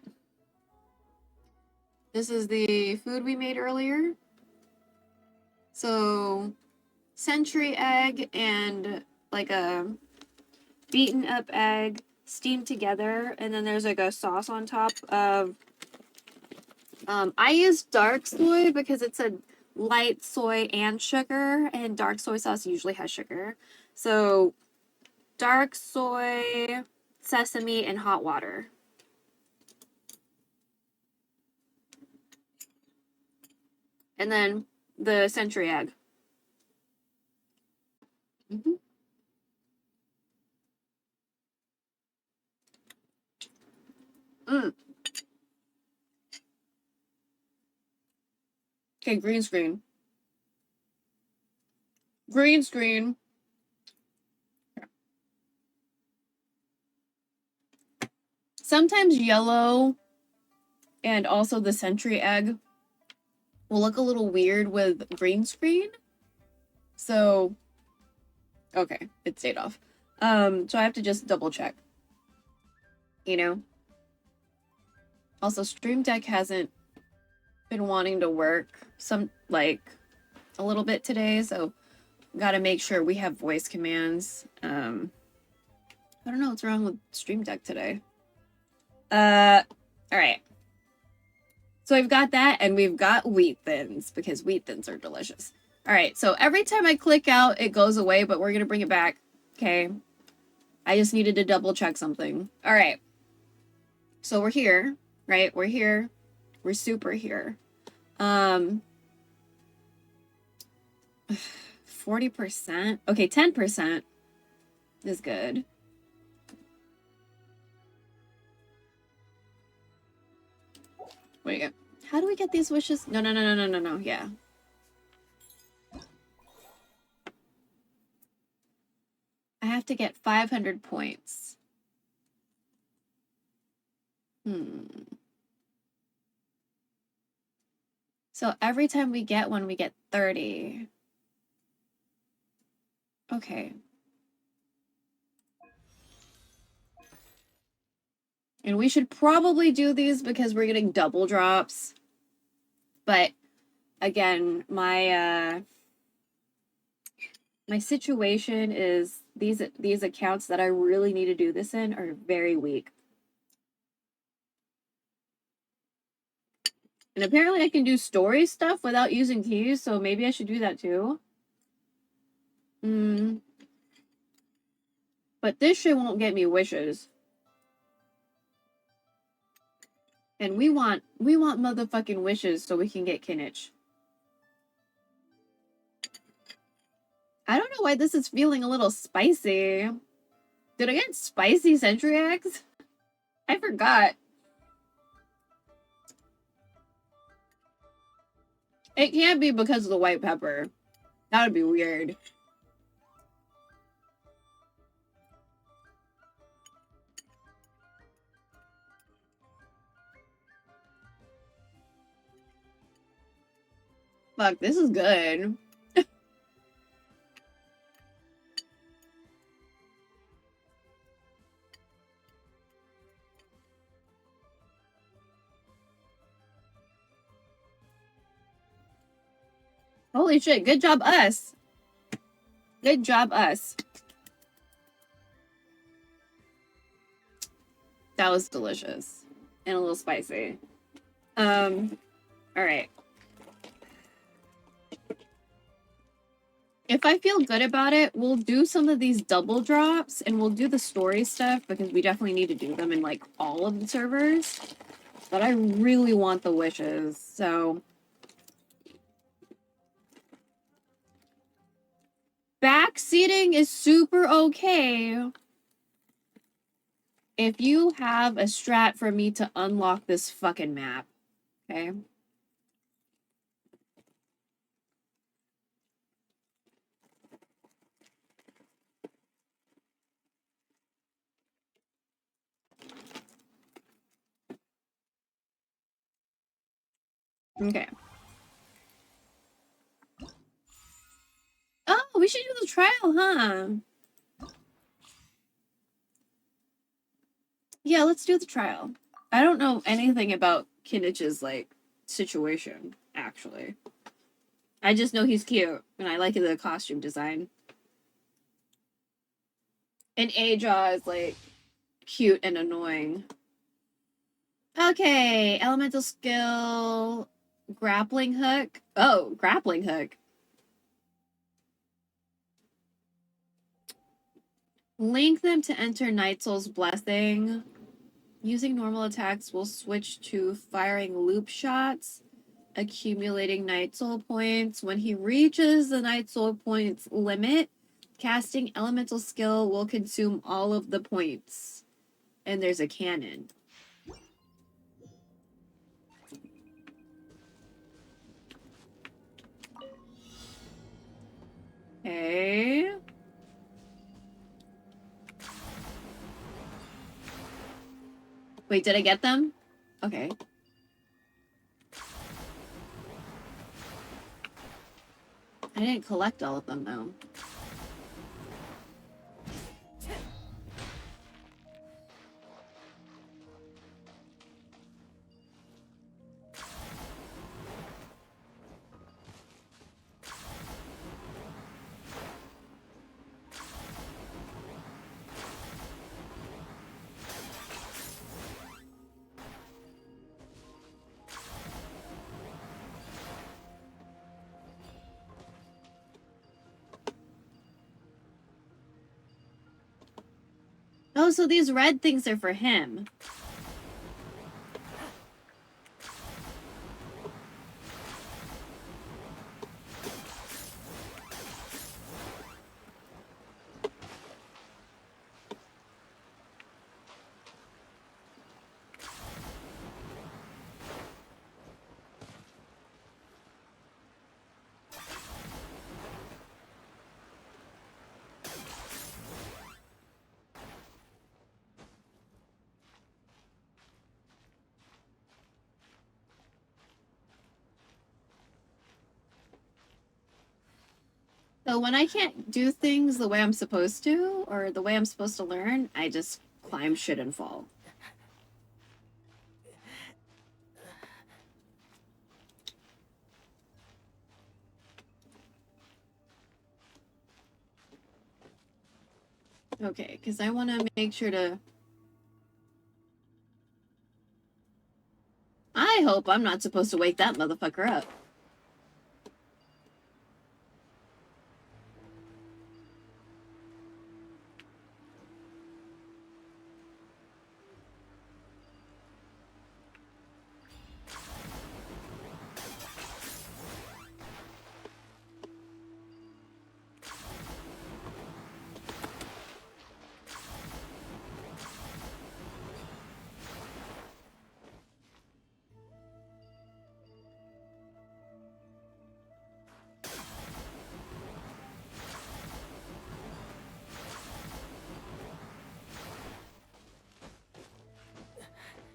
this is the food we made earlier. So, century egg and like a beaten up egg steamed together, and then there's like a sauce on top of I use dark soy because it's a light soy and sugar, and dark soy sauce usually has sugar. So dark soy, sesame, and hot water. And then the century egg. Okay, green screen. Green screen. Sometimes yellow and also the century egg will look a little weird with green screen. So, okay, it stayed off. So I have to just double check. You know? Also, Stream Deck hasn't been wanting to work a little bit today, so gotta make sure we have voice commands. I don't know what's wrong with Stream Deck today. Alright. So we've got that, and we've got wheat thins, because wheat thins are delicious. Alright, so every time I click out, it goes away, but we're gonna bring it back. Okay. I just needed to double check something. Alright. So we're here, right? We're here. We're super here. 40%. Okay, 10% is good. Wait, how do we get these wishes? No. Yeah. I have to get 500 points. So every time we get one, we get 30. Okay. And we should probably do these because we're getting double drops. But again, my situation is these accounts that I really need to do this in are very weak. And apparently I can do story stuff without using keys, so maybe I should do that too. But this shit won't get me wishes. And we want motherfucking wishes so we can get Kinich. I don't know why this is feeling a little spicy. Did I get spicy century eggs? I forgot. It can't be because of the white pepper. That would be weird. Fuck, this is good. Holy shit, good job us. Good job us. That was delicious. And a little spicy. Alright. If I feel good about it, we'll do some of these double drops and we'll do the story stuff because we definitely need to do them in like all of the servers. But I really want the wishes, so backseating is super okay if you have a strat for me to unlock this fucking map. Okay? Okay. Oh, we should do the trial, huh? Yeah, let's do the trial. I don't know anything about Kinnich's, like, situation, actually. I just know he's cute, and I like the costume design. And Aja is, like, cute and annoying. Okay, elemental skill, grappling hook. Oh, grappling hook. Link them to enter Night Soul's Blessing. Using normal attacks will switch to firing loop shots, accumulating Night Soul points. When he reaches the Night Soul points limit, casting elemental skill will consume all of the points. And there's a cannon. Okay. Wait, did I get them? Okay. I didn't collect all of them, though. Oh, so these red things are for him. So when I can't do things the way I'm supposed to, or the way I'm supposed to learn, I just climb shit and fall. Okay, because I want to make sure to... I hope I'm not supposed to wake that motherfucker up.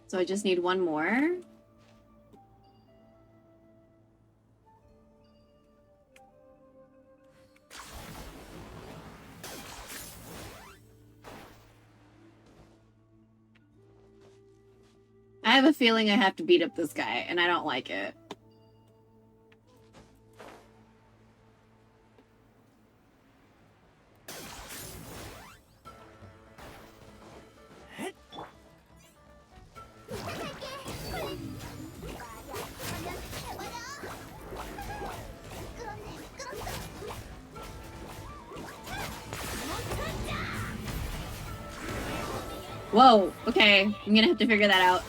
So I just need one more. I have a feeling I have to beat up this guy, and I don't like it. Whoa, okay. I'm gonna have to figure that out.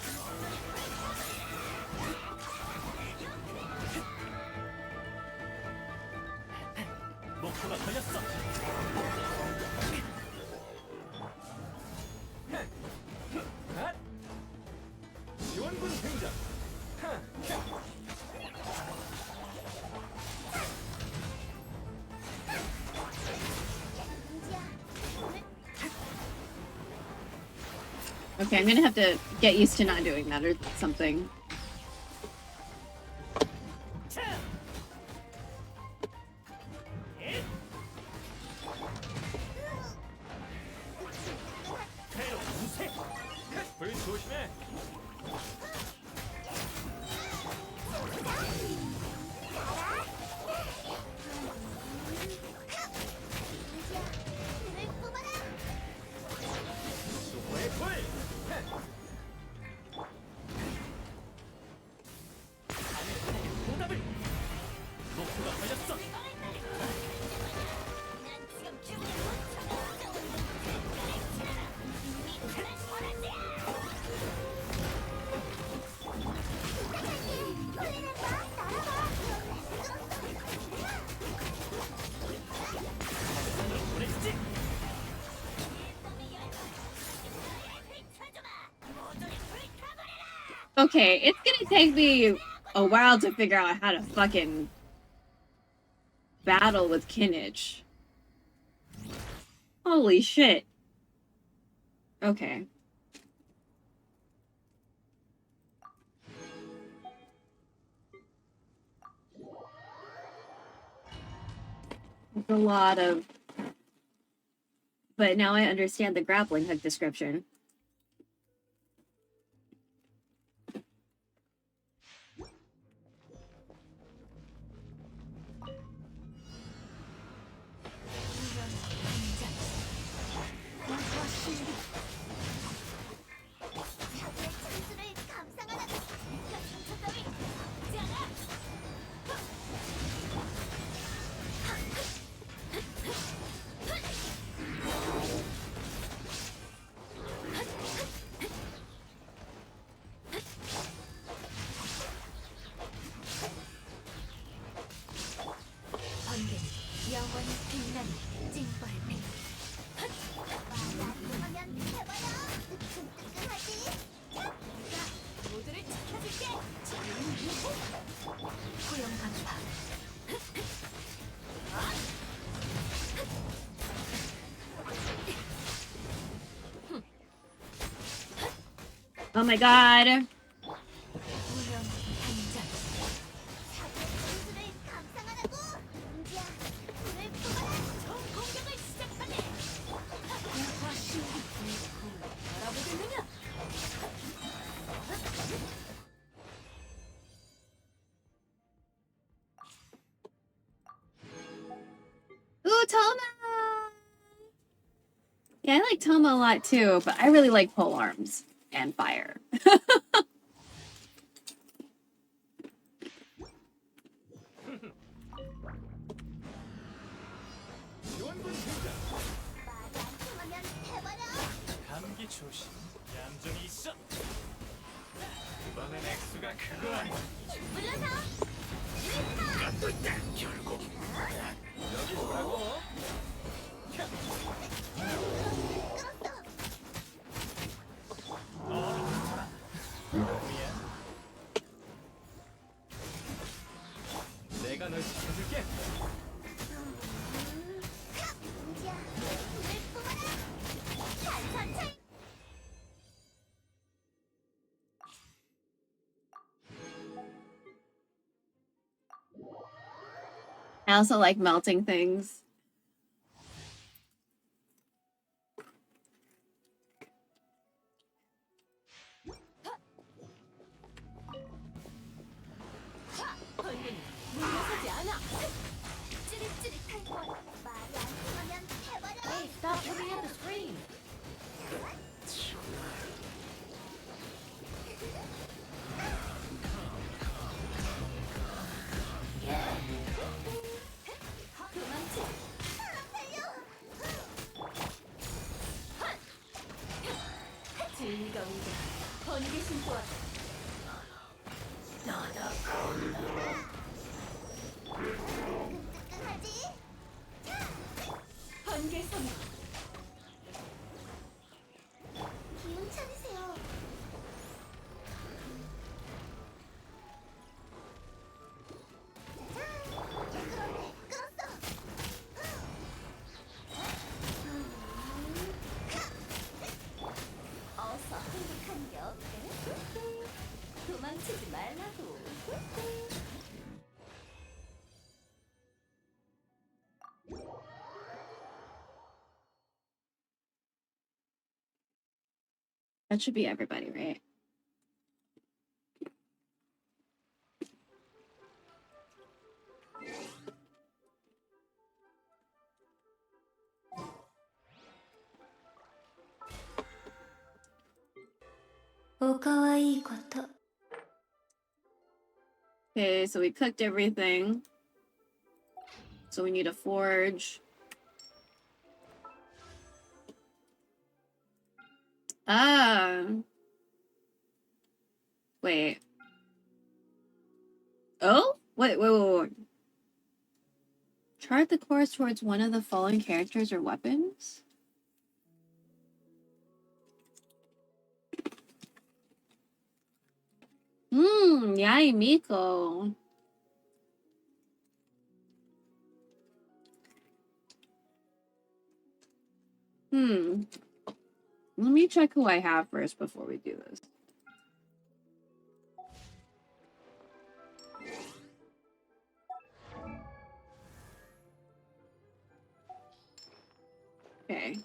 Okay, I'm gonna have to get used to not doing that or something. 불 조심해. 수호의 불. 오답을. 목표가 걸렸어. Okay, it's gonna take me a while to figure out how to fucking battle with Kinich. Holy shit. Okay. It's a lot of... But now I understand the grappling hook description. Oh my god. Ooh, Toma! Yeah, I like Toma a lot too, but I really like pole arms and fire. 지원군 등장. 감기 조심. 얌전히 있어. 이번엔 액수가 그거 아니야. 이것도 있다. 결국 여기 뭐라고? 미안. 내가 널 지켜줄게. I also like melting things. Hey, stop looking at the screen. That should be everybody, right? Okay, so we cooked everything. So we need a forge. Ah. Wait. Oh? Wait. Chart the course towards one of the following characters or weapons? Yay, Miko. Let me check who I have first before we do this. Okay.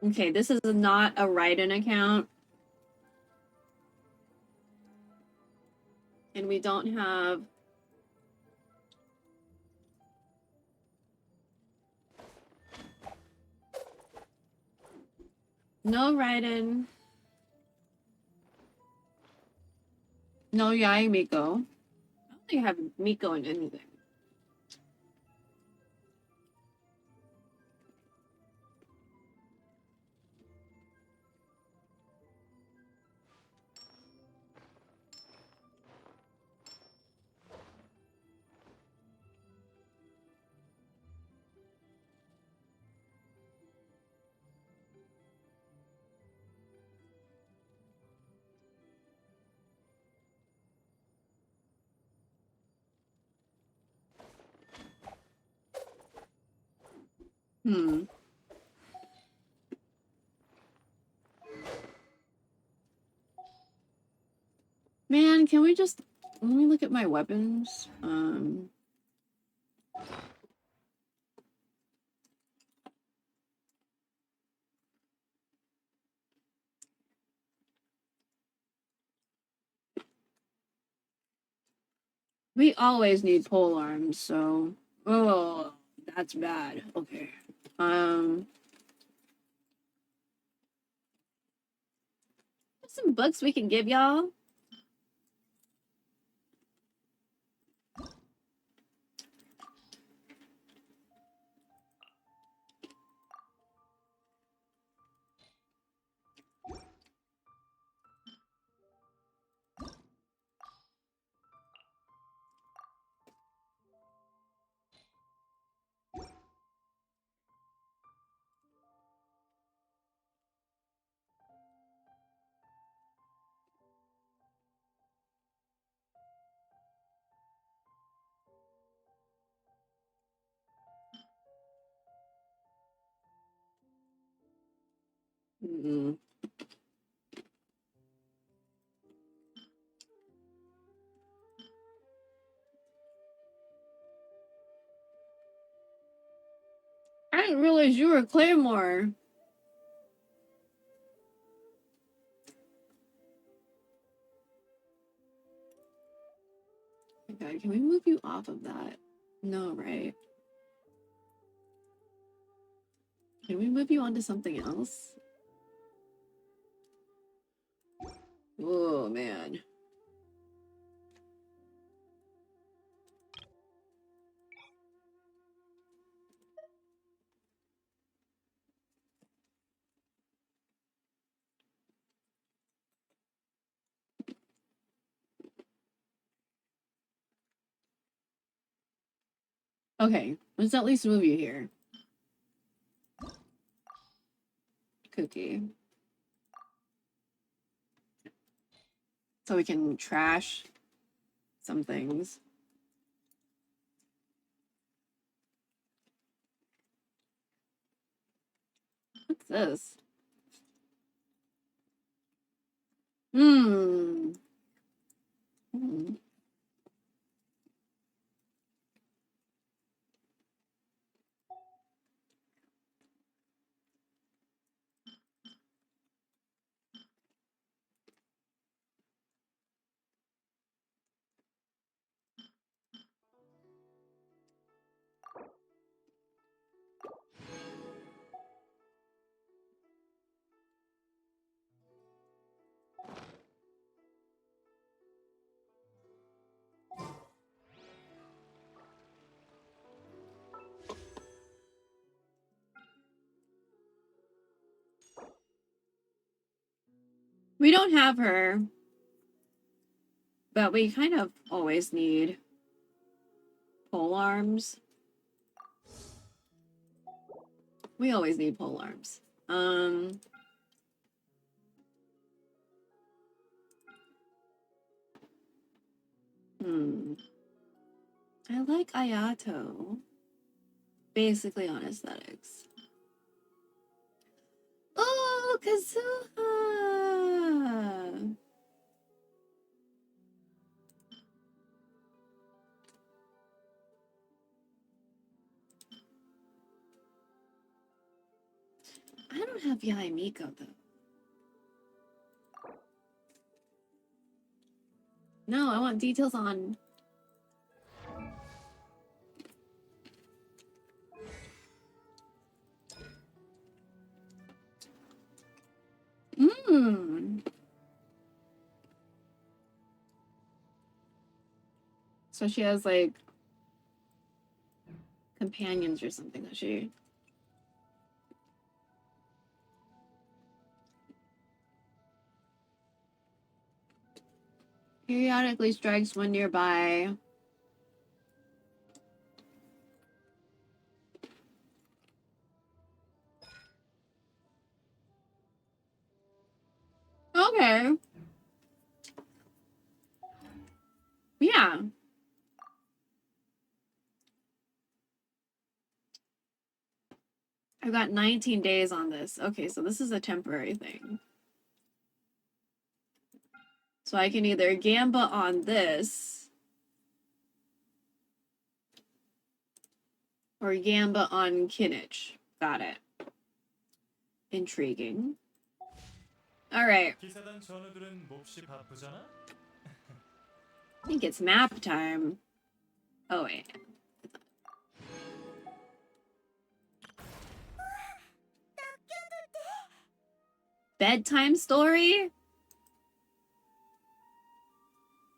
Okay, this is not a Raiden account. And we don't have... No Raiden. No Yai Miko. I don't think I have Miko in anything. Man, can we just... Let me look at my weapons. We always need pole arms, so... Oh, that's bad. Okay. Some books we can give y'all. I didn't realize you were Claymore. Okay, can we move you off of that? No, right? Can we move you onto something else? Oh, man. Okay, let's at least move you here. Cookie. So we can trash some things. What's this? Hmm. We don't have her, but we kind of always need pole arms. We always need pole arms. I like Ayato. Basically on aesthetics. Oh, Kazuha! I don't have Yai Miko though. No, I want details on. So she has like companions or something, does she? Periodically strikes when nearby. Okay. Yeah. I've got 19 days on this. Okay, so this is a temporary thing. So I can either gamba on this or gamba on Kinich. Got it. Intriguing. All right. 기사단 전우들은 몹시 바쁘잖아. I think it's map time. Oh, wait. Bedtime story?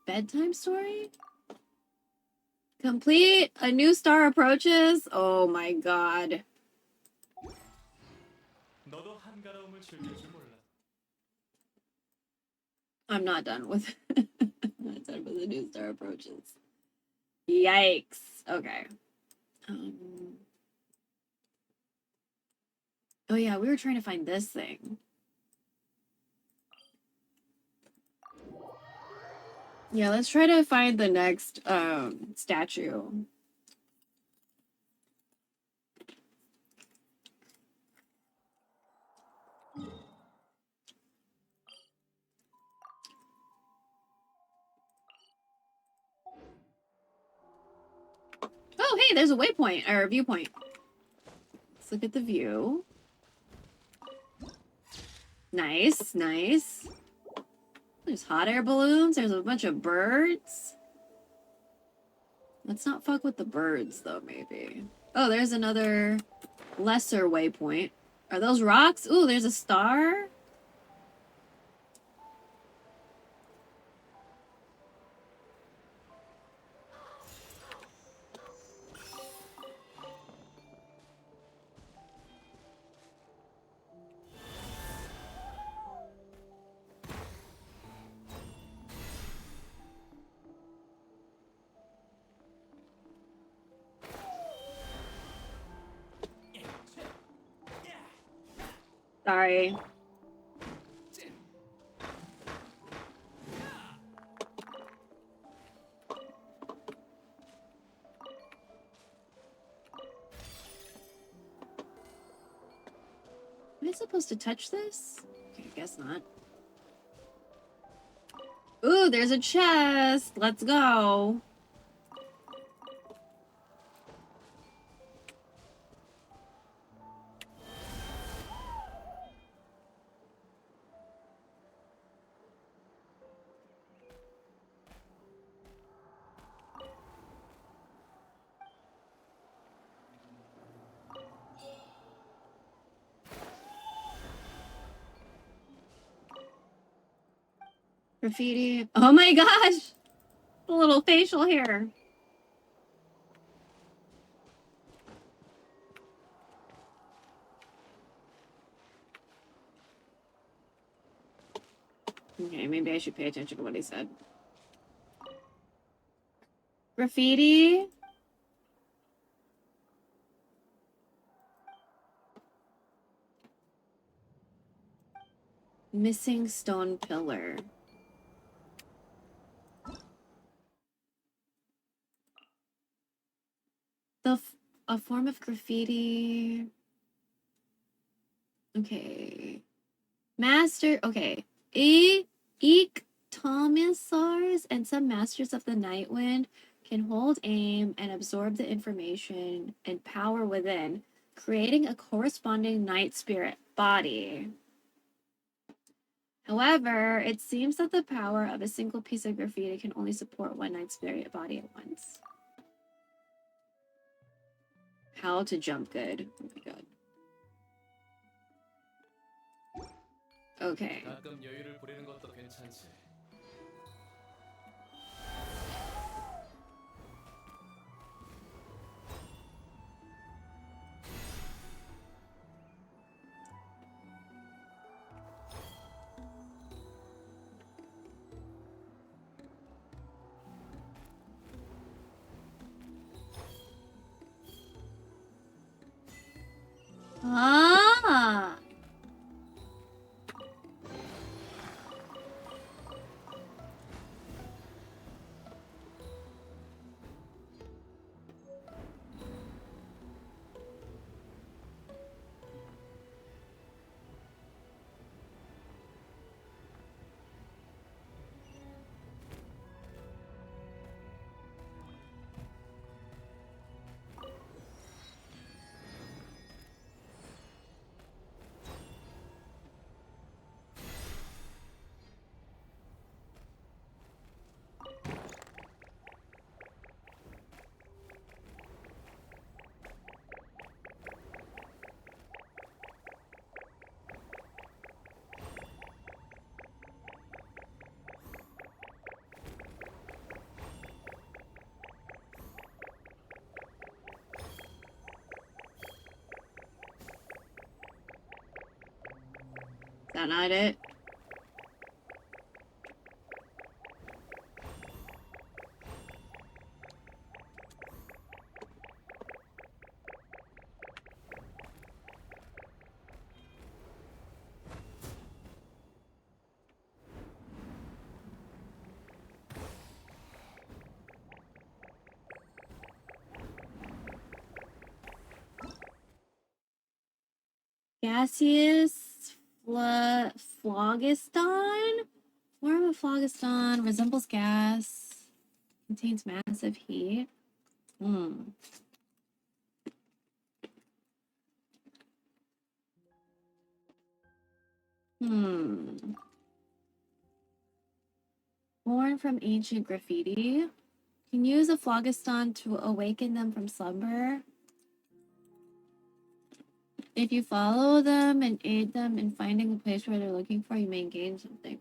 Bedtime story? Complete. A new star approaches. Oh my god. 너도 한가로움을 즐길 줄 몰라. I'm not done with I'm not done with the new star approaches. Yikes. Okay. Oh yeah, we were trying to find this thing. Yeah, let's try to find the next statue. Oh, hey, there's a waypoint or a viewpoint. Let's look at the view. Nice, nice. There's hot air balloons. There's a bunch of birds. Let's not fuck with the birds, though, maybe. Oh, there's another lesser waypoint. Are those rocks? Ooh, there's a star. Sorry. Am I supposed to touch this? Okay, I guess not. Ooh, there's a chest. Let's go. Graffiti. Oh my gosh! The little facial hair. Okay, maybe I should pay attention to what he said. Graffiti. Missing stone pillar. A form of graffiti. Okay. Master. Okay. Eek Thomisars and some masters of the Night Wind can hold aim and absorb the information and power within, creating a corresponding night spirit body. However, it seems that the power of a single piece of graffiti can only support one night spirit body at once. How to jump good. Oh my god. Okay. 가끔 여유를 부리는 것도 괜찮지. Ah! Is that not it? Gaseous phlogiston? Form of phlogiston resembles gas. Contains massive heat. Born from ancient graffiti. Can use a phlogiston to awaken them from slumber. If you follow them and aid them in finding the place where they're looking for, you may gain something.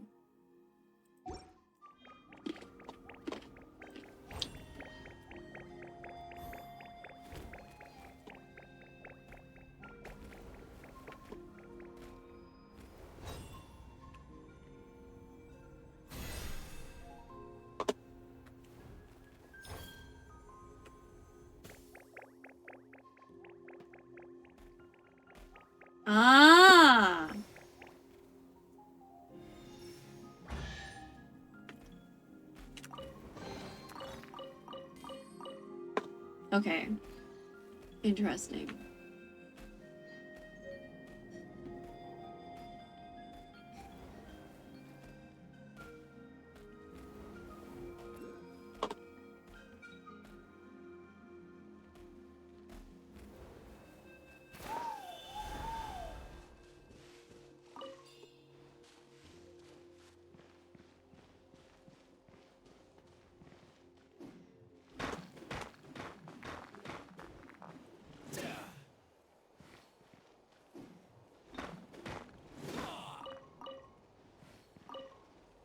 Ah! Okay. Interesting.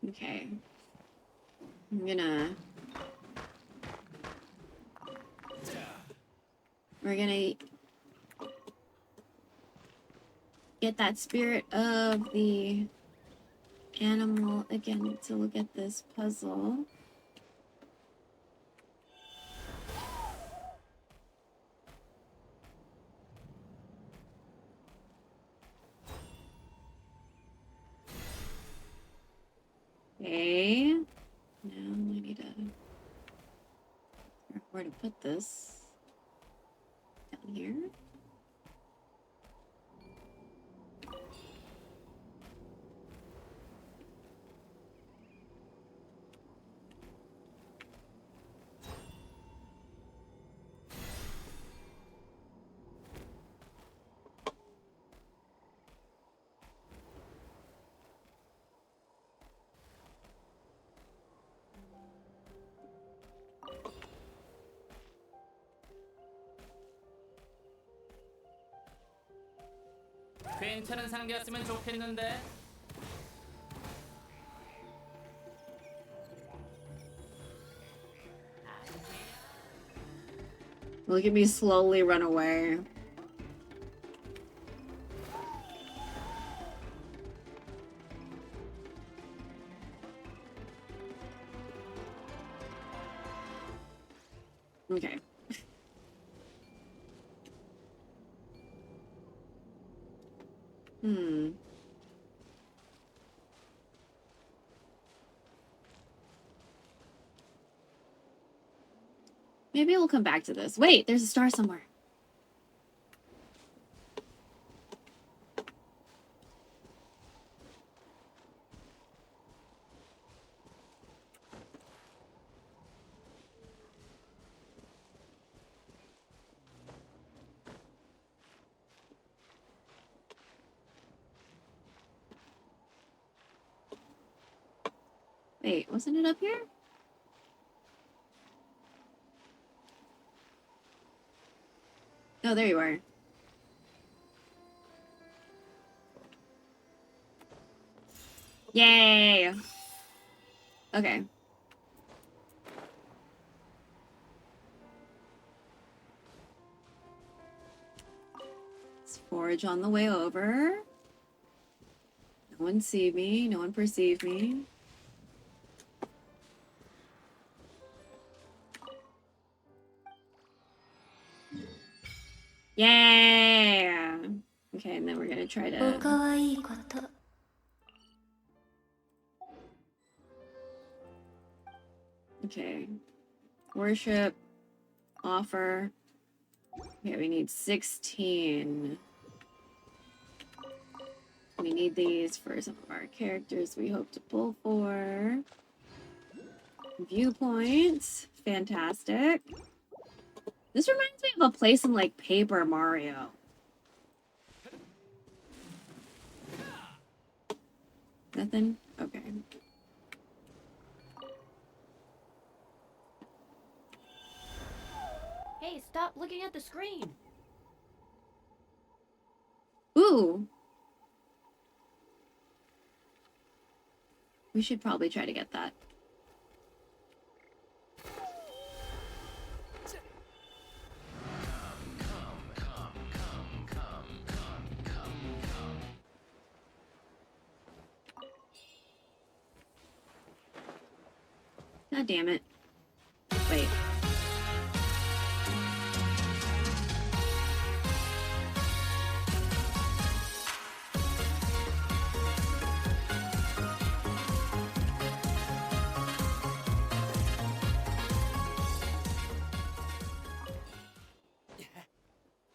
Okay. We're gonna get that spirit of the animal again to look at this puzzle. Okay. Now I need to where to put this. Down here. 괜찮은 상대였으면 좋겠는데. Look at me slowly run away. Okay. Maybe we'll come back to this. Wait, there's a star somewhere. Wait, wasn't it up here? Oh, there you are. Yay! Okay. Let's forage on the way over. No one see me, no one perceive me. Yeah. Okay, and then we're gonna try to. Okay. Worship. Offer. Okay, we need 16. We need these for some of our characters we hope to pull for. Viewpoints. Fantastic. This reminds me of a place in like Paper Mario. Nothing? Okay. Hey, stop looking at the screen. Ooh. We should probably try to get that. God damn it. Wait.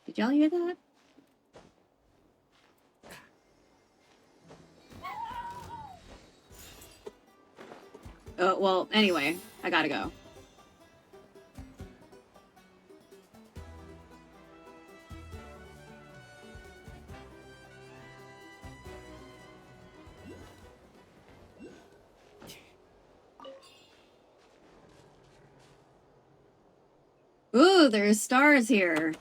Did y'all hear that? Oh, well, anyway, I gotta go. Ooh, there's stars here.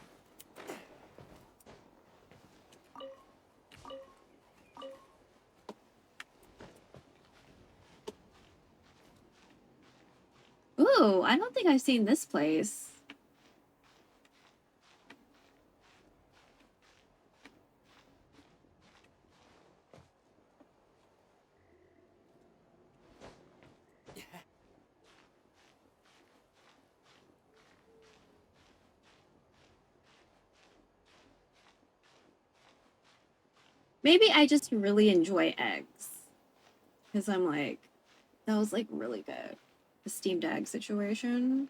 Ooh, I don't think I've seen this place. Maybe I just really enjoy eggs. Because I'm like, that was like really good. The steamed egg situation.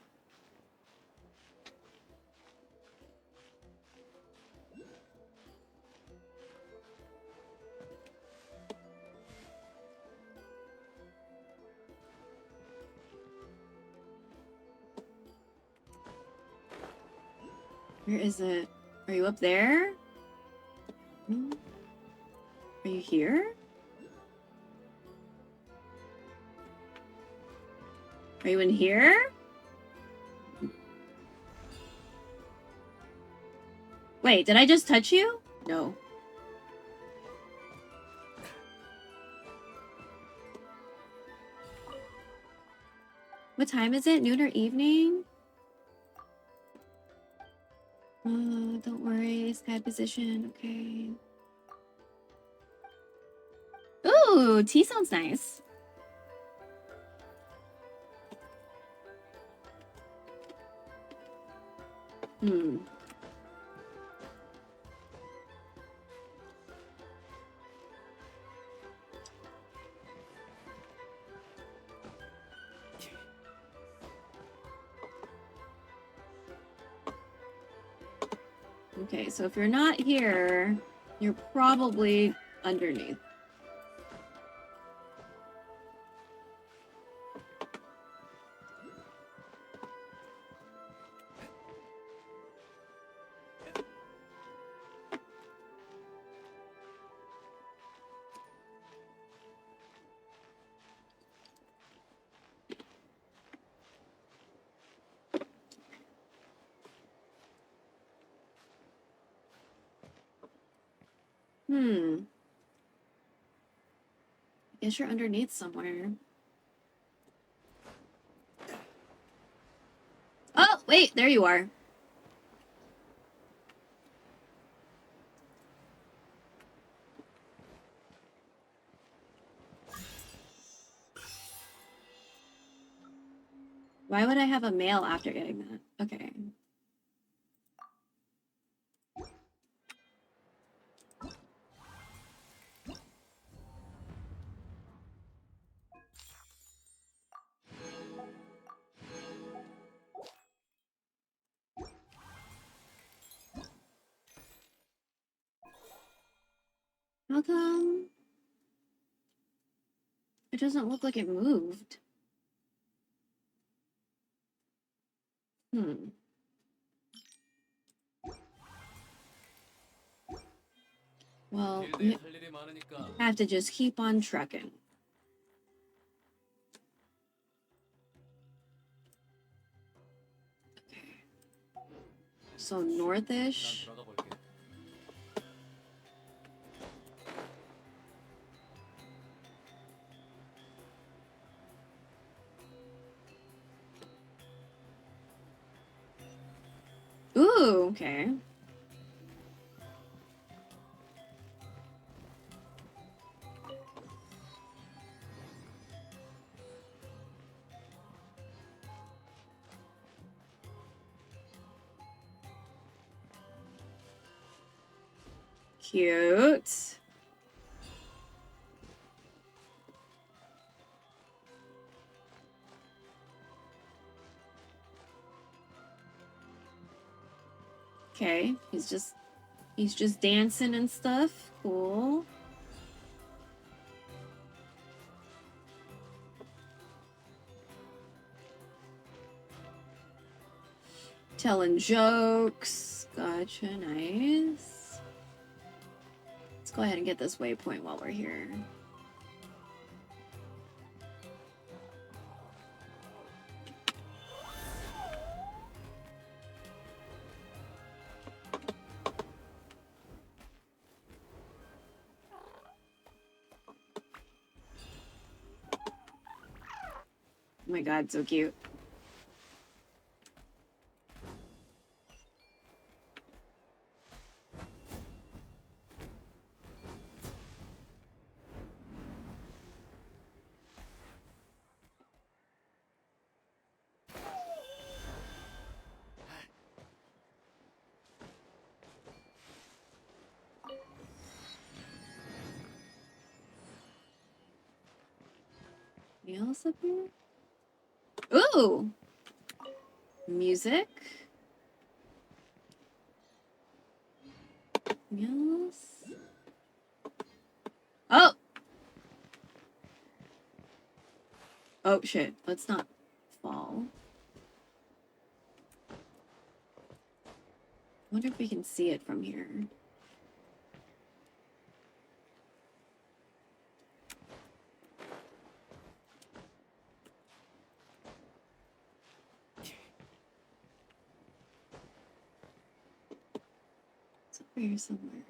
Where is it? Are you up there? Hmm? Are you here? Are you in here? Wait, did I just touch you? No. What time is it? Noon or evening? Oh, don't worry. Sky position. Okay. Ooh, tea sounds nice. Hmm. Okay, so if you're not here, you're probably underneath. Hmm. I guess you're underneath somewhere. Oh, wait, there you are. Why would I have a male after getting that? Okay. How come it doesn't look like it moved? Hmm. Well, 길드에 할 일이 많으니까 I have to just keep on trucking. Okay. So 난 northish. 들어가 볼게. Ooh, okay. Cute. Okay, he's just dancing and stuff. Cool. Telling jokes. Gotcha, nice. Let's go ahead and get this waypoint while we're here. Oh my god, so cute. Anything else up here? Ooh! Music. Anything else? Oh! Oh shit, let's not fall. I wonder if we can see it from here. It's over here somewhere.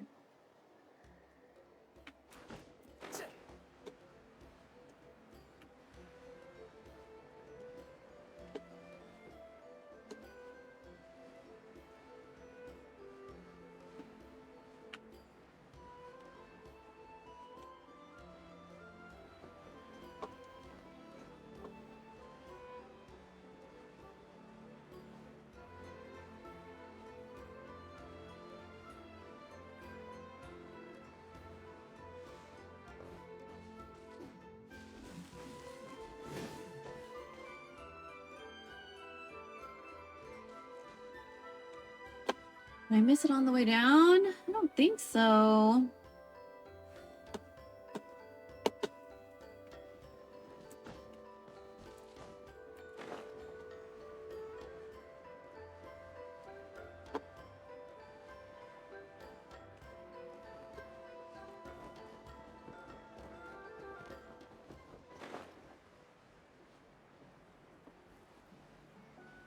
Did I miss it on the way down? I don't think so.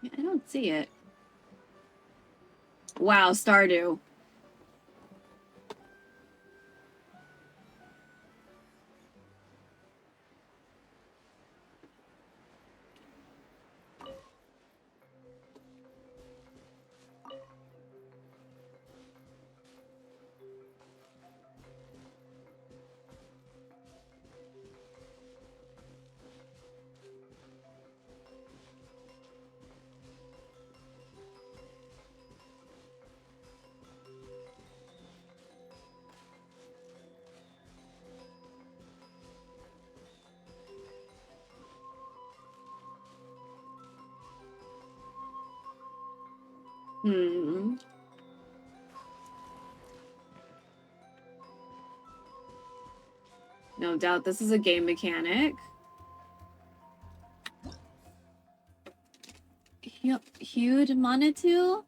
Yeah, I don't see it. Wow, Stardew. Hmm. No doubt this is a game mechanic. Hued Manitou?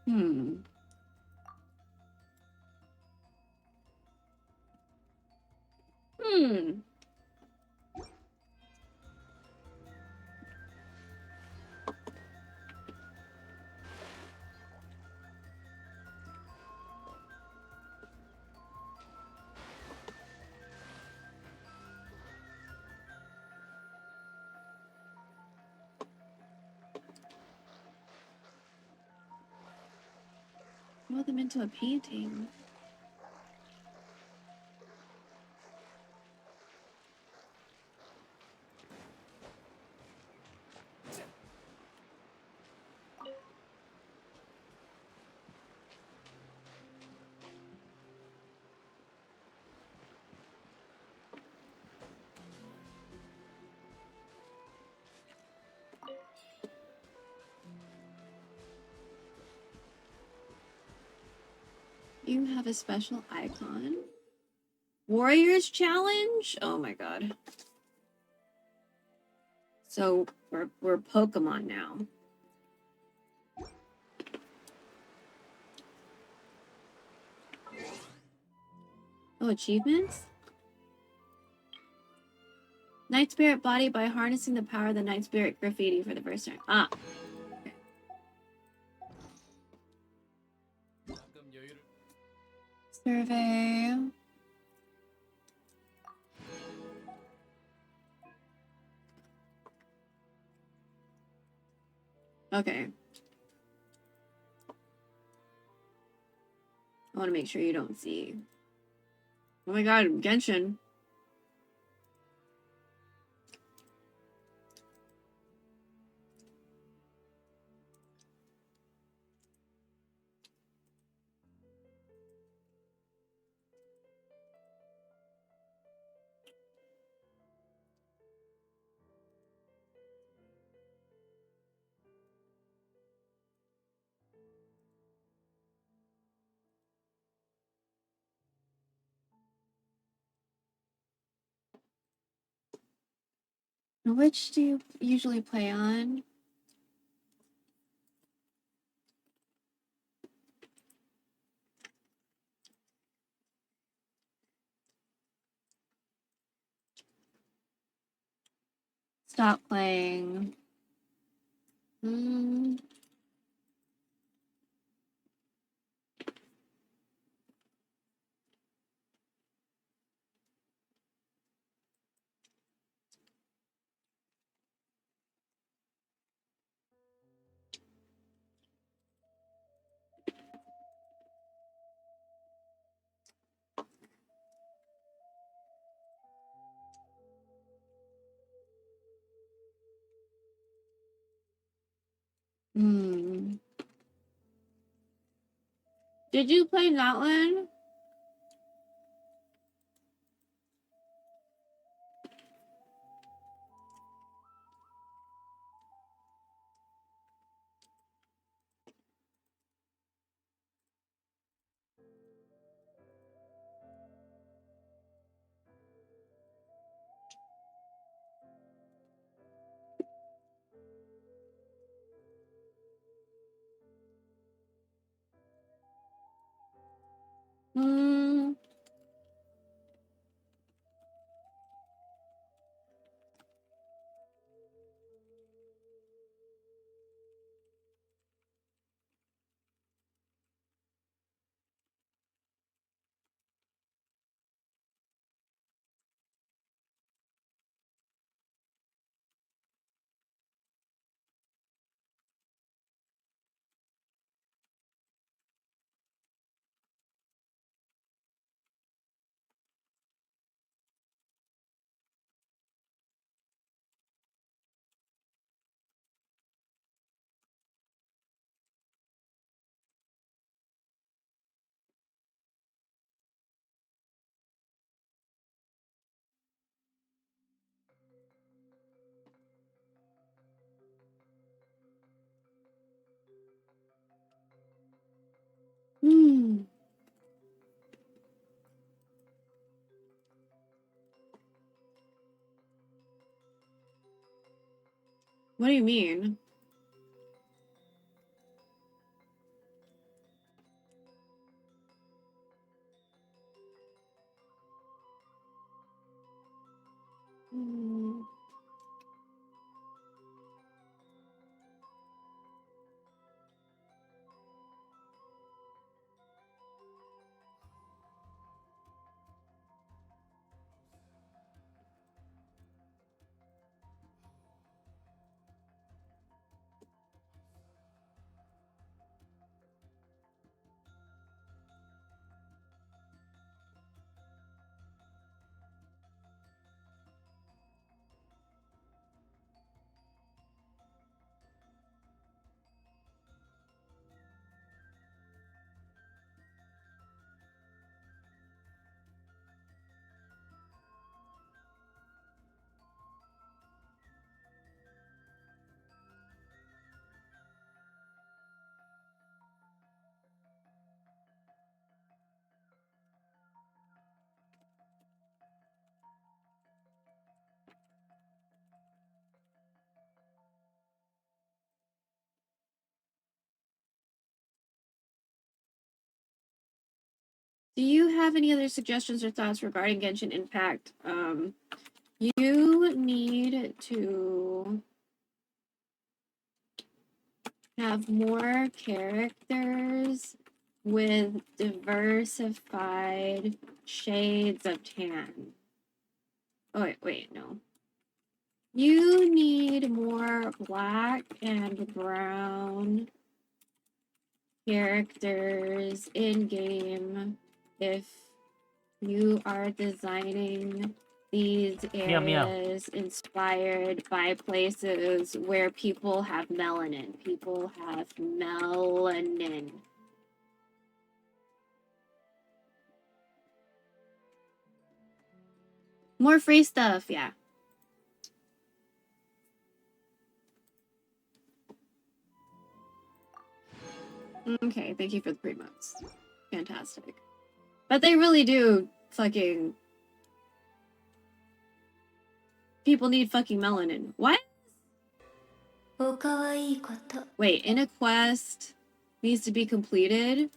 Hmm. Hmm. Throw them into a painting. You have a special icon. Warriors challenge? Oh my god. So we're Pokemon now. Oh, achievements? Night Spirit body by harnessing the power of the Night Spirit graffiti for the first time. Ah. Okay. Survey. Okay. I want to make sure you don't see. Oh my god, Genshin. Which do you usually play on? Stop playing. Did you play Notland? What do you mean? Do you have any other suggestions or thoughts regarding Genshin Impact? You need to have more characters with diversified shades of tan. Oh, wait, no. You need more black and brown characters in game if you are designing these areas inspired by places where people have melanin. People have melanin. More free stuff, yeah. Okay, thank you for the 3 months. Fantastic. But they really do fucking people need fucking melanin. What? おかわいいこと Wait, in a quest needs to be completed.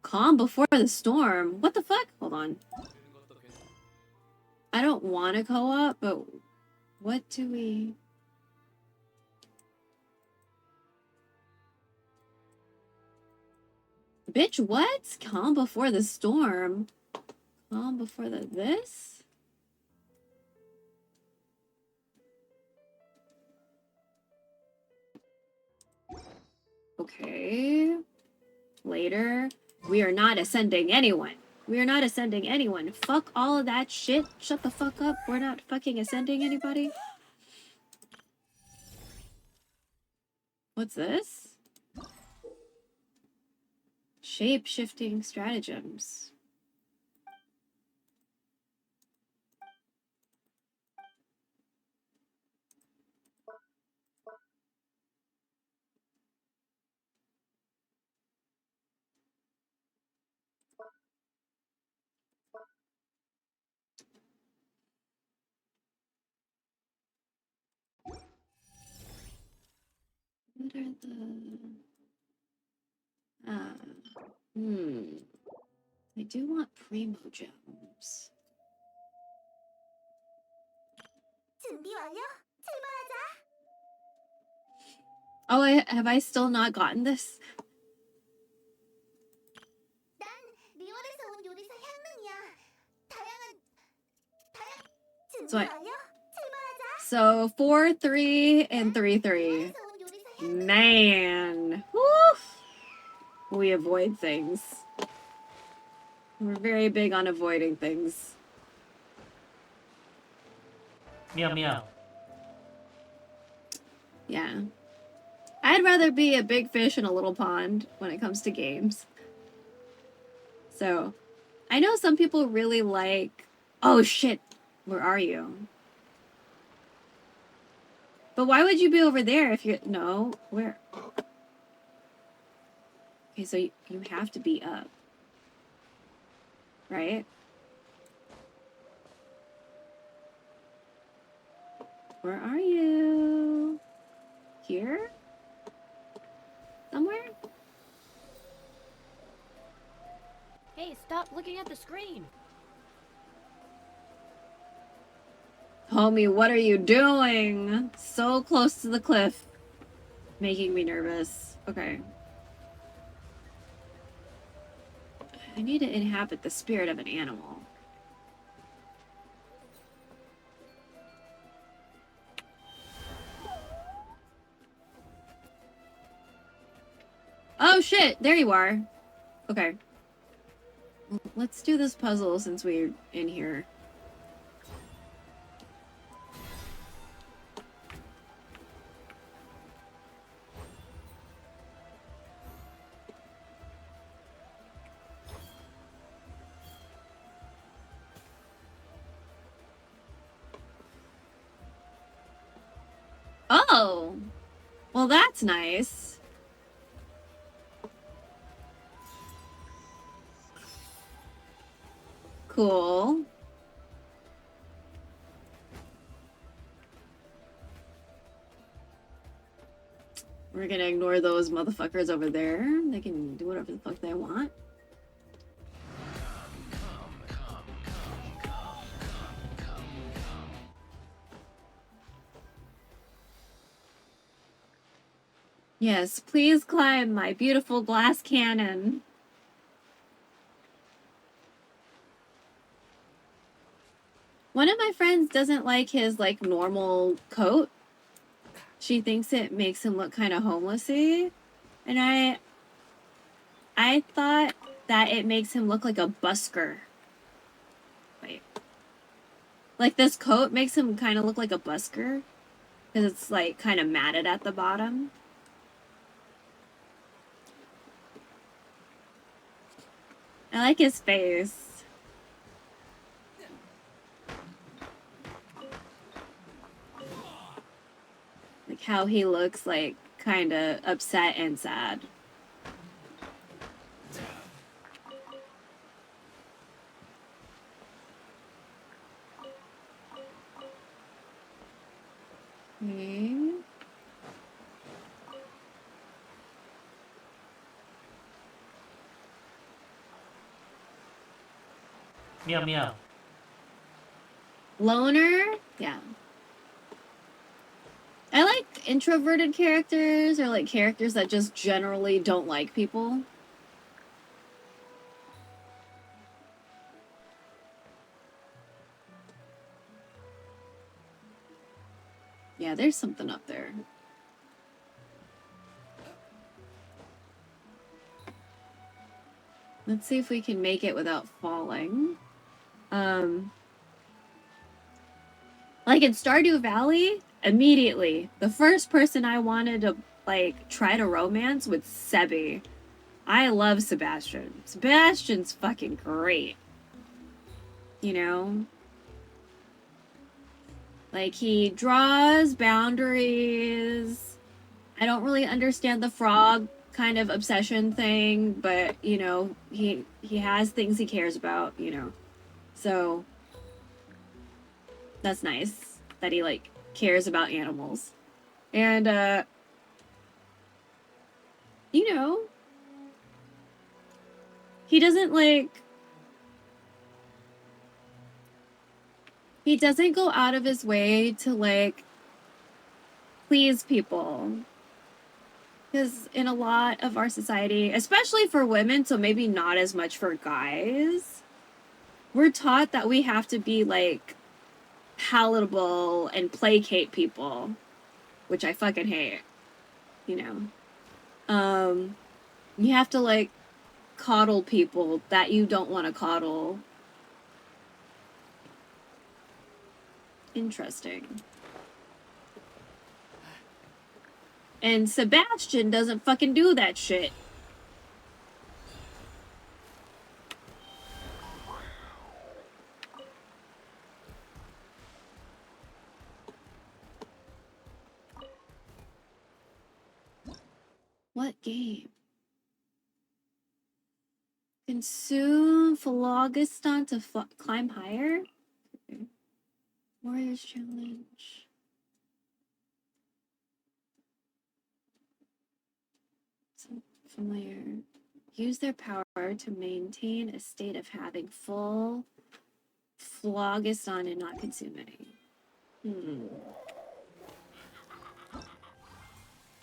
Calm before the storm. What the fuck? Hold on. I don't want to co-op, but what do we... Bitch, what? Calm before the storm. Calm before the this? Okay. Later. We are not ascending anyone. We are not ascending anyone. Fuck all of that shit. Shut the fuck up. We're not fucking ascending anybody. What's this? Shape-shifting stratagems. What are the... I do want primo gems. 준비 완료. 출발하자. Oh, have I still not gotten this? 난 리월에서 온 요리사 향릉이야. 준비 So 완료. 출발하자. So 4-3 and 3-3. 리월에서 온 요리사 향릉. Man. Woo! We avoid things. We're very big on avoiding things. Meow meow. Yeah. I'd rather be a big fish in a little pond when it comes to games. So, I know some people really like... Oh shit! Where are you? But why would you be over there if you're... No, where? Okay, so you have to be up. Right? Where are you? Here? Somewhere? Hey, stop looking at the screen. Homie, what are you doing? So close to the cliff. Making me nervous. Okay. I need to inhabit the spirit of an animal. Oh shit! There you are. Okay. Well, let's do this puzzle since we're in here. Oh! Well, that's nice. Cool. We're gonna ignore those motherfuckers over there. They can do whatever the fuck they want. Yes, please climb my beautiful glass cannon. One of my friends doesn't like his, like, normal coat. She thinks it makes him look kind of homelessy. And I thought that it makes him look like a busker. Wait. Like, this coat makes him kind of look like a busker. Because it's, like, kind of matted at the bottom. I like his face. Like how he looks like kind of upset and sad. Okay. Meow meow. Loner? Yeah. I like introverted characters or like characters that just generally don't like people. Yeah, there's something up there. Let's see if we can make it without falling. Like in Stardew Valley, immediately, the first person I wanted to, like, try to romance was Sebi. I love Sebastian. Sebastian's fucking great. You know? Like, he draws boundaries. I don't really understand the frog kind of obsession thing, but, you know, he has things he cares about, you know. So, that's nice that he, like, cares about animals. And, you know, he doesn't, like, he doesn't go out of his way to, like, please people. Because in a lot of our society, especially for women, so maybe not as much for guys, we're taught that we have to be, like, palatable and placate people, which I fucking hate, you know. You have to, like, coddle people that you don't want to coddle. Interesting. And Sebastian doesn't fucking do that shit. What game? Consume Phlogiston to climb higher? Okay. Warriors Challenge. Sounds familiar. Use their power to maintain a state of having full Phlogiston and not consume any.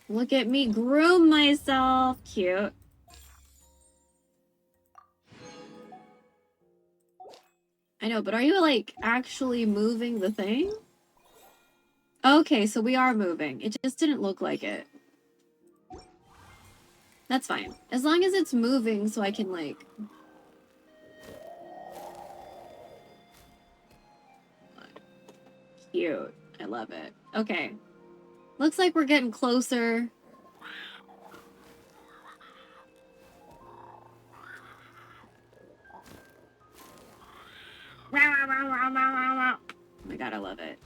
Look at me groom myself. Cute. I know, but are you, like, actually moving the thing? Okay, so we are moving. It just didn't look like it. That's fine. As long as it's moving so I can, like... Cute. I love it. Okay. Looks like we're getting closer. Oh my god, I love it.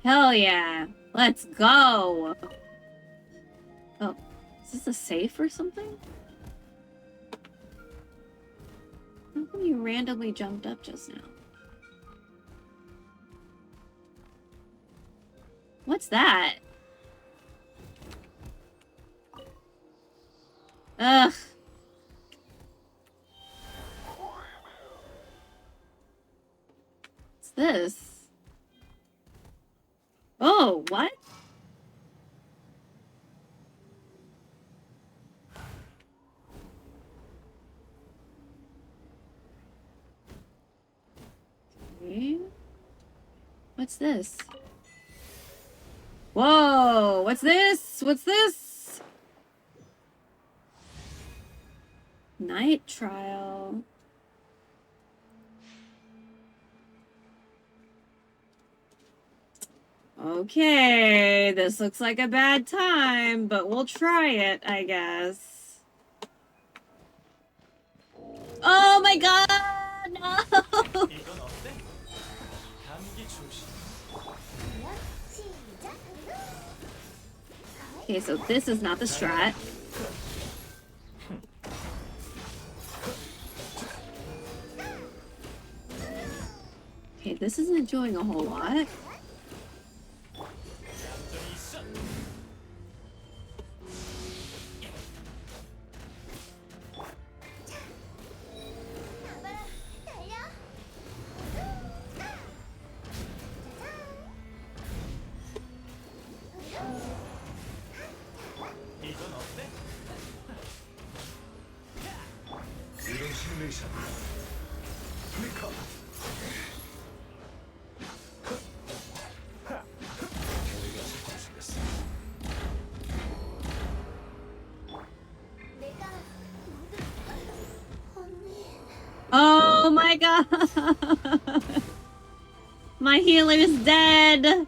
Hell yeah. Let's go. Oh, is this a safe or something? How come you randomly jumped up just now? What's that? Ugh. What's this? Oh, what? Okay. What's this? Whoa, what's this? What's this? Night trial. Okay, this looks like a bad time, but we'll try it, I guess. Oh my god, no! 이건 어때? 감기 조심. Okay, so this is not the strat. Okay, this isn't doing a whole lot. Oh my god! My healer's dead!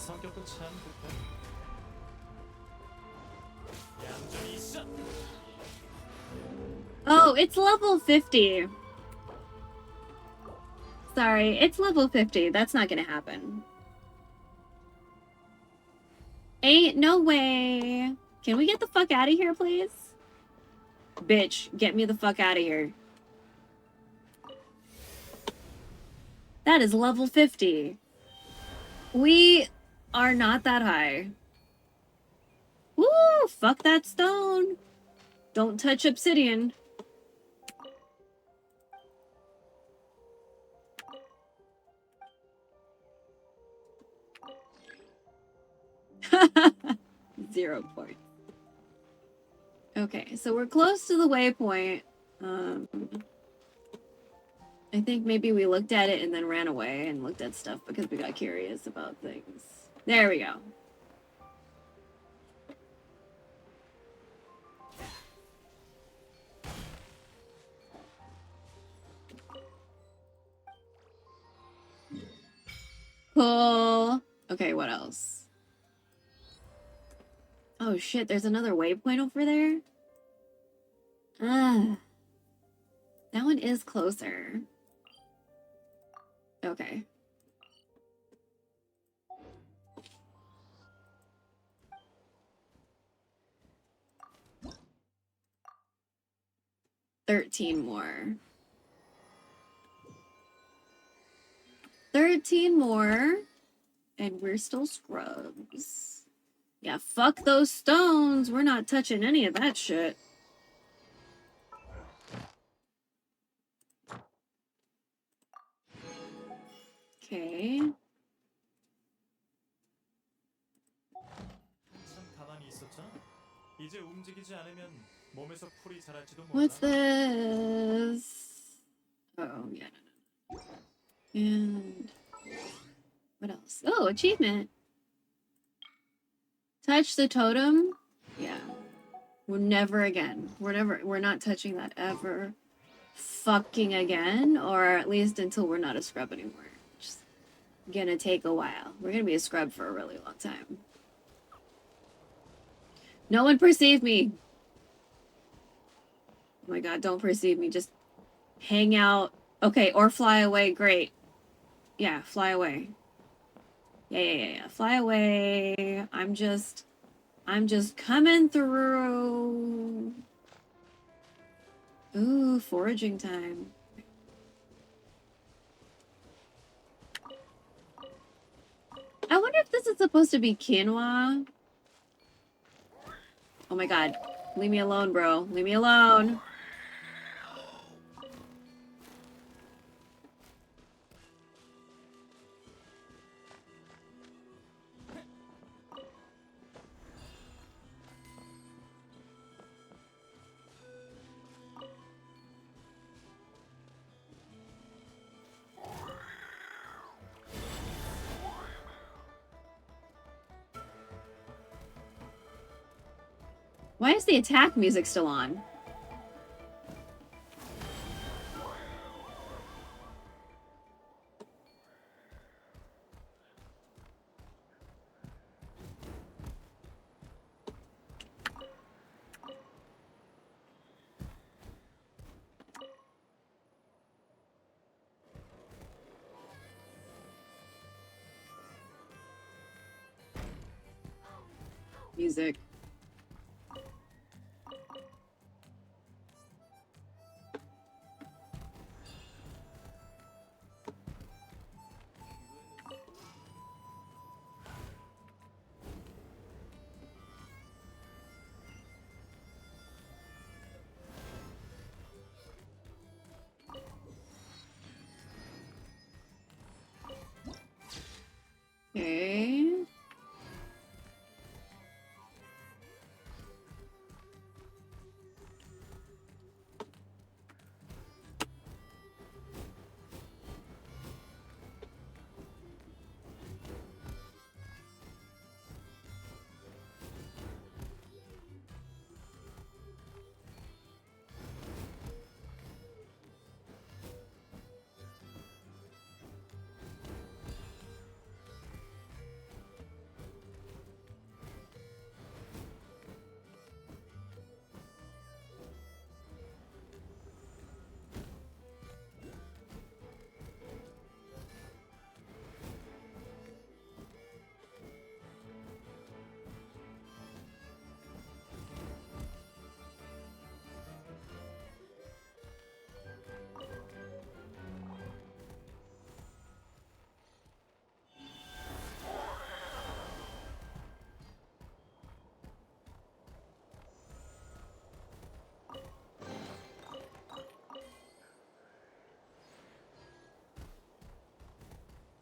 성격도 참 급해. 얌전히 있어. Oh, it's level 50. Sorry, it's level 50. That's not gonna happen. Ain't no way. Can we get the fuck out of here, please? Bitch, get me the fuck out of here. That is level 50. We are not that high. Woo! Fuck that stone. Don't touch obsidian. Zero points. Okay, so we're close to the waypoint. I think maybe we looked at it and then ran away and looked at stuff because we got curious about things. There we go. Cool. Okay, what else? Oh shit, there's another waypoint over there? Ah. That one is closer. Okay. $13 more. 13 more. And we're still scrubs. Yeah, fuck those stones. We're not touching any of that shit. Okay. 참 가만히 있었잖아. 이제 움직이지 않으면 몸에서 풀이 자랄지도 몰라. What's this? Oh, yeah. And what else? Oh, achievement. Touch the totem. Yeah. We're never again. We're not touching that ever fucking again, or at least until we're not a scrub anymore. Just gonna take a while. We're gonna be a scrub for a really long time. No one perceive me. Oh my god, don't perceive me. Just hang out. Okay, or fly away. Great. Yeah, fly away. Yeah. Fly away. I'm just coming through. Ooh, foraging time. I wonder if this is supposed to be quinoa. Oh my god. Leave me alone, bro. Leave me alone. Why is the attack music still on? music. Okay.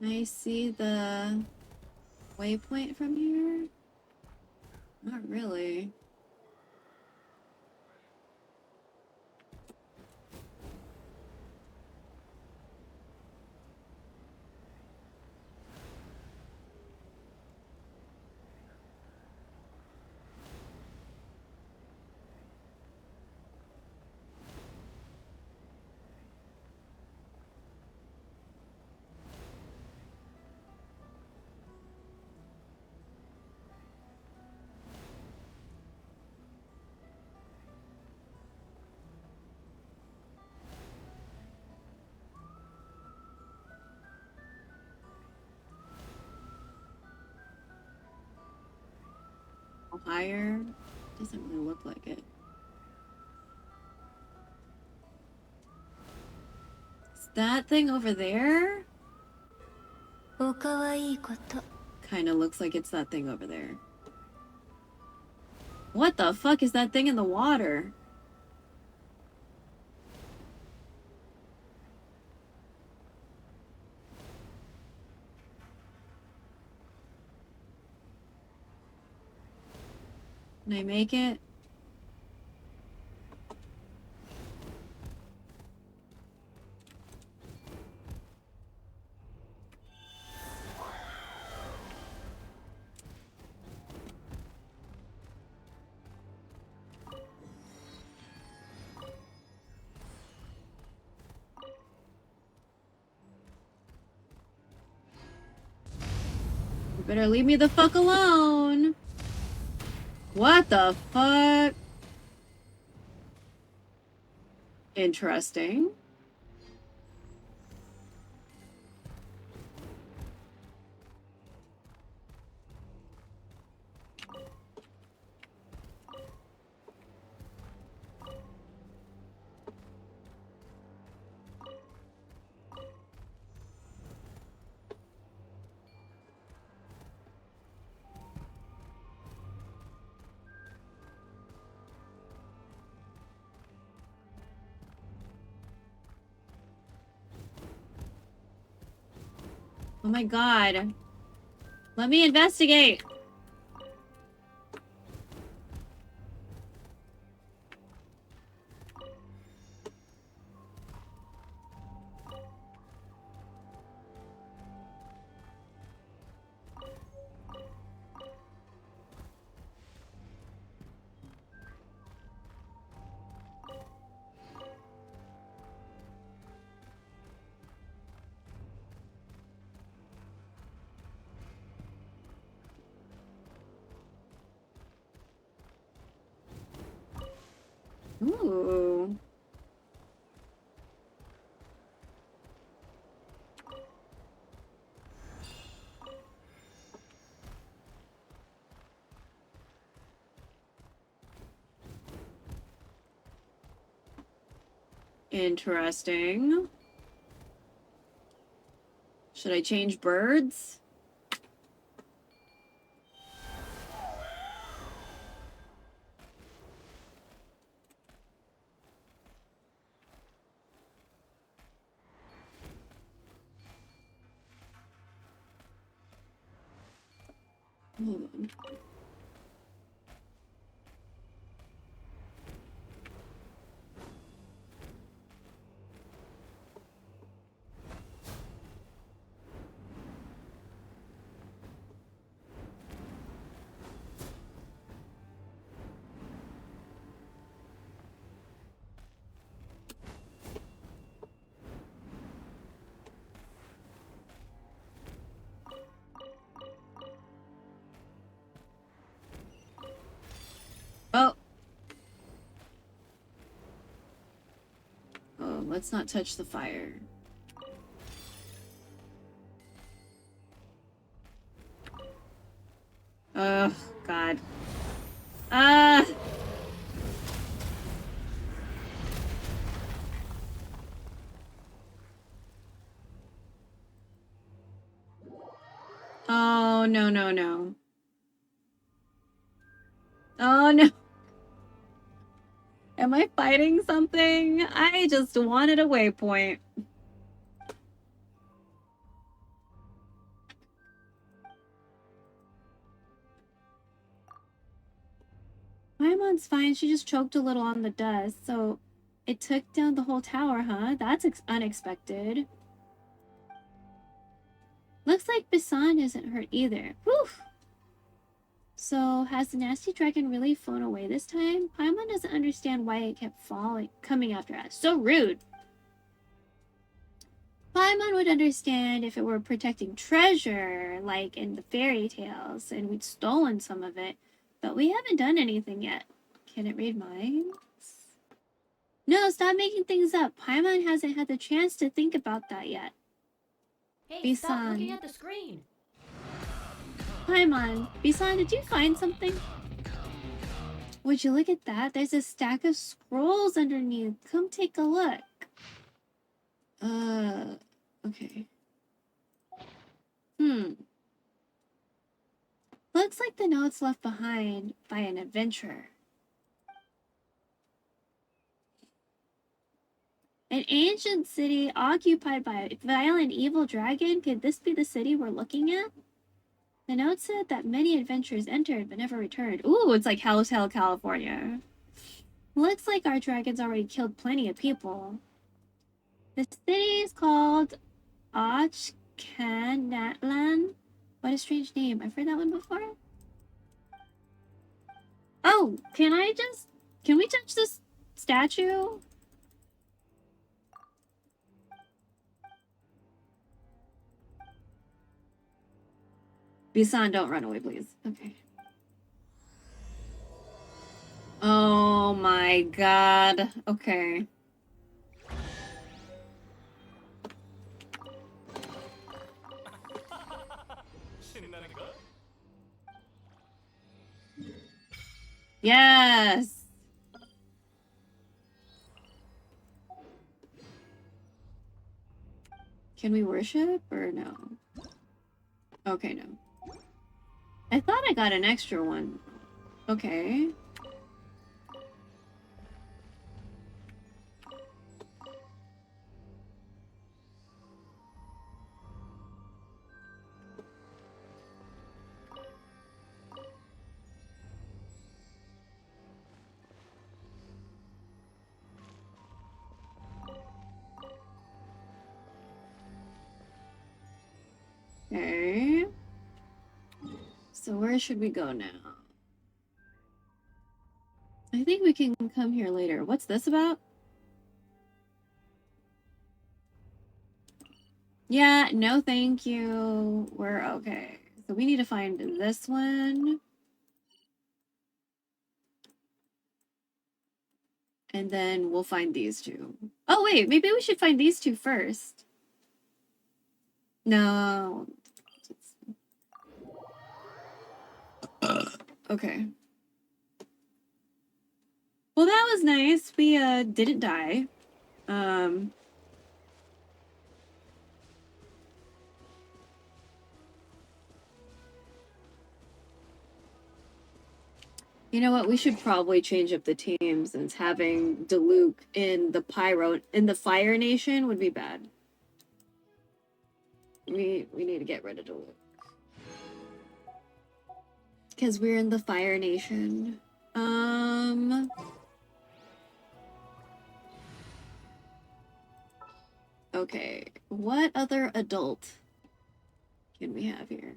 Can I see the waypoint from here? Not really. Higher? Doesn't really look like it. Is that thing over there? おかわいいこと Kinda looks like it's that thing over there. What the fuck is that thing in the water? Can I make it? You better leave me the fuck alone. What the fuck? Interesting. Oh my god. Let me investigate. Ooh. Interesting. Should I change birds? Hold on. Oh. Oh, let's not touch the fire. Oh, God. Ah! Oh, no, no, no. Oh, no. Am I fighting something? I just wanted a waypoint. Paimon's fine. She just choked a little on the dust, so it took down the whole tower, huh? That's unexpected. Looks like Bisan isn't hurt either. Whew! So, has the nasty dragon really flown away this time? Paimon doesn't understand why it kept coming after us. So rude! Paimon would understand if it were protecting treasure, like in the fairy tales, and we'd stolen some of it. But we haven't done anything yet. Can it read minds? No, stop making things up. Paimon hasn't had the chance to think about that yet. Hey, stop Bisan. looking at the screen. Paimon, Bisan, did you find something? Would you look at that? There's a stack of scrolls underneath. Come take a look. Okay. Looks like the notes left behind by an adventurer. An ancient city occupied by a violent evil dragon? Could this be the city we're looking at? The note said that many adventurers entered but never returned. Ooh, it's like Hotel California. Looks like our dragons already killed plenty of people. The city is called Achkanatlan. What a strange name. I've heard that one before. Oh, can we touch this statue? Bisan, don't run away, please. Okay. Oh my God. Okay. Yes. Can we worship or no? Okay, no. I thought I got an extra one. Okay. Okay. So where should we go now? I think we can come here later. What's this about? Yeah, no thank you. We're okay. So we need to find this one. And then we'll find these two. Oh wait, maybe we should find these two first. No. Okay. Well, that was nice. We didn't die. You know what? We should probably change up the teams, since having Diluc in the Fire Nation would be bad. We need to get rid of Diluc. Because we're in the Fire Nation. Okay. What other adult can we have here?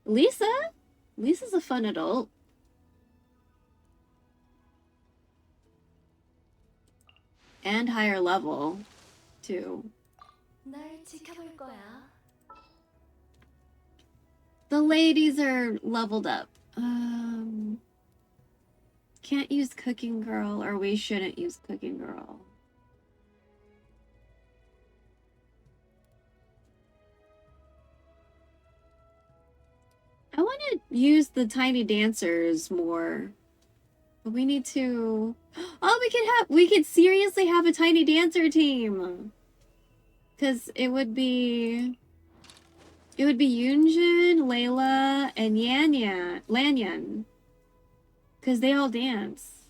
Lisa? Lisa's a fun adult. And higher level, too. The ladies are leveled up. Can't use Cooking Girl, or we shouldn't use Cooking Girl. I want to use the Tiny Dancers more. But we need to... Oh, we could seriously have a Tiny Dancer team. Because it would be Yunjin, Layla, and Lanyan. Because they all dance.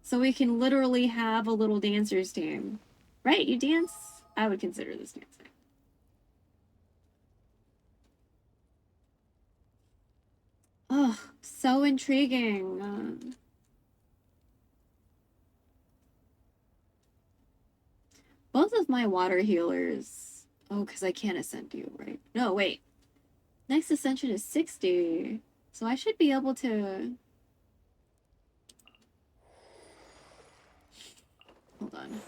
So we can literally have a little dancers team. Right, you dance? I would consider this dancing. Oh, so intriguing. Both of my water healers. Oh, because I can't ascend you, right? No, wait. Next ascension is 60. So I should be able to... Hold on.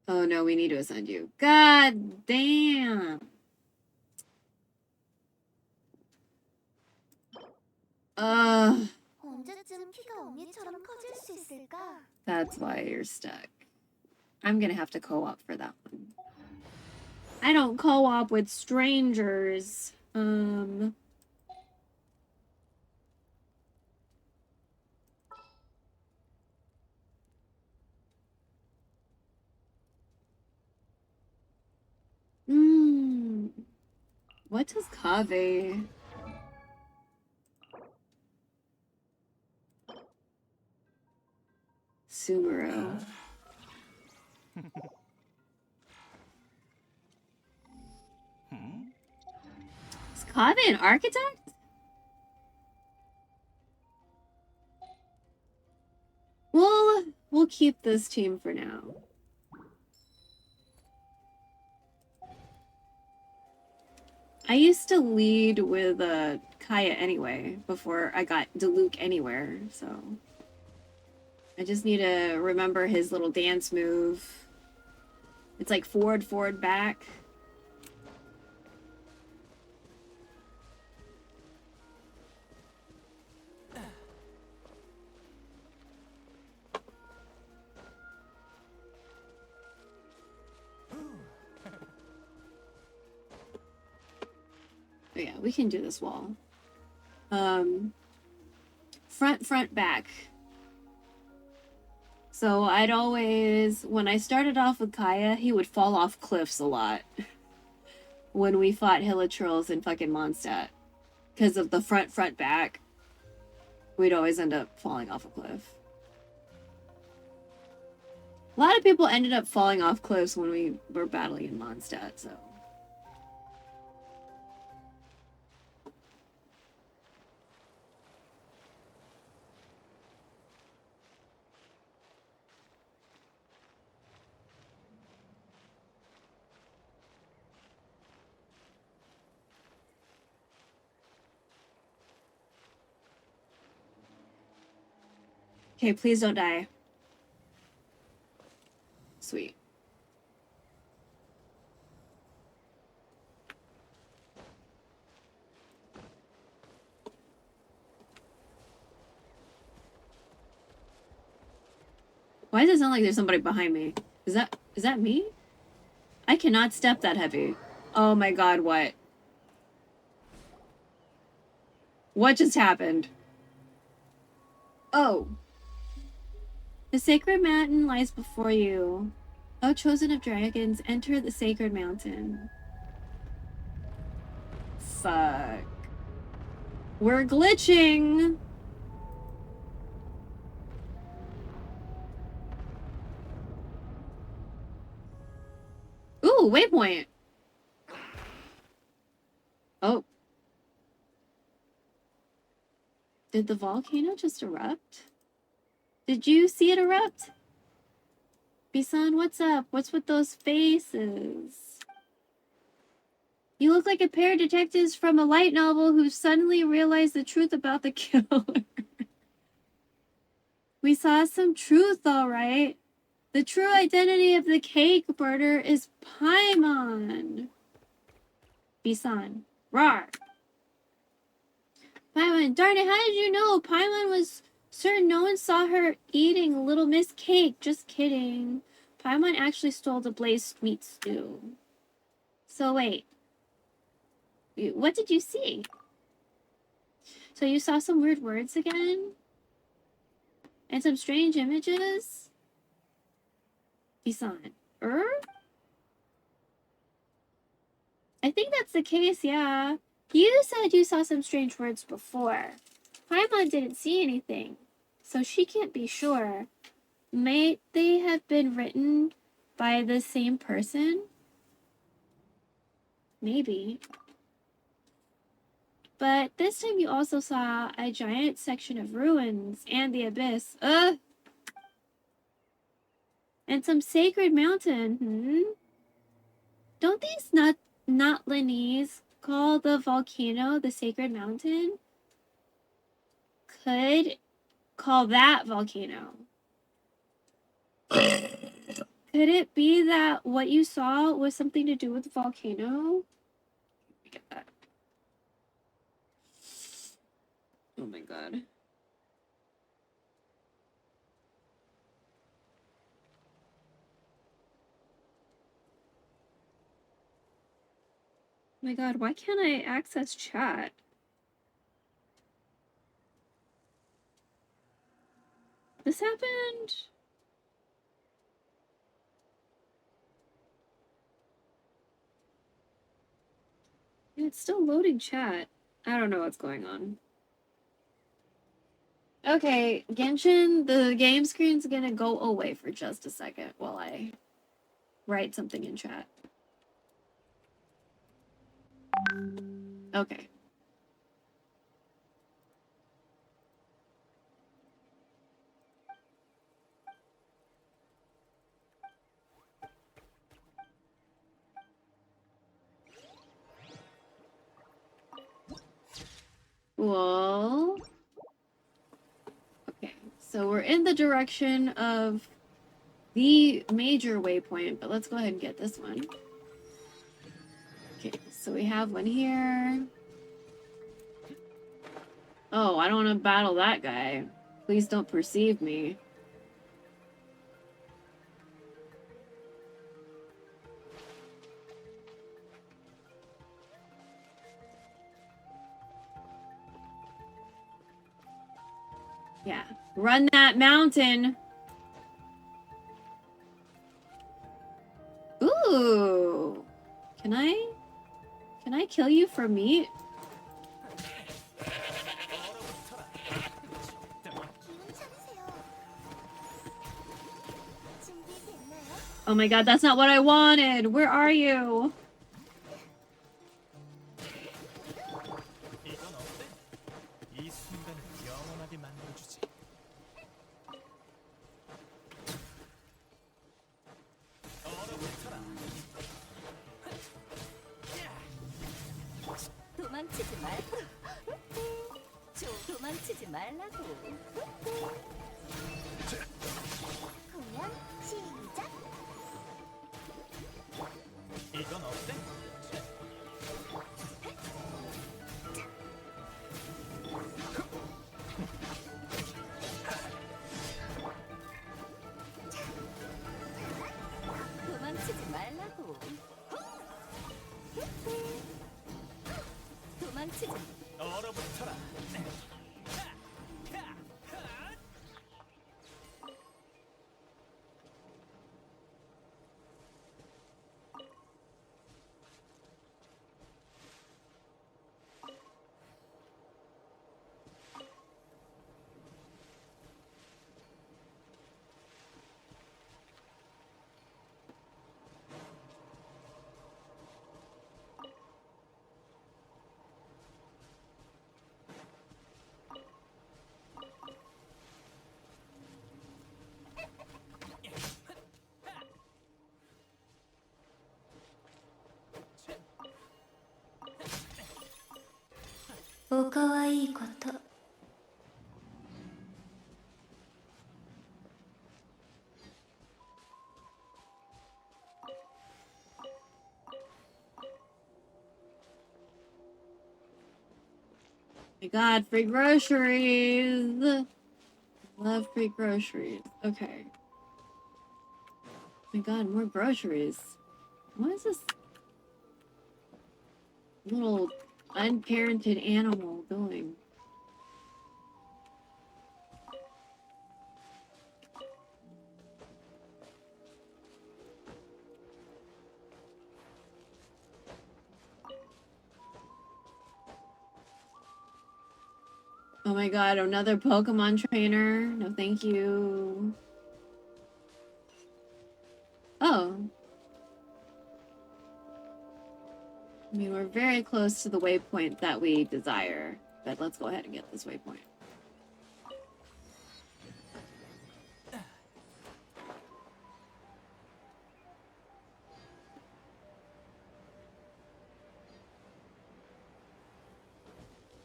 Oh no, we need to ascend you. God damn. That's why you're stuck. I'm gonna have to co-op for that one. I don't co-op with strangers. What does Kave? Sumero. Is Kave an architect? We'll keep this team for now. I used to lead with Kaya anyway, before I got Diluc anywhere, so... I just need to remember his little dance move. It's like forward, forward, back. Oh yeah, we can do this wall. Front, back. So I'd always, when I started off with Kaya, he would fall off cliffs a lot. When we fought Hilichurls in fucking Mondstadt. Because of the front, back. We'd always end up falling off a cliff. A lot of people ended up falling off cliffs when we were battling in Mondstadt, so... Okay, please don't die. Sweet. Why does it sound like there's somebody behind me? Is that me? I cannot step that heavy. Oh my god, what? What just happened? Oh. The sacred mountain lies before you. O chosen of dragons, enter the sacred mountain. Fuck. We're glitching! Ooh, waypoint! Oh. Did the volcano just erupt? Did you see it erupt? Bisan, what's up? What's with those faces? You look like a pair of detectives from a light novel who suddenly realized the truth about the killer. We saw some truth, alright. The true identity of the cake birder is Paimon. Bisan. Rawr. Paimon, darn it, how did you know? Paimon was certain no one saw her eating Little Miss Cake. Just kidding. Paimon actually stole the blazed meat stew. So wait. What did you see? So you saw some weird words again? And some strange images? Bisan. I think that's the case, yeah. You said you saw some strange words before. Paimon didn't see anything, so she can't be sure. May they have been written by the same person? Maybe. But this time you also saw a giant section of ruins and the abyss. Ugh! And some sacred mountain, Don't these Notlanese call the volcano the sacred mountain? Could call that volcano. Could it be that what you saw was something to do with the volcano? Get that. Oh my god. Oh my god, why can't I access chat? This happened? Yeah, it's still loading chat. I don't know what's going on. Okay, Genshin, the game screen's gonna go away for just a second while I write something in chat. Okay. Cool. Okay, so we're in the direction of the major waypoint, but let's go ahead and get this one. Okay, so we have one here. Oh, I don't want to battle that guy. Please don't perceive me. Yeah, run that mountain. Ooh, can I kill you for meat? Oh my god, that's not what I wanted. Where are you? 도망치지 말라고. 공연 시작. 이건 어때? 도망치지 말라고. 도망치지. 얼어붙어라. 愛いこと My God, free groceries. Love free groceries. Okay. My God, more groceries. What is this little unparented animal doing? Oh my God, another Pokemon trainer. No, thank you. Oh. I mean, we're very close to the waypoint that we desire, but let's go ahead and get this waypoint.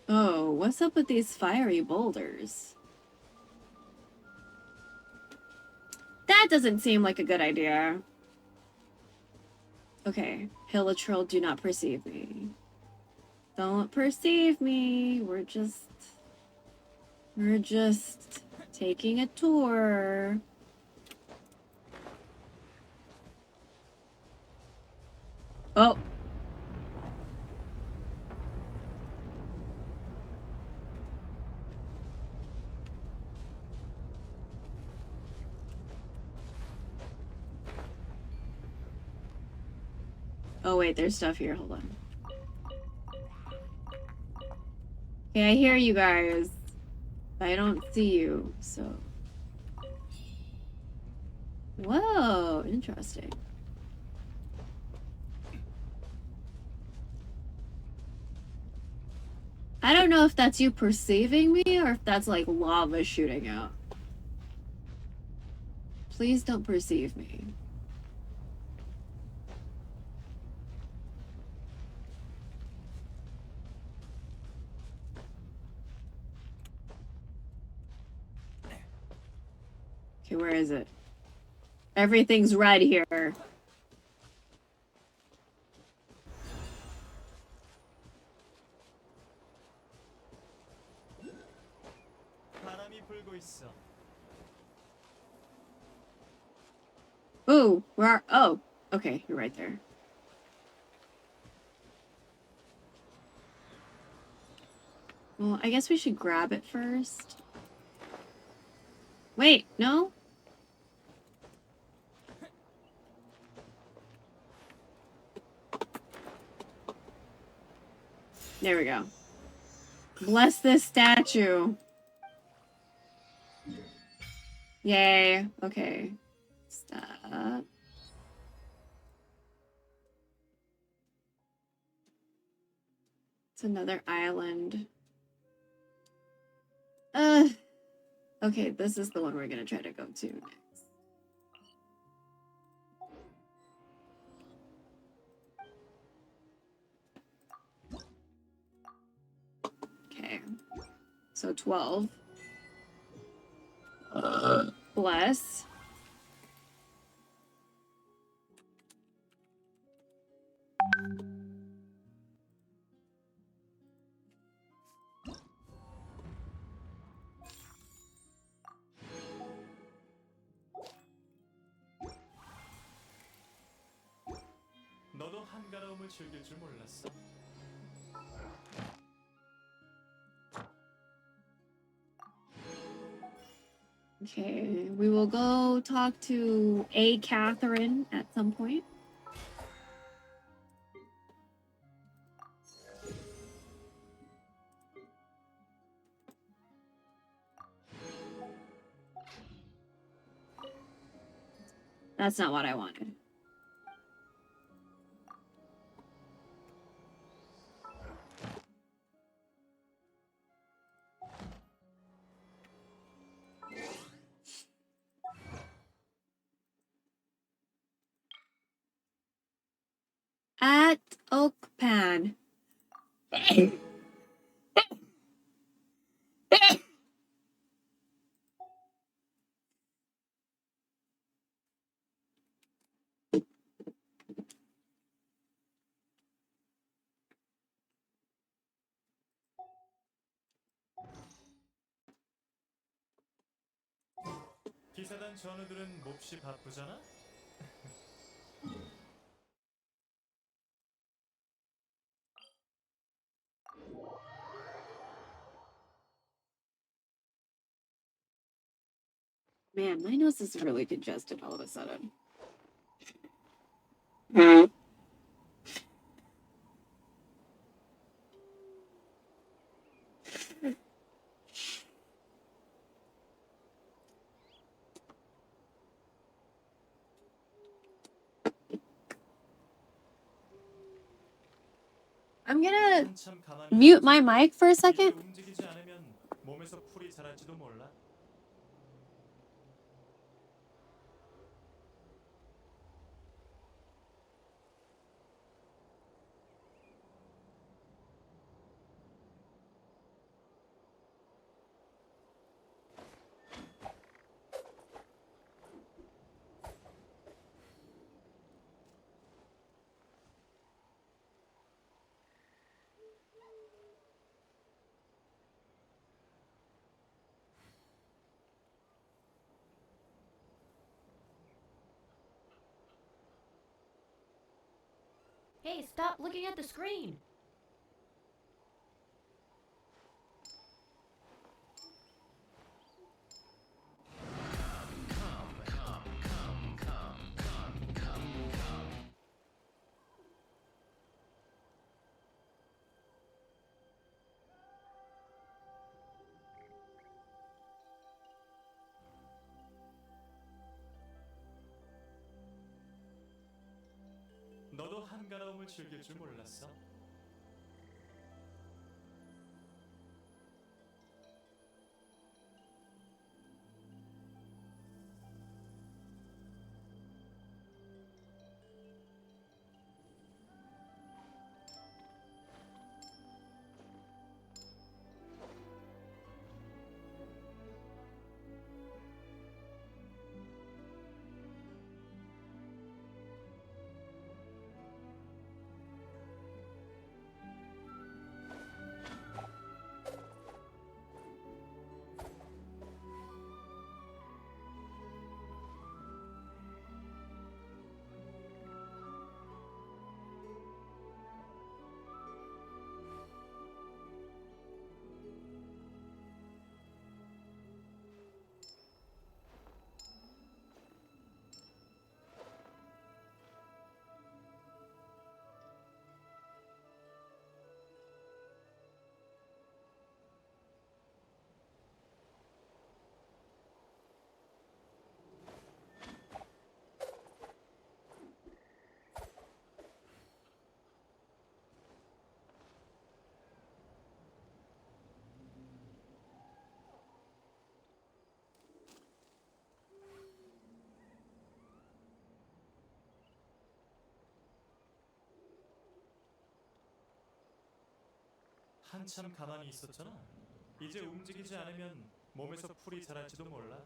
Oh, what's up with these fiery boulders? That doesn't seem like a good idea. Okay, Hilitril, do not perceive me. Don't perceive me. We're just taking a tour. Oh. Oh wait, there's stuff here. Hold on. Okay, I hear you guys. I don't see you, so. Whoa, interesting. I don't know if that's you perceiving me or if that's like lava shooting out. Please don't perceive me. Okay, where is it? Everything's red here. Ooh, where are, oh, okay, you're right there. Well, I guess we should grab it first. Wait, no? There we go. Bless this statue. Yay. Okay. Stop. It's another island. Okay, this is the one we're gonna try to go to next. Okay. So 12. Bless. 너도 한가로움을 즐길 줄 몰랐어. Okay, we will go talk to A. Catherine at some point. That's not what I wanted. At Oakpan. 기사단 전우들은 몹시 바쁘잖아? Man, my nose is really congested all of a sudden. I'm gonna 한참 가만히 mute 있었지. my mic for a 이제 second. 움직이지 않으면 몸에서 풀이 자랄지도 몰라. Hey, stop looking at the screen. 너도 한가로움을 즐길 줄 몰랐어? 한참 가만히 있었잖아. 이제 움직이지 않으면 몸에서 풀이 자랄지도 몰라.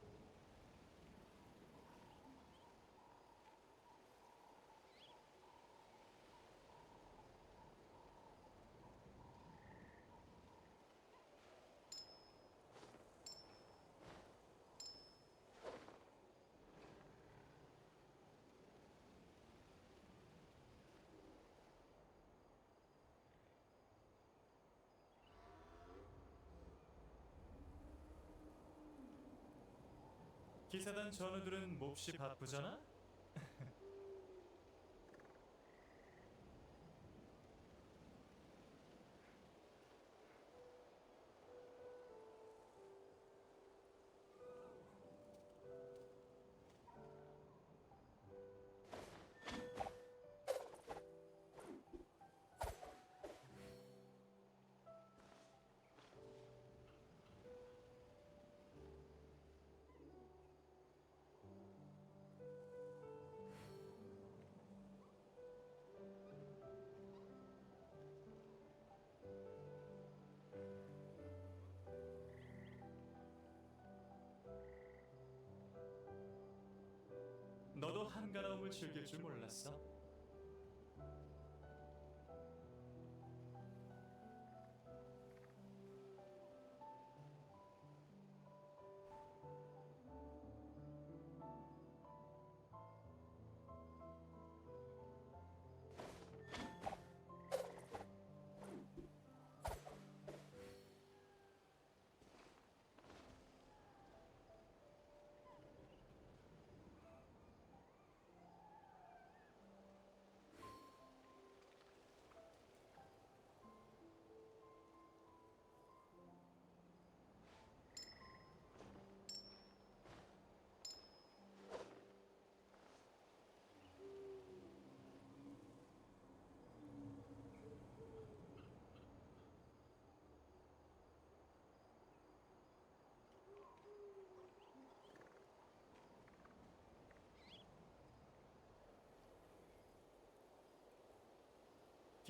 기사단 전우들은 몹시 바쁘잖아? 너도 한가로움을 즐길 줄 몰랐어?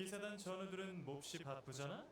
기사단 전우들은 몹시 바쁘잖아?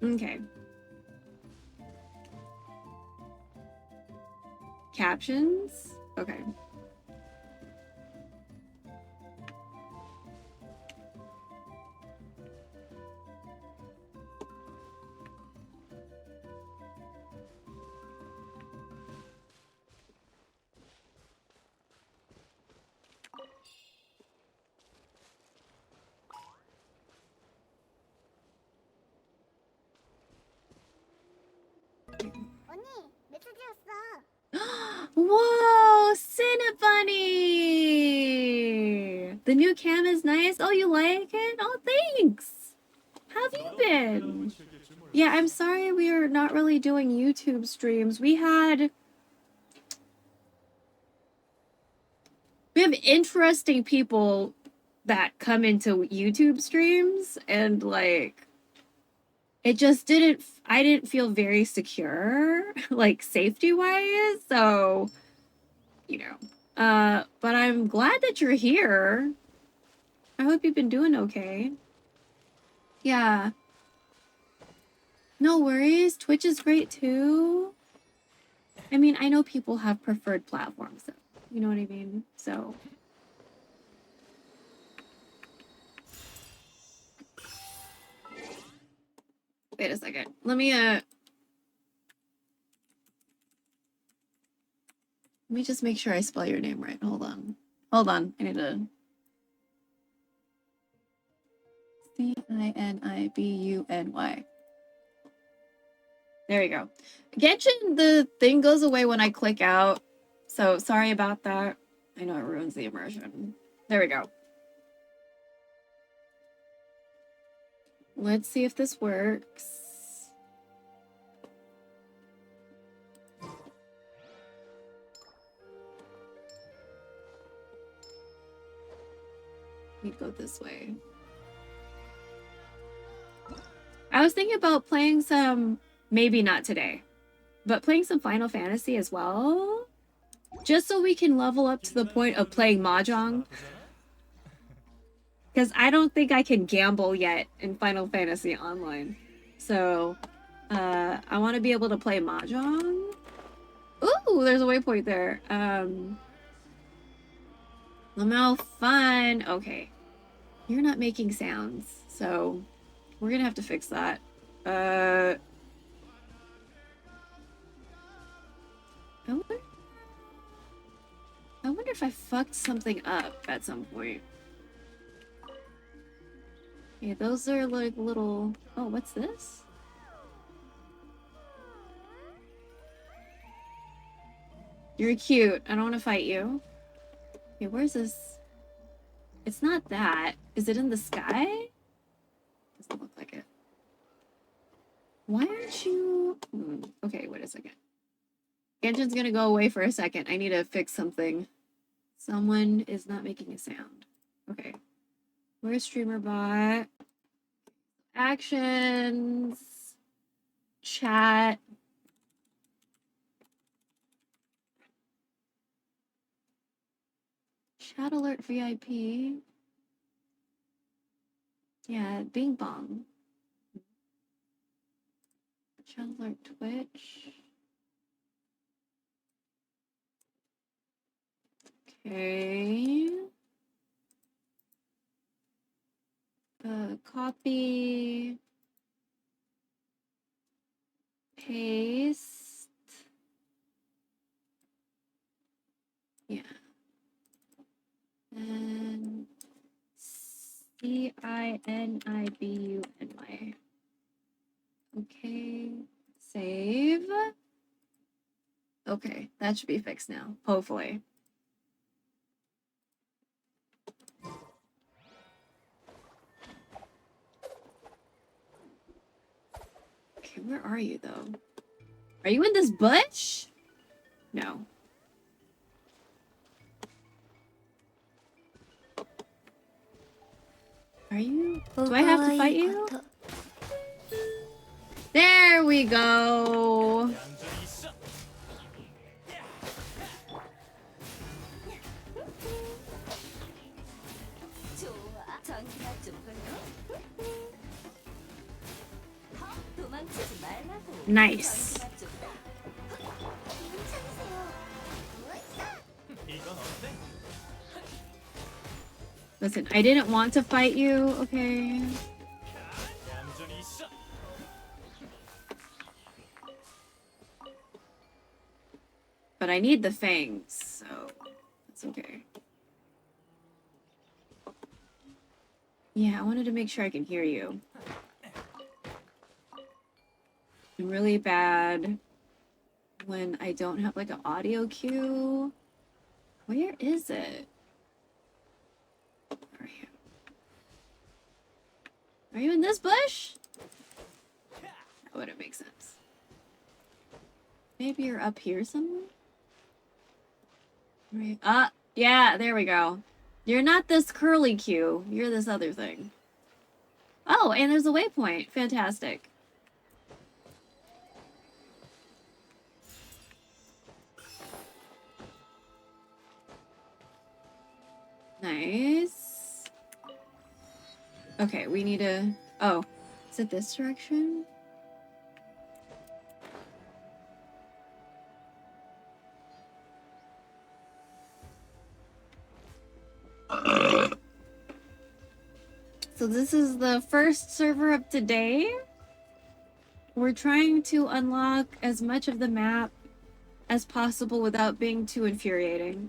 Okay. Captions? Okay. 언니, 메시지였어. Whoa, Cinnabunny! The new cam is nice. Oh, you like it? Oh, thanks. How have you been? Yeah, I'm sorry we are not really doing YouTube streams. We have interesting people that come into YouTube streams, and like it just I didn't feel very secure, like safety wise. So, you know, but I'm glad that you're here. I hope you've been doing okay. Yeah. No worries. Twitch is great too. I mean, I know people have preferred platforms, so, you know what I mean? So. Wait a second. Let me just make sure I spell your name right. Hold on. Hold on. I need to. Cinnibuny. There we go. Genshin, the thing goes away when I click out. So sorry about that. I know it ruins the immersion. There we go. Let's see if this works. We go this way. I was thinking about playing some, maybe not today, but playing some Final Fantasy as well. Just so we can level up to the point of playing Mahjong. Because I don't think I can gamble yet in Final Fantasy Online. So, I want to be able to play Mahjong. Ooh, there's a waypoint there. Lamel, fun. Okay. You're not making sounds, so we're gonna have to fix that. I wonder if I fucked something up at some point. Okay, those are like little... Oh, what's this? You're cute. I don't want to fight you. Okay, where's this? It's not that. Is it in the sky? Doesn't look like it. Why aren't you... Okay, wait a second. Genshin's gonna go away for a second. I need to fix something. Someone is not making a sound. Okay. Where's streamer bot? Actions. Chat. Chat alert VIP. Yeah, Bing Bong. Chat alert Twitch. Okay. Copy. Paste. Yeah. And CINIBUNY. Okay. Save. Okay, that should be fixed now, hopefully. Okay, where are you though? Are you in this bush? No. Are you? Do I have to fight you? There we go. 좋아. 전기가 좀 걸려. 도망치지 말라고. Nice. 전기가 좀 이건 어때? Listen, I didn't want to fight you, okay? 얌전히 있어. But I need the fangs, so it's okay. Yeah, I wanted to make sure I can hear you. I'm really bad when I don't have like an audio cue. Where is it? Where are you? Are you in this bush? That wouldn't make sense. Maybe you're up here somewhere? Right. Yeah, there we go. You're not this curly Q. You're this other thing. Oh, and there's a waypoint. Fantastic. Nice. Okay, we need to... Oh, is it this direction? So this is the first server up today. We're trying to unlock as much of the map as possible without being too infuriating.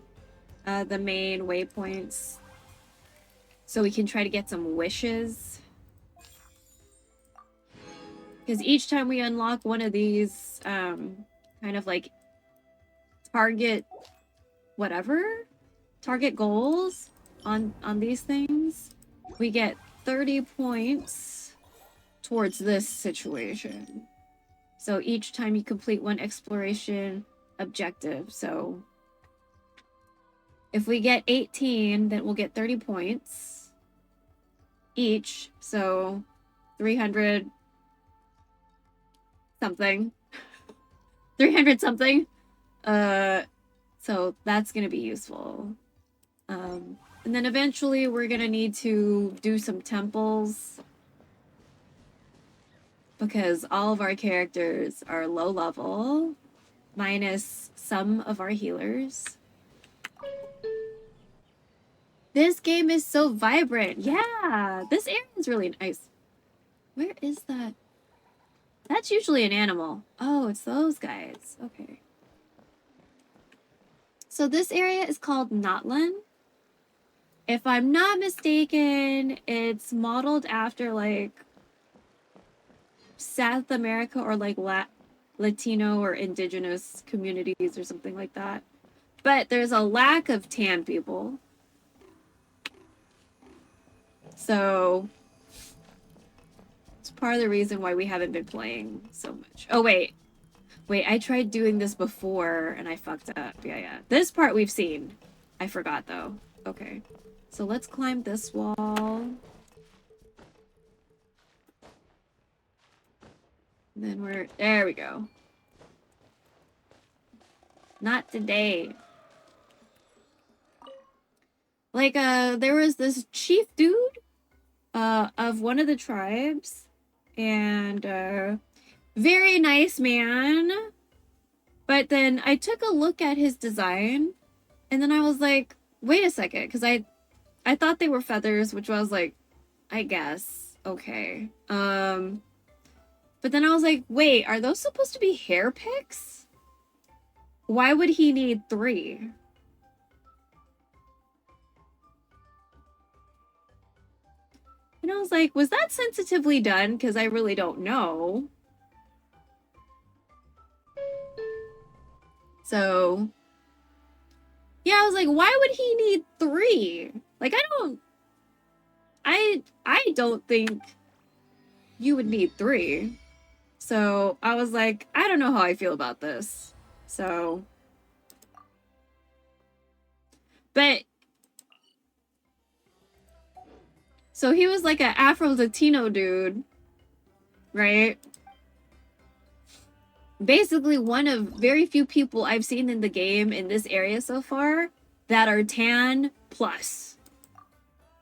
The main waypoints. So we can try to get some wishes. Because each time we unlock one of these, kind of like target whatever, target goals on these things, we get 30 points towards this situation. So each time you complete one exploration objective. So if we get 18, then we'll get 30 points each. So 300 something. 300 something. So that's going to be useful. And then eventually we're going to need to do some temples. Because all of our characters are low level. Minus some of our healers. This game is so vibrant. Yeah, this area is really nice. Where is that? That's usually an animal. Oh, it's those guys. Okay. So this area is called Notland. if I'm not mistaken, it's modeled after like South America or like Latino or indigenous communities or something like that. But there's a lack of tan people. So it's part of the reason why we haven't been playing so much. Oh, wait. Wait, I tried doing this before and I fucked up. Yeah. This part we've seen. I forgot though. Okay. So let's climb this wall. And then there we go. Not today. Like, there was this chief dude, of one of the tribes, and, very nice man. But then I took a look at his design, and then I was like, wait a second, because I thought they were feathers, which I was like, I guess, okay. But then I was like, wait, are those supposed to be hair picks? Why would he need 3? And I was like, was that sensitively done? Because I really don't know. So, yeah, I was like, why would he need 3? Like, I don't think you would need 3. So I was like, I don't know how I feel about this. So, but, so he was like an Afro-Latino dude, right? Basically one of very few people I've seen in the game in this area so far that are tan plus.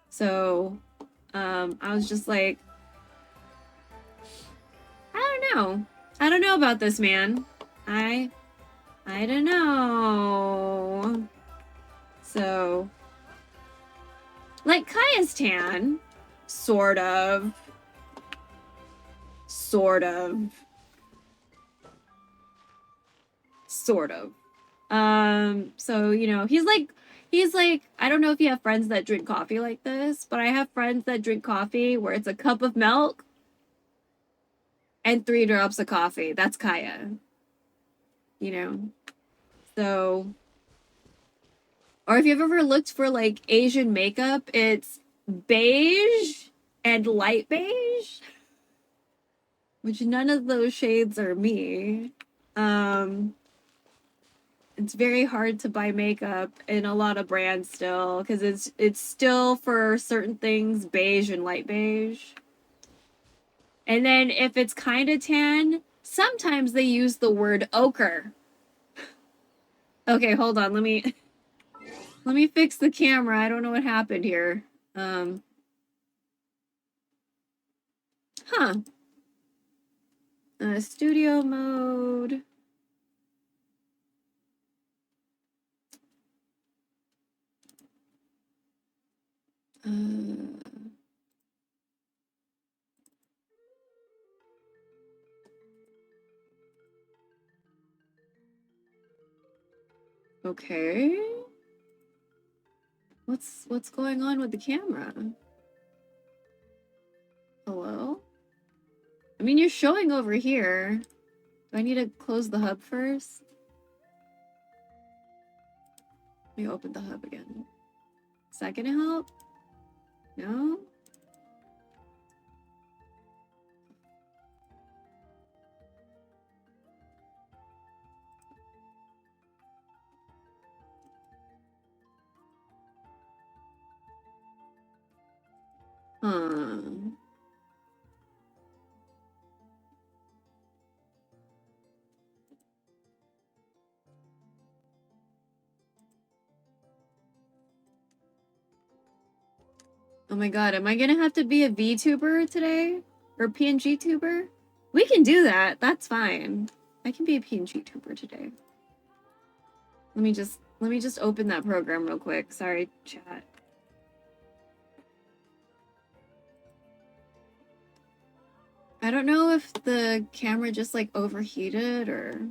So, I was just like, I don't know. I don't know about this, man. I don't know. So, like, Kaya's tan. Sort of. So, you know, he's like, I don't know if you have friends that drink coffee like this, but I have friends that drink coffee where it's a cup of milk and 3 drops of coffee. That's Kaya. You know? So, or if you've ever looked for like Asian makeup, it's beige and light beige, which none of those shades are me. It's very hard to buy makeup in a lot of brands still, because it's still for certain things beige and light beige. And then if it's kind of tan, sometimes they use the word ochre. Okay, hold on. Let me fix the camera. I don't know what happened here. Studio mode. Okay. What's going on with the camera? Hello? I mean, you're showing over here. Do I need to close the hub first? Let me open the hub again. Is that gonna help? No? Huh. Oh my god, am I gonna have to be a VTuber today? Or PNGtuber? We can do that. That's fine. I can be a PNGtuber today. Let me just open that program real quick. Sorry, chat. I don't know if the camera just like overheated or...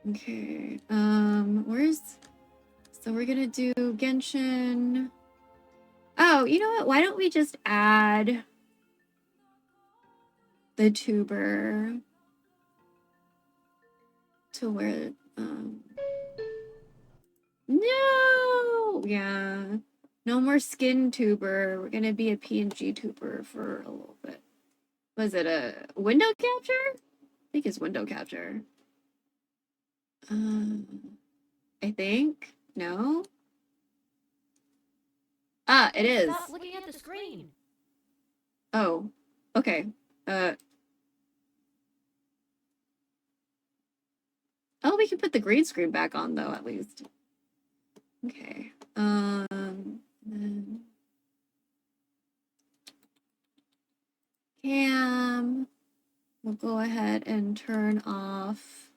Okay, where's So we're gonna do Genshin. Oh, you know what? Why don't we just add the tuber to where no, yeah, no more skin tuber. We're gonna be a PNG tuber for a little bit. Was it a window capture? I think it's window capture. I think no. Ah, it is. Stop looking at the screen. Oh, okay. Oh, we can put the green screen back on though, at least. Okay. Then cam. We'll go ahead and turn off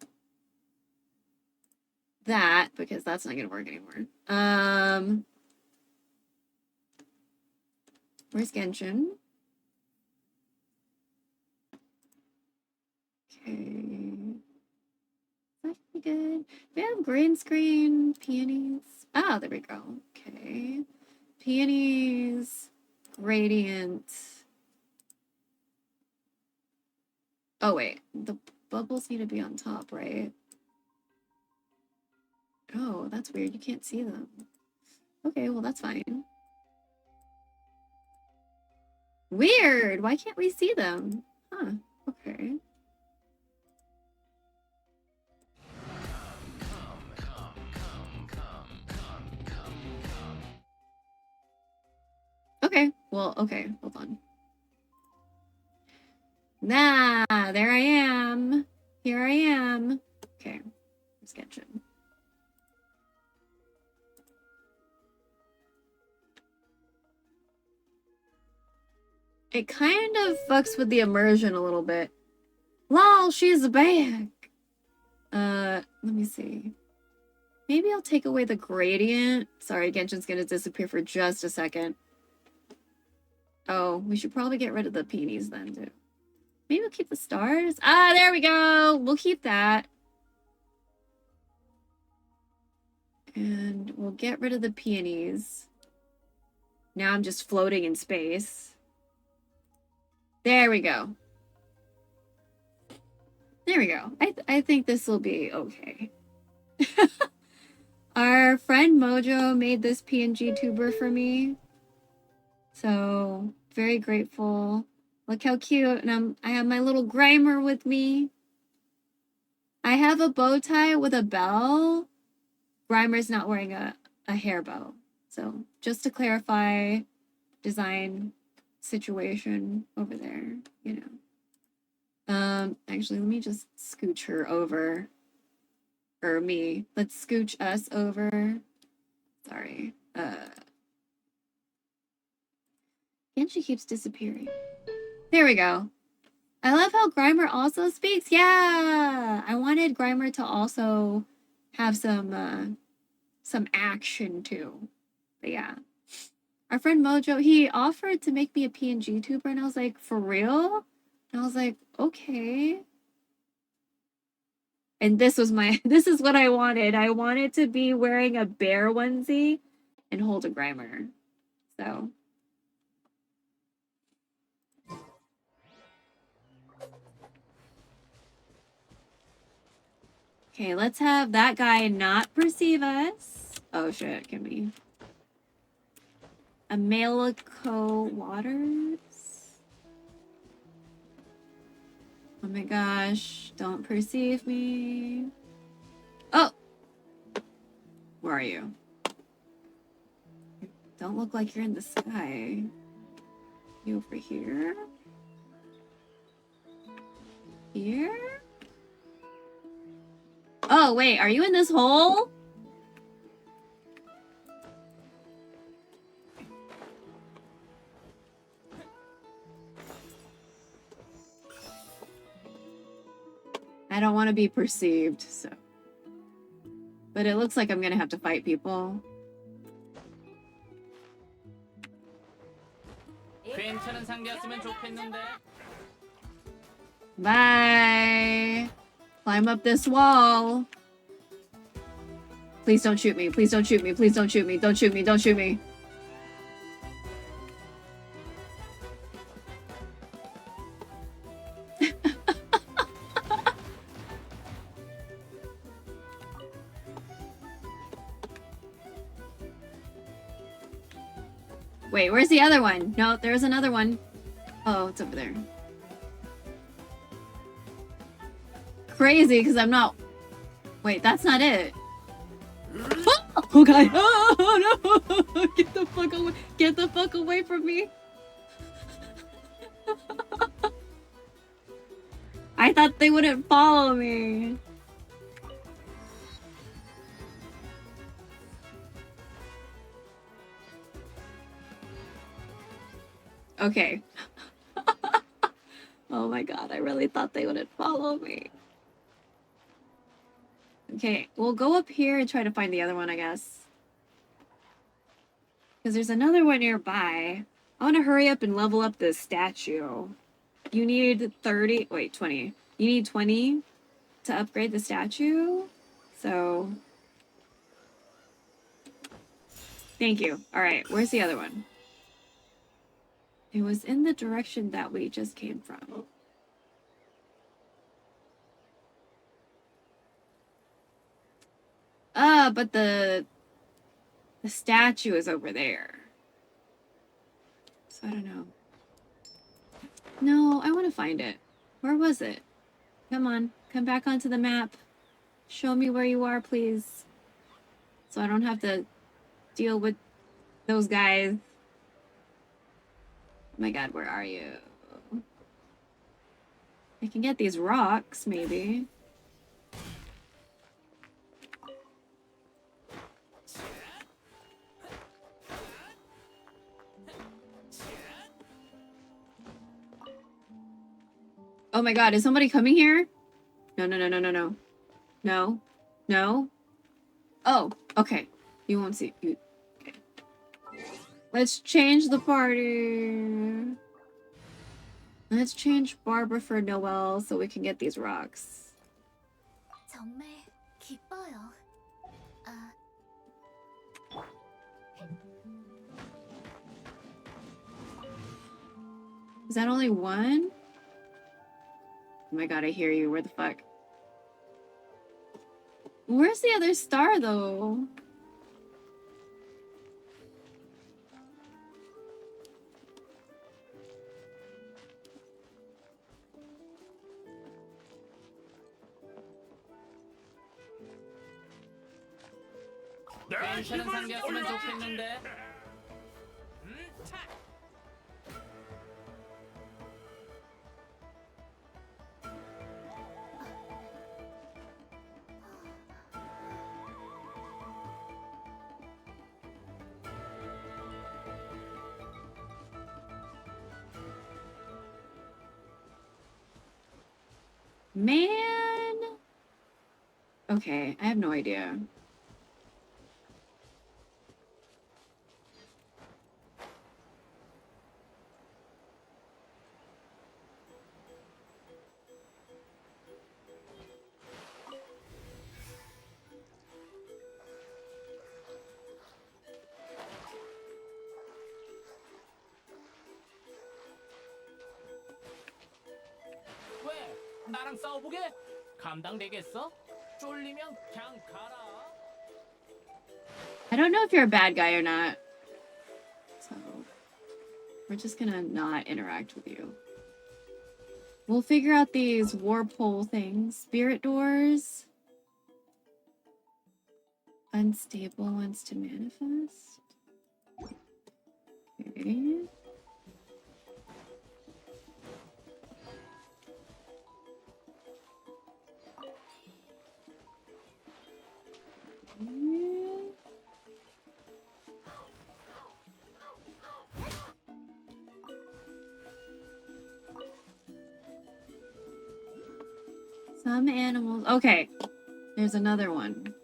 that because that's not gonna work anymore. Where's Genshin? Okay. That's pretty good. We have green screen, peonies. Ah, there we go. Okay. Peonies, gradient. Oh, wait. The bubbles need to be on top, right? Oh, that's weird. You can't see them. Okay, well, that's fine. Weird! Why can't we see them? Huh. Okay. Okay, well, okay, hold on. Nah, there I am. Here I am. Okay, let's get it. It kind of fucks with the immersion a little bit. Lol, she's back. Let me see. Maybe I'll take away the gradient. Sorry, Genshin's gonna disappear for just a second. Oh, we should probably get rid of the peonies then, too. Maybe we'll keep the stars. Ah, there we go. We'll keep that. And we'll get rid of the peonies. Now I'm just floating in space. There we go. There we go. I think this will be okay. Our friend Mojo made this PNG tuber for me. So, very grateful. Look how cute. And I have my little Grimer with me. I have a bow tie with a bell. Grimer's not wearing a hair bow. So, just to clarify, design situation over there, you know. Actually, let me just scooch her over. Or me. Let's scooch us over. Sorry. And she keeps disappearing. There we go. I love how Grimer also speaks. Yeah! I wanted Grimer to also have some action too. But yeah. Our friend Mojo, he offered to make me a PNG tuber and I was like, for real? And I was like, okay. And this is what I wanted. I wanted to be wearing a bear onesie and hold a Grimer. So. Okay, let's have that guy not perceive us. Oh shit, can we? Amelico Waters. Oh my gosh, don't perceive me. Oh! Where are you? Don't look like you're in the sky. You over here? Here? Oh, wait, are you in this hole? I don't want to be perceived, so. But it looks like I'm gonna have to fight people. 괜찮은 상대였으면 좋겠는데. Bye. Climb up this wall. Please don't shoot me. Please don't shoot me. Please don't shoot me. Don't shoot me. Don't shoot me. Wait, where's the other one? No, there's another one. Oh, it's over there. Crazy, because I'm not... Wait, that's not it. Oh, God. Oh, no. Get the fuck away. Get the fuck away from me. I thought they wouldn't follow me. Okay. Oh my god, I really thought they wouldn't follow me. Okay, we'll go up here and try to find the other one, I guess. Because there's another one nearby. I want to hurry up and level up the statue. You need 30... Wait, 20. You need 20 to upgrade the statue. So... Thank you. Alright, where's the other one? It was in the direction that we just came from. But the statue is over there. So I don't know. No, I want to find it. Where was it? Come on, come back onto the map. Show me where you are, please. So I don't have to deal with those guys. Oh my god, where are you? I can get these rocks, maybe. Oh my god, is somebody coming here? No, no, no, no, no, no. No. No. Oh, okay. You won't see. You... Okay. Let's change the party. Let's change Barbara for Noelle so we can get these rocks. 정말 기뻐요. Is that only one? Oh my god, I hear you. Where the fuck? Where's the other star, though? 괜찮은 상대였으면 좋겠는데. Man! Okay, I have no idea. 왜? 나랑 싸워보게? 감당되겠어? 쫄리면 그냥 가라. I don't know if you're a bad guy or not. So, we're just gonna not interact with you. We'll figure out these warp hole things. Spirit doors. Unstable wants to manifest. Okay. Some animals. Okay, there's another one.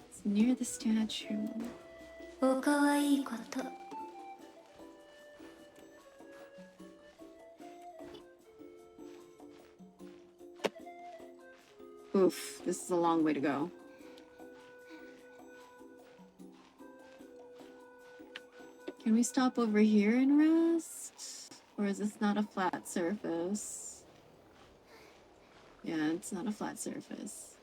It's near the statue. おかわいいこと Ooh. Oof, this is a long way to go. Can we stop over here and rest? Or is this not a flat surface? Yeah, it's not a flat surface.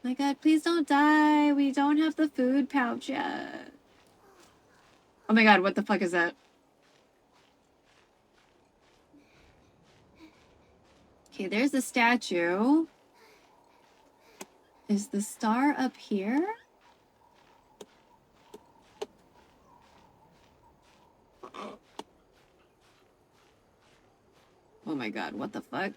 My god, please don't die. We don't have the food pouch yet. Oh my god, what the fuck is that? Okay, there's the statue. Is the star up here? Oh my god, what the fuck?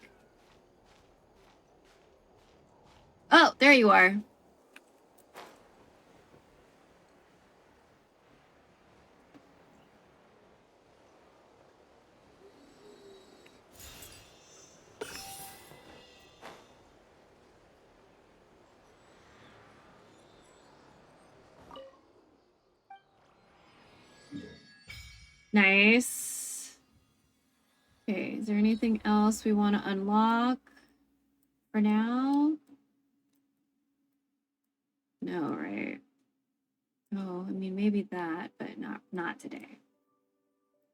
Oh, there you are. Nice. Okay, is there anything else we want to unlock for now? No, right? Oh, I mean, maybe that, but not today.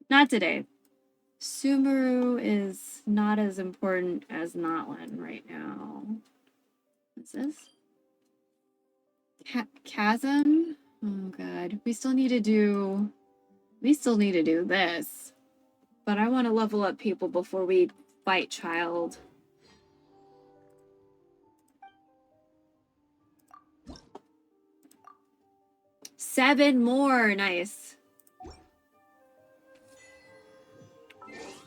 Not today. Sumeru is not as important as Notland right now. What's this? Chasm? Oh god. We still need to do this. But I want to level up people before we fight Child. Seven more. Nice.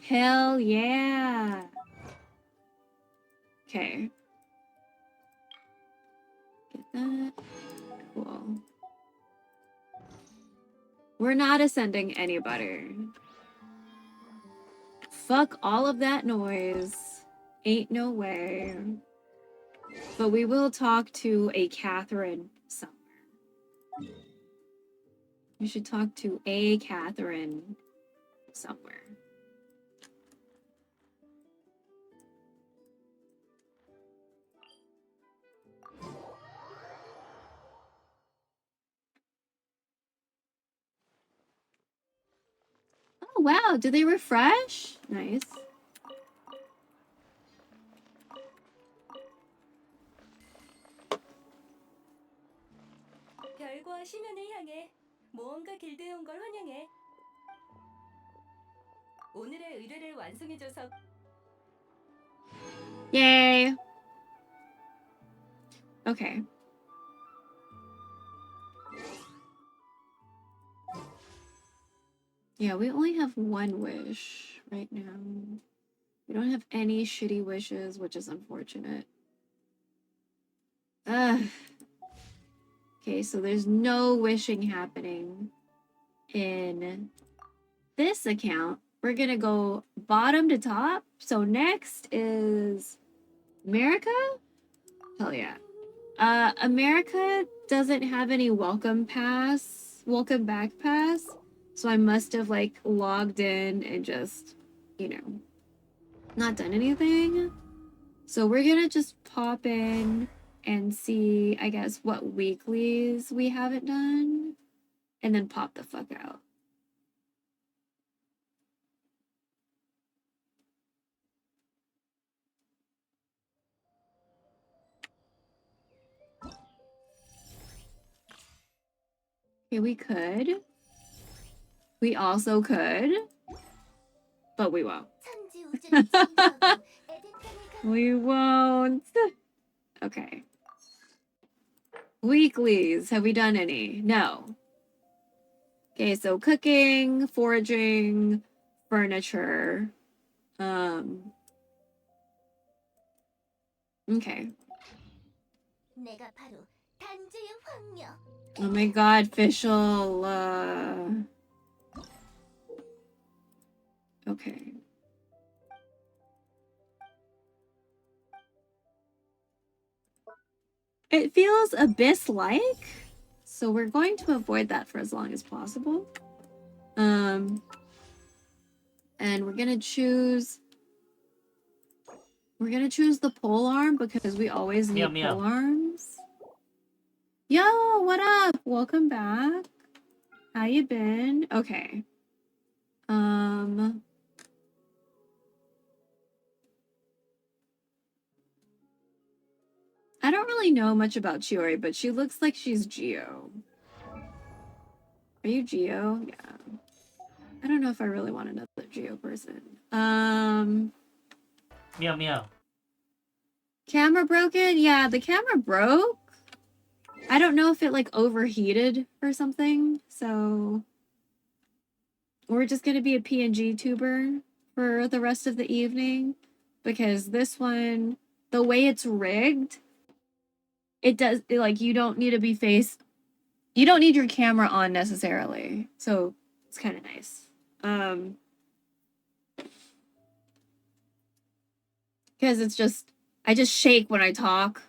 Hell yeah. Okay. Get that. Cool. We're not ascending anybody. Fuck all of that noise. Ain't no way. But we will talk to a Catherine somewhere. We should talk to a Catherine somewhere. Oh wow, do they refresh? Nice. 별과 심연을 향해 모험가 길드에 온 걸 환영해. 오늘의 의뢰를 완성해줘서 Yay. Okay. Yeah, we only have one wish right now. We don't have any shitty wishes, which is unfortunate. Ugh. Okay, so there's no wishing happening in this account. We're gonna go bottom to top. So next is America? Hell yeah. America doesn't have any welcome back pass. So I must have like logged in and just, you know, not done anything. So we're gonna just pop in and see, I guess, what weeklies we haven't done, and then pop the fuck out. Okay, we could. We also could. But we won't. We won't. Okay. Weeklies. Have we done any? No. Okay, so cooking, foraging, furniture. Okay. Oh my god, Fischl. Okay. It feels abyss-like, so we're going to avoid that for as long as possible. And we're gonna choose We're gonna choose the pole arm because we always need Meow. pole arms. Yo, what up? Welcome back. How you been? Okay. I don't really know much about Chiori, but she looks like she's Geo. Are you Geo? Yeah. I don't know if I really want another Geo person. Meow. Camera broken? Yeah, the camera broke. I don't know if it like overheated or something. So we're just gonna be a pngtuber for the rest of the evening because this one, the way it's rigged, it does like you don't need to be you don't need your camera on necessarily. So it's kind of nice. Because it's just I just shake when I talk.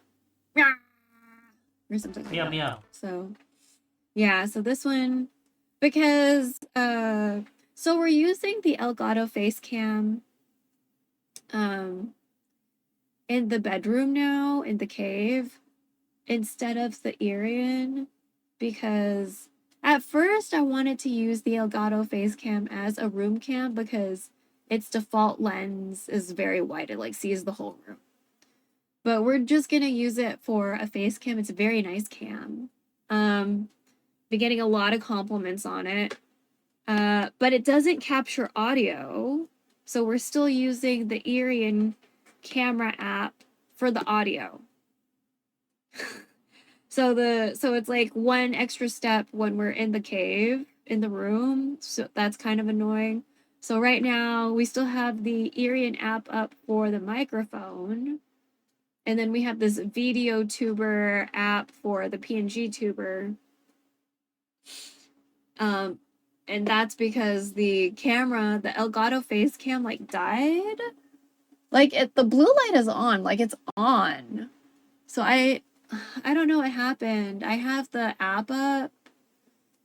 Or something like that. Meow. So yeah, so this one because so we're using the Elgato facecam in the bedroom now in the cave instead of the Irian because at first I wanted to use the Elgato facecam as a room cam because its default lens is very wide. It like sees the whole room. But we're just gonna use it for a face cam. It's a very nice cam. Been getting a lot of compliments on it. But it doesn't capture audio. So we're still using the Irian camera app for the audio. So it's like one extra step when we're in the cave, in the room. So that's kind of annoying. So right now we still have the Irian app up for the microphone. And then we have this video tuber app for the pngtuber. And that's because the camera, the Elgato face cam, like died. Like the blue light is on, like it's on. So I don't know what happened. I have the app up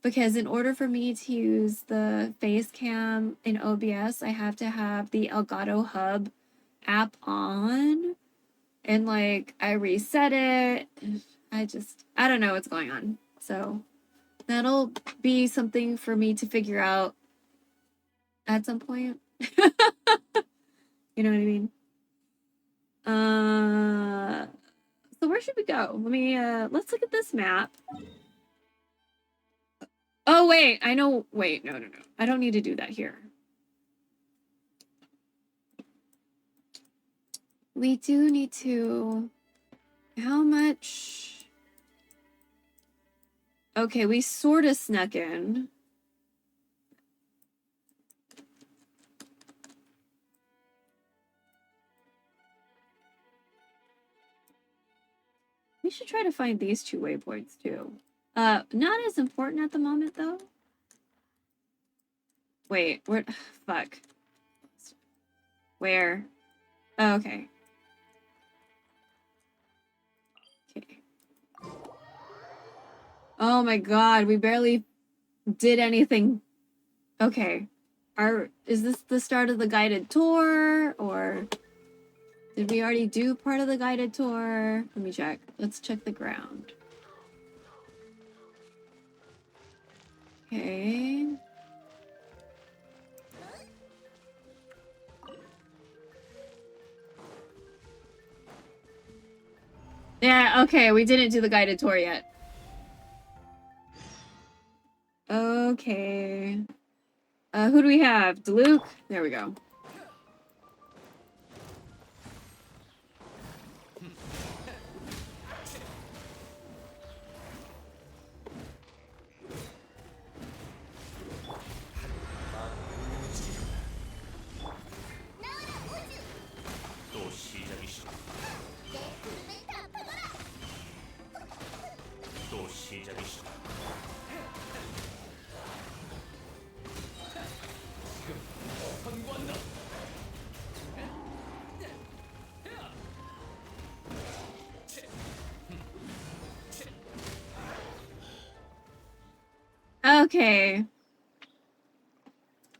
because in order for me to use the face cam in OBS, I have to have the Elgato Hub app on. And like I reset it. I don't know what's going on. So that'll be something for me to figure out at some point. You know what I mean? So where should we go? Let's look at this map. Oh wait, I know. Wait, no. I don't need to do that here. We do need to. How much? Okay, we sort of snuck in. We should try to find these two waypoints too. Not as important at the moment though. Wait, where? Fuck. Where? Oh, okay. Okay. Oh my god, we barely did anything. Okay. Is this the start of the guided tour or did we already do part of the guided tour? Let me check. Let's check the ground. Okay. Yeah, okay, we didn't do the guided tour yet. Okay. Who do we have? Deluke? There we go. Okay.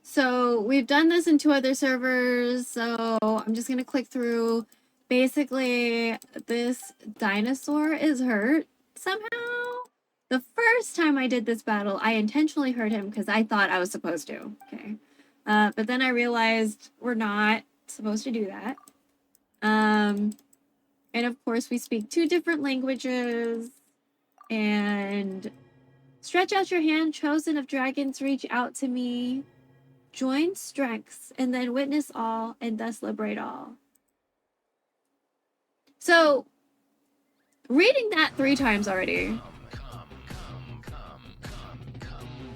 So we've done this in 2 other servers, so I'm just gonna click through basically, this dinosaur is hurt somehow. The first time I did this battle, I intentionally hurt him because I thought I was supposed to. Okay. But then I realized we're not supposed to do that. And of course, we speak 2 different languages. And stretch out your hand, chosen of dragons, reach out to me. Join strengths, and then witness all, and thus liberate all. So, reading that 3 times already.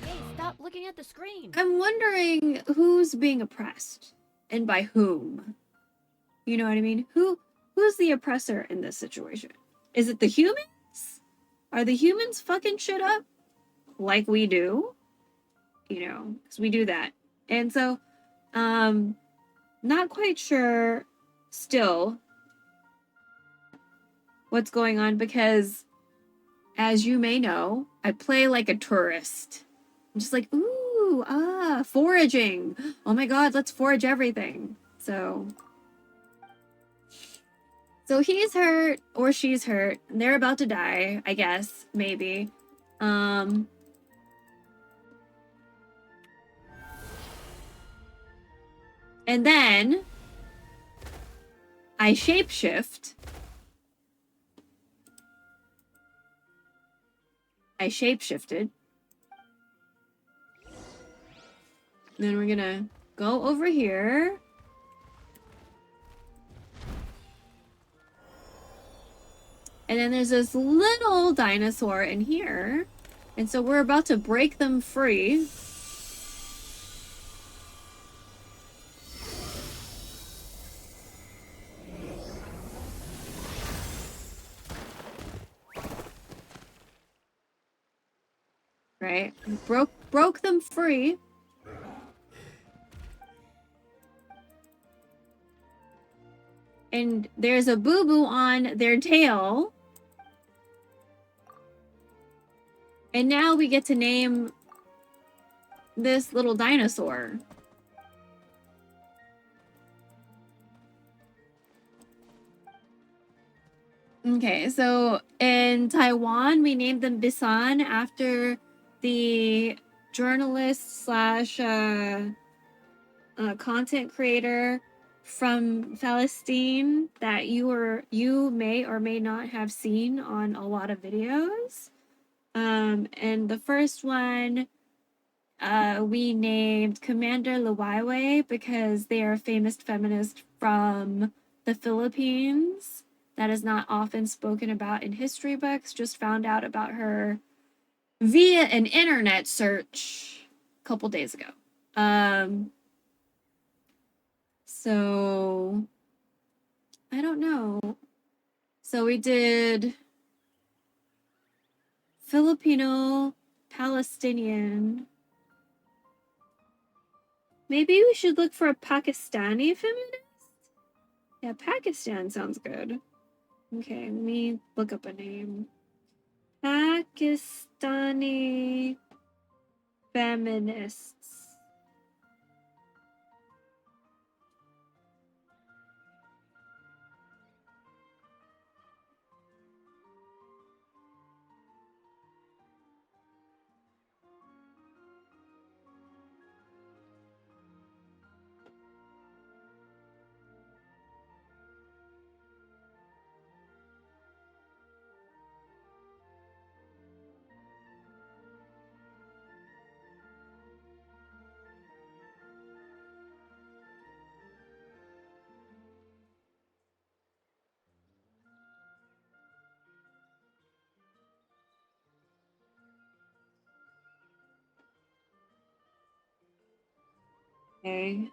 Hey, stop looking at the screen. I'm wondering who's being oppressed and by whom. You know what I mean? Who's the oppressor in this situation? Is it the humans? Are the humans fucking shit up like we do? You know, because we do that. And so, not quite sure still what's going on because, as you may know, I play like a tourist. I'm just like, ooh, foraging. Oh my god, let's forage everything. So he's hurt or she's hurt. And they're about to die, I guess, maybe. And then I shapeshift. I shapeshifted. Then we're gonna go over here. And then there's this little dinosaur in here. And so we're about to break them free. Right? Broke them free. And there's a boo-boo on their tail. And now we get to name this little dinosaur. Okay, so in Taiwan, we named them Bisan after the journalist slash content creator from Palestine that you may or may not have seen on a lot of videos. And the first one we named Commander Luwaiwe because they are a famous feminist from the Philippines that is not often spoken about in history books. Just found out about her via an internet search a couple days ago. So I don't know. So we did Filipino, Palestinian. Maybe we should look for a Pakistani feminist? Yeah, Pakistan sounds good. Okay, let me look up a name. Pakistani feminists. Okay.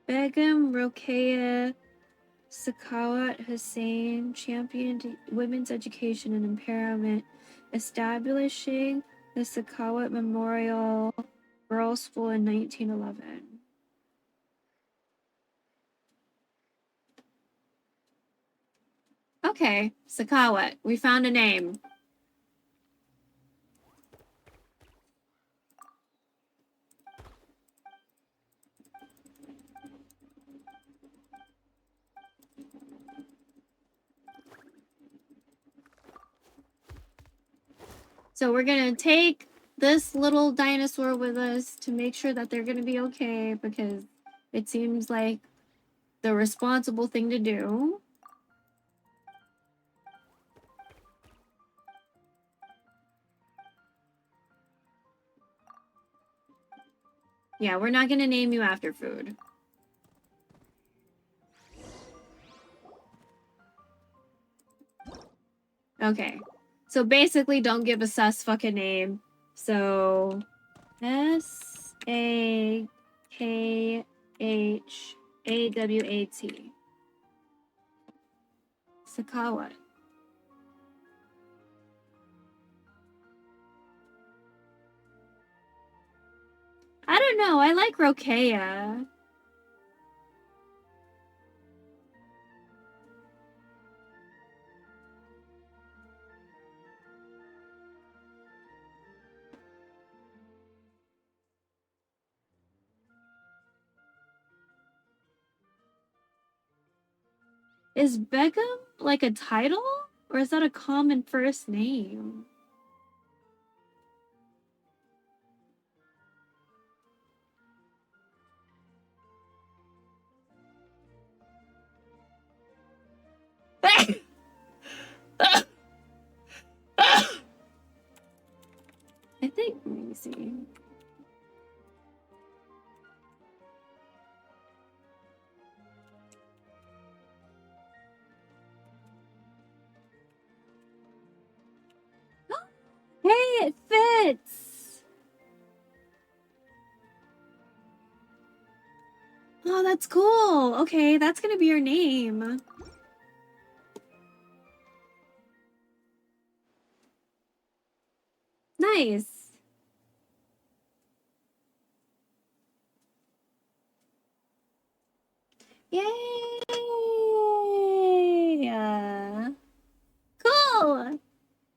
Begum Rokeya Sakawat Hussein championed women's education and empowerment, establishing the Sakawat Memorial Girls' School in 1911. Okay, Sakawat, we found a name. So we're gonna take this little dinosaur with us to make sure that they're gonna be okay, because it seems like the responsible thing to do. Yeah, we're not gonna name you after food. Okay. So basically, don't give a sus fucking name. So Sakawat. Sakawat. I don't know. I like Rokea. Is Begum like a title? Or is that a common first name? I think, let me see. Hey, it fits! Oh, that's cool. Okay, that's gonna be your name. Nice. Yay! Cool!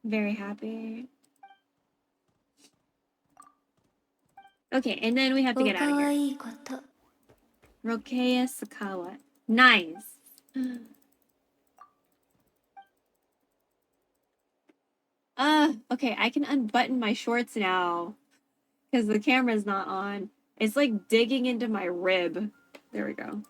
Very happy. Okay, and then we have to get out of here. Rokea Sakawa. Nice. Okay, I can unbutton my shorts now because the camera's not on. It's like digging into my rib. There we go.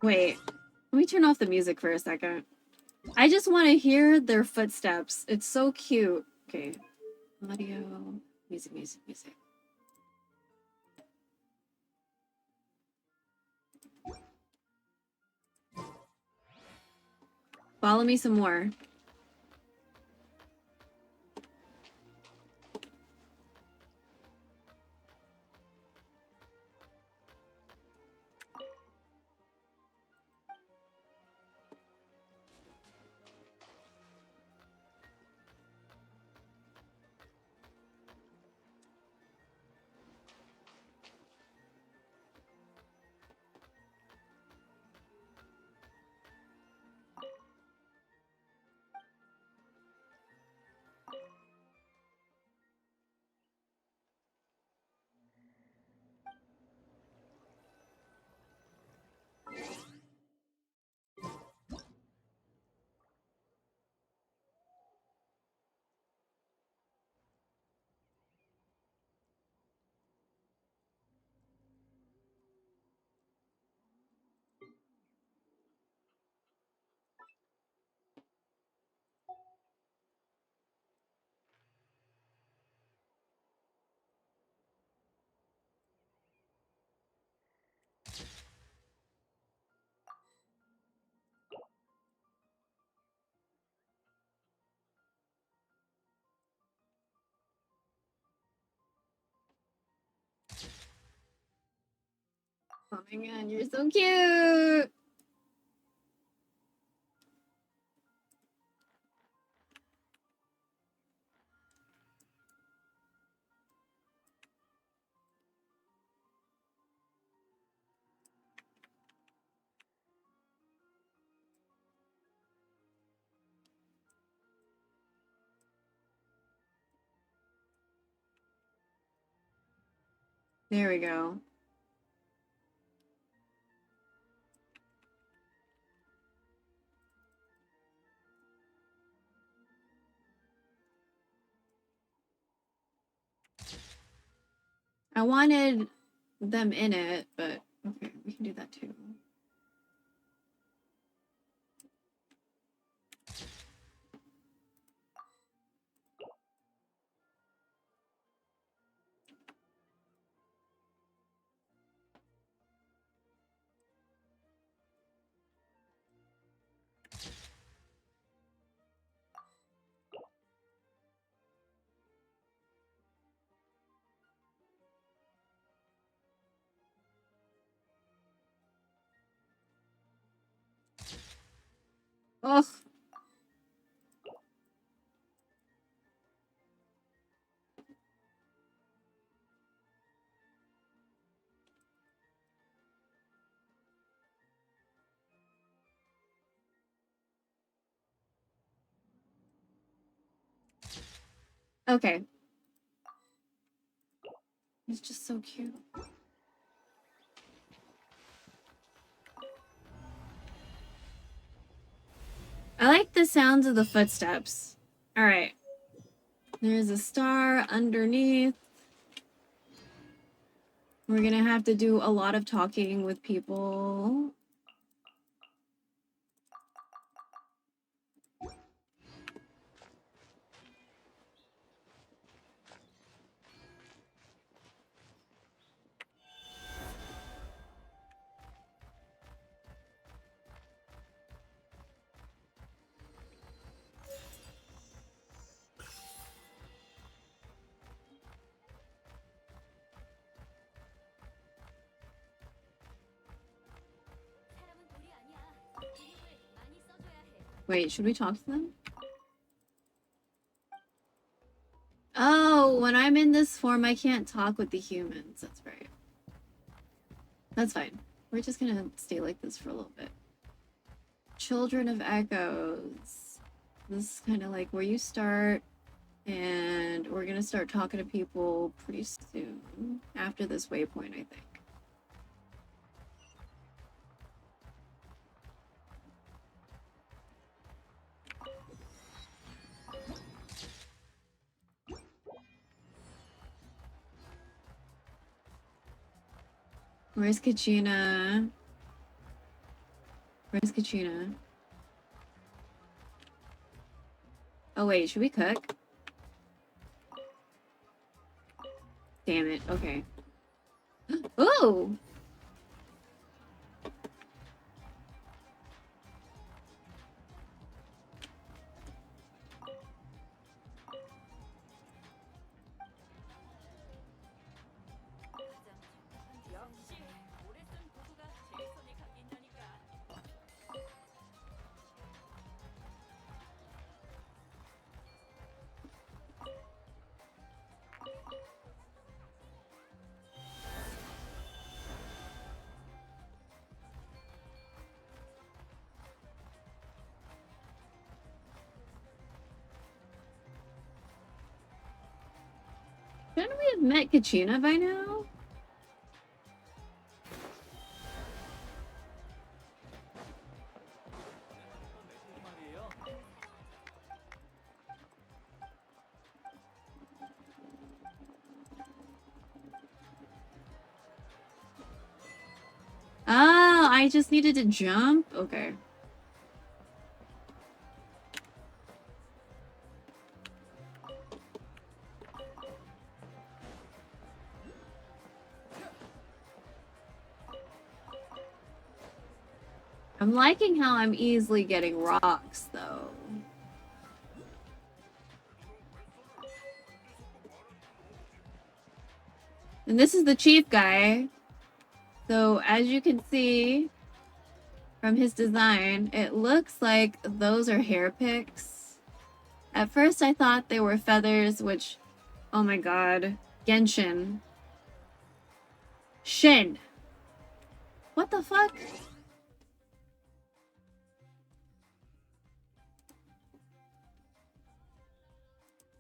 Wait, let me turn off the music for a second. I just want to hear their footsteps. It's so cute. Okay. Audio, music, music, music. Follow me some more. Oh my god, you're so cute! There we go. I wanted them in it, but okay, we can do that too. Ugh. Okay. He's just so cute. I like the sounds of the footsteps. All right. There's a star underneath. We're gonna have to do a lot of talking with people. Wait, should we talk to them? Oh, when I'm in this form, I can't talk with the humans. That's right. That's fine. We're just gonna stay like this for a little bit. Children of Echoes. This is kind of like where you start, and we're gonna start talking to people pretty soon after this waypoint, I think. Where's Kachina? Where's Kachina? Oh wait, should we cook? Damn it, okay. Ooh! Shouldn't we have met Kachina by now? Oh, I just needed to jump? Okay. I'm liking how I'm easily getting rocks, though. And this is the chief guy. So as you can see from his design, it looks like those are hair picks. At first I thought they were feathers, which, oh my god, Genshin. Shin. What the fuck?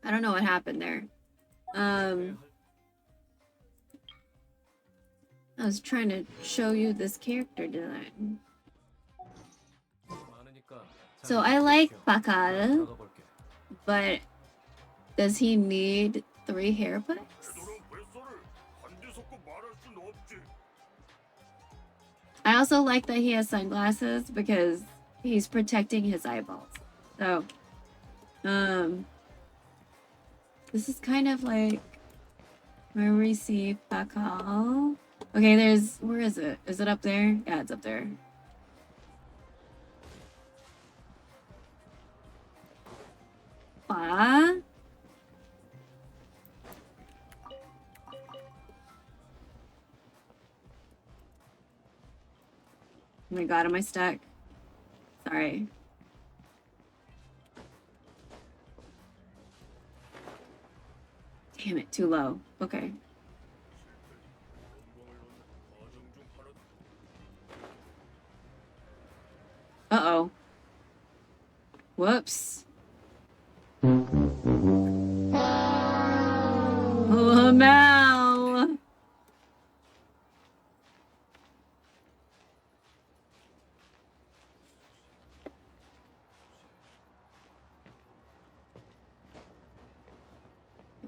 I don't know what happened there. I was trying to show you this character design. So I like Bakal, but does he need 3 hair picks? I also like that he has sunglasses because he's protecting his eyeballs. So, this is kind of like where we see Bakal. Okay, there's, where is it? Is it up there? Yeah, it's up there. Oh my god, am I stuck? Sorry. Damn it, too low. Okay. Uh-oh. Whoops. Lamau.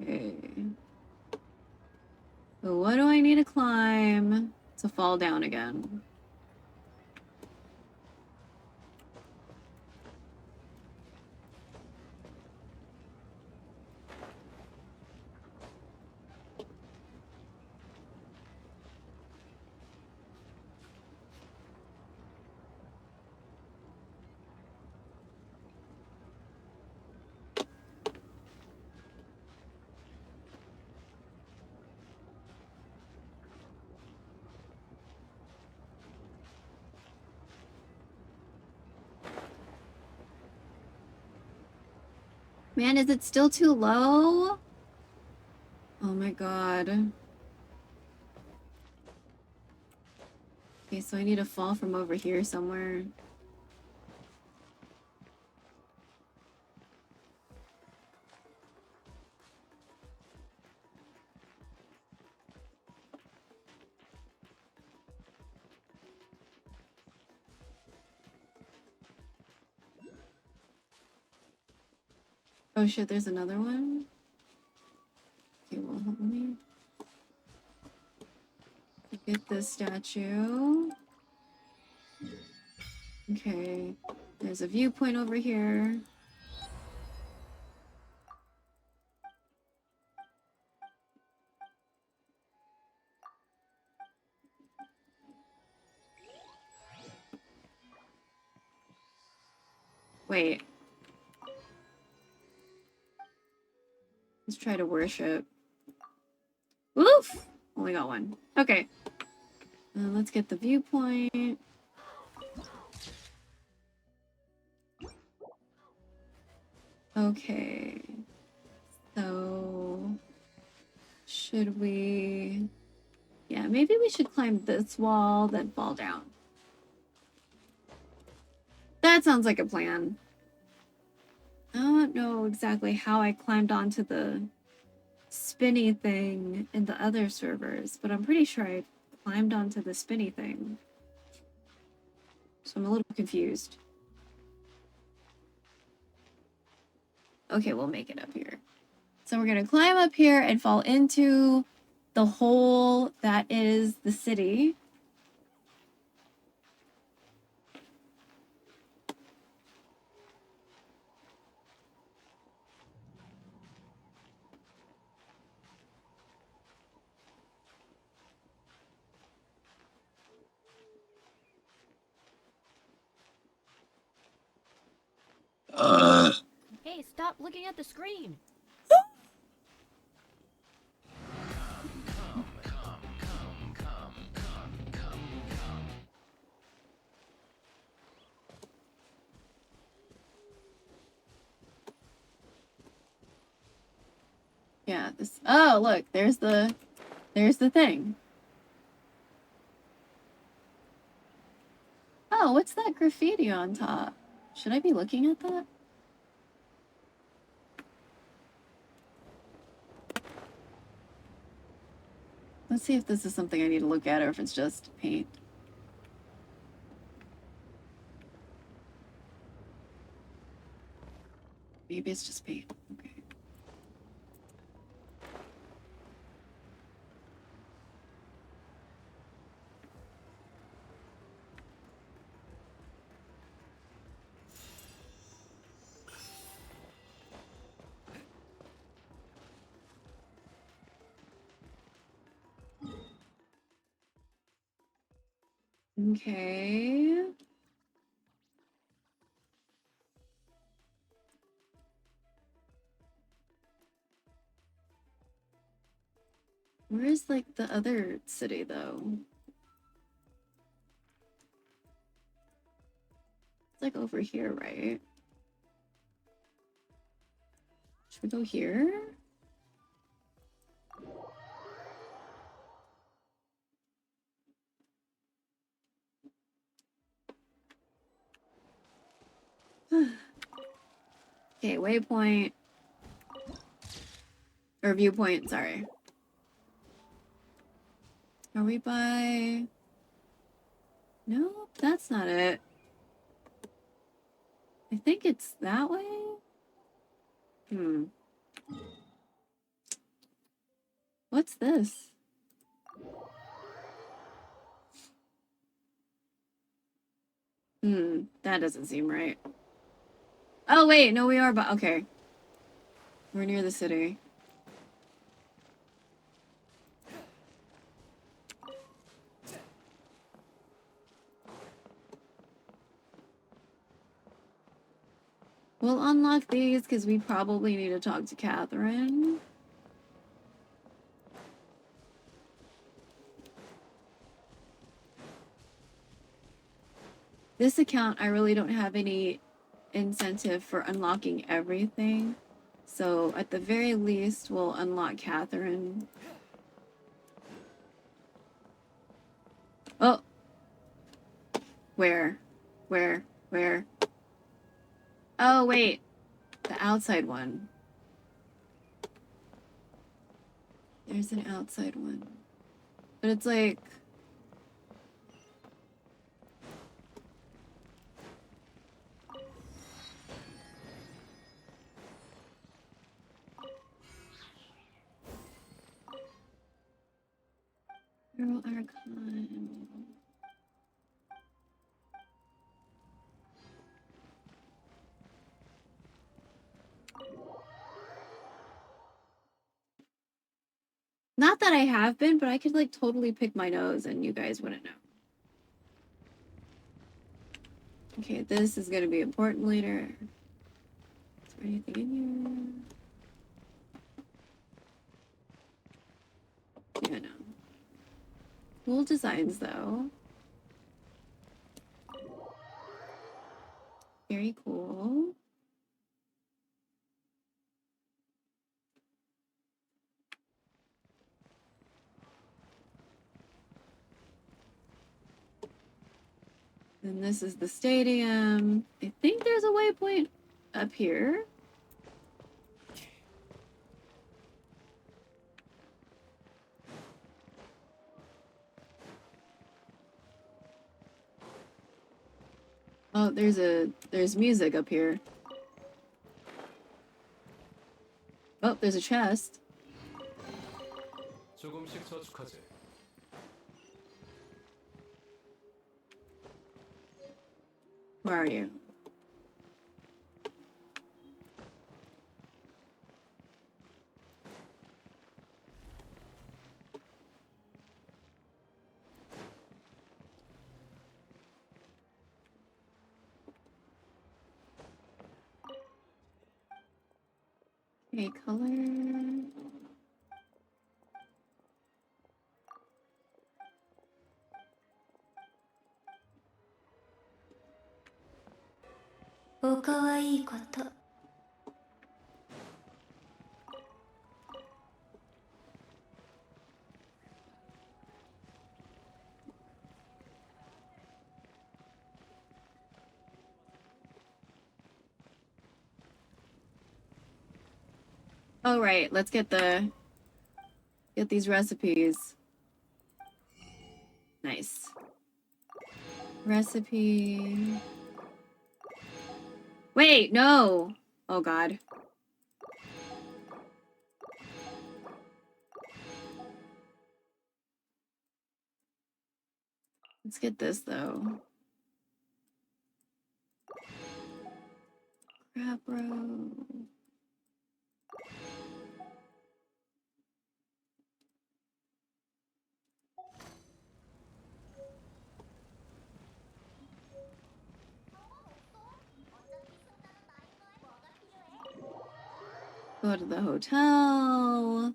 Okay. So what do I need to climb to fall down again? Man, is it still too low? Oh my god. Okay, so I need to fall from over here somewhere. Oh shit, there's another one? Okay, well, let me get this statue. Okay, there's a viewpoint over here. Wait. Let's try to worship. Oof! Only got one. Okay. Let's get the viewpoint. Okay. So... should we... yeah, maybe we should climb this wall, then fall down. That sounds like a plan. I don't know exactly how I climbed onto the spinny thing in the other servers, but I'm pretty sure I climbed onto the spinny thing. So I'm a little confused. Okay, we'll make it up here. So we're gonna climb up here and fall into the hole that is the city. Hey, stop looking at the screen. Yeah, this. Oh, look, there's the thing. Oh, what's that graffiti on top? Should I be looking at that? Let's see if this is something I need to look at or if it's just paint. Maybe it's just paint. Okay. Okay. Where is like the other city though? It's like over here, right? Should we go here? Okay, waypoint. Or viewpoint, sorry. Are we by... No, that's not it. I think it's that way? What's this? That doesn't seem right. Oh, wait, no, we are, but okay. We're near the city. We'll unlock these because we probably need to talk to Catherine. This account, I really don't have any incentive for unlocking everything. So at the very least, we'll unlock Catherine. Oh! Where? Where? Where? Oh, wait. The outside one. There's an outside one. But it's like... Neural Archon. Not that I have been, but I could like totally pick my nose and you guys wouldn't know. Okay, this is gonna be important later. Is there anything in here? Yeah, no. Cool designs though. Very cool. And this is the stadium. I think there's a waypoint up here. Oh, there's music up here. Oh, there's a chest. 조금씩 저축하지. Where are you? Okay, color.おかわいいこと Oh right, let's get these recipes. Nice. Recipe. Wait, no. Oh god. Let's get this though. Crab roe. Go to the hotel.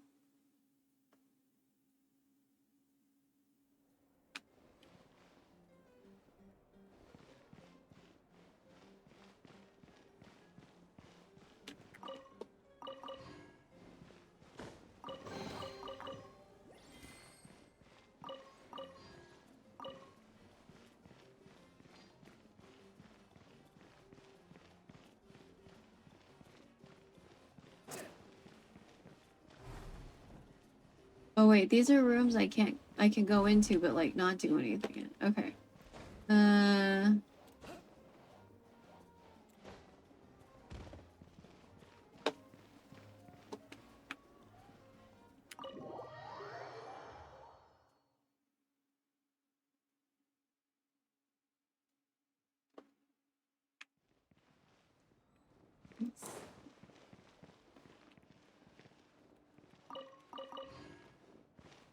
Oh wait, these are rooms I can go into but like not do anything in. Okay.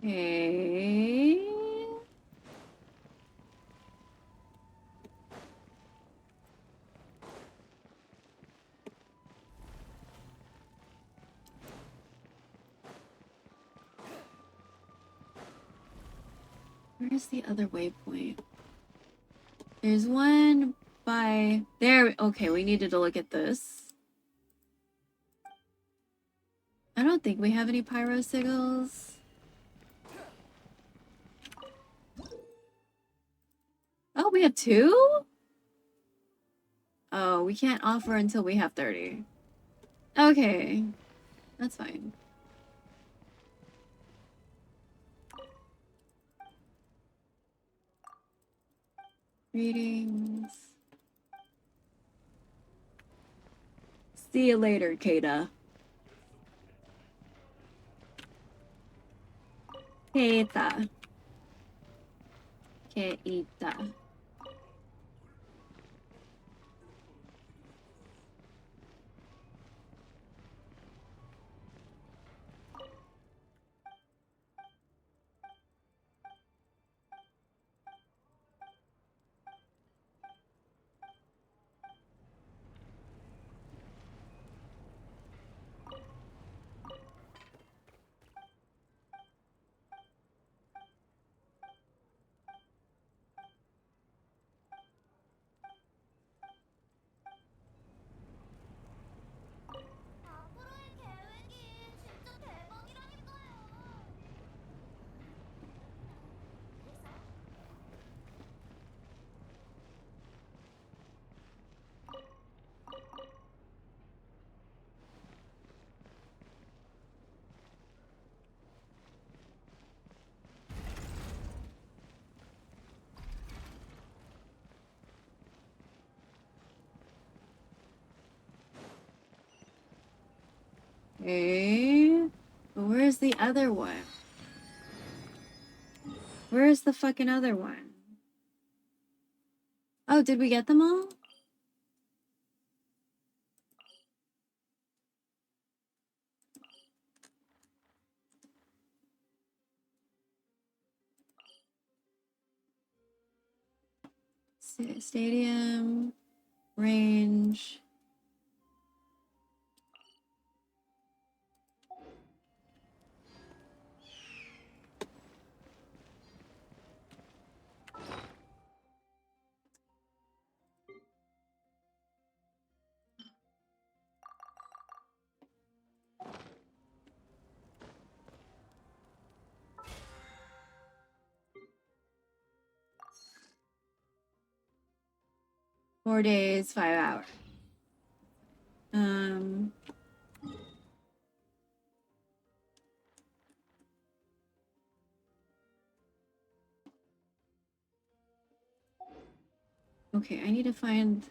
Okay. Where's the other waypoint? There's one by there. Okay, we needed to look at this. I don't think we have any pyro sigils. Oh, we have 2? Oh, we can't offer until we have 30. Okay, that's fine. Greetings. See you later, Kata. Keita. Keita. 앞으로의 계획이 진짜 대박이라니까요. 그래서 Okay. But where's the other one? Where's the fucking other one? Oh, did we get them all? Stadium, range. Four days, 5 hours. Okay, I need to find...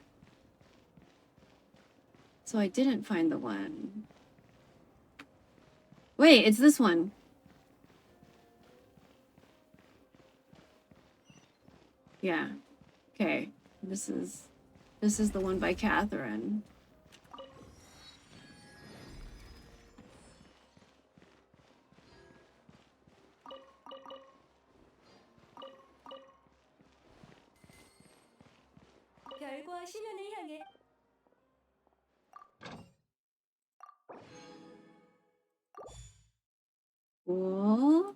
So I didn't find the one. Wait, it's this one. Yeah. Okay. This is the one by Catherine. 별과 시련을 향해 Cool.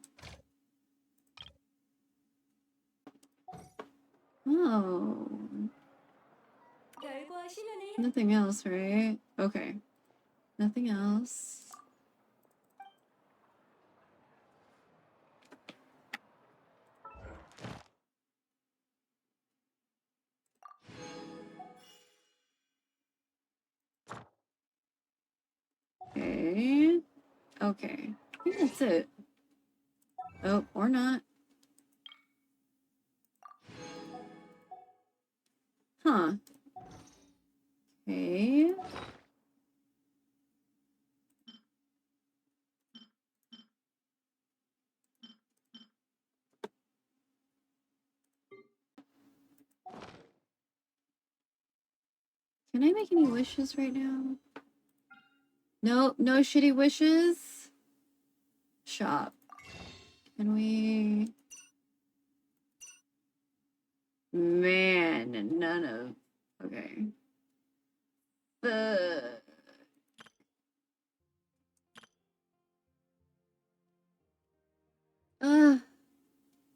Oh. 별과 시련을 Nothing else, right? Okay. Nothing else. Okay. Okay. I think that's it. Oh, or not. Huh. Okay. Can I make any wishes right now? No, no shitty wishes. Shop. Can we... Man, none of... Okay.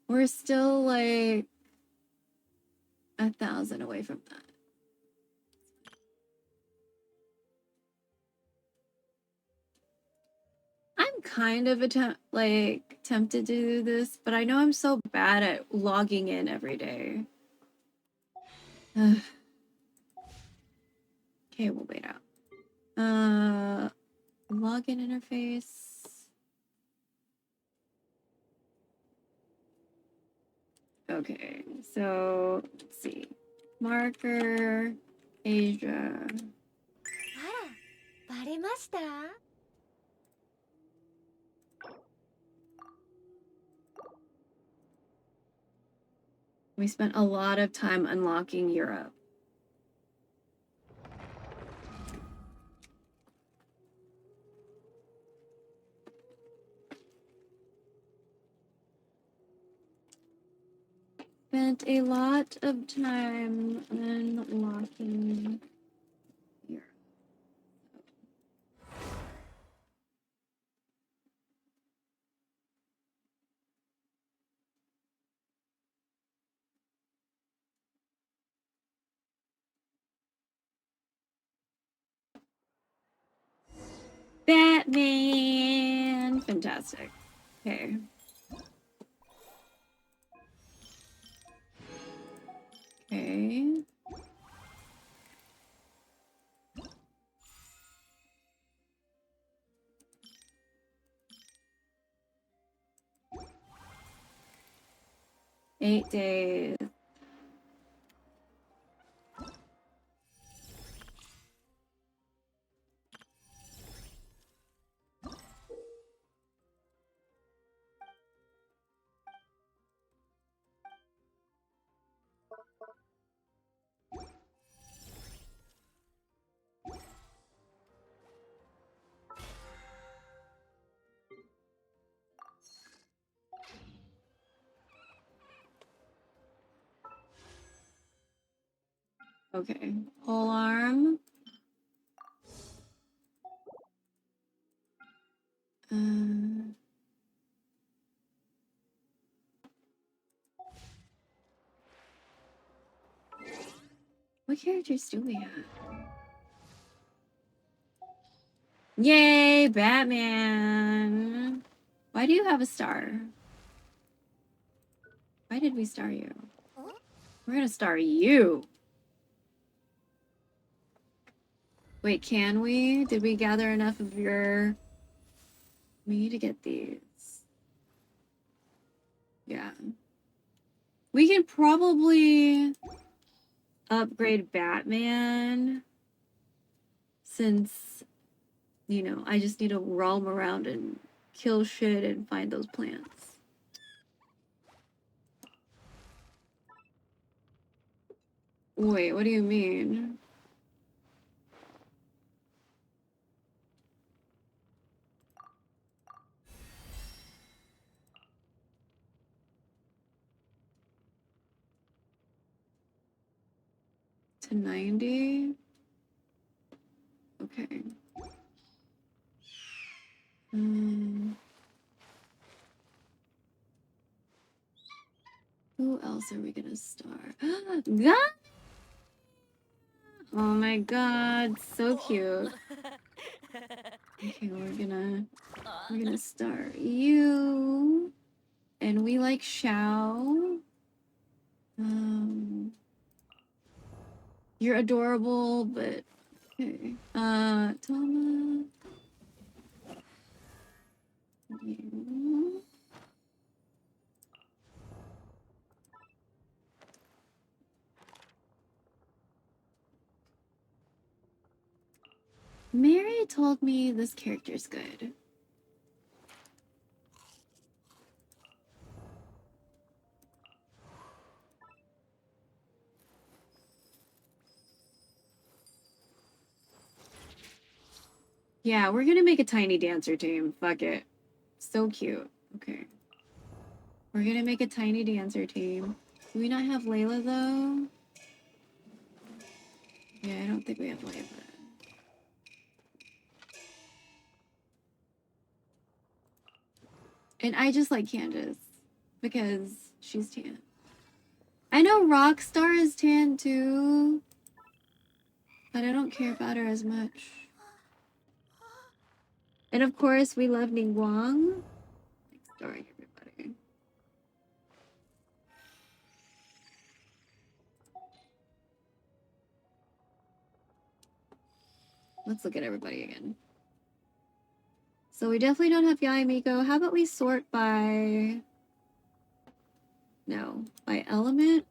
We're still like 1,000 away from that. I'm kind of tempted to do this, but I know I'm so bad at logging in every day. Okay, we'll wait out. Login interface. Okay, so let's see. Marker, Asia. あら、バレました？ We spent a lot of time unlocking Europe. Spent a lot of time unlocking Europe. Batman! Fantastic. Okay. Okay. Eight days. Okay. Pole arm. What characters do we have? Yay, Batman! Why do you have a star? Why did we star you? We're gonna star you. Wait, can we? Did we gather enough of your... We need to get these. Yeah. We can probably... upgrade Batman since, you know, I just need to roam around and kill shit and find those plants. Wait, what do you mean? To 90? Okay. Who else are we gonna start? God! Oh my god, so cute. Okay, we're gonna start you. And we like Xiao. You're adorable, but okay. Toma. You. Mary told me this character's good. Yeah, we're gonna make a tiny dancer team. Fuck it. So cute. Okay. We're gonna make a tiny dancer team. Do we not have Layla though? Yeah, I don't think we have Layla. And I just like Candace because she's tan. I know Rockstar is tan too, but I don't care about her as much. And of course, we love Ningguang. Starring everybody. Let's look at everybody again. So we definitely don't have Yai Miko. How about we sort by... No, by element?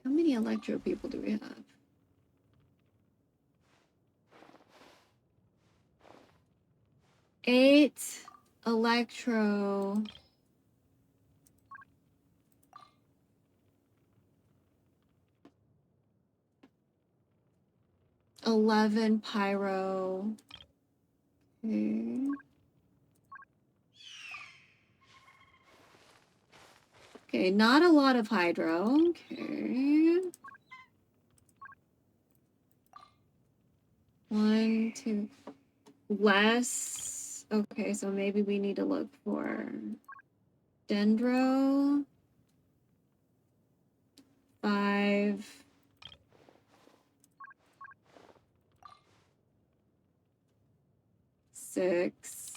How many electro people do we have? 8 electro. 11 pyro. Okay. Okay, not a lot of hydro. Okay. 1, 2. Less. Okay, so maybe we need to look for dendro. 5. 6.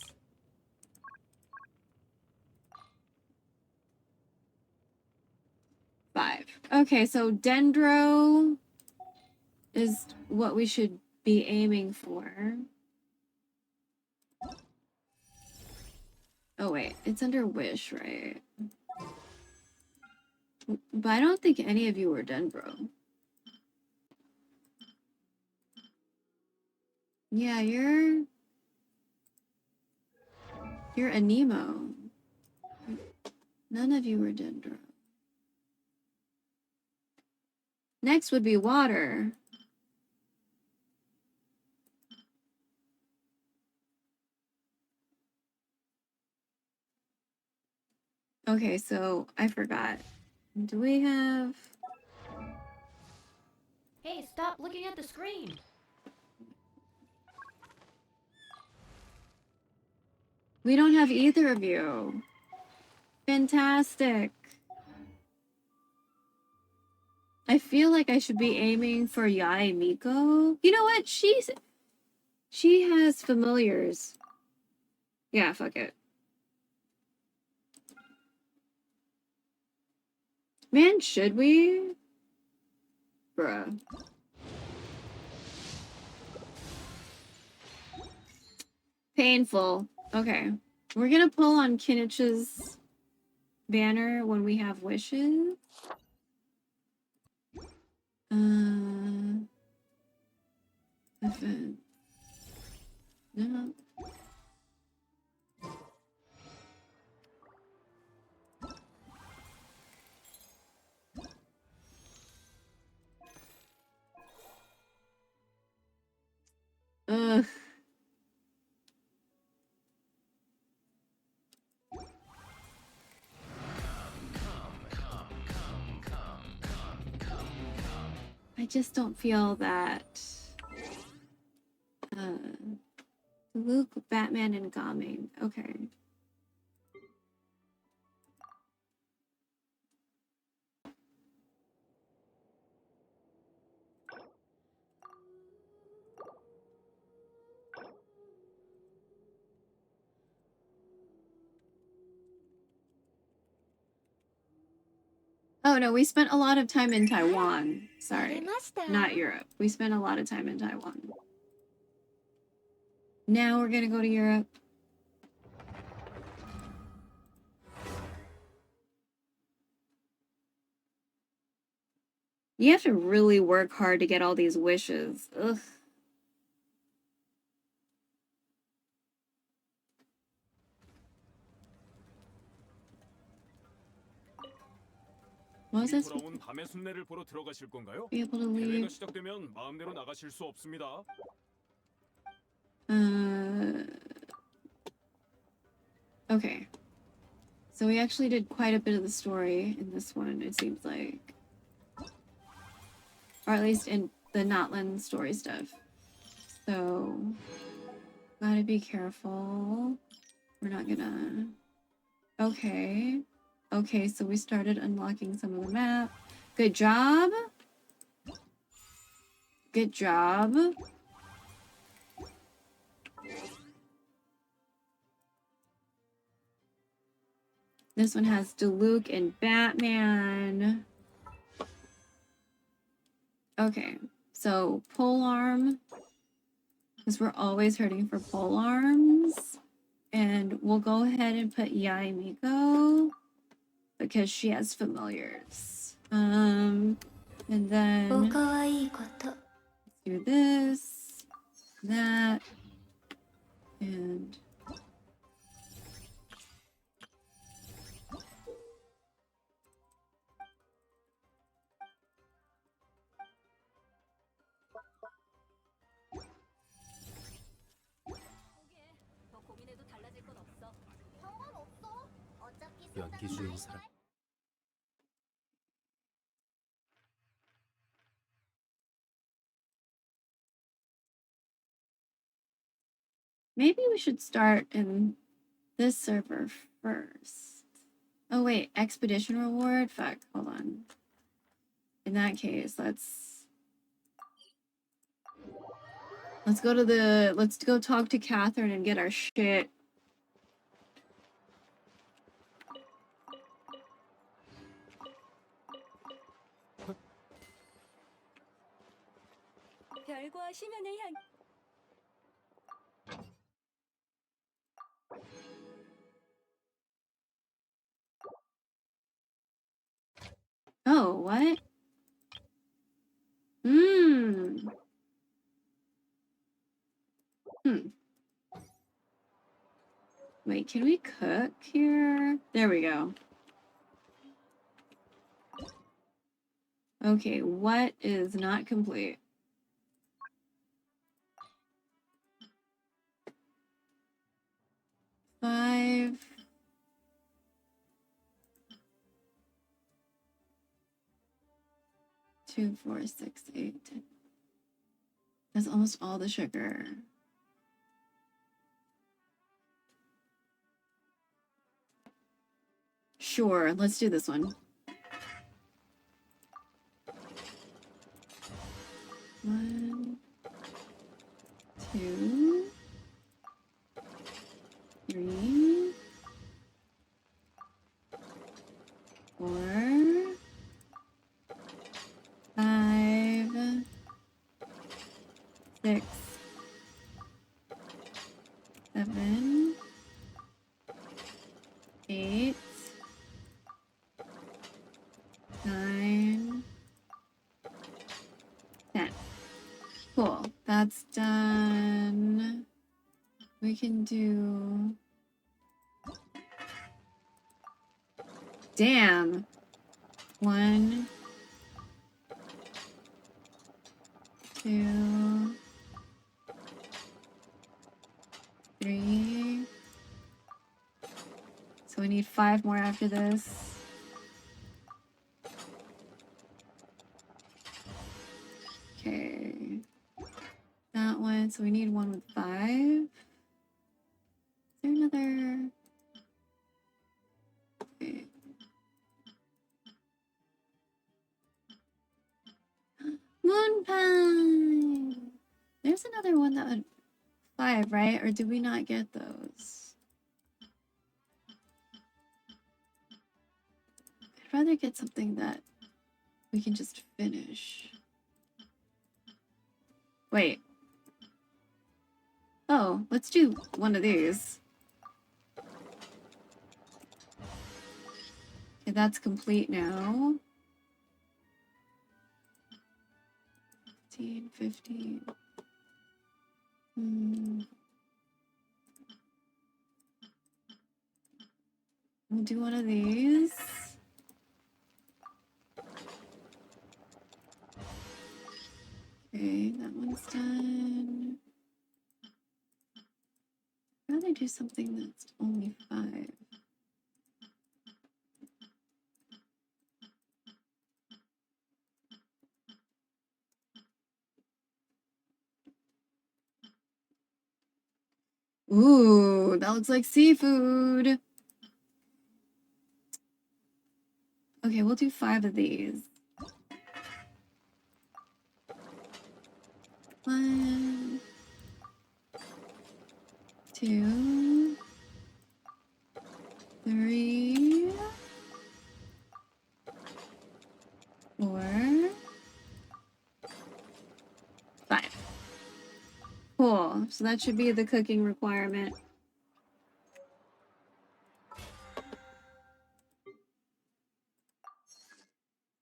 5. Okay, so dendro is what we should be aiming for. Oh wait, it's under wish, right? But I don't think any of you were dendro. Yeah, you're a Nemo. None of you were dendro. Next would be water. Okay, so I forgot. Do we have... Hey, stop looking at the screen. We don't have either of you. Fantastic. I feel like I should be aiming for Yai Miko. You know what? She has familiars. Yeah, fuck it. Man, should we? Bruh. Painful. Okay. We're gonna pull on Kinnich's banner when we have wishes. Event. No. Ugh. I just don't feel that Luke, Batman, and Gaming. Okay. Oh no, we spent a lot of time in Taiwan. Sorry, not Europe. We spent a lot of time in Taiwan. Now we're gonna go to Europe. You have to really work hard to get all these wishes. Ugh. What was this? 돌아온 밤의 순례를 보러 들어가실 건가요? Be able to 대회가 leave. 시작되면 마음대로 나가실 수 없습니다. Okay. So we actually did quite a bit of the story in this one, it seems like. Or at least in the Notland story stuff. So, gotta be careful. We're not gonna... Okay. Okay, so we started unlocking some of the map. Good job. Good job. This one has Diluc and Batman. Okay, so polearm, because we're always hurting for polearms. And we'll go ahead and put Yai Miko, because she has familiars. And then let's do this, that, and... 연기주의 사람. Maybe we should start in this server first. Oh wait, expedition reward? Fuck, hold on. In that case, let's go talk to Catherine and get our shit. 별과 심연을 향 Oh, what? Hmm. Wait, can we cook here? There we go. Okay, what is not complete? Five. Two, 4, 6, 8, 10. That's almost all the sugar. Sure, let's do this one. 1, 2, 3, 4, 5, 6, 7, 8, Cool. That's done. We can do... Damn. 1, 2, 3. So we need 5 more after this. Okay. That one. So we need one with 5. Is there another? Okay. Moon pie. There's another one that would 5, right? Or did we not get those? I'd rather get something that we can just finish. Wait. Oh, let's do one of these. Okay, that's complete now. 15. We'll do one of these. Okay, that one's done. I'd rather do something that's only 5. Ooh, that looks like seafood. Okay, we'll do 5 of these. 1, 2, 3, 4, 5. Cool. So that should be the cooking requirement.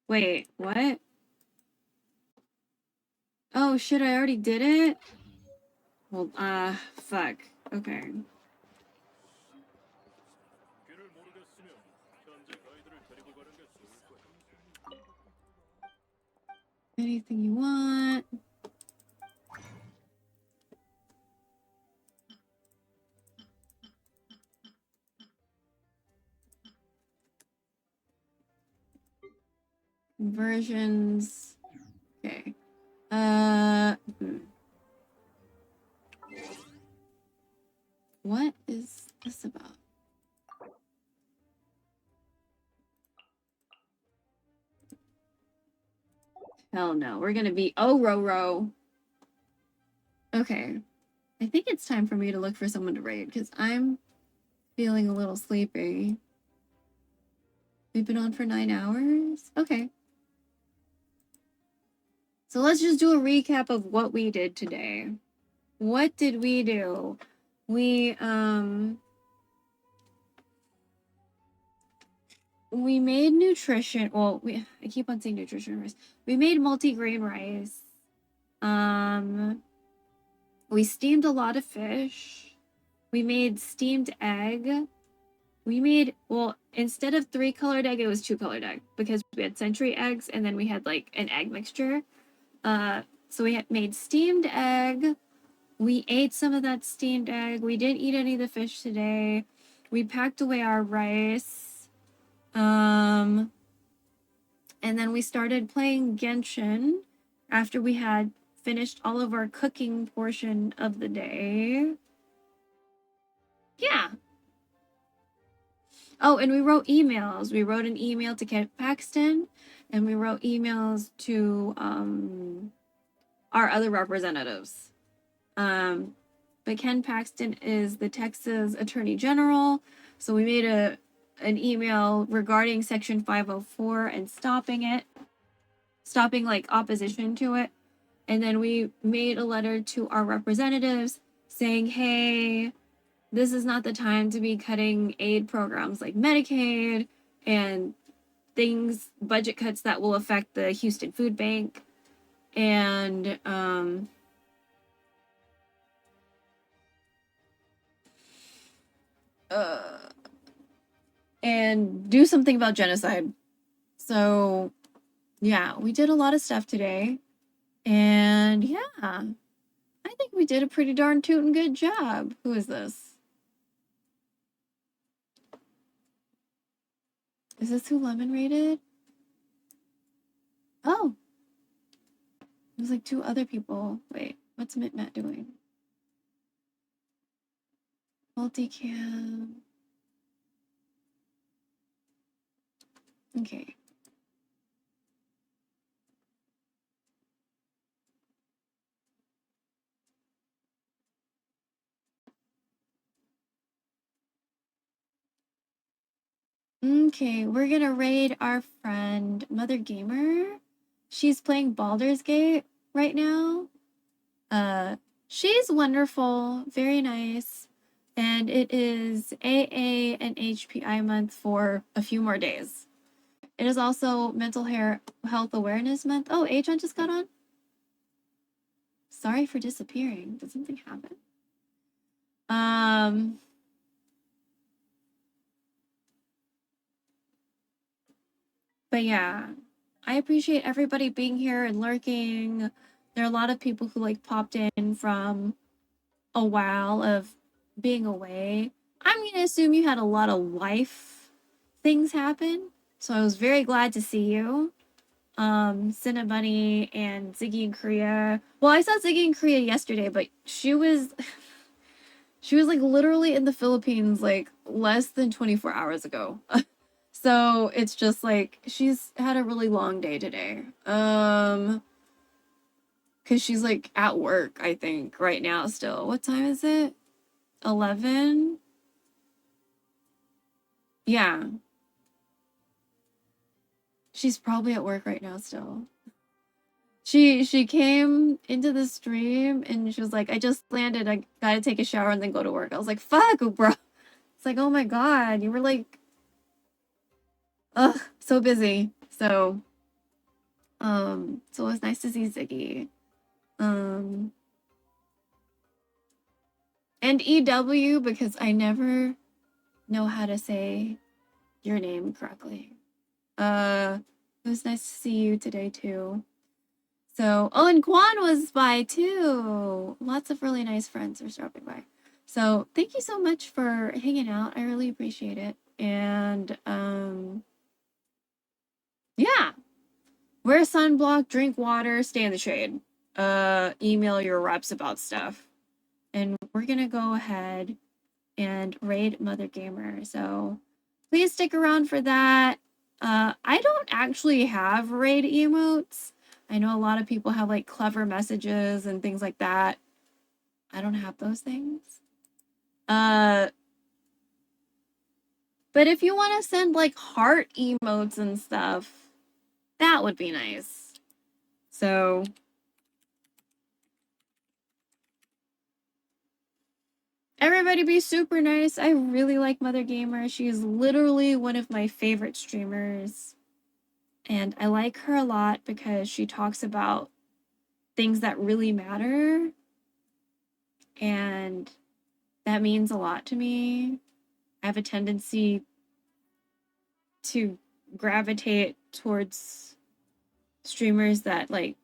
Wait, what? Oh shit, I already did it? Well, fuck. Okay. Anything you want. Conversions. Okay. What is this about? Hell no, we're gonna be Roro. Okay. I think it's time for me to look for someone to raid because I'm feeling a little sleepy. We've been on for 9 hours? Okay. So let's just do a recap of what we did today. What did we do? We made nutrition. Well, I keep on saying nutrition rice. We made multigrain rice. We steamed a lot of fish. We made steamed egg. We made, well, instead of 3-colored egg, it was 2-colored egg because we had century eggs and then we had like an egg mixture. So we had made steamed egg. We ate some of that steamed egg. We didn't eat any of the fish today. We packed away our rice. And then we started playing Genshin after we had finished all of our cooking portion of the day. Yeah. Oh, and we wrote emails. We wrote an email to Kent Paxton, and we wrote emails to our other representatives. But Ken Paxton is the Texas Attorney General, so we made an email regarding Section 504 and stopping like opposition to it. And then we made a letter to our representatives saying, hey, this is not the time to be cutting aid programs like Medicaid and budget cuts that will affect the Houston Food Bank. And and do something about genocide. So, yeah, we did a lot of stuff today. And yeah, I think we did a pretty darn tootin' good job. Who is this? Is this who Lemon rated? Oh. There's like 2 other people. Wait, what's Mitmat doing? Multicam. Okay. Okay, we're gonna raid our friend Mother Gamer. She's playing Baldur's Gate right now. She's wonderful, very nice, and it is AA and HPI month for a few more days. It is also Mental Health Awareness Month. Oh, Ajon just got on? Sorry for disappearing. Did something happen? But yeah, I appreciate everybody being here and lurking. There are a lot of people who like popped in from a while of being away. I'm gonna assume you had a lot of life things happen. So I was very glad to see you. Cinnabunny and Ziggy in Korea. Well, I saw Ziggy in Korea yesterday, but she was like literally in the Philippines like less than 24 hours ago. So it's just like she's had a really long day today. Cause she's like at work, I think, right now still. What time is it? 11? Yeah. She's probably at work right now still. She came into the stream and she was like, I just landed, I gotta take a shower and then go to work. I was like, fuck, bro. It's like, oh my god, you were like, ugh, so busy. So it was nice to see Ziggy. And EW, because I never know how to say your name correctly. It was nice to see you today too. So, oh, and Quan was by too. Lots of really nice friends are stopping by. So thank you so much for hanging out. I really appreciate it. And yeah. Wear sunblock, drink water, stay in the shade. Email your reps about stuff. And we're gonna go ahead and raid Mother Gamer. So please stick around for that. I don't actually have raid emotes. I know a lot of people have like clever messages and things like that. I don't have those things. But if you want to send like heart emotes and stuff, that would be nice. So everybody be super nice. I really like Mother Gamer. She is literally one of my favorite streamers. And I like her a lot because she talks about things that really matter. And that means a lot to me. I have a tendency to gravitate towards streamers that like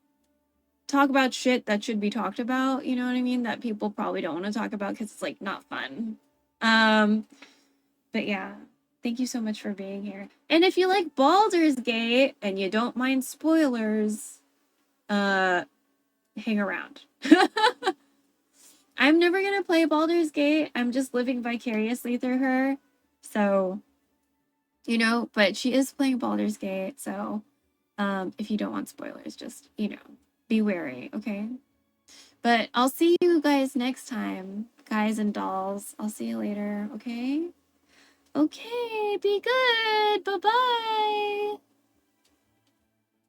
talk about shit that should be talked about, you know what I mean? That people probably don't want to talk about because it's like not fun. But yeah, thank you so much for being here. And if you like Baldur's Gate and you don't mind spoilers, hang around. I'm never gonna play Baldur's Gate. I'm just living vicariously through her. So, you know, but she is playing Baldur's Gate, so if you don't want spoilers, just, you know, be wary, okay? But I'll see you guys next time, guys and dolls. I'll see you later, okay? Okay, be good. Bye-bye.